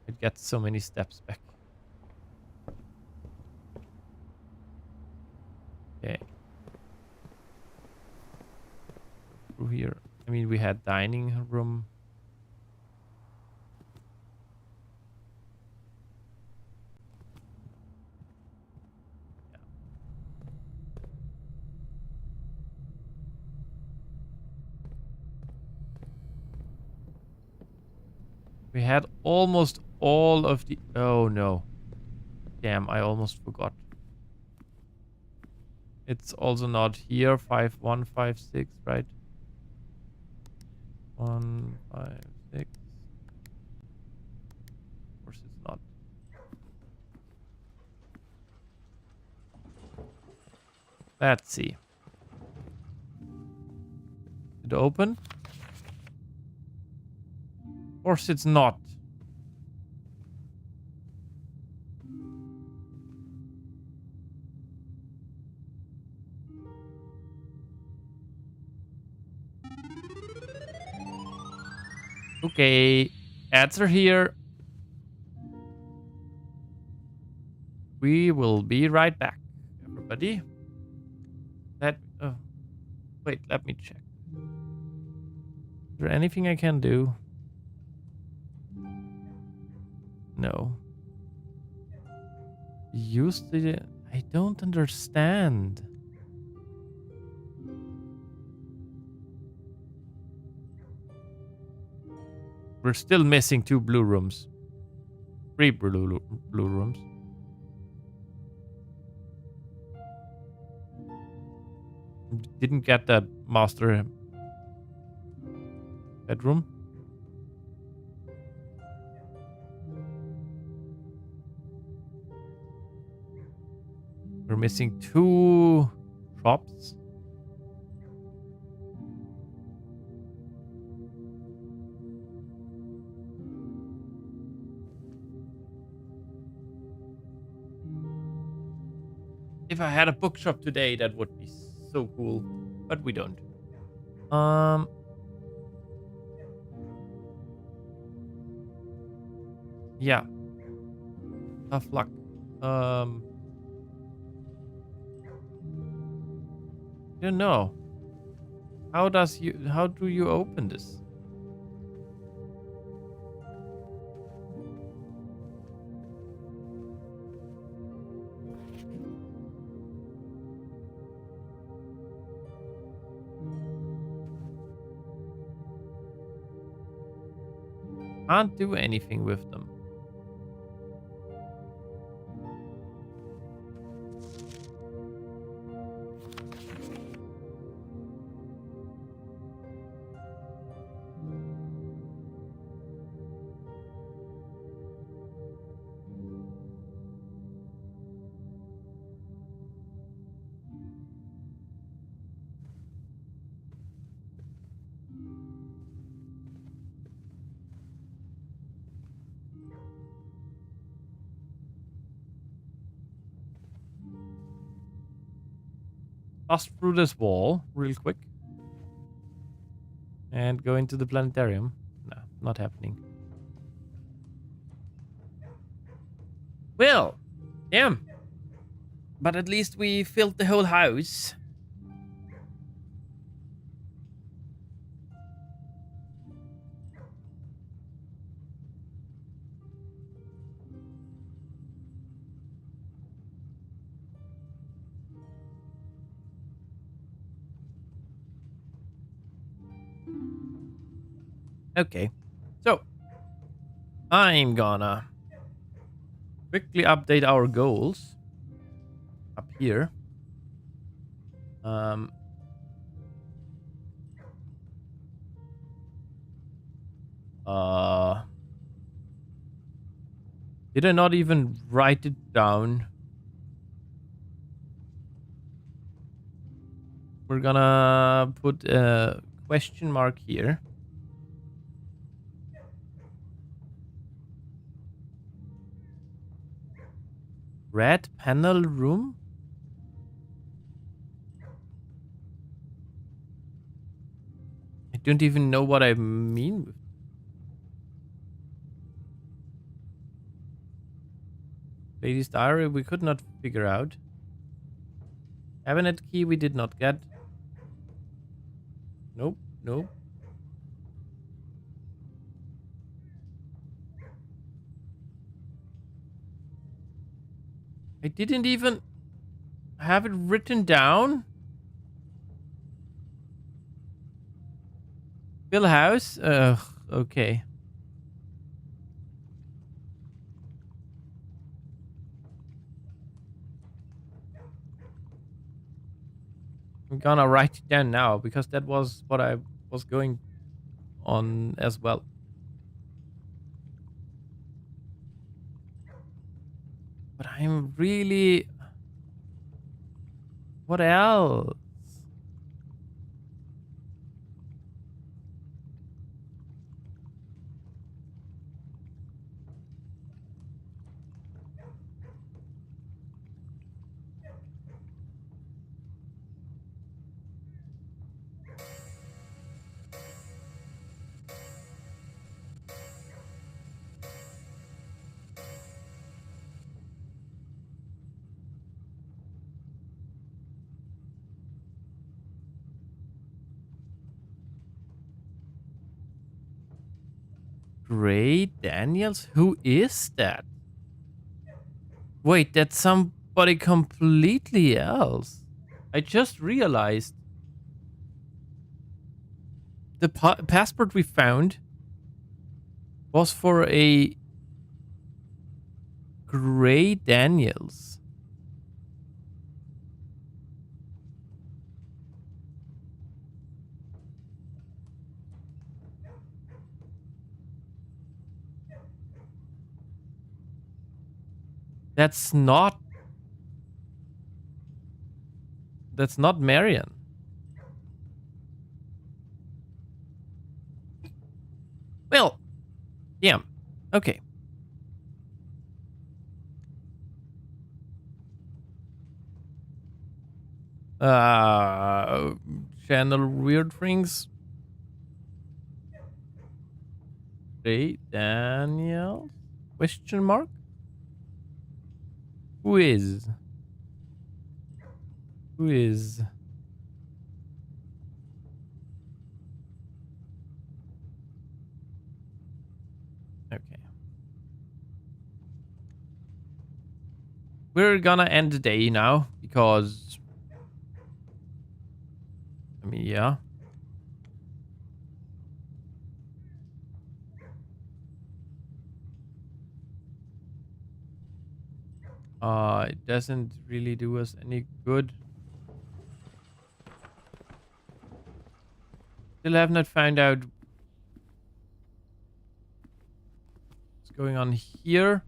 It gets so many steps back. Okay. Through here. I mean, we had dining room. Yeah. We had almost all of the... Oh, no. Damn, I almost forgot. It's also not here. 5, 1, 5, 6, right? 1, 5, 6. Of course it's not. Let's see. Did it open? Of course it's not. Okay, ads are here. We will be right back, everybody. Wait, let me check. Is there anything I can do? No. Use the... I don't understand. We're still missing 2 blue rooms. 3 blue rooms. Didn't get that master bedroom. We're missing 2 shops. If I had a bookshop today, that would be so cool. But we don't. Yeah. Tough luck. I don't know. How do you open this? Can't do anything with them. Bust through this wall real quick. And go into the planetarium. No, not happening. Well, damn. But at least we filled the whole house. Okay. So, I'm gonna quickly update our goals up here. Did I not even write it down? We're gonna put a question mark here. Red panel room? I don't even know what I mean with Lady's Diary. We could not figure out. Cabinet key we did not get. Nope, nope. I didn't even have it written down. Bill House? Ugh, okay. I'm gonna write it down now because that was what I was going on as well. But I'm really... What else? Gray Daniels? Who is that? Wait, that's somebody completely else. I just realized. The passport we found was for a Gray Daniels. That's not Marion. Well, damn. Okay. Channel weird things. Gray Daniels. Question mark? Who is? Who is? Okay. We're gonna end the day now because I mean, yeah. It doesn't really do us any good. Still have not found out what's going on here.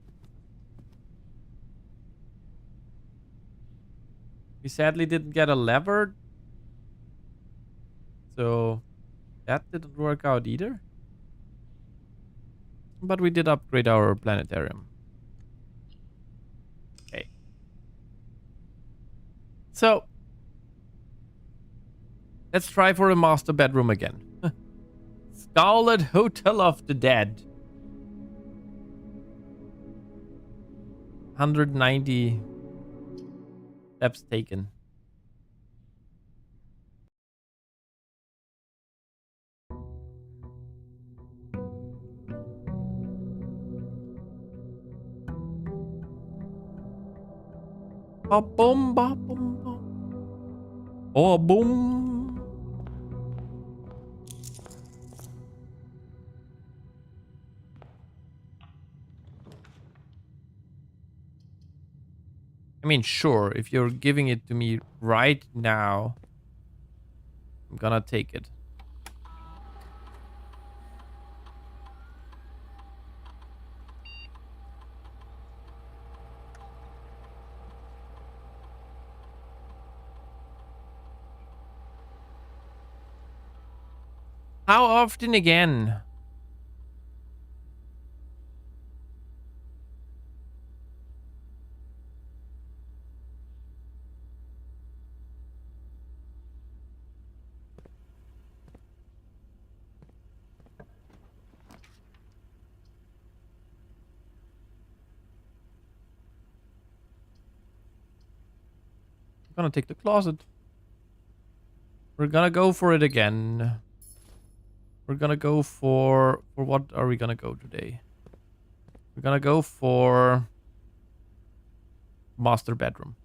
We sadly didn't get a lever, so that didn't work out either. But we did upgrade our planetarium. Okay. So, let's try for a master bedroom again. Scarlet Hotel of the Dead. 190 steps taken. Ba boom, ba boom, ba. Oh, boom. I mean, sure, if you're giving it to me right now, I'm gonna take it. How often again? I'm gonna take the closet. We're gonna go for it again. We're gonna go for what are we gonna go today? We're gonna go for master bedroom.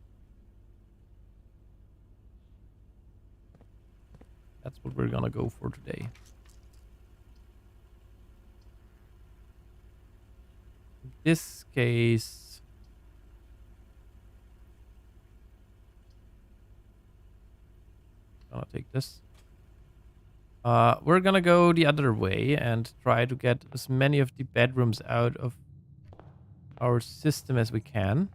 That's what we're gonna go for today. In this case, I'm gonna take this. We're gonna go the other way and try to get as many of the bedrooms out of our system as we can.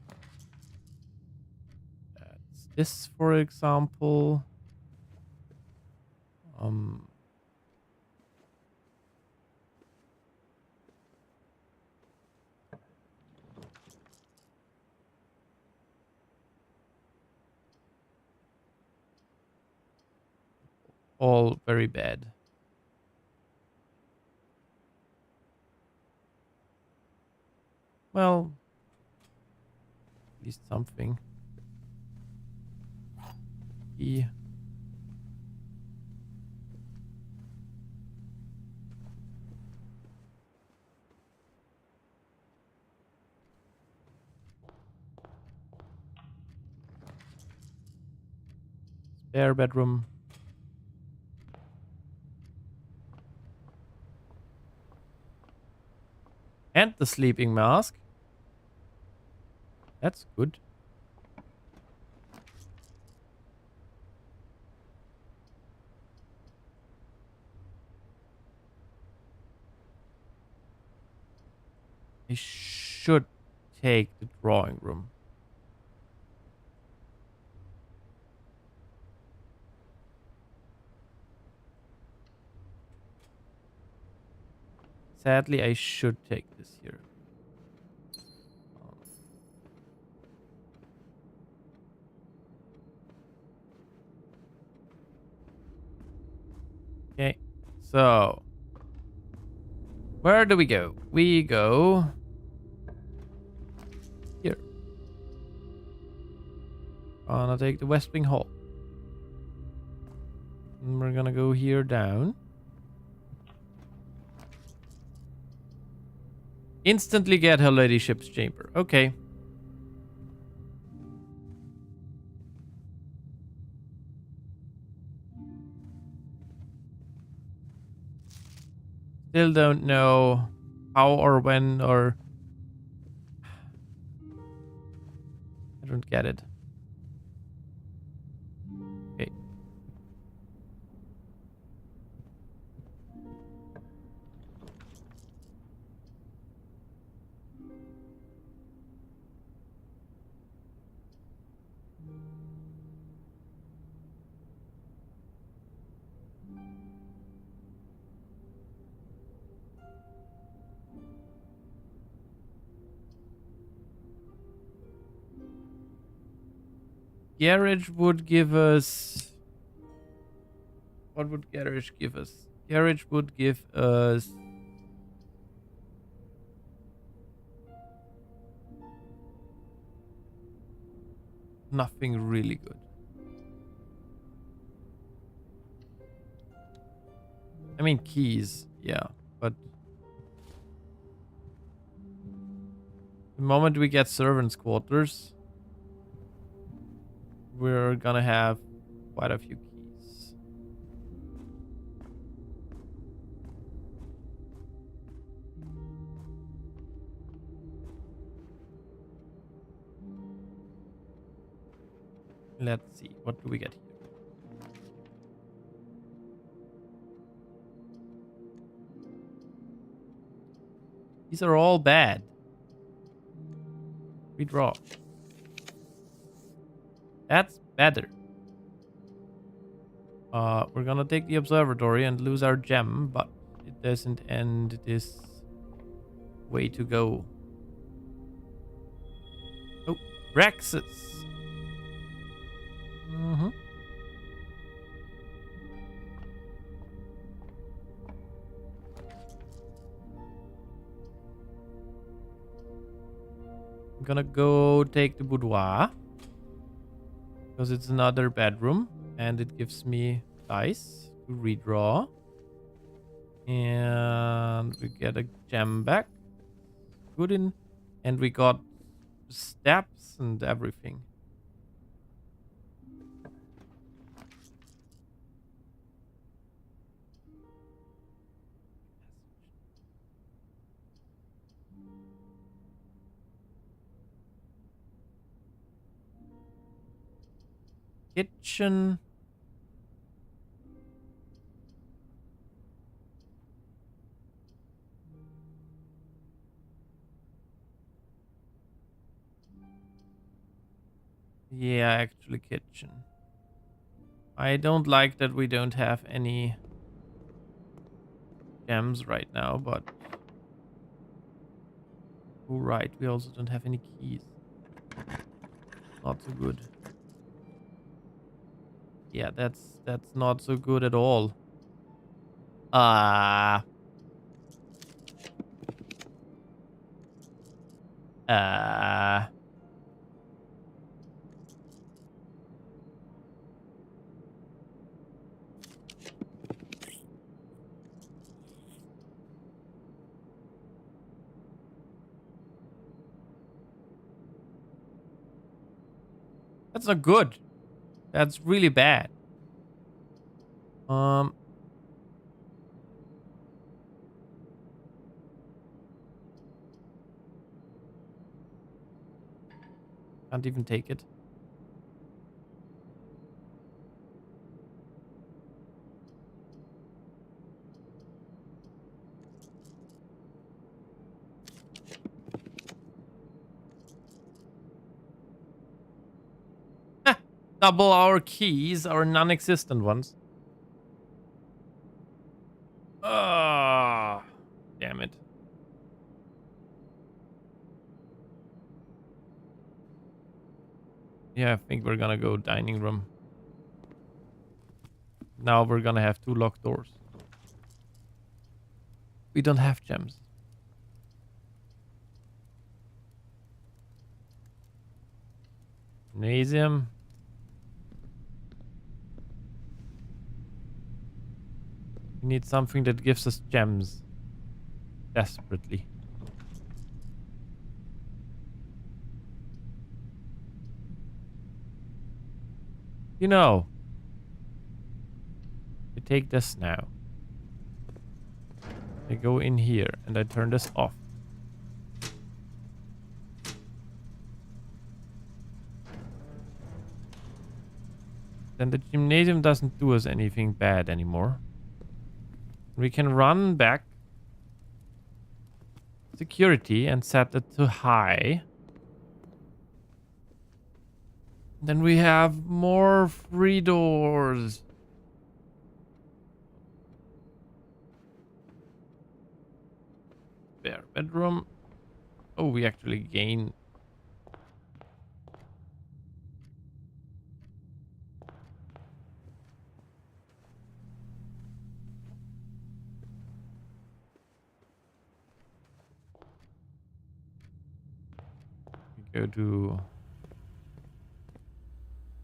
That's this, for example. All very bad. Well, at least something. E. Spare bedroom. And the sleeping mask. That's good. I should take the drawing room. Sadly, I should take this here. Okay, so where do we go? We go Here. Gonna take the West Wing Hall. And we're gonna go here down. Instantly get her ladyship's chamber. Okay. Still don't know how or when or... I don't get it. Okay. Garage would give us... What would Garage give us? Garage would give us... Nothing really good. I mean, keys, yeah, but... The moment we get servants' quarters, we're gonna have quite a few keys. Let's see, what do we get here? These are all bad. Redraw. That's better. We're gonna take the observatory and lose our gem, but it doesn't end this way to go. Oh, Rexus. Mm-hmm. I'm gonna go take the boudoir because it's another bedroom and it gives me dice to redraw. And we get a gem back. Good in. And we got steps and everything. Kitchen. Yeah, actually kitchen. I don't like that we don't have any gems right now, but... Oh, right, we also don't have any keys. Not so good. Yeah, that's not so good at all. That's not good. That's really bad. Can't even take it. Double our keys, our non-existent ones. Ah, damn it. Yeah, I think we're gonna go dining room. Now we're gonna have 2 locked doors. We don't have gems. Gymnasium. We need something that gives us gems. Desperately. You know. I take this now. I go in here and I turn this off. Then the gymnasium doesn't do us anything bad anymore. We can run back security and set it to high. Then we have more free doors. Spare bedroom. Oh, we actually gain. We go to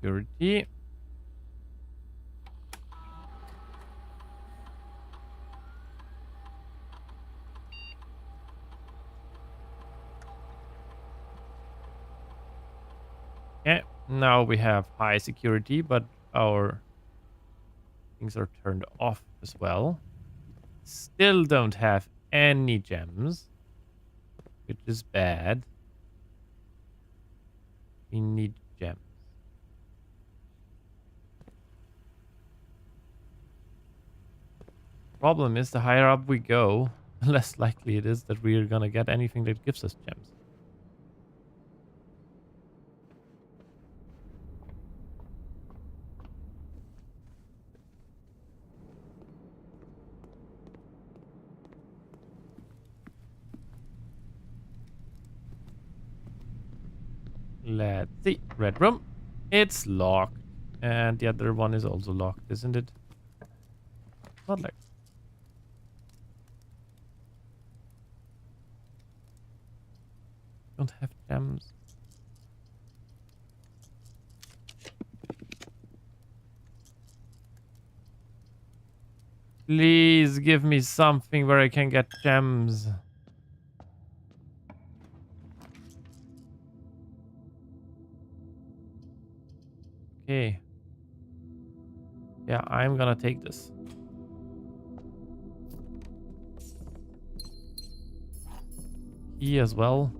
security. Okay, now we have high security, but our things are turned off as well. Still don't have any gems, which is bad. We need gems. Problem is, the higher up we go, the less likely it is that we're gonna get anything that gives us gems. Let's see. Red room. It's locked. And the other one is also locked, isn't it? Not like. Don't have gems. Please give me something where I can get gems. Okay. Yeah, I'm gonna take this. E as well.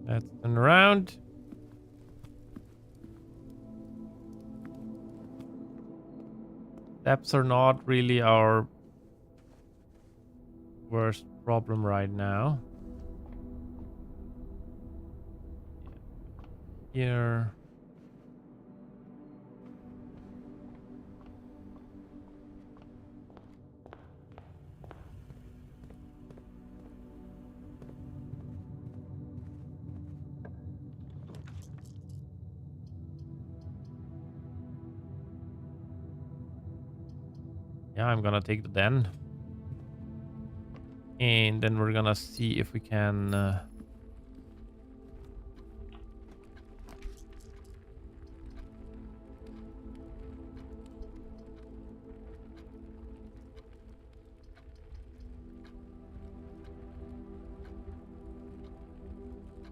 Let's turn around. Depths are not really our worst problem right now. Here. Yeah, I'm gonna take the den. And then we're gonna see if we can...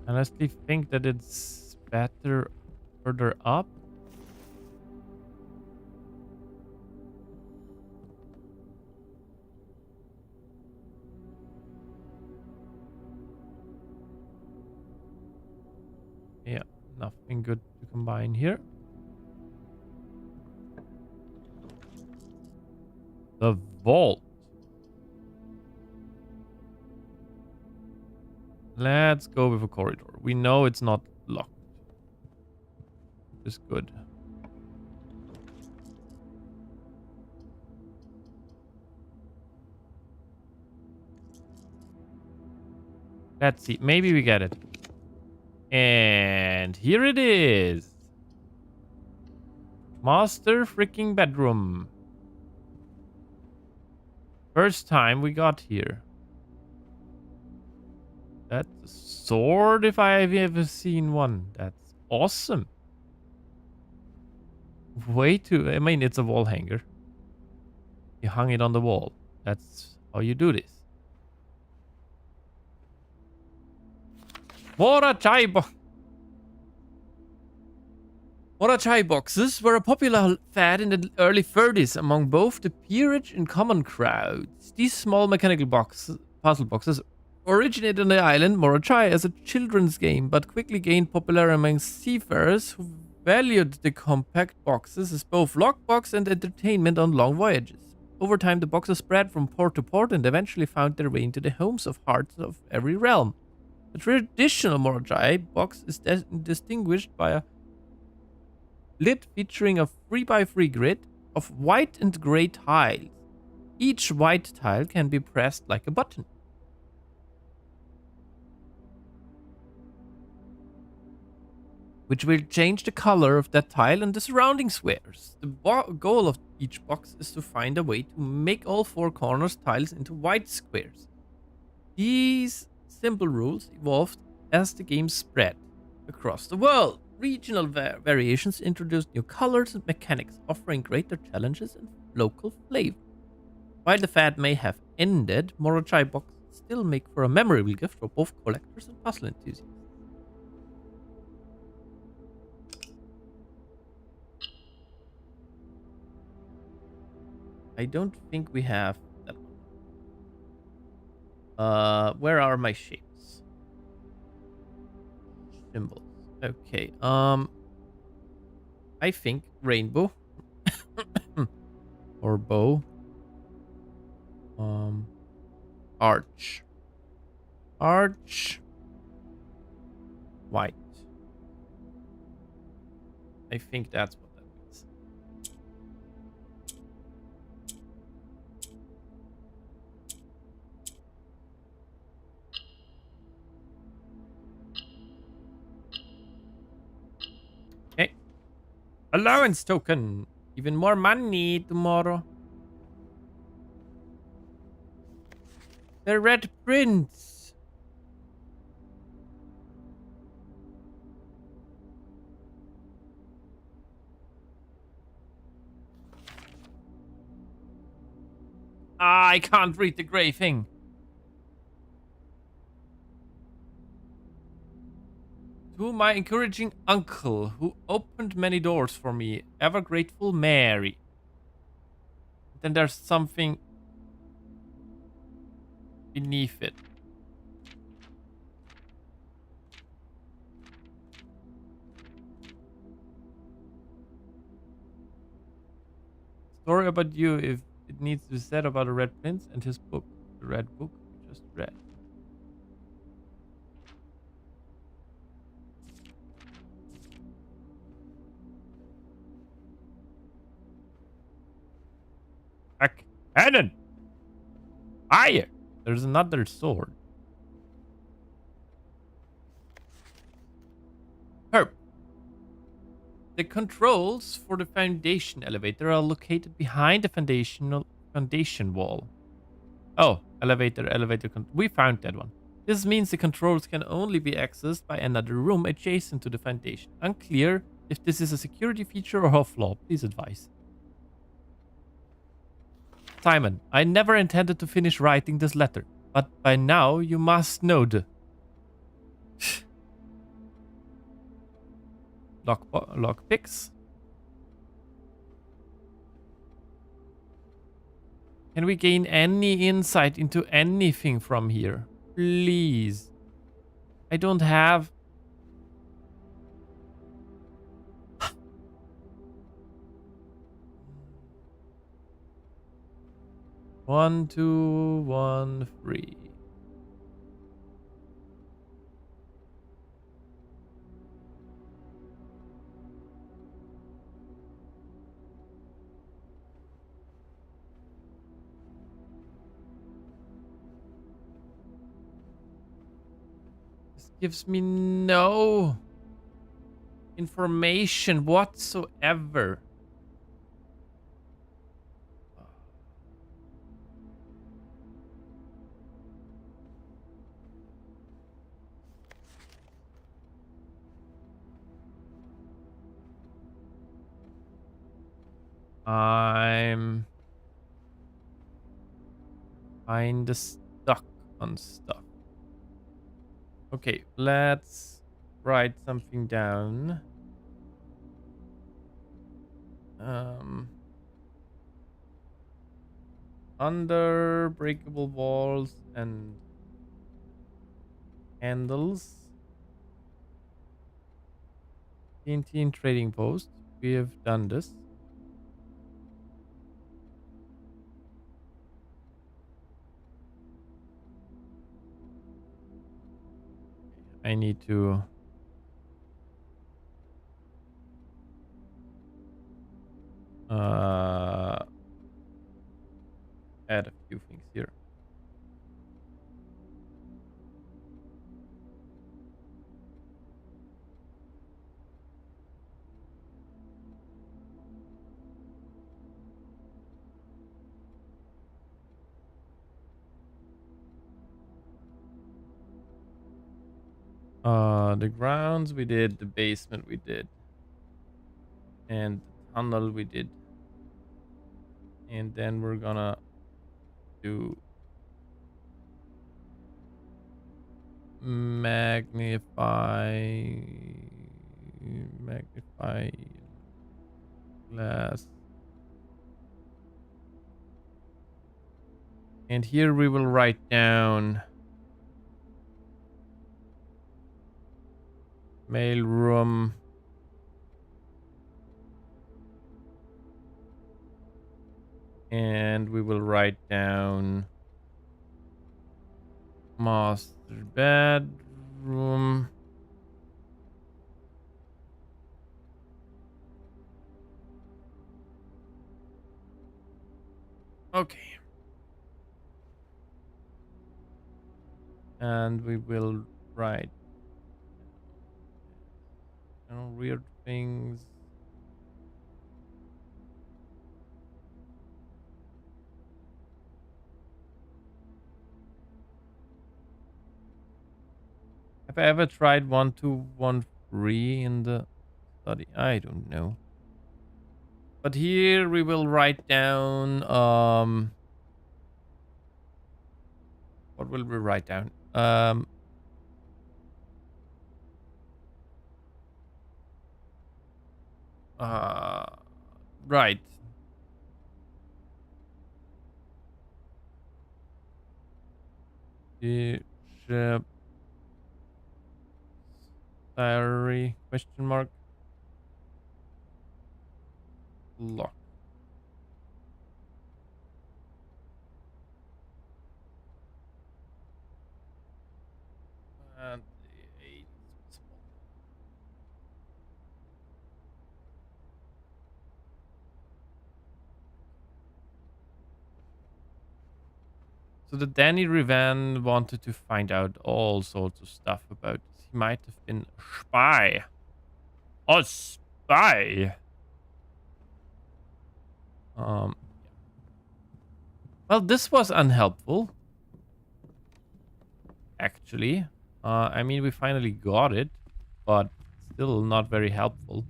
honestly think that it's better further up. Yeah, nothing good to combine here. The vault. Let's go with a corridor. We know it's not locked. It's good. Let's see. Maybe we get it. And here it is. Master freaking bedroom. First time we got here. That's a sword if I've ever seen one. That's awesome. Way too... I mean, it's a wall hanger. You hung it on the wall. That's how you do this. Morachai boxes were a popular fad in the early 30s among both the peerage and common crowds. These small mechanical puzzle boxes originated on the island Morachai as a children's game, but quickly gained popularity among seafarers who valued the compact boxes as both lockbox and entertainment on long voyages. Over time, the boxes spread from port to port and eventually found their way into the homes of hearts of every realm. The traditional Morachai box is distinguished by a lid featuring a 3x3 grid of white and gray tiles. Each white tile can be pressed like a button. Which will change the color of that tile and the surrounding squares. The goal of each box is to find a way to make all four corners tiles into white squares. These simple rules evolved as the game spread across the world. Regional variations introduced new colors and mechanics, offering greater challenges and local flavor. While the fad may have ended, Morachai boxes still make for a memorable gift for both collectors and puzzle enthusiasts. I don't think we have that one. Where are my shapes? Symbols. Okay, I think rainbow. Or bow. Arch. Arch. White. I think that's what that means. Okay. Allowance token. Even more money tomorrow. The Red Prince. I can't read the gray thing. To my encouraging uncle, who opened many doors for me, ever grateful Mary. Then there's something beneath it. Story about you, if it needs to be said about the Red Prince and his book. The Red Book we just read. A cannon! Fire! There's another sword. Herb. The controls for the foundation elevator are located behind the foundation wall. Oh, elevator. We found that one. This means the controls can only be accessed by another room adjacent to the foundation. Unclear if this is a security feature or a flaw. Please advise. Simon, I never intended to finish writing this letter, but by now you must know the... Lockpicks. Can we gain any insight into anything from here? Please. I don't have... One, two, one, three. This gives me no information whatsoever. I'm kinda stuck on stuff. Okay, let's write something down. Um, Under breakable walls and handles. TNT and trading post. We have done this. I need to add a few things here. The grounds we did, the basement we did, and the tunnel we did. And then we're gonna do magnify glass. And here we will write down mail room. And we will write down master bedroom. Okay. And we will write weird things. Have I ever tried 1213 in the study? I don't know. But here we will write down what will we write down? Right. Bishop diary question mark lock. And the 8 spot. So the Danny Revan wanted to find out all sorts of stuff about this. He might have been a spy. A spy. Yeah. Well, this was unhelpful. Actually. I mean, we finally got it, but still not very helpful.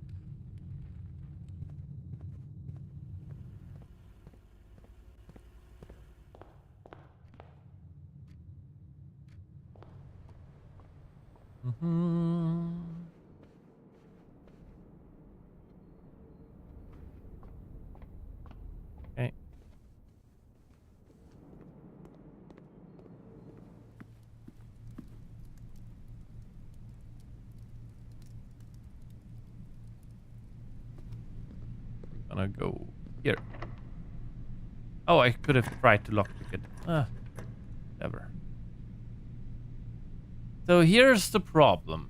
Okay. We're gonna go here. Oh, I could have tried to lockpick it. Whatever. So here's the problem.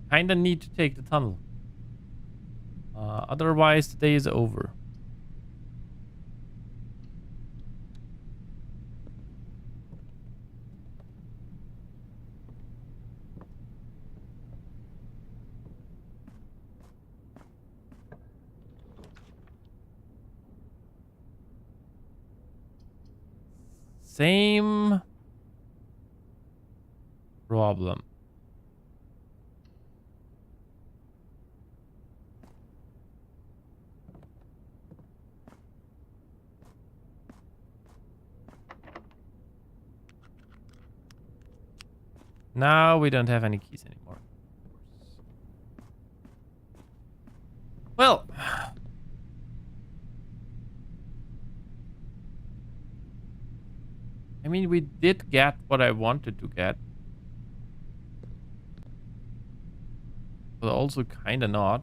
Kinda need to take the tunnel. Otherwise, the day is over. Same problem. Now we don't have any keys anymore. Well, I mean, we did get what I wanted to get. But also kind of not.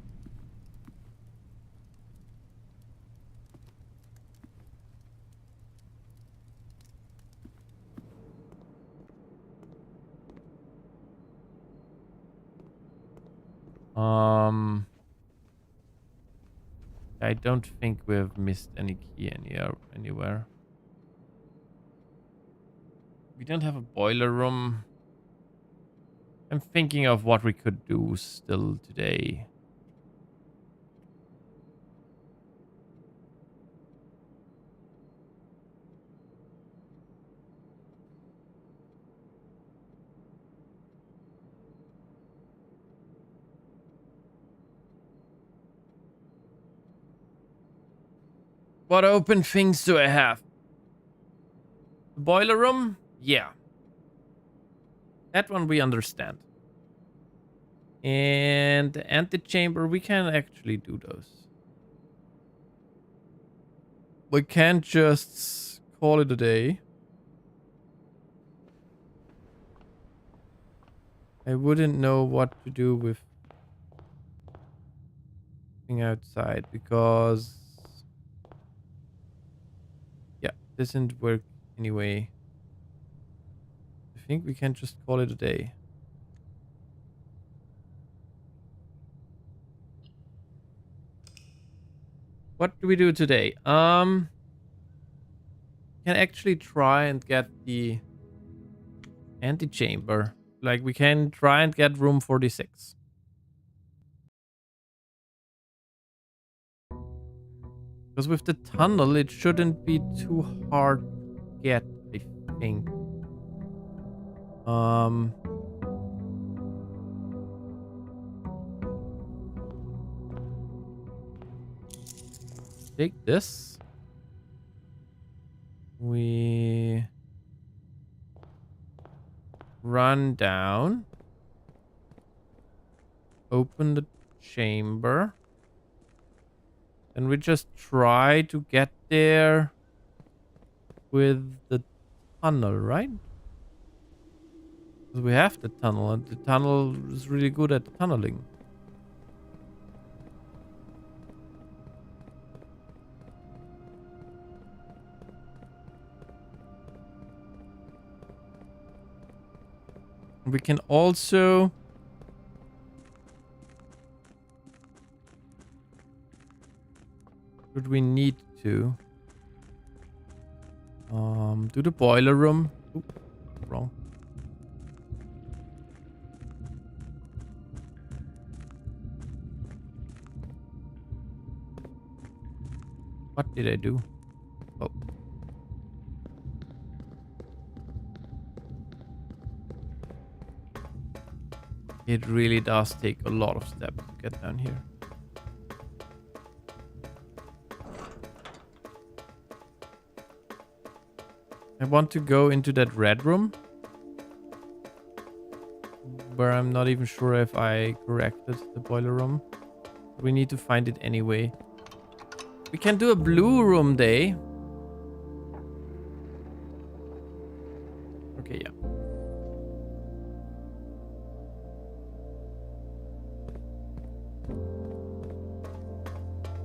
I don't think we've missed any key anywhere. We don't have a boiler room. I'm thinking of what we could do still today. What open things do I have? The boiler room? Yeah. That one we understand. And the antechamber, we can actually do those. We can't just call it a day. I wouldn't know what to do with being outside because yeah, this didn't work anyway. I think we can just call it a day. What do we do today? Can actually try and get the antechamber. Like we can try and get room 46. Because with the tunnel, it shouldn't be too hard to get, I think. Take this. We run down. Open the chamber. And we just try to get there with the tunnel, right? Because we have the tunnel, and the tunnel is really good at tunneling. We can also should we need to do the boiler room. Oop, wrong. What did I do? Oh. It really does take a lot of steps to get down here. I want to go into that red room. Where I'm not even sure if I corrected the boiler room. We need to find it anyway. We can do a blue room day. Okay, yeah.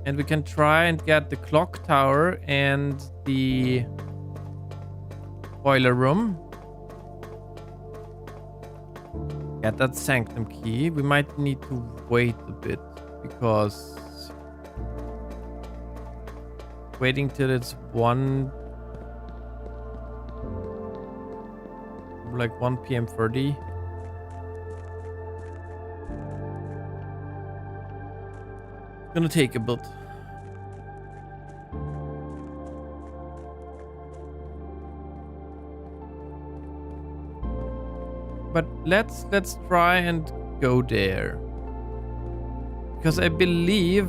And we can try and get the clock tower and the boiler room. Get that sanctum key. We might need to wait a bit because waiting till it's 1 p.m. 30. Gonna take a bit. But let's try and go there. Because I believe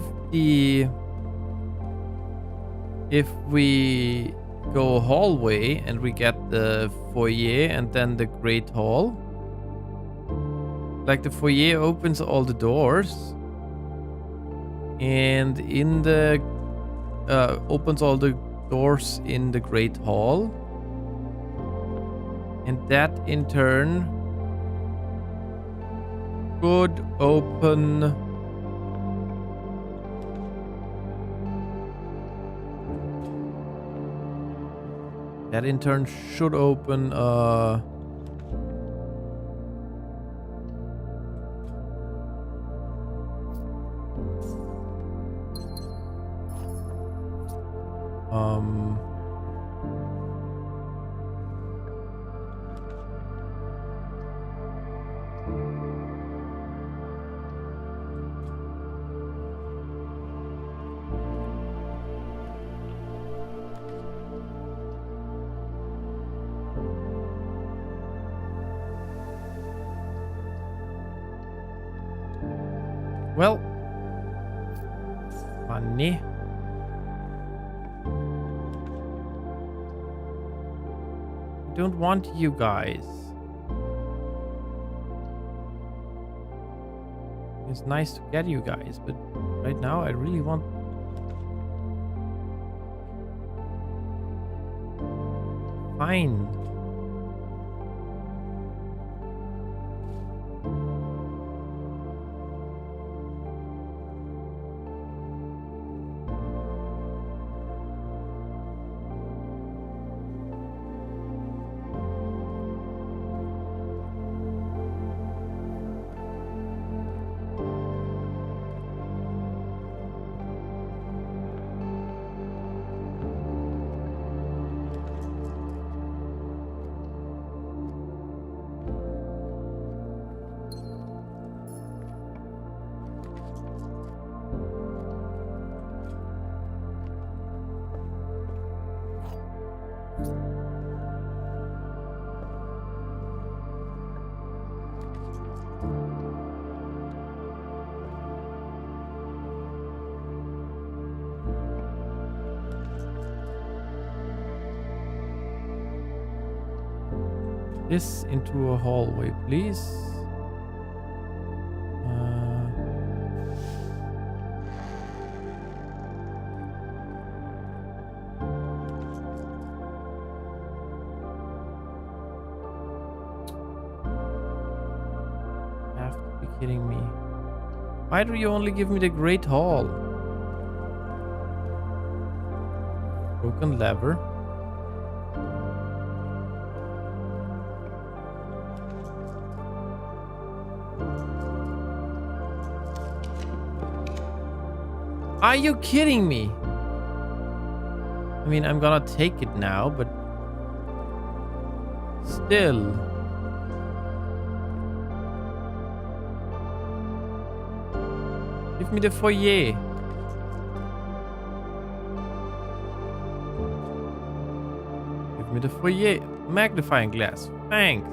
if we go hallway and we get the foyer and then the great hall, like the foyer opens all the doors, and in the opens all the doors in the Great Hall, and that in turn could open should open well, money. Don't want you guys. It's nice to get you guys, but right now I really want... Fine. This into a hallway, please. Have to be kidding me. Why do you only give me the Great Hall? Broken lever. Are you kidding me? I mean, I'm gonna take it now, but still. Give me the foyer. Give me the foyer. Magnifying glass. Thanks.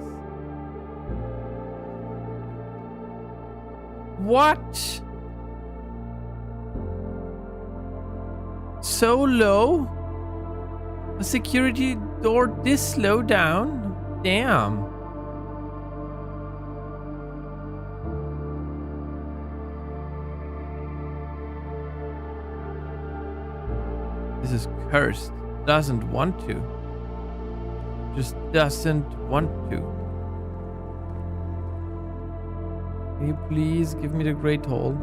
What? So low? A security door this low down? Damn. This is cursed. Doesn't want to. Just doesn't want to. Can you please give me the Great Hall?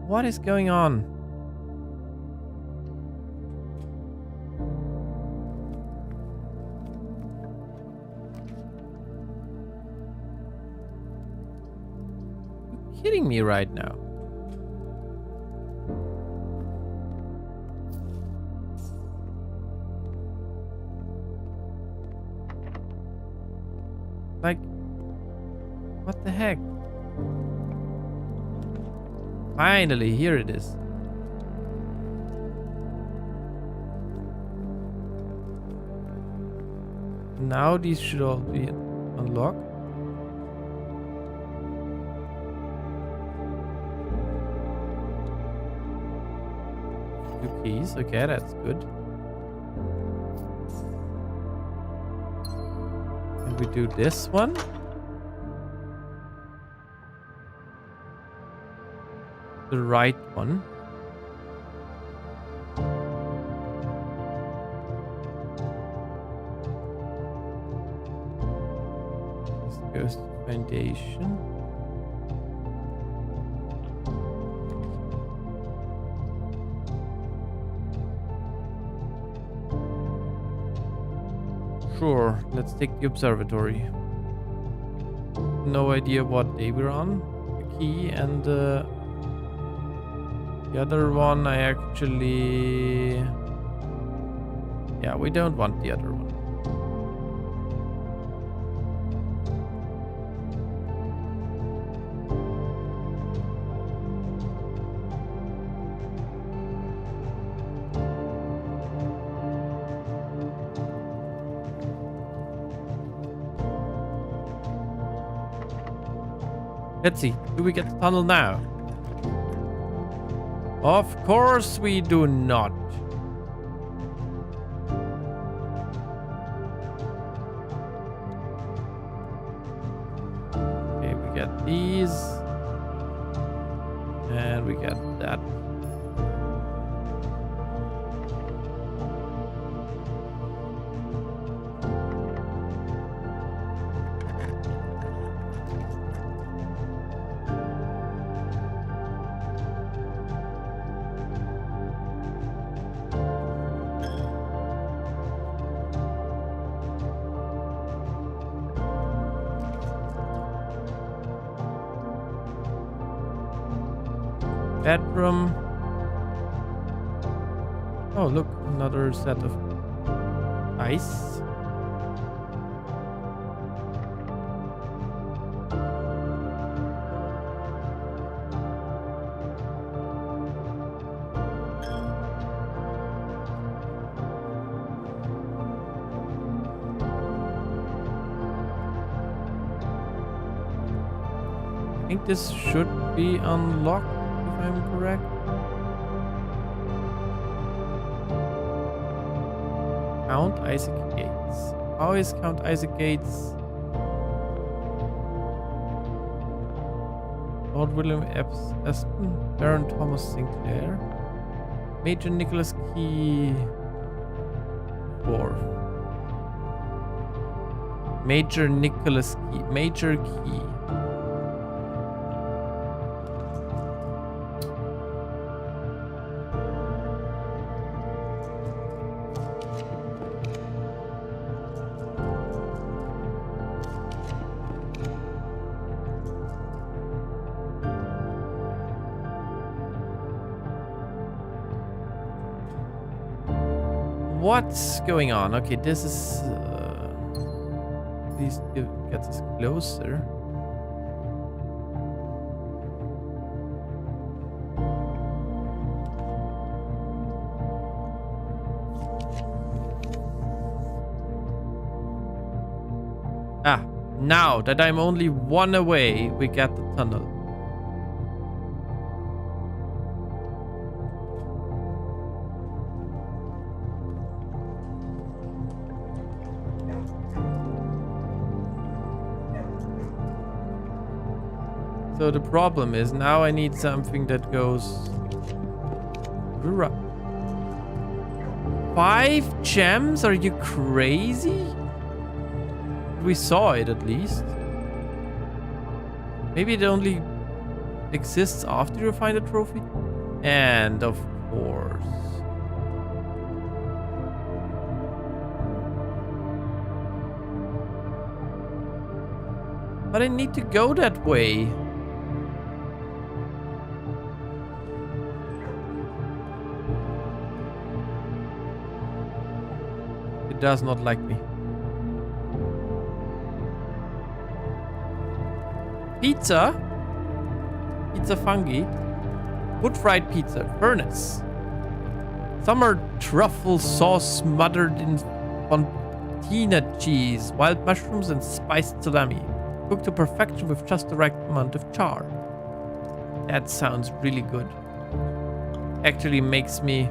What is going on? You're kidding me right now. Like, what the heck? Finally, here it is. Now these should all be unlocked. keys. Okay, that's good. And we do this one. The right one. This goes to foundation. Sure, let's take the observatory. No idea what day we're on. The key and the other one I actually... Yeah, we don't want the other one. Let's see, do we get the tunnel now? Of course we do not. Okay, we get these. And we get that. Bedroom. Oh, look, another set of ice. I think this should be unlocked. If I'm correct. Count Isaac Gates. How is Count Isaac Gates? Lord William Espen, Baron Thomas Sinclair, Major Nicholas Key IV. Major Nicholas Key. Major Key. What's going on? Okay, this is at least gets us closer. Ah, now that I'm only one away, we get the tunnel. So the problem is now I need something that goes... 5 gems? Are you crazy? We saw it at least. Maybe it only exists after you find a trophy? And of course. But I need to go that way. It does not like me. Pizza? Pizza fungi? Wood fried pizza. Furnace. Summer truffle sauce smothered in fontina cheese, wild mushrooms and spiced salami. Cooked to perfection with just the right amount of char. That sounds really good. Actually makes me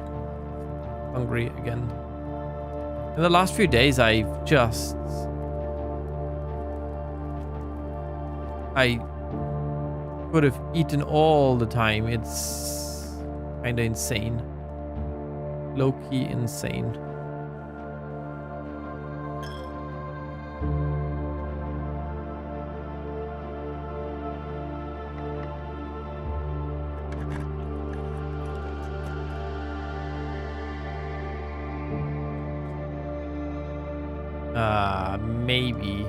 hungry again. In the last few days, I could have eaten all the time. It's kinda insane. Low-key insane. Maybe.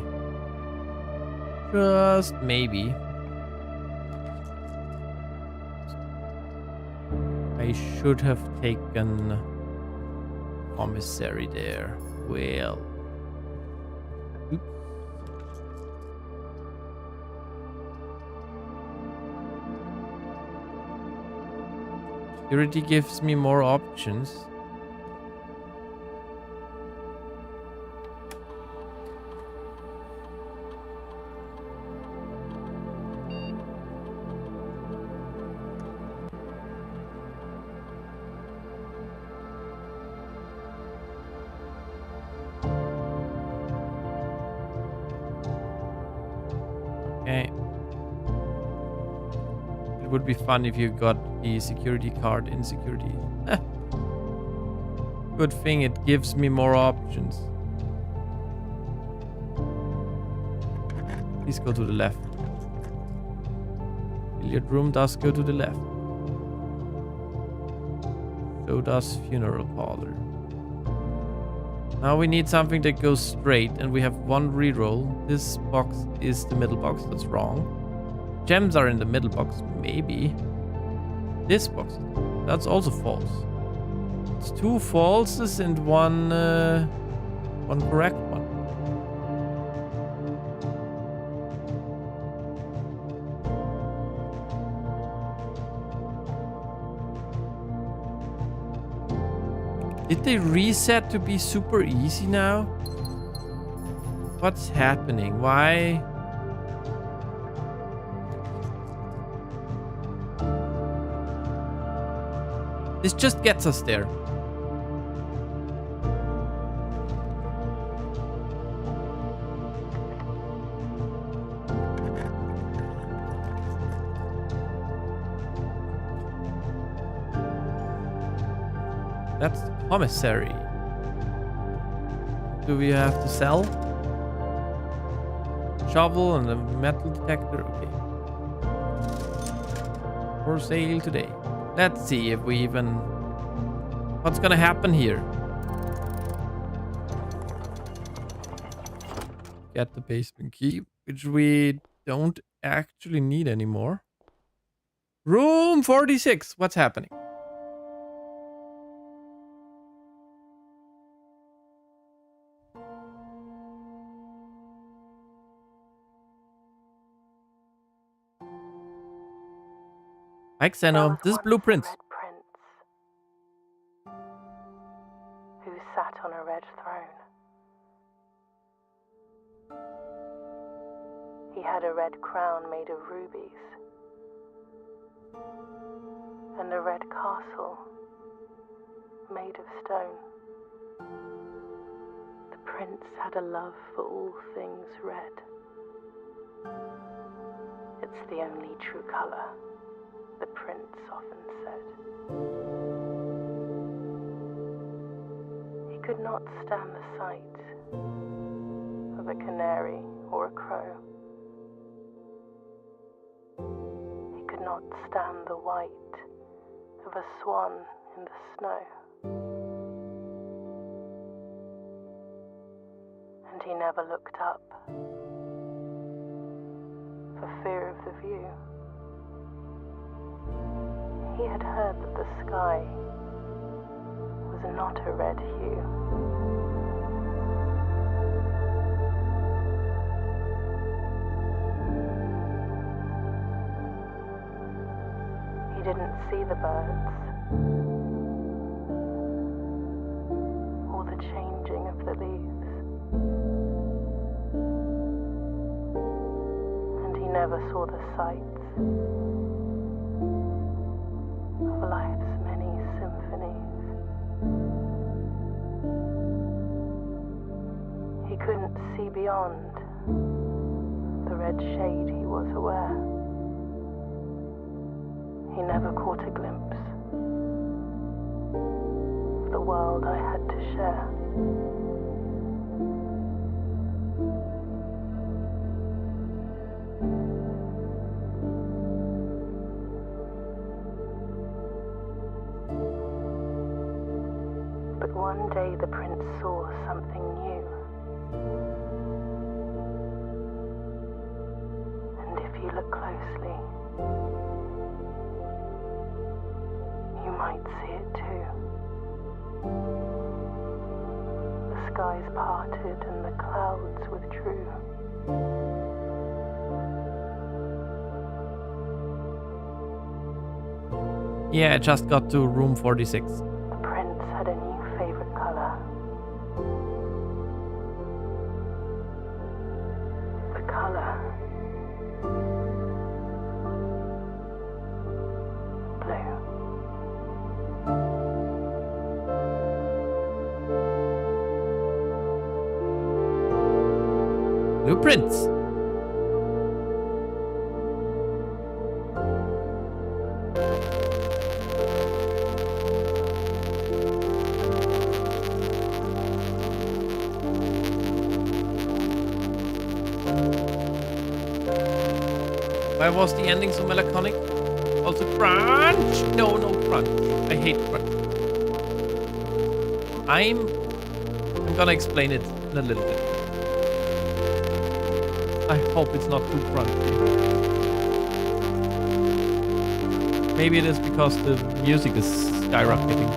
Just maybe. I should have taken commissary there. Well. Oops. Security gives me more options. It would be fun if you got the security card in security. Good thing it gives me more options. Please go to the left. Billiard room does go to the left. So does funeral parlor. Now we need something that goes straight, and we have one reroll. This box is the middle box. That's wrong. Gems are in the middle box, maybe. This box, that's also false. It's two falses and one correct one. Did they reset to be super easy now? What's happening? Why? This just gets us there. That's the commissary. Do we have to sell? Shovel and a metal detector. Okay. For sale today. Let's see if we even... What's gonna happen here? Get the basement key, which we don't actually need anymore. Room 46. What's happening? Hi, Xeno. This is Blueprints. Who sat on a red throne. He had a red crown made of rubies, and a red castle made of stone. The prince had a love for all things red. It's the only true color, the prince often said. He could not stand the sight of a canary or a crow. He could not stand the white of a swan in the snow. And he never looked up for fear of the view. He had heard that the sky was not a red hue. He didn't see the birds or the changing of the leaves, and he never saw the sights of life's many symphonies. couldn't see beyond the red shade, he was aware. He never caught a glimpse of the world I had to share. But one day the prince saw something new. And if you look closely, you might see it too. The skies parted and the clouds withdrew. Yeah, I just got to room 46. The prince had a new favorite color. The color blue. Blueprints. Why was the ending so melancholic? Also crunch? No, no crunch. I hate crunch. I'm gonna explain it in a little bit. I hope it's not too crunchy. Maybe it is because the music is skyrocketing.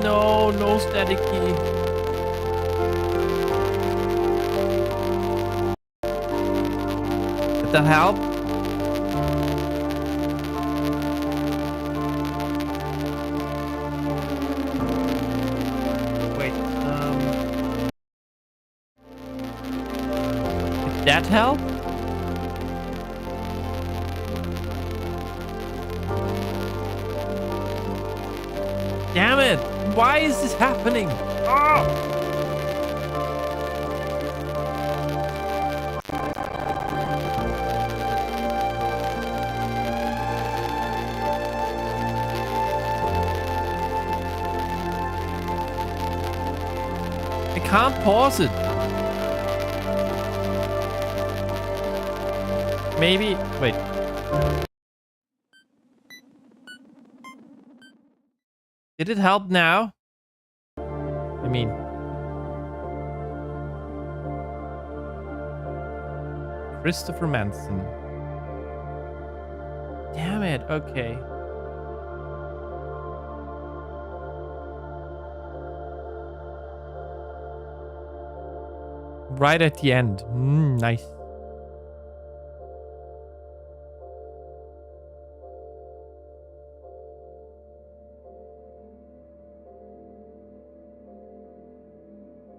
No, no static key. Did that help? Wait, did that help? Damn it! Why is this happening? Oh! I can't pause it. Maybe. Wait. Did it help now? I mean, Christopher Manson. Damn it. Okay. Right at the end. Nice.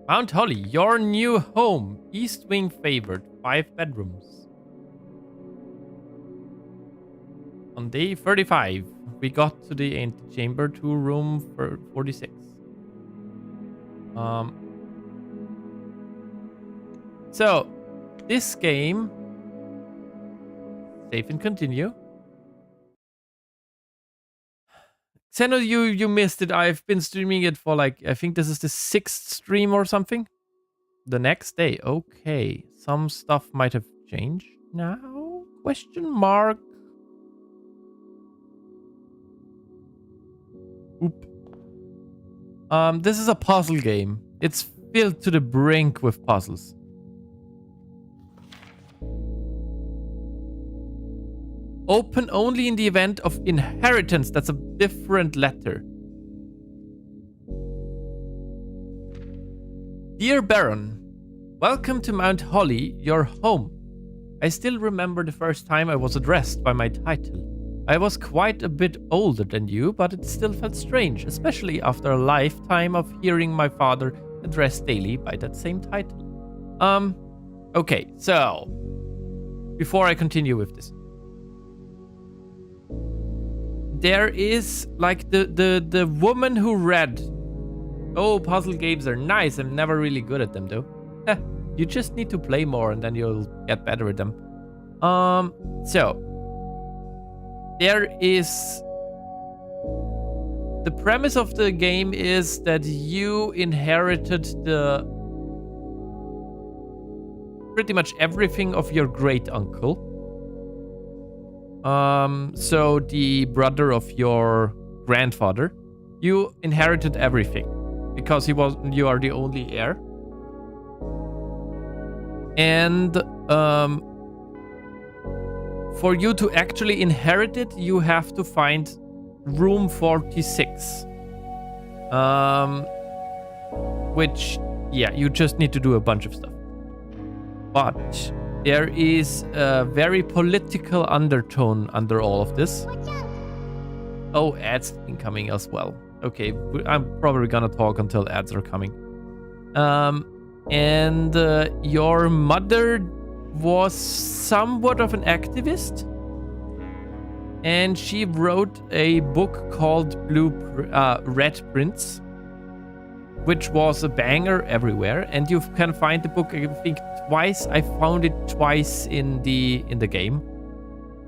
Mount Holly, your new home. East wing favored. 5 bedrooms. On day 35, we got to the antechamber to room 46. So, this game... Save and continue. Xeno, you missed it. I've been streaming it for like, I think this is the 6th stream or something. The next day. Okay. Some stuff might have changed now? Question mark. Oop. This is a puzzle game. It's filled to the brink with puzzles. Open only in the event of inheritance. That's a different letter. Dear Baron, welcome to Mount Holly, your home. I still remember the first time I was addressed by my title. I was quite a bit older than you, but it still felt strange, especially after a lifetime of hearing my father addressed daily by that same title. Okay, so... before I continue with this. There is like the woman who read. Oh, puzzle games are nice. I'm never really good at them though. You just need to play more and then you'll get better at them. So there is the premise of the game is that you inherited the pretty much everything of your great uncle. So the brother of your grandfather, you inherited everything because you are the only heir. And for you to actually inherit it, you have to find room 46. Which, yeah, you just need to do a bunch of stuff. But there is a very political undertone under all of this. Oh, ads incoming as well. Okay, I'm probably gonna talk until ads are coming. And your mother was somewhat of an activist. And she wrote a book called Red Prince, which was a banger everywhere. And you can find the book, I think, twice. I found it twice in the game.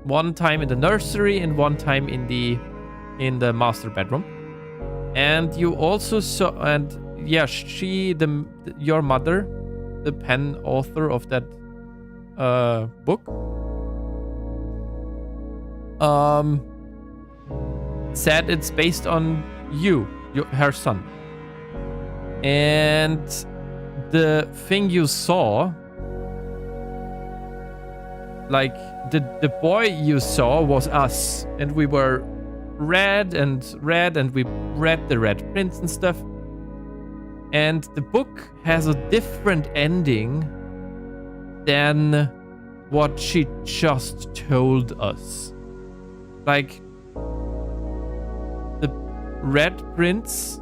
One time in the nursery and one time in the master bedroom. And you also saw, and yeah, your mother, the pen author of that book, said it's based on her son. And the thing you saw, like the boy you saw was us, and we were red, and we read the Red Prince and stuff. And the book has a different ending than what she just told us. Like, the Red Prince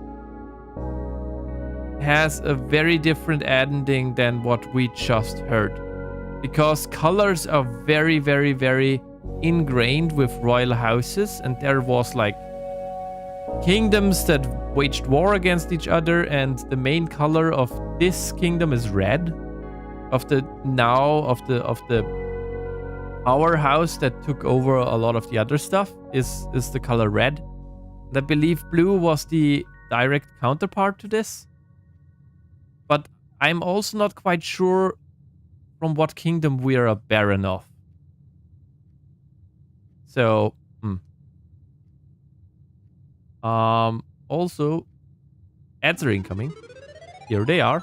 has a very different ending than what we just heard. Because colors are very, very, very ingrained with royal houses, and there was like kingdoms that waged war against each other, and the main color of this kingdom is red. Of the powerhouse that took over a lot of the other stuff is the color red. And I believe blue was the direct counterpart to this. But I'm also not quite sure from what kingdom we are a baron of. So, also, ads are incoming. Here they are.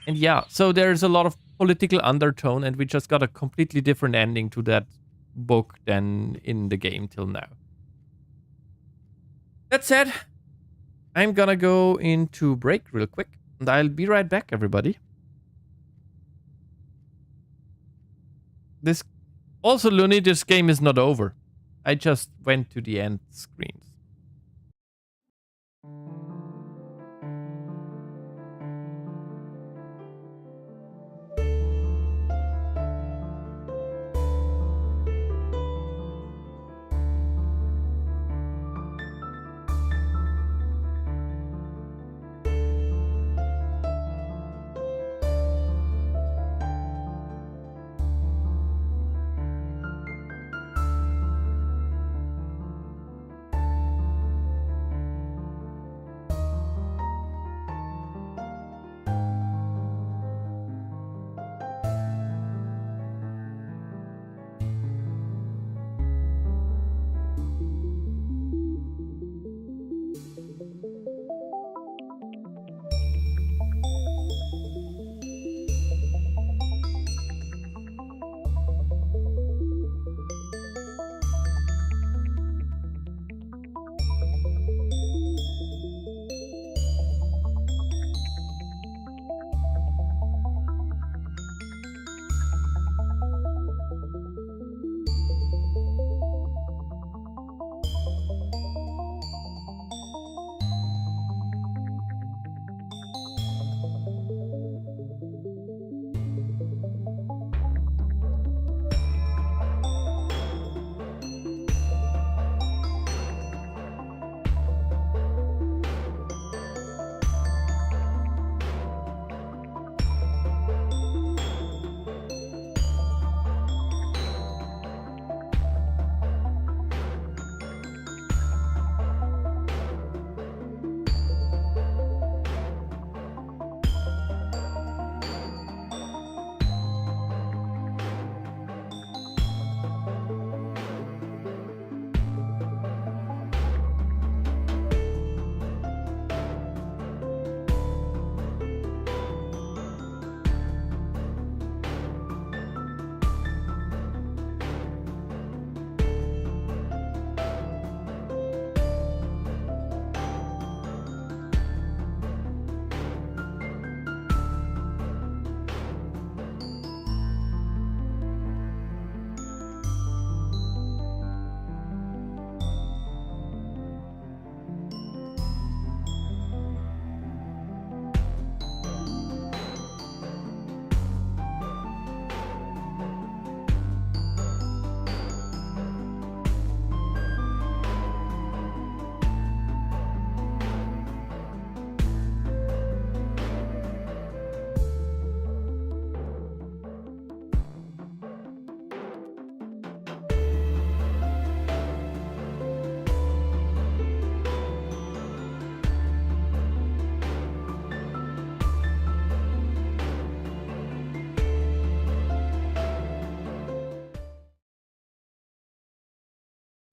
And yeah, so there's a lot of political undertone, and we just got a completely different ending to that book than in the game till now. That said, I'm gonna go into break real quick, and I'll be right back, everybody. Also, Looney, this game is not over. I just went to the end screens.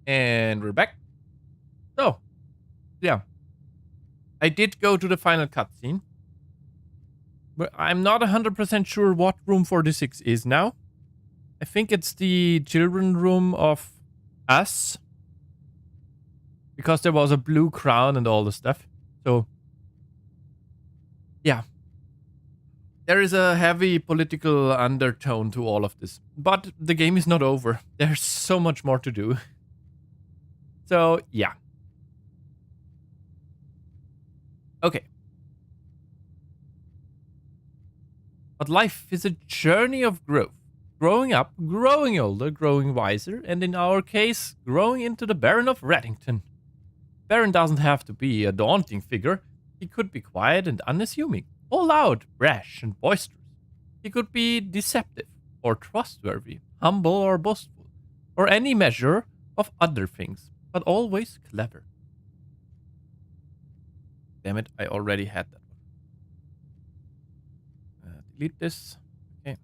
And we're back. So, yeah. I did go to the final cutscene. But I'm not 100% sure what room 46 is now. I think it's the children room of us. Because there was a blue crown and all the stuff. So, yeah. There is a heavy political undertone to all of this. But the game is not over. There's so much more to do. So, yeah. Okay. But life is a journey of growth. Growing up, growing older, growing wiser, and in our case, growing into the Baron of Reddington. Baron doesn't have to be a daunting figure. He could be quiet and unassuming, or loud, brash, and boisterous. He could be deceptive, or trustworthy, humble or boastful, or any measure of other things, but always clever. Damn it, I already had that one. Delete this. Okay.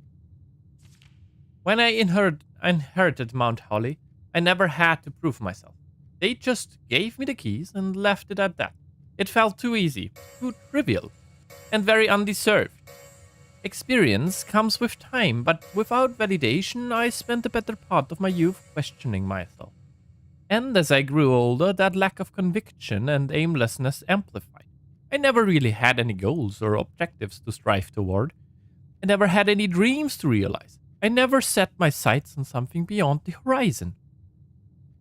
When I inherited Mount Holly, I never had to prove myself. They just gave me the keys and left it at that. It felt too easy, too trivial, and very undeserved. Experience comes with time, but without validation, I spent the better part of my youth questioning myself. And as I grew older, that lack of conviction and aimlessness amplified. I never really had any goals or objectives to strive toward. I never had any dreams to realize. I never set my sights on something beyond the horizon.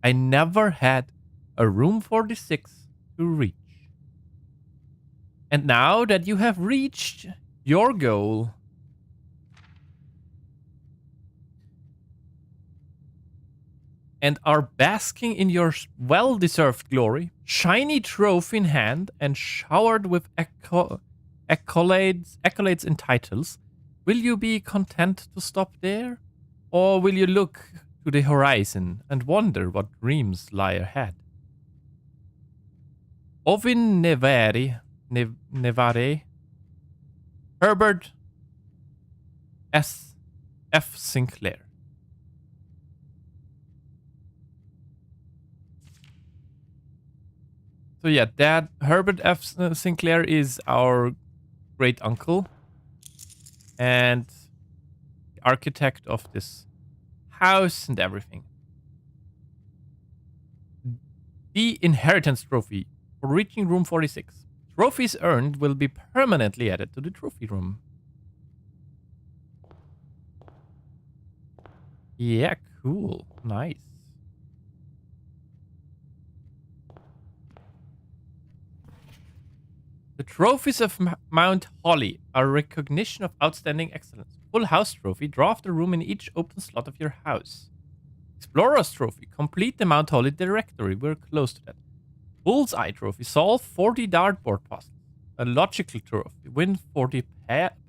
I never had a room 46 to reach. And now that you have reached your goal, and are basking in your well-deserved glory, shiny trophy in hand, and showered with accolades and titles, will you be content to stop there? Or will you look to the horizon and wonder what dreams lie ahead? Ovin Nevare, Herbert F. Sinclair. So yeah, Dad, Herbert F. Sinclair is our great uncle and the architect of this house and everything. The inheritance trophy for reaching room 46. Trophies earned will be permanently added to the trophy room. Yeah, cool. Nice. The trophies of Mount Holly are a recognition of outstanding excellence. Full House Trophy, draw off the room in each open slot of your house. Explorer's Trophy, complete the Mount Holly directory. We're close to that. Bullseye Trophy, solve 40 dartboard puzzles. A Logical Trophy, win 40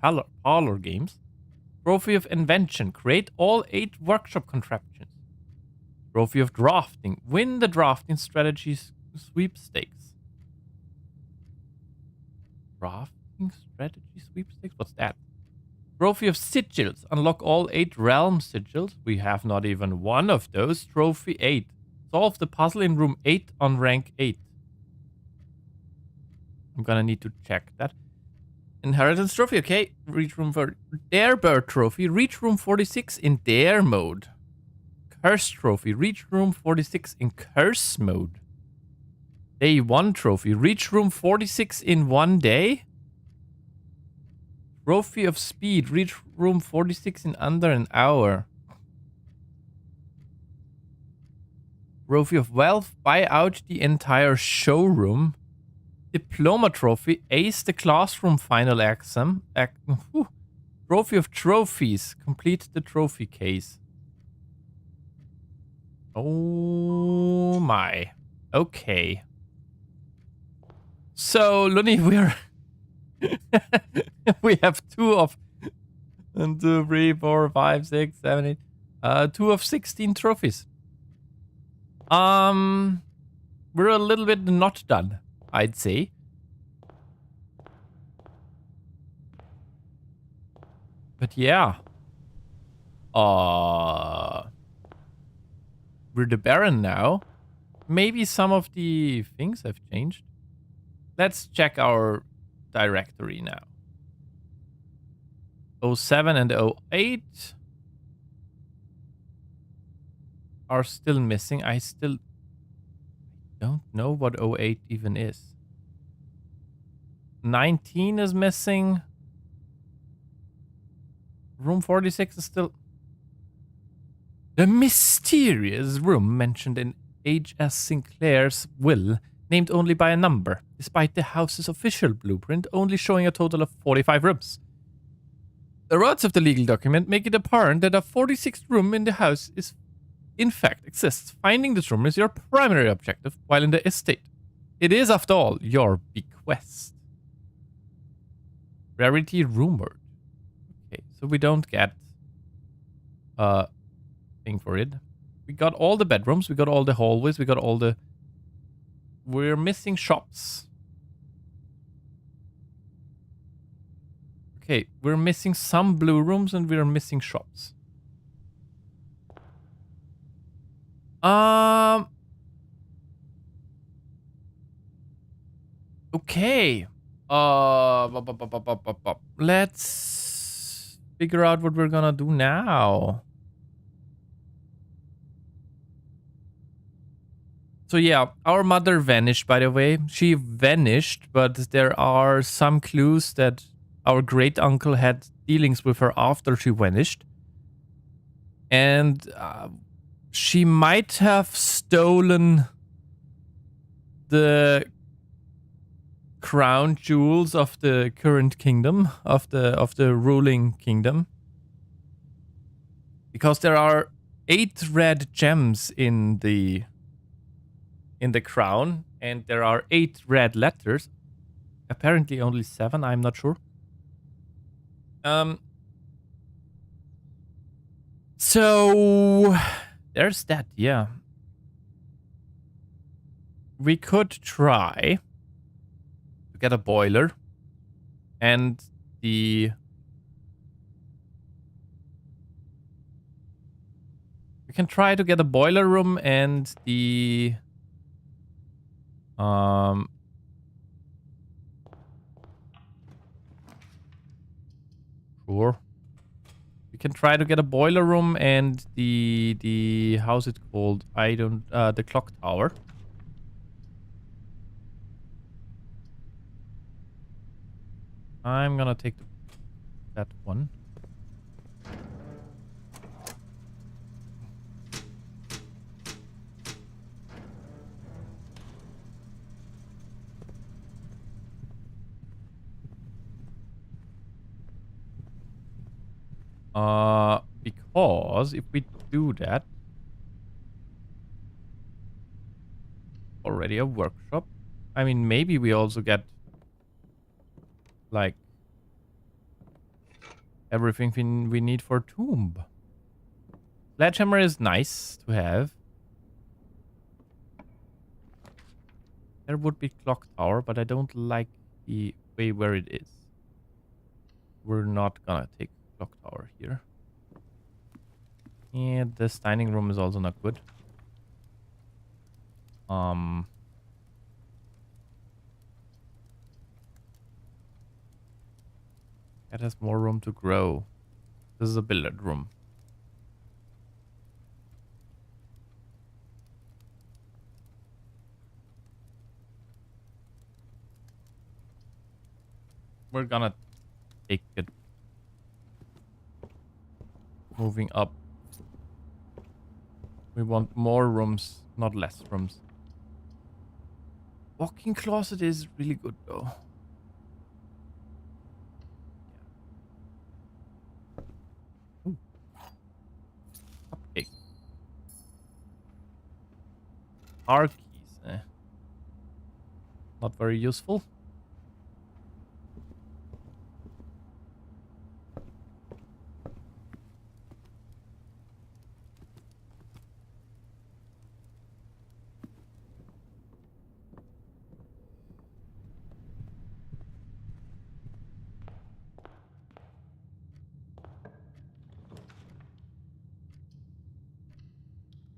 parlor games. Trophy of Invention, create all 8 workshop contraptions. Trophy of Drafting, win the drafting strategies sweepstakes. Drafting strategy sweepstakes? What's that? Trophy of Sigils. Unlock all 8 realm sigils. We have not even one of those. Trophy 8. Solve the puzzle in room 8 on rank 8. I'm gonna need to check that. Inheritance Trophy. Okay. Reach room for Dare Bird Trophy. Reach room 46 in Dare mode. Curse Trophy. Reach room 46 in Curse mode. Day 1 Trophy. Reach room 46 in 1 day. Trophy of Speed. Reach room 46 in under an hour. Trophy of Wealth. Buy out the entire showroom. Diploma Trophy. Ace the classroom final exam. Trophy of Trophies. Complete the trophy case. Oh my. Okay. So, Lunny, we're... we have 2 of 1, 2, 3, 4, 5, 6, 7, 8. 2 of 16 trophies. We're a little bit not done, I'd say. But yeah. We're the Baron now. maybe some of the things have changed. Let's check our directory now. 07 and 08 are still missing. I still don't know what 08 even is. 19 is missing. Room 46 is still... The mysterious room mentioned in H.S. Sinclair's will, named only by a number, despite the house's official blueprint only showing a total of 45 rooms. The words of the legal document make it apparent that a 46th room in the house is, in fact, exists. Finding this room is your primary objective while in the estate. It is, after all, your bequest. Rarity rumored. Okay, so we don't get a thing for it. We got all the bedrooms, we got all the hallways, we got all the... We're missing shops. Okay, we're missing some blue rooms and we're missing shops. Okay. Let's figure out what we're gonna do now. So yeah, our mother vanished, by the way. She vanished, but there are some clues that our great uncle had dealings with her after she vanished. And she might have stolen the crown jewels of the current kingdom, of the ruling kingdom. Because there are 8 red gems in the crown, and there are 8 red letters. Apparently only 7, I'm not sure. So there's that, yeah. We could try to get a boiler and we can try to get a boiler room and the sure. We can try to get a boiler room and the how's it called? I don't the clock tower. I'm gonna take that one. Because if we do that, already a workshop. I mean, maybe we also get like everything we need for tomb. Sledgehammer is nice to have. There would be clock tower, but I don't like the way where it is. We're not gonna take clock tower here. And this dining room is also not good. That has more room to grow. This is a billiard room. We're gonna take it. Moving up. We want more rooms, not less rooms. Walk-in closet is really good though. Ooh. Cupcake. Car keys, not very useful.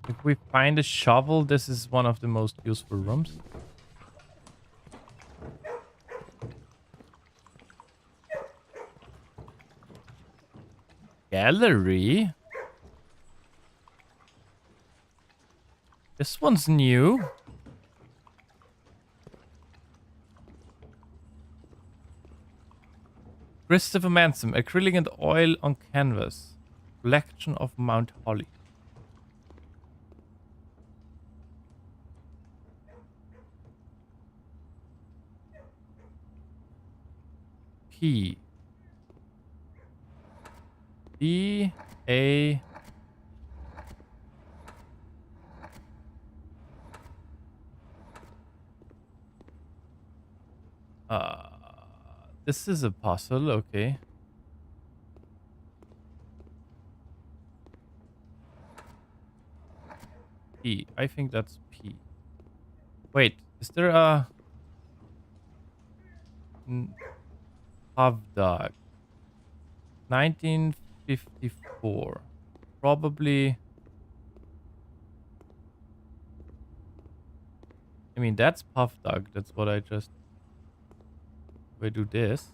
If we find a shovel, this is one of the most useful rooms. Gallery? This one's new. Christopher Manson, acrylic and oil on canvas. Collection of Mount Holly. P. D. A. This is a puzzle, okay. P. I think that's P. Wait, is there a Havdag? 1954. Probably. I mean, that's Puff Dog. That's what I just. If I do this.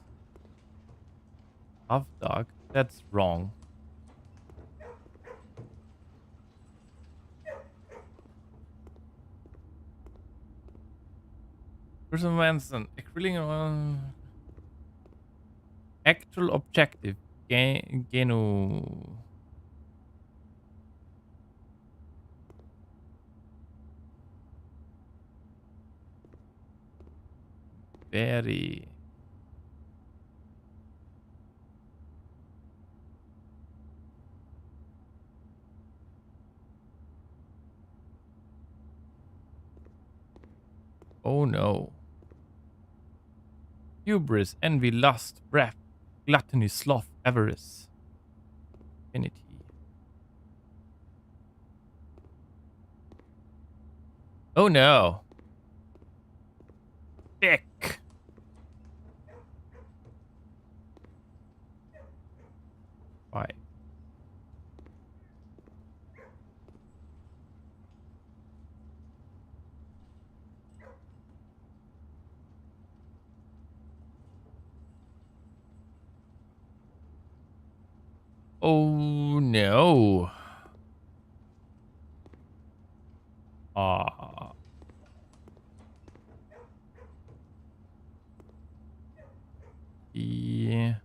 Puff Dog. That's wrong. Person Manson. Acrylic. Actual objective. Genu. Very. Oh no. Hubris, envy, lust, breath, gluttony, sloth, avarice. Infinity. Oh no. Dick. Why? Oh no. Ah. Yeah.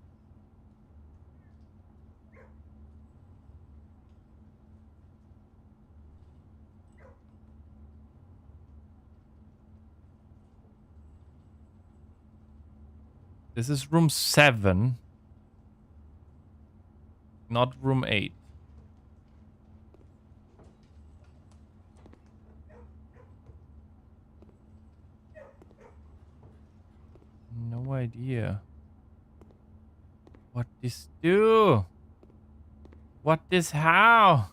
This is room 7. Not room 8. No idea. What this do? What this how?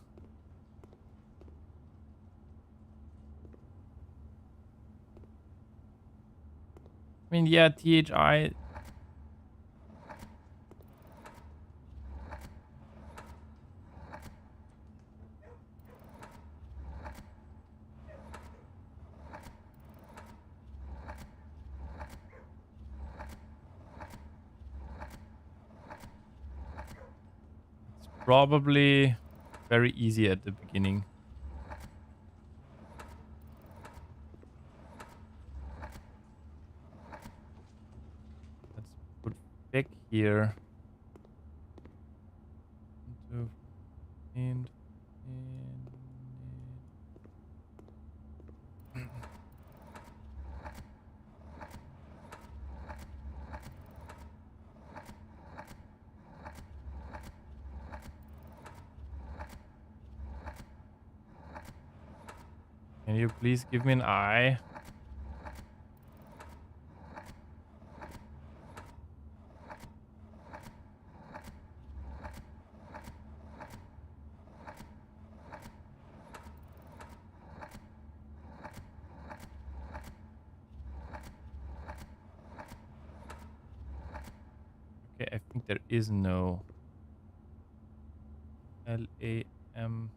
I mean, yeah, THI. Probably very easy at the beginning. Let's put back here. And can you please give me an eye? Okay, I think there is no LAM.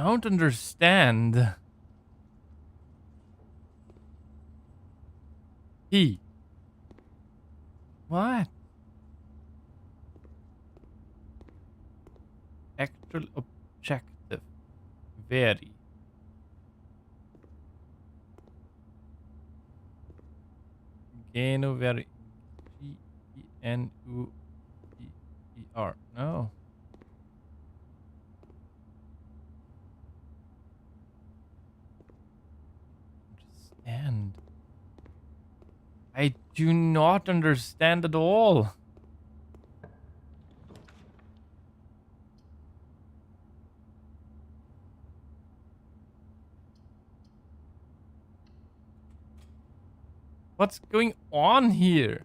don't understand. He. What? Actual objective. Very. Genu very. Genuer. No. Understand. I do not understand at all. What's going on here?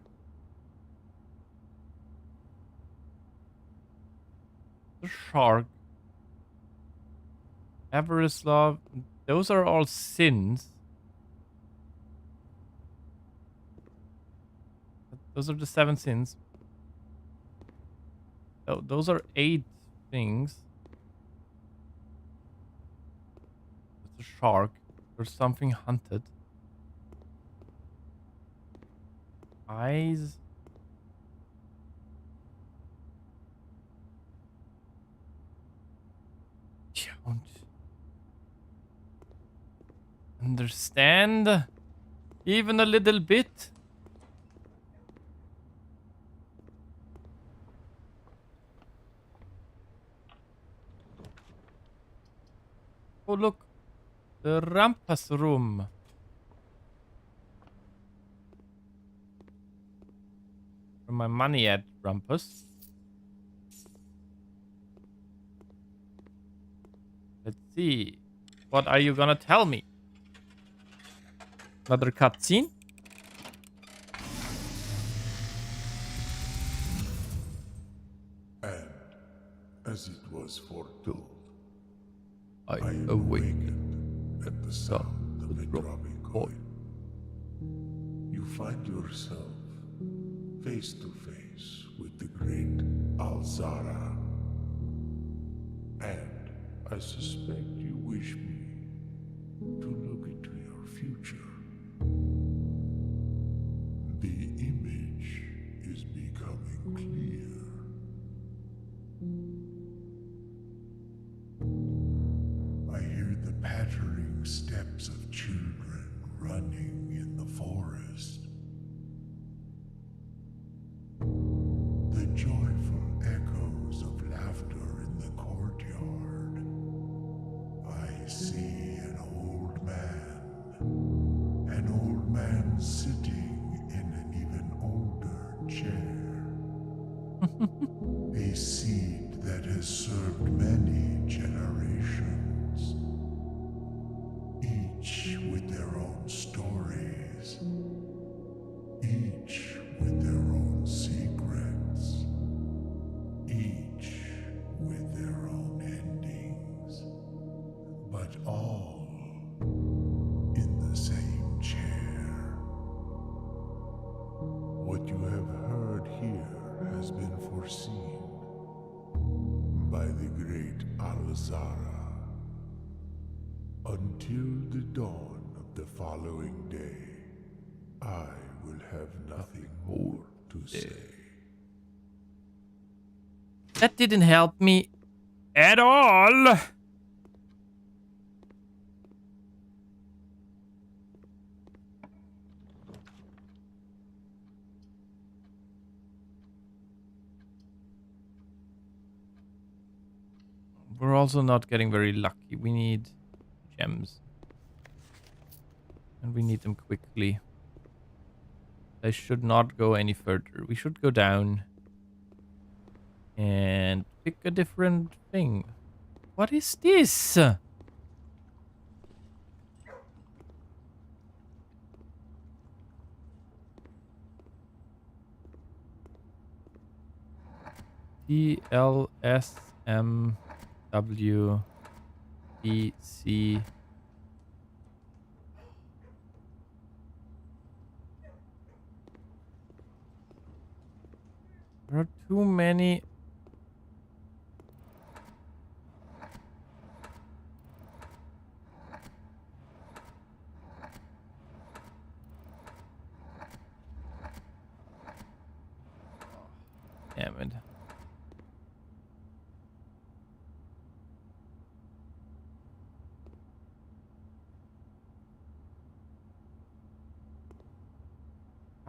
The shark. Avarice, love. Those are all sins. Those are the 7 sins. Oh, those are 8 things. It's a shark. There's something hunted. Eyes. Don't understand even a little bit. Oh look, the Rumpus room. Where my money at, Rumpus? Let's see. What are you gonna tell me? Another cutscene? And as it was foretold, I I awakened awakened at the sound of the a drop dropping of coin. You find yourself face to face with the great Alzara. And I suspect you wish me to look into your future. The image is becoming clear. I hear the pattering steps of children running in the forest. The joyful echoes of laughter in the courtyard. I see an old man sitting in an even older chair. A seed that has served many generations, each with their own stories, each with their own secrets, each with their own endings, but all in the same chair. What you have heard here has been foreseen by the great Alzara. Until the dawn of the following day, I will have nothing more to say. That didn't help me at all. We're also not getting very lucky. We need gems. And we need them quickly. I should not go any further. We should go down. And pick a different thing. What is this? TLSMWEC. There are too many.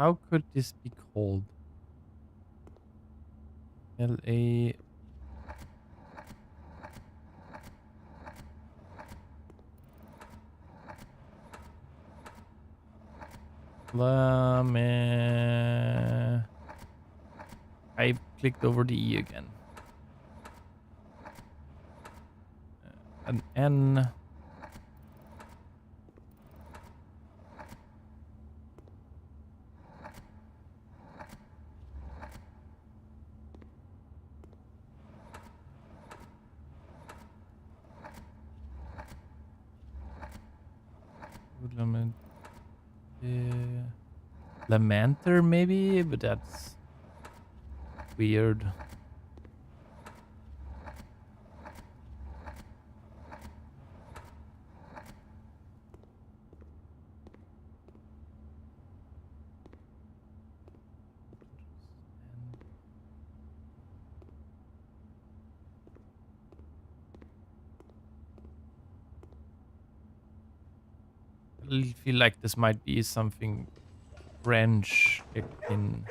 How could this be called? L-A... I clicked over the E again. An N. Lamenter maybe, but that's weird. I feel like this might be something French in.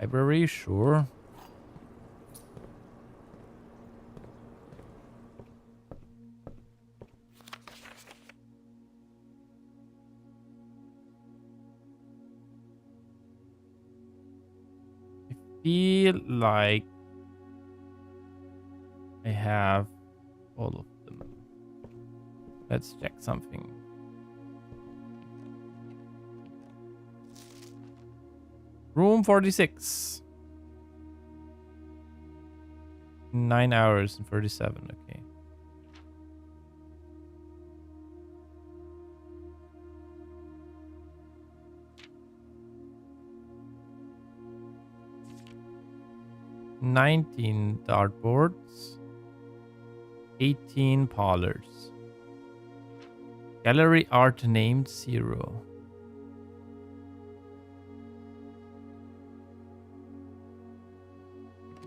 Library, sure. I feel like I have all of them. Let's check something. Room 46. 9 hours and 37, okay. $19 dartboards. 18 parlors. Gallery art named 0.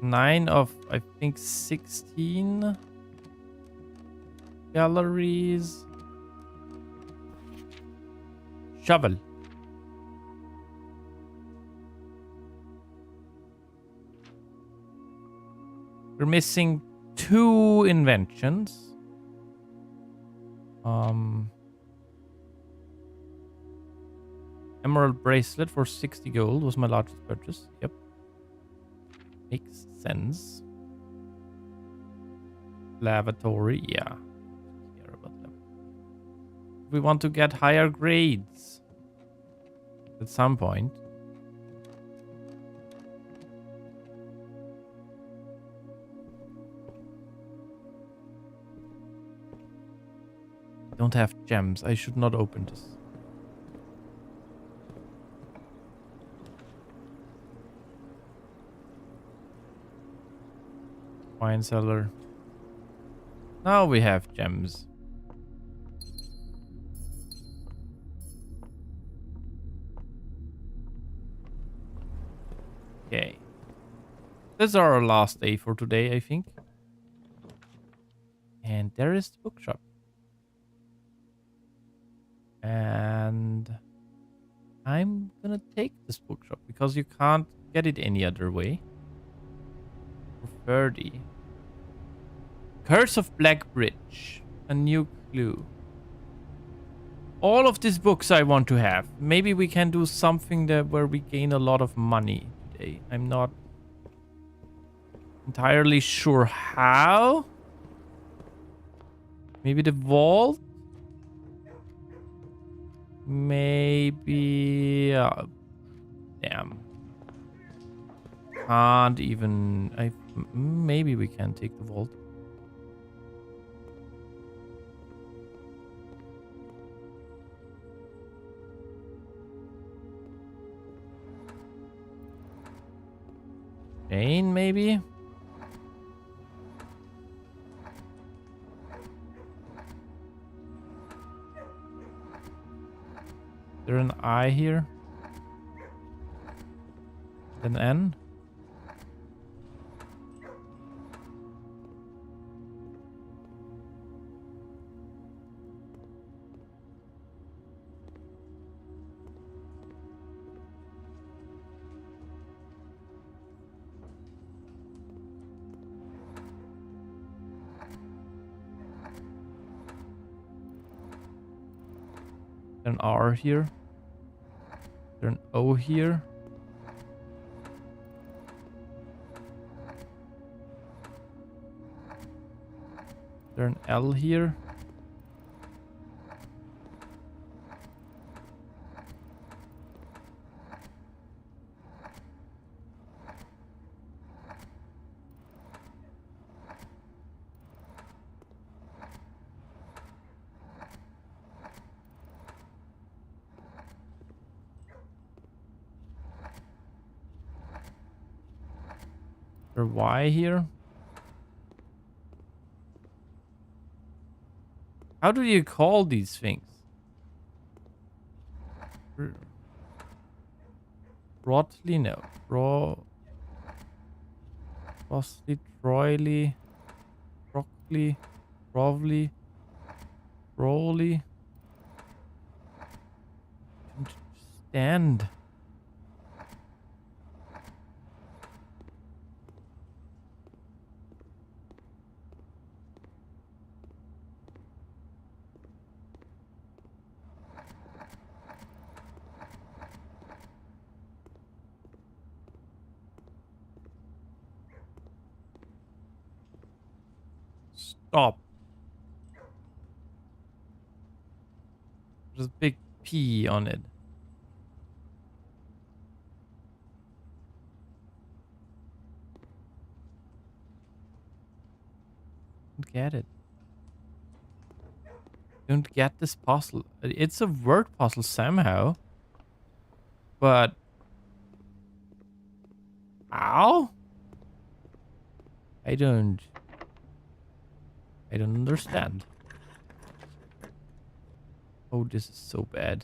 Nine of, I think, 16 galleries. Shovel. We're missing 2 inventions. Emerald bracelet for 60 gold was my largest purchase. Yep. Makes sense. Lavatory, yeah. Care about them. We want to get higher grades at some point. Don't have gems. I should not open this. Wine cellar. Now we have gems. Okay. This is our last day for today, I think. And there is the bookshop. And I'm gonna take this bookshop because you can't get it any other way. For 30. Curse of Blackbridge. A new clue. All of these books I want to have. Maybe we can do something that where we gain a lot of money today. I'm not entirely sure how. Maybe the vault? Maybe... damn. Can't even... maybe we can take the vault. Jane, maybe? Is there an eye here? Then N. An R here. There's an O here. There's an L here. There's a Y here. How do you call these things? Broadly, no. Rosly, Troyly, Broccoli, Provly, Broly. Stand. Stop. There's a big P on it. Don't get it. Don't get this puzzle. It's a word puzzle somehow. But how? I don't understand. Oh, this is so bad.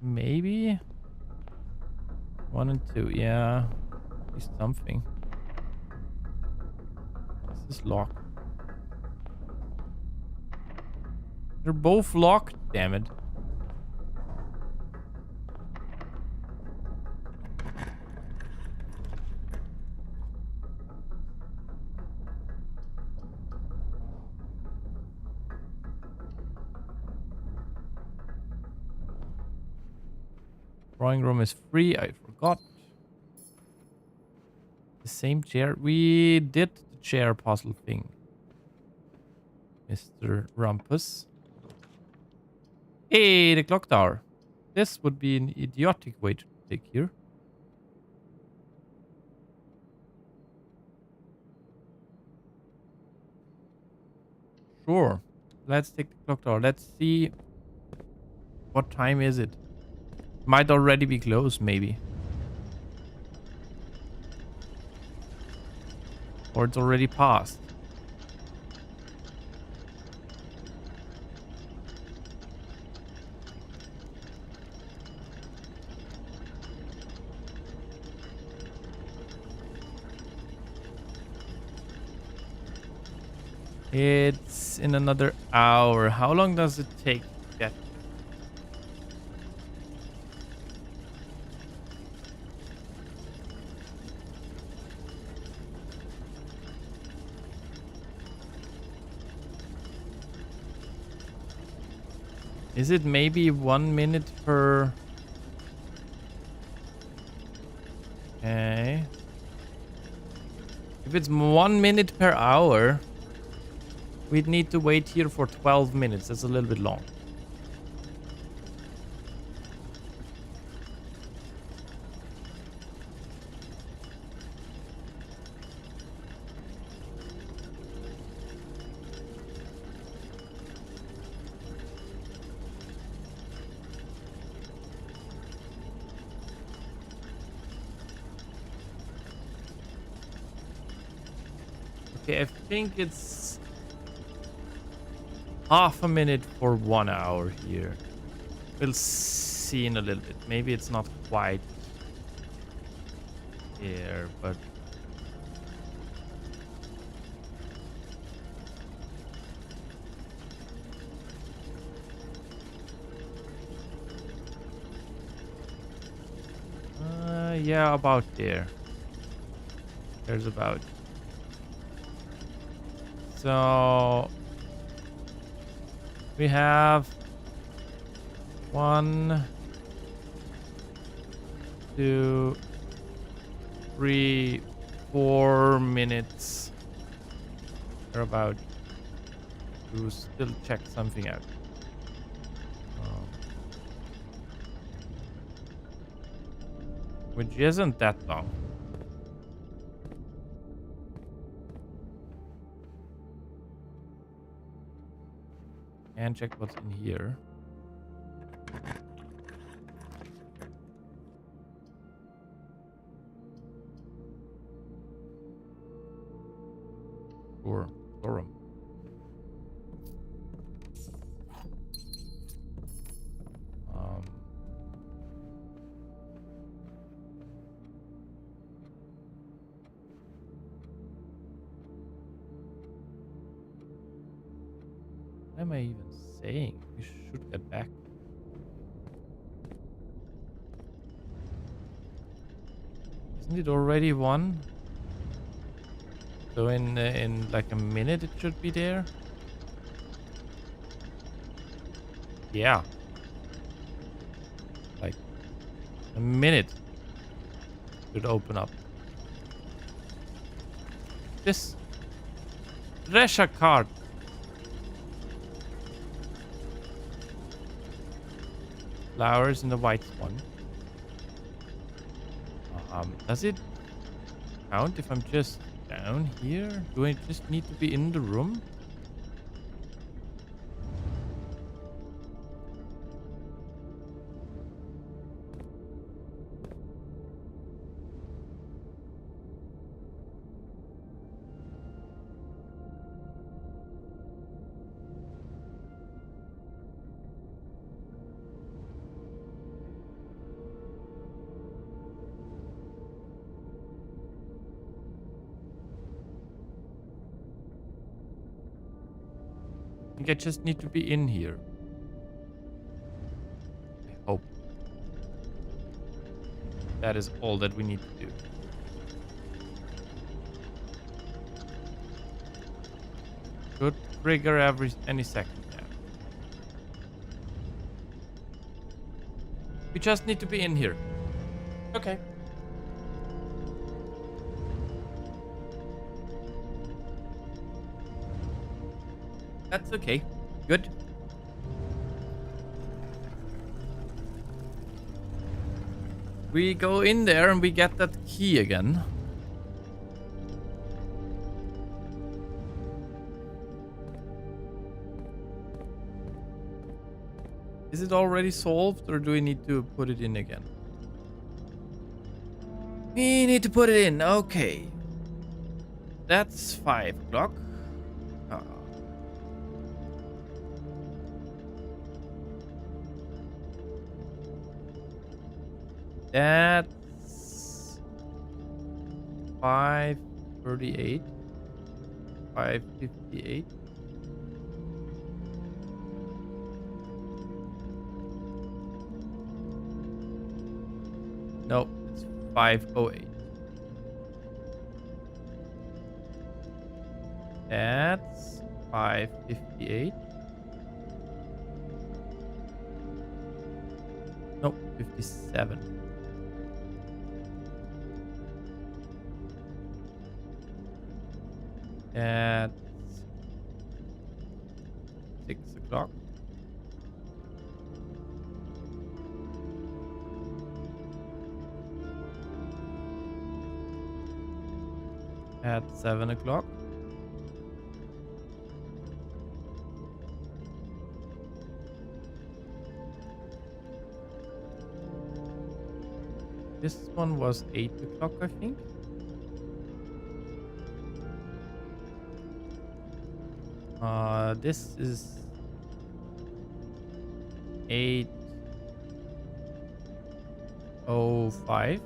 Maybe 1 and 2, yeah. At least something. This is locked. They're both locked, damn it. Drawing room is free. I forgot. The same chair. We did the chair puzzle thing. Mr. Rumpus. Hey, the clock tower. This would be an idiotic way to take here. Sure. Let's take the clock tower. Let's see. What time is it? Might already be closed, maybe. Or it's already passed. It's in another hour. How long does it take to get? Is it maybe 1 minute per... Okay. If it's 1 minute per hour, we'd need to wait here for 12 minutes. That's a little bit long. Okay, I think it's half a minute for 1 hour here. We'll see in a little bit. Maybe it's not quite here, but yeah, about there. There's about. So we have 1, 2, 3, 4 minutes. They're about to still check something out. Which isn't that long. And check what's in here. Sure, storeroom. What am I even saying? We should get back. Isn't it already 1? So in like a minute it should be there. Yeah. Like a minute should open up. This treasure card. Flowers in the white one. Does it count if I'm just down here? Do I just need to be in the room? I think I just need to be in here. I hope. That is all that we need to do. Could trigger any second now. We just need to be in here. Okay. That's okay. Good. We go in there and we get that key again. Is it already solved or do we need to put it in again? We need to put it in. Okay. That's 5 o'clock. That's 5:38. 5:58. No, it's 5:08. That's 5:58. Nope, 57. At 6 o'clock. At 7 o'clock. This one was 8 o'clock, I think. This is 8:05.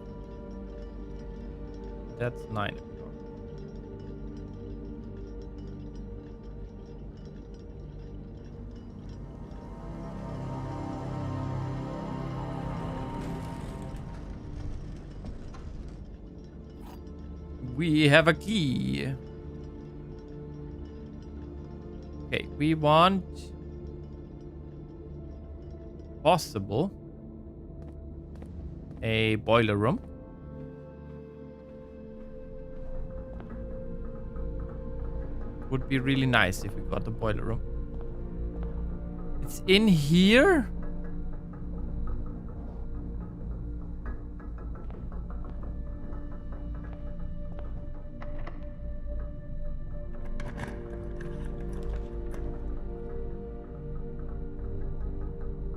That's 9 o'clock. We have a key. Okay, we want possible a boiler room. Would be really nice if we got the boiler room. It's in here?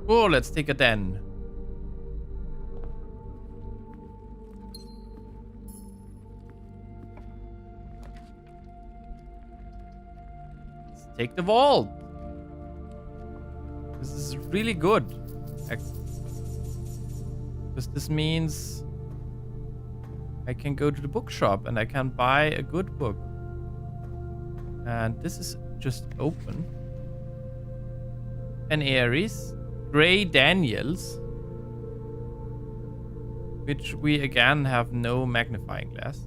Oh, let's take a den. Let's take the vault. This is really good. Because this means I can go to the bookshop and I can buy a good book. And this is just open. And Aries. Grey Daniels, which we again have no magnifying glass.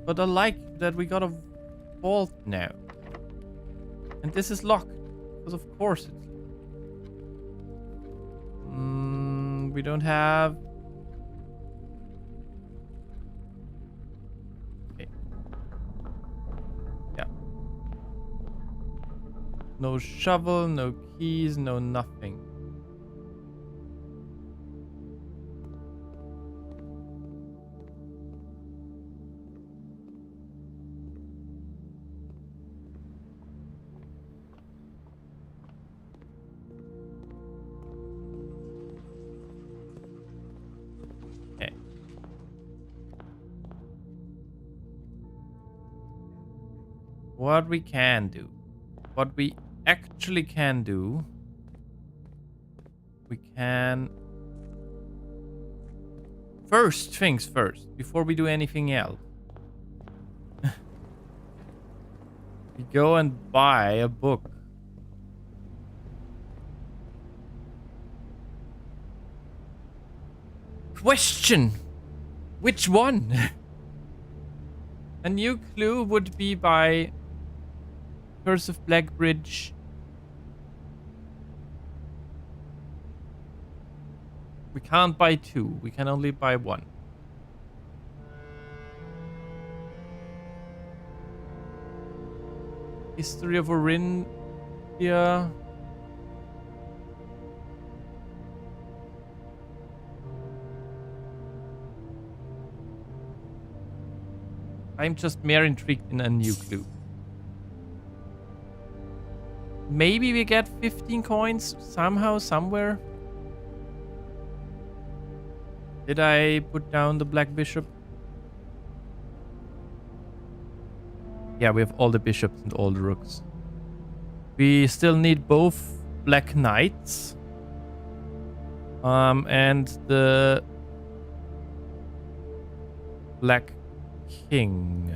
But I like that we got a vault now. And this is locked, because of course it's we don't have... No shovel, no keys, no nothing. Okay. What we can do. What we actually can do, we can first things first before we do anything else. We go and buy a book. Question, which one? A new clue would be by Curse of Blackbridge. We can't buy two. We can only buy one. History of Orindia. I'm just more intrigued in a new clue. Maybe we get 15 coins somehow, somewhere. Did I put down the Black Bishop? Yeah, we have all the bishops and all the rooks. We still need both Black Knights. And the Black King.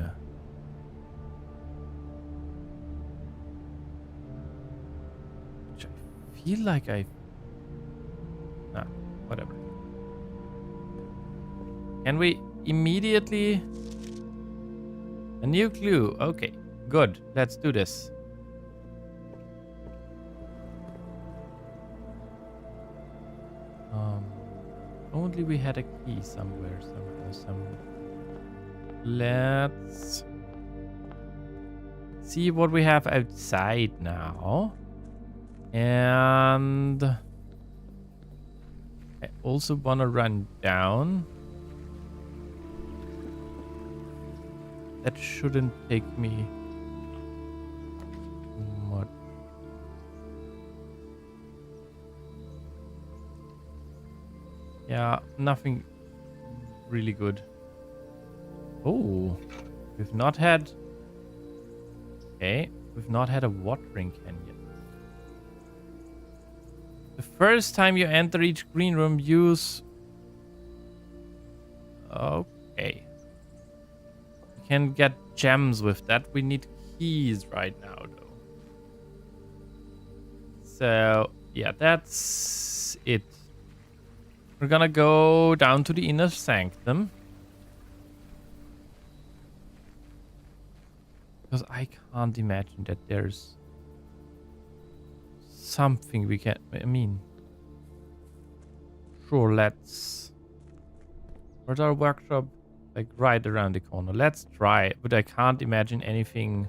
Which I feel like nah, whatever. Can we immediately... A new clue. Okay, good. Let's do this. Only we had a key somewhere, somewhere. Let's see what we have outside now. And I also want to run down. That shouldn't take me much. Yeah, nothing really good. Oh, we've not had... Okay, we've not had a watering can yet. The first time you enter each green room, use... Okay. We can get gems with that. We need keys right now, though. So, yeah, that's it. We're gonna go down to the inner sanctum. Because I can't imagine that there's something we can... I mean... Sure, let's... Where's our workshop? Like right around the corner. Let's try, but I can't imagine anything...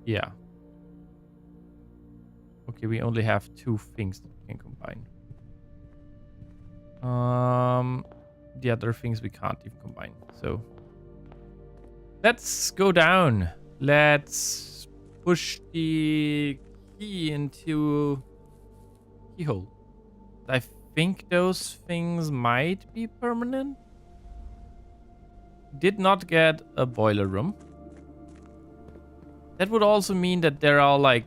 Yeah. Okay, we only have 2 things that we can combine. The other things we can't even combine. So let's go down. Let's push the key into keyhole. I think those things might be permanent. Did not get a boiler room. That would also mean that there are like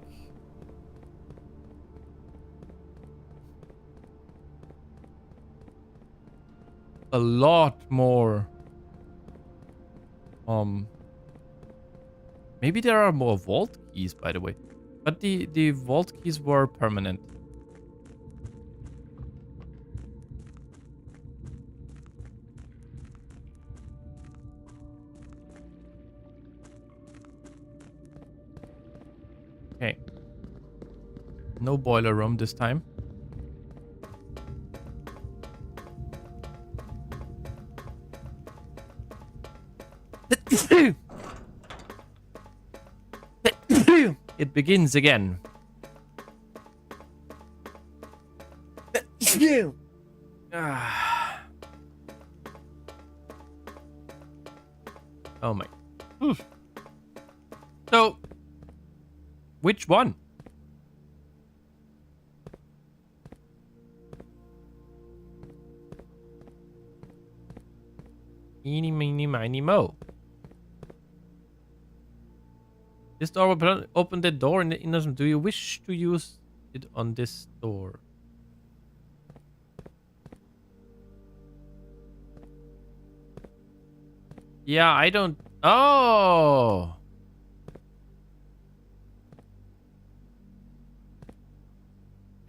a lot more. Maybe there are more vault keys, by the way. But the vault keys were permanent. Okay. No boiler room this time. It begins again. Oh my. So, which one? Eeny, meeny, miny, mo. This door will open the door in the inner room. Do you wish to use it on this door? Yeah, I don't... Oh!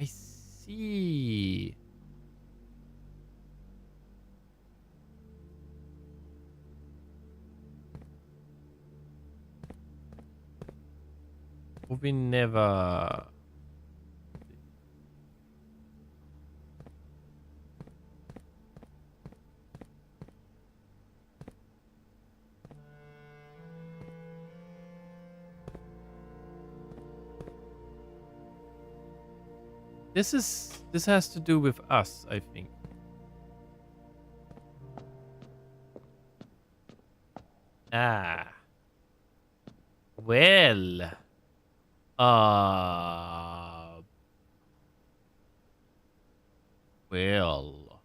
I see. We never... This has to do with us, I think. Ah. Well. Well.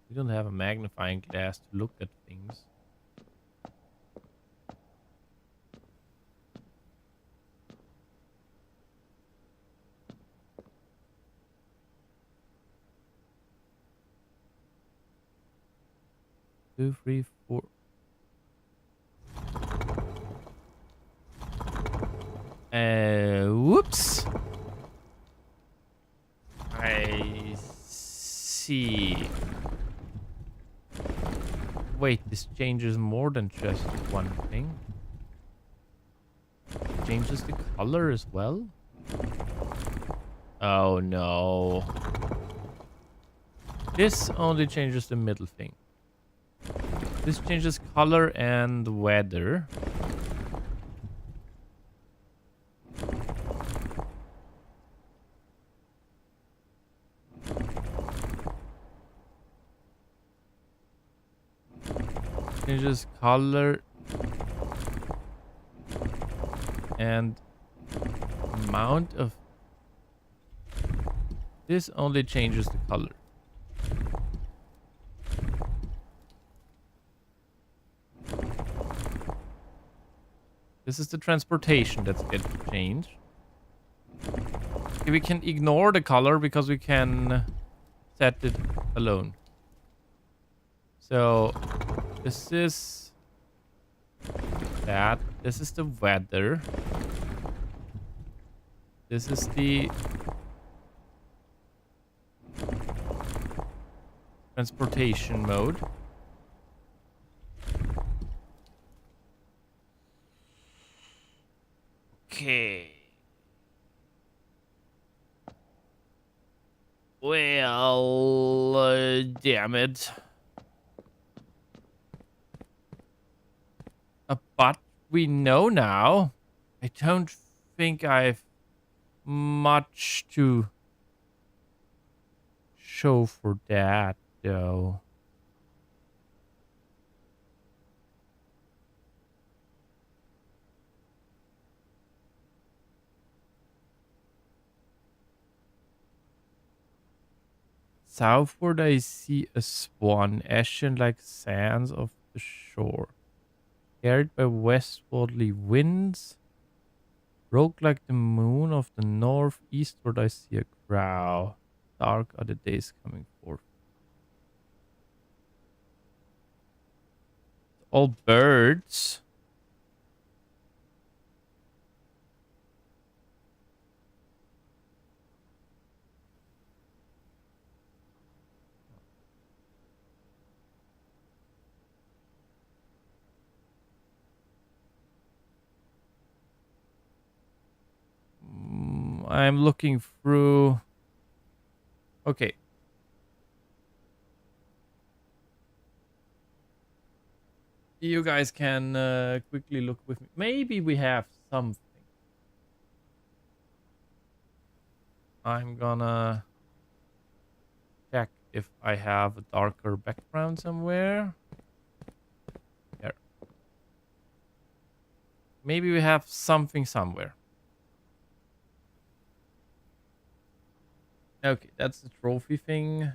We don't have a magnifying glass to look at things. Two, 3, 4. Whoops. I see. Wait, this changes more than just one thing. It changes the color as well? Oh no. This only changes the middle thing. This changes color and weather. Changes color and amount of... This only changes the color. This is the transportation that's getting changed. Okay, we can ignore the color because we can set it alone. So this is that. This is the weather. This is the transportation mode. Okay. Well, damn it. But we know now. I don't think I've much to show for that, though. Southward, I see a swan, ashen like sands of the shore. Carried by westwardly winds. Broke like the moon of the north. Eastward, I see a crow. Dark are the days coming forth. All birds. I'm looking through. Okay. You guys can quickly look with me. Maybe we have something. I'm gonna check if I have a darker background somewhere. Here. Maybe we have something somewhere. Okay, that's the trophy thing.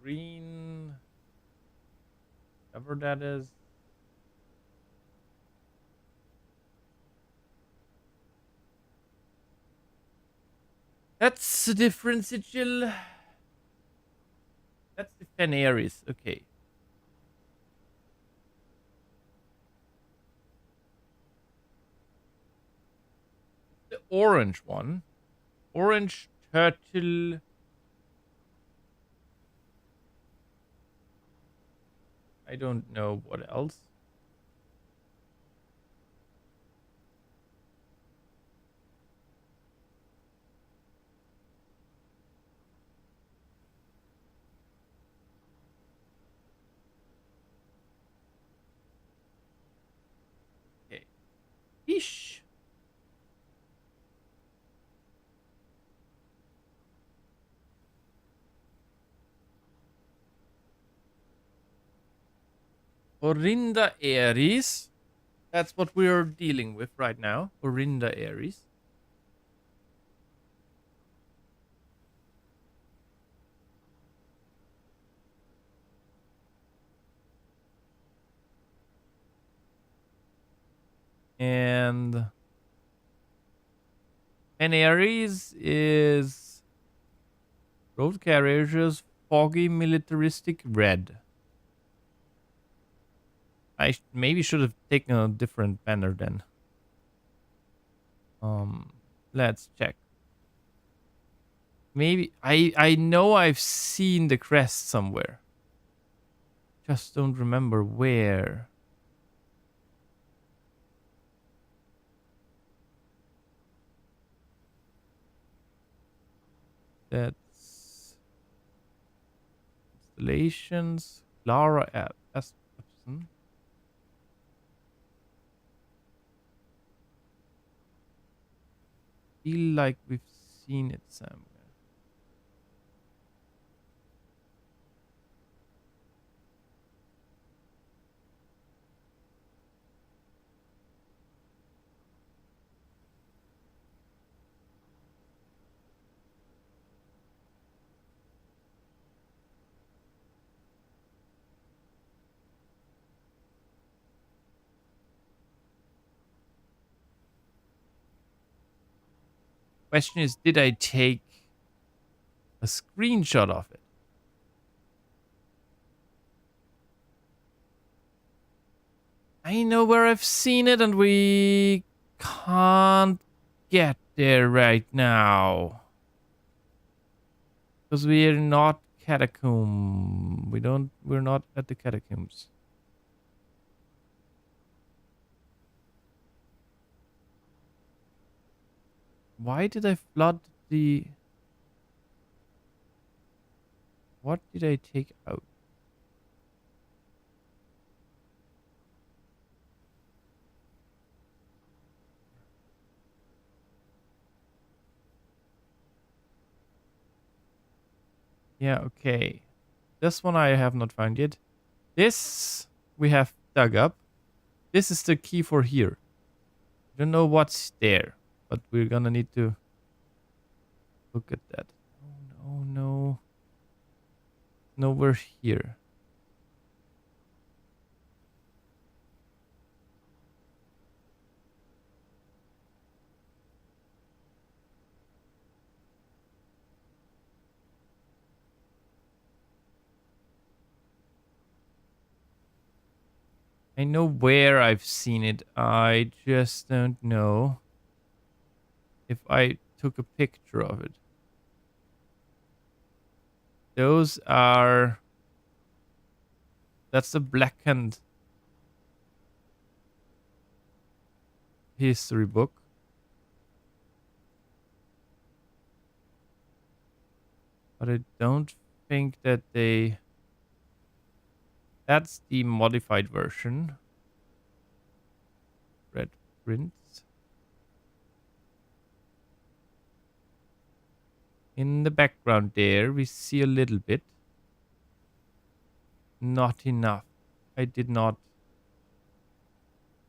Green. Whatever that is. That's a different sigil. That's the Fenris. Okay. The orange one. Orange turtle. I don't know what else. Okay. Fish. Orinda Aries. That's what we're dealing with right now. Orinda Aries. And Aries is road carriages, foggy militaristic red. I maybe should have taken a different banner then. Let's check. Maybe I know I've seen the crest somewhere. Just don't remember where. That's installations. Lara Asperson. Feel like we've seen it somewhere. Question is, did I take a screenshot of it? I know where I've seen it and we can't get there right now. Because we're not catacomb. We're not at the catacombs. Why did I flood the... What did I take out? Yeah, okay. This one I have not found yet. This we have dug up. This is the key for here. I don't know what's there, but we're gonna need to look at that. Oh, no. Nowhere here. I know where I've seen it. I just don't know if I took a picture of it. Those are... That's the blackened history book. But I don't think that they... That's the modified version. Red prints. In the background there, we see a little bit. Not enough. I did not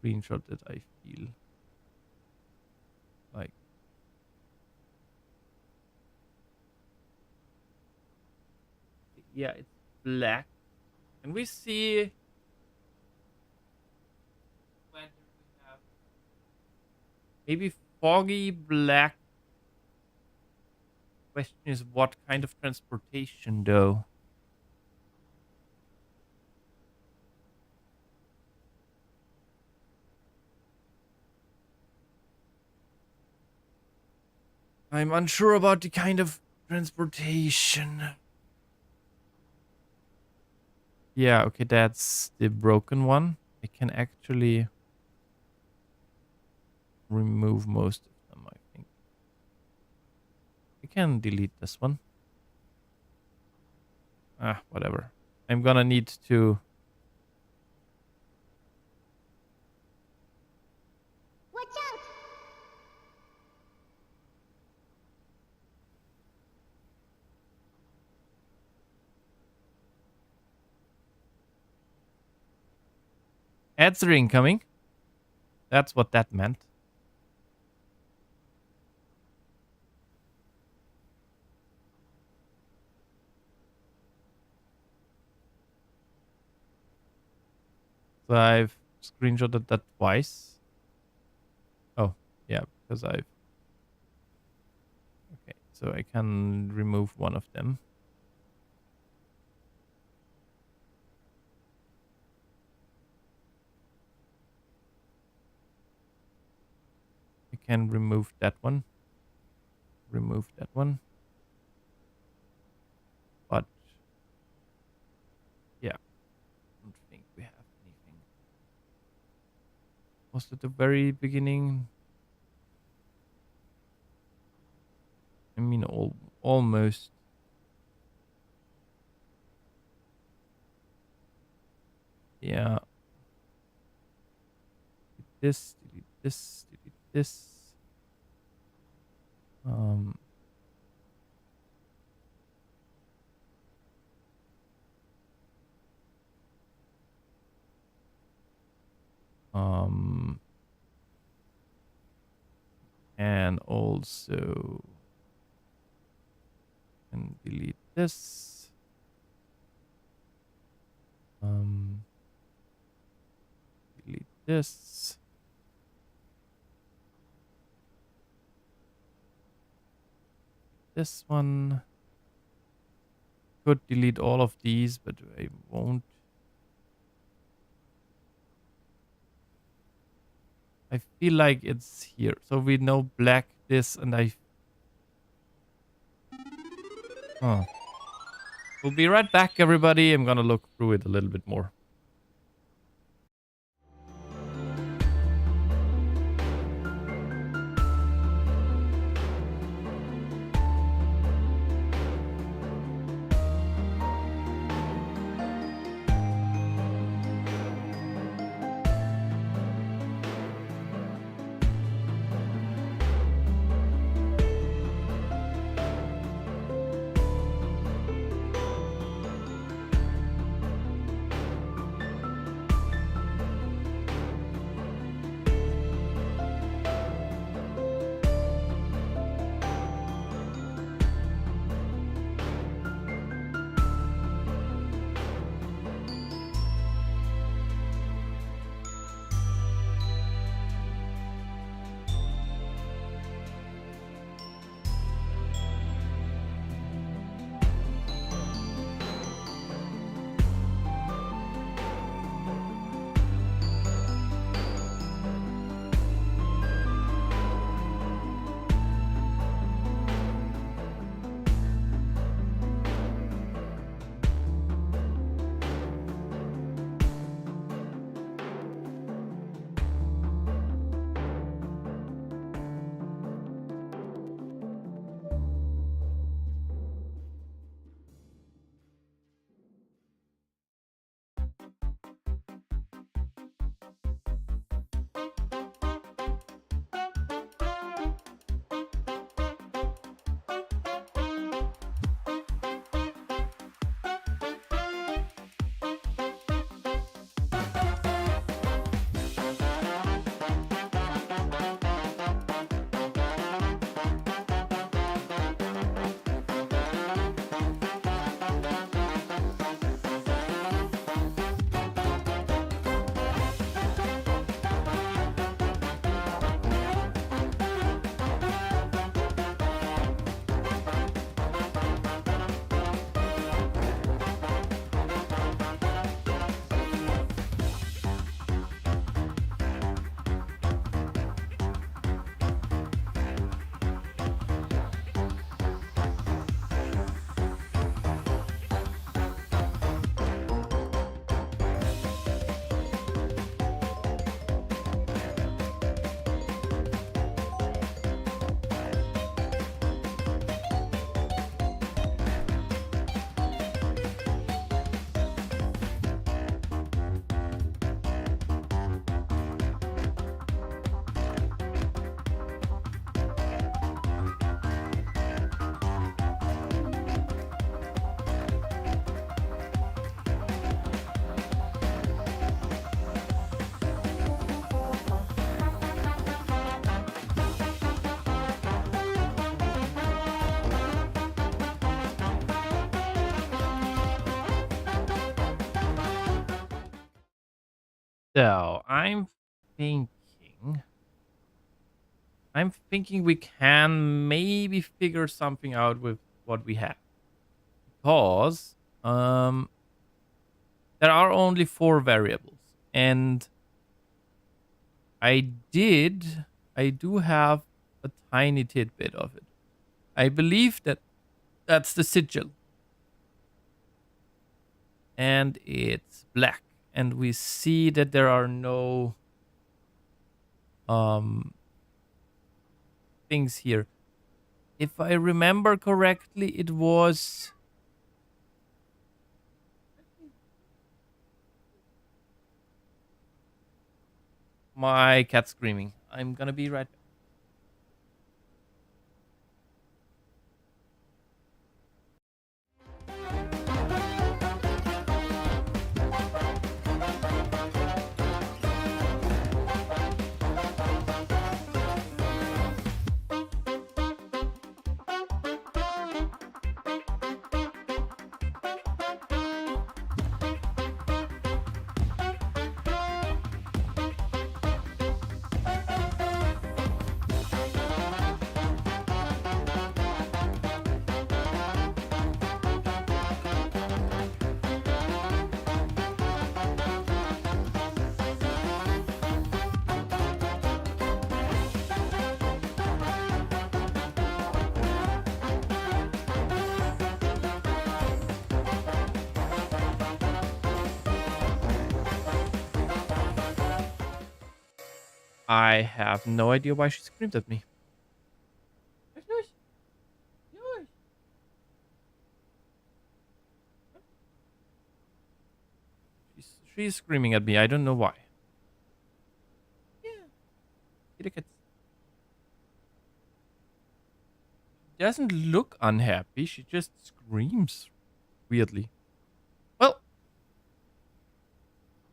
screenshot it, I feel. Like... Yeah, it's black. And we see... When we have maybe foggy black. Question is what kind of transportation though? I'm unsure about the kind of transportation. Yeah, okay, that's the broken one. I can actually remove most of them, I think. I can delete this one. Ah, whatever. I'm gonna need to... Watch out! Ads are incoming. That's what that meant. So I've screenshotted that twice. Oh, yeah, because I've... Okay, so I can remove one of them. I can remove that one. Remove that one. But... Yeah. I don't think we have anything. Was it the very beginning? I mean, almost. Yeah. Delete this, delete this. And also and delete this. Delete this. this one. Could delete all of these, but I won't. I feel like it's here. So we know black, this, and I... Oh. We'll be right back, everybody. I'm gonna look through it a little bit more. So I'm thinking we can maybe figure something out with what we have. Because there are only 4 variables. And I do have a tiny tidbit of it. I believe that's the sigil. And it's black. And we see that there are no things here. If I remember correctly, it was... My cat screaming. I'm gonna be right back. I have no idea why she screamed at me. She's screaming at me. I don't know why. Yeah. Kitty cat. Doesn't look unhappy. She just screams weirdly. Well,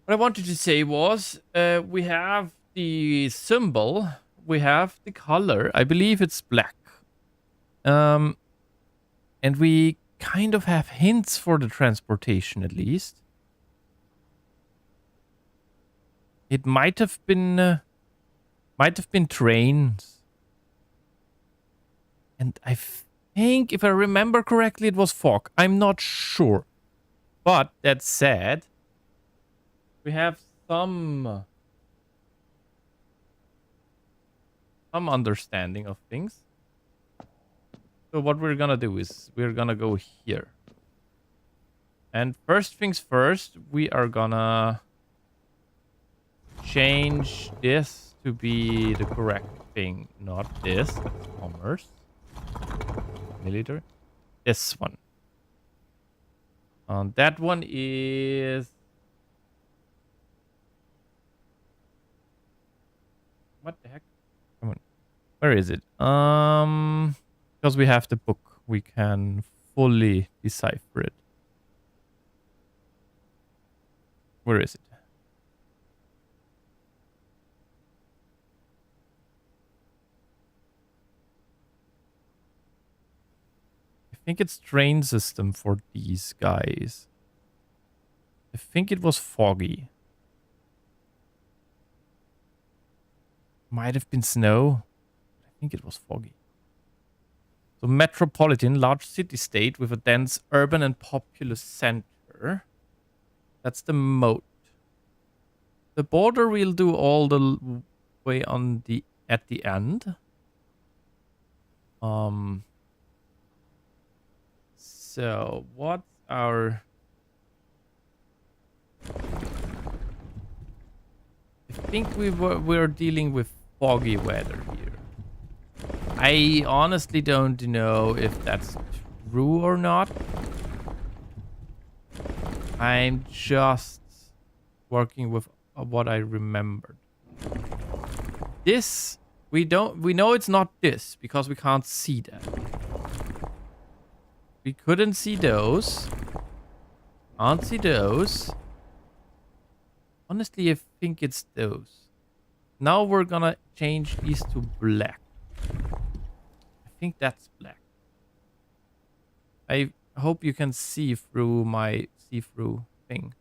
what I wanted to say was we have the symbol. We have the color. I believe it's black. And we kind of have hints for the transportation at least. It might have been trains. And I think, if I remember correctly, it was fog. I'm not sure. But that said, we have some understanding of things. So what we're gonna do is we're gonna go here. And first things first, we are gonna change this to be the correct thing. Not this, that's commerce. Military. This one. That one is... What the heck? Come on. Where is it? Because we have the book, we can fully decipher it. Where is it? I think it's train system for these guys. I think it was foggy. Might have been snow. I think it was foggy. So metropolitan, large city-state with a dense urban and populous center. That's the moat. The border we'll do all the way on the at the end. So what's our... I think we're dealing with foggy weather here. I honestly don't know if that's true or not. I'm just working with what I remembered. This, we know it's not this because we can't see that. We couldn't see those. Can't see those. Honestly, I think it's those. Now we're gonna change these to black. I think that's black. I hope you can see through my see-through thing.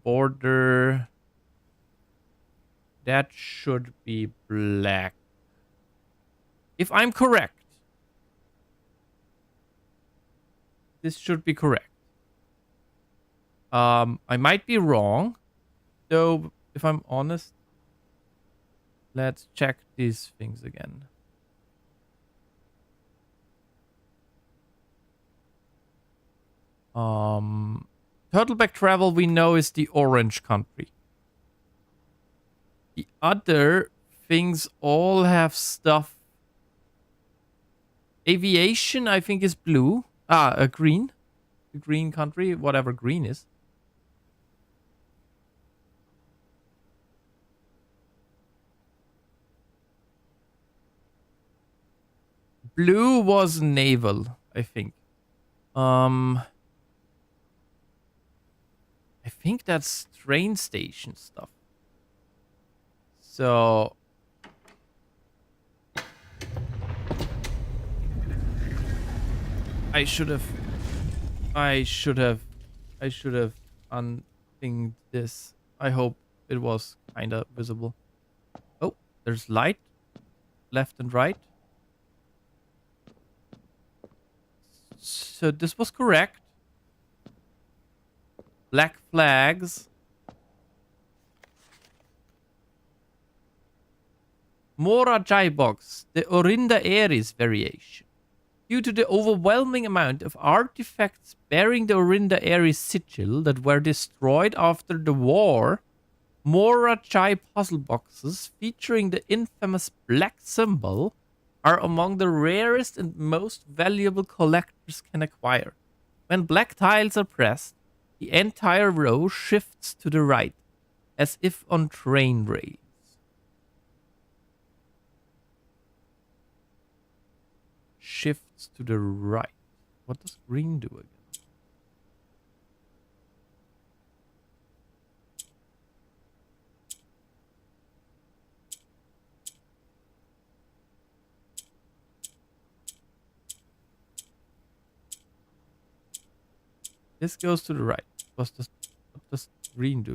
Border. That should be black. If I'm correct. This should be correct. I might be wrong. So, if I'm honest, let's check these things again. Turtleback Travel, we know, is the orange country. The other things all have stuff. Aviation, I think, is blue. Green. The green country, whatever green is. Blue was naval, I think. I think that's train station stuff. So I should have unthinged this. I hope it was kind of visible. Oh, there's light left and right. So this was correct. Black flags. Mora Jaibox, the Orinda Aries variation. Due to the overwhelming amount of artifacts bearing the Orinda Aries sigil that were destroyed after the war, Mora Chai puzzle boxes featuring the infamous black symbol are among the rarest and most valuable collectors can acquire. When black tiles are pressed, the entire row shifts to the right, as if on train rails. Shifts to the right. What does green do again? This goes to the right. What does green do?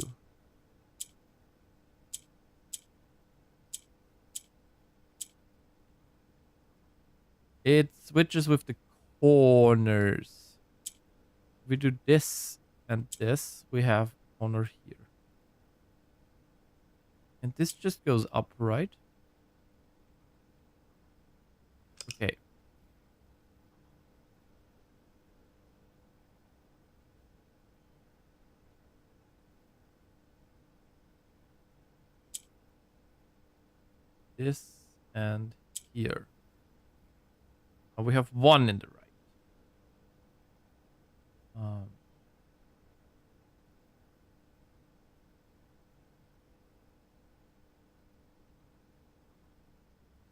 It switches with the corners. If we do this and this, we have corner here. And this just goes up, right? Okay. This and here. Oh, we have one in the right.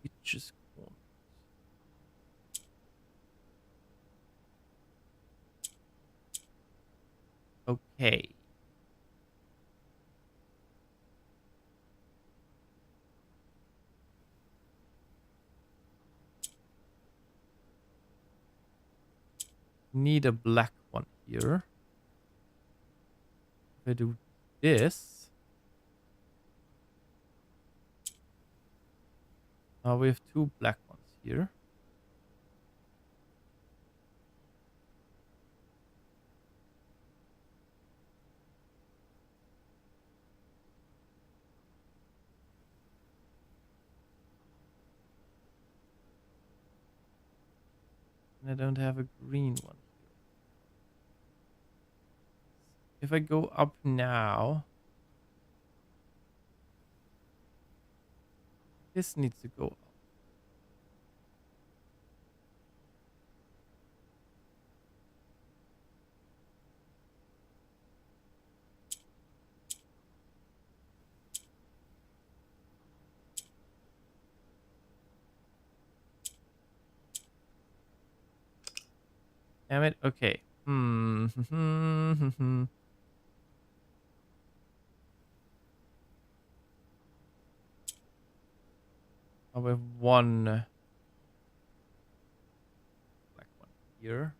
It just corners. Okay. Need a black one here. If I do this, now we have two black ones here. And I don't have a green one here. If I go up now, this needs to go up. Damn it. Okay. Oh, we have one black one here.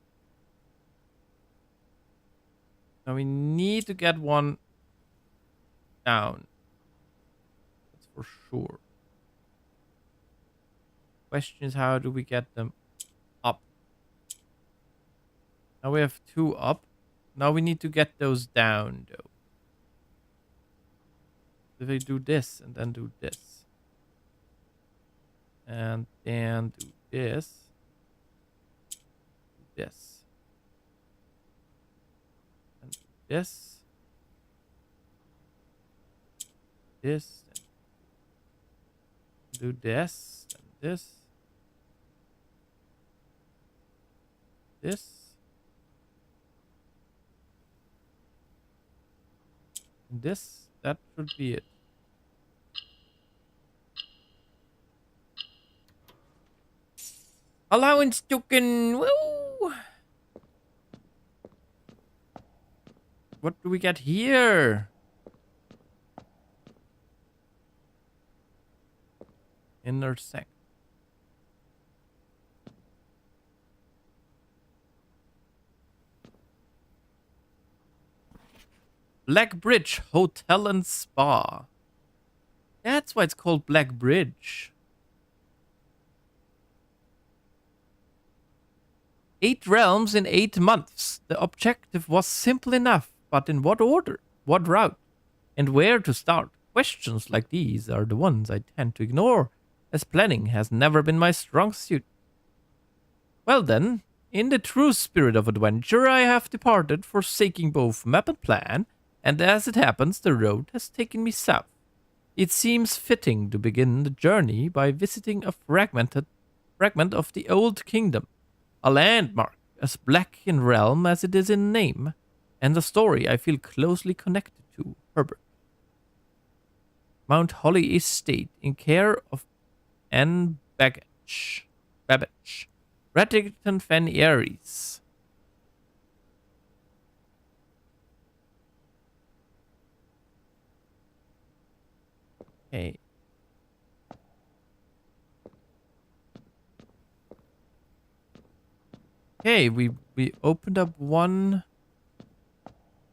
Now we need to get one down. That's for sure. Question is, how do we get them up? Now we have two up. Now we need to get those down, though. If I do this and then do this, and then do this, and do this, and do this, and this. This, that should be it. Allowance token. Woo! What do we get here? Intersect. Black Bridge Hotel and Spa. That's why it's called Black Bridge. 8 realms in 8 months. The objective was simple enough, but in what order? What route? And where to start? Questions like these are the ones I tend to ignore, as planning has never been my strong suit. Well then, in the true spirit of adventure, I have departed, forsaking both map and plan, And as it happens, the road has taken me south. It seems fitting to begin the journey by visiting a fragment of the old kingdom, a landmark as black in realm as it is in name, and a story I feel closely connected to, Herbert. Mount Holly Estate in care of Anne Babbage. Redington Fen Aries. Okay. Okay, we opened up one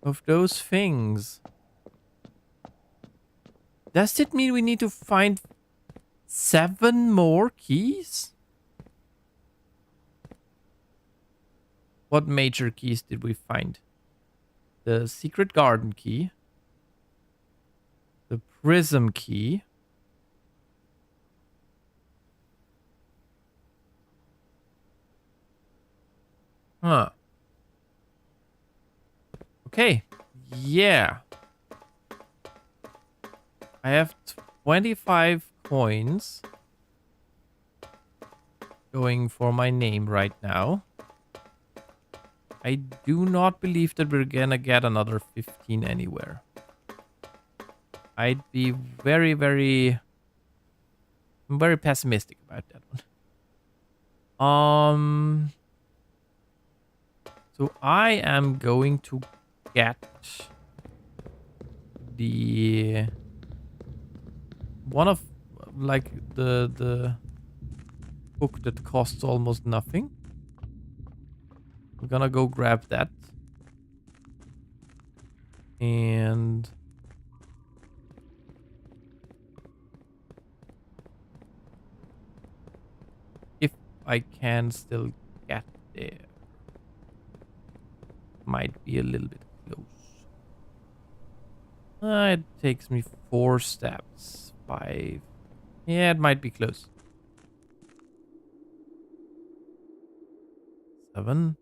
of those things. Does it mean we need to find 7 more keys? What major keys did we find? The secret garden key. The prism key. Huh. Okay. Yeah. I have 25 coins going for my name right now. I do not believe that we're gonna get another 15 anywhere. I'd be very I'm very pessimistic about that one. So I am going to get the one of like the book that costs almost nothing. I'm gonna go grab that. And if I can still get there, might be a little bit close. It takes me 4 steps. 5. Yeah, it might be close. 7.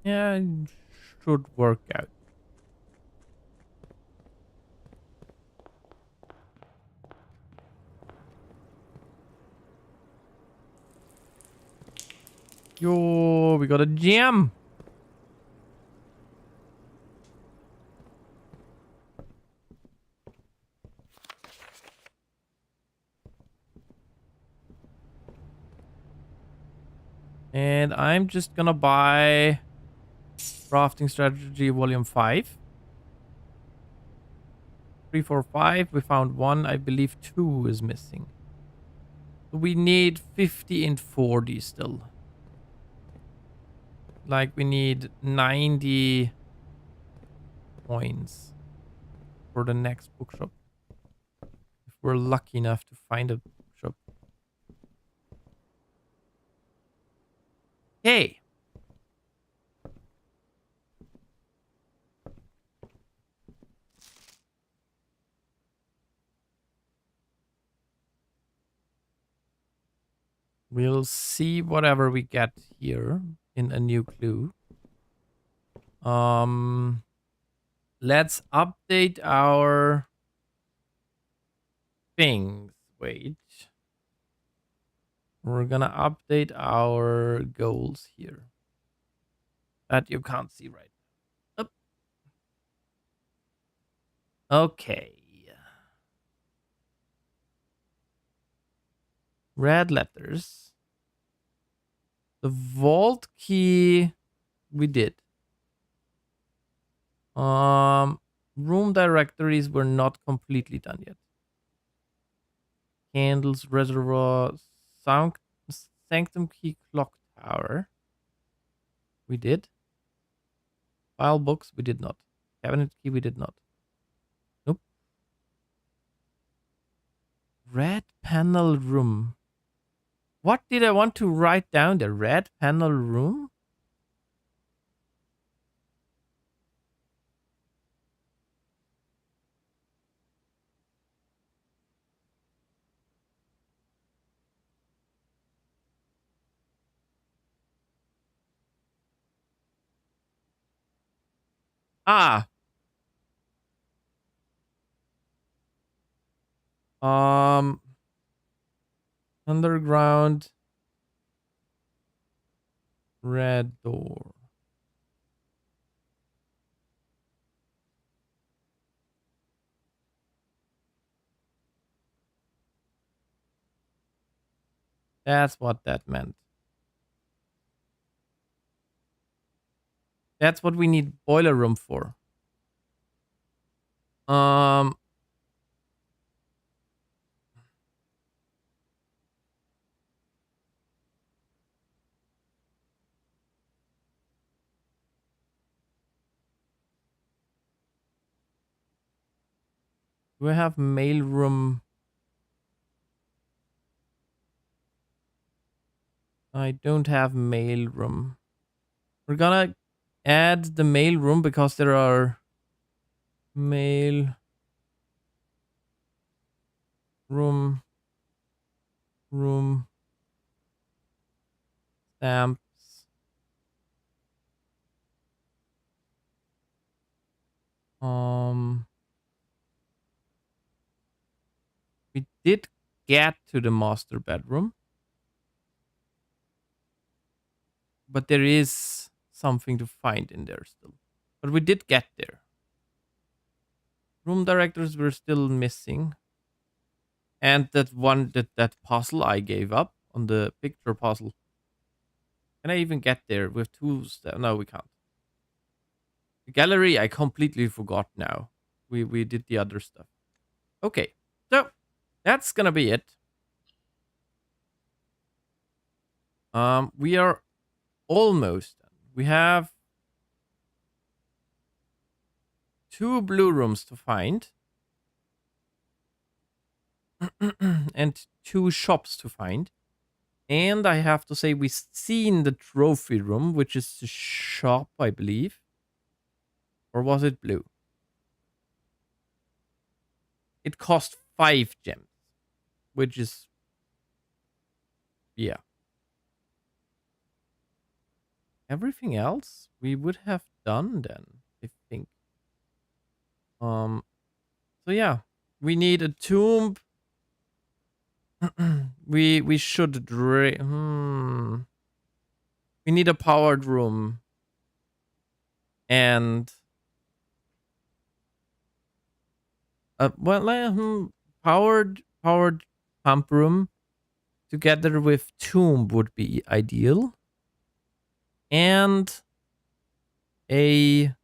Yeah, it should work out. Yo, we got a gem. And I'm just gonna buy Crafting Strategy Volume 5. 3, 4, 5. We found 1. I believe 2 is missing. We need 50 and 40 still. Like we need 90 coins for the next bookshop. If we're lucky enough to find a bookshop. Hey. We'll see whatever we get here in a new clue. Let's update our things. Wait. We're gonna update our goals here. That you can't see right now. Okay. Red letters. The vault key we did. Room directories were not completely done yet. Candles, reservoir, sanctum key, clock tower. We did. File books, we did not. Cabinet key, we did not. Nope. Red panel room. What did I want to write down? The red panel room? Ah. Underground red door. That's what that meant. That's what we need boiler room for. Do I have mail room? I don't have mail room. We're gonna add the mail room because there are mail room stamps. We did get to the master bedroom, but there is something to find in there still. But we did get there. Room directors were still missing. And that puzzle I gave up on the picture puzzle. Can I even get there with 2 steps? No, we can't. The gallery I completely forgot now. We did the other stuff. Okay, so that's gonna be it. We are almost done. We have 2 blue rooms to find. And 2 shops to find. And I have to say, we've seen the trophy room, which is the shop, I believe. Or was it blue? It cost 5 gems, which is, yeah. Everything else we would have done then, I think. So yeah, we need a tomb. we should we need a powered room and powered pump room together with tomb would be ideal, and a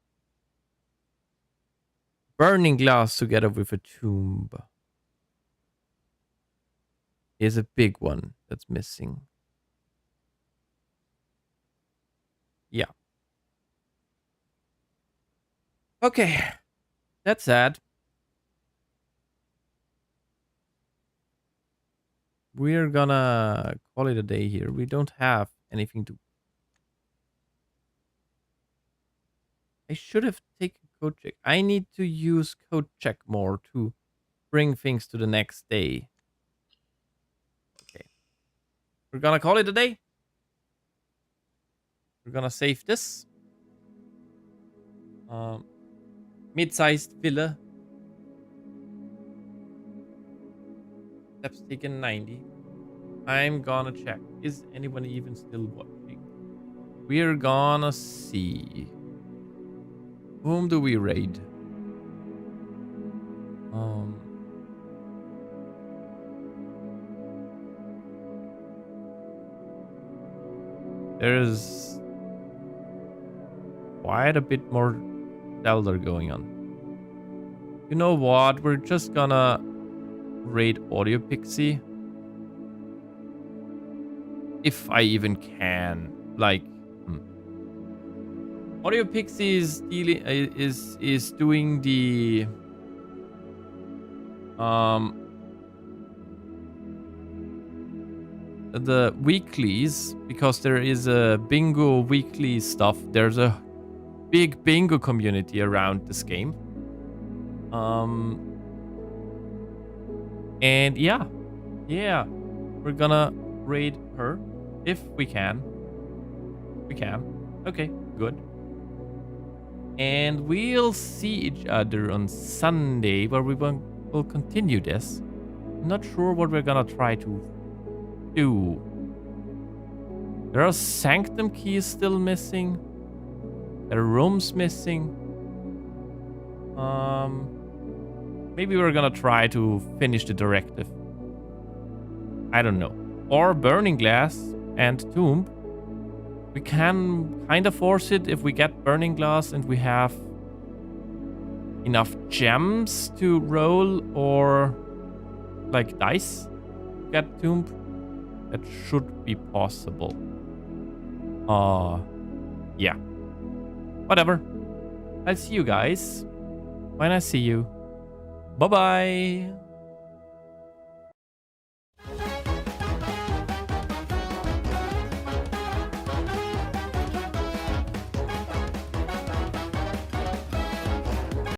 burning glass together with a tomb is a big one that's missing. Yeah. Okay. That's sad. We're gonna call it a day here. We don't have anything to... I should have taken code check. I need to use code check more to bring things to the next day. Okay. We're gonna call it a day. We're gonna save this. Mid-sized villa. Steps taken 90. I'm gonna check. Is anyone even still watching? We're gonna see. Whom do we raid? There's quite a bit more Zelda going on. You know what? We're just gonna raid Audio Pixie. If I even can. Like, Audio Pixie is dealing is doing the weeklies, because there is a bingo weekly stuff. There's a big bingo community around this game. And yeah, we're gonna raid her if we can. We can. Okay, good. And we'll see each other on Sunday, where we'll continue this. I'm not sure what we're gonna try to do. There are sanctum keys still missing. There are rooms missing. Maybe we're gonna try to finish the directive. I don't know. Or Burning Glass and Tomb. We can kind of force it if we get Burning Glass and we have enough gems to roll or like dice to get Tomb. That should be possible. Yeah. Whatever. I'll see you guys when I see you. Bye-bye.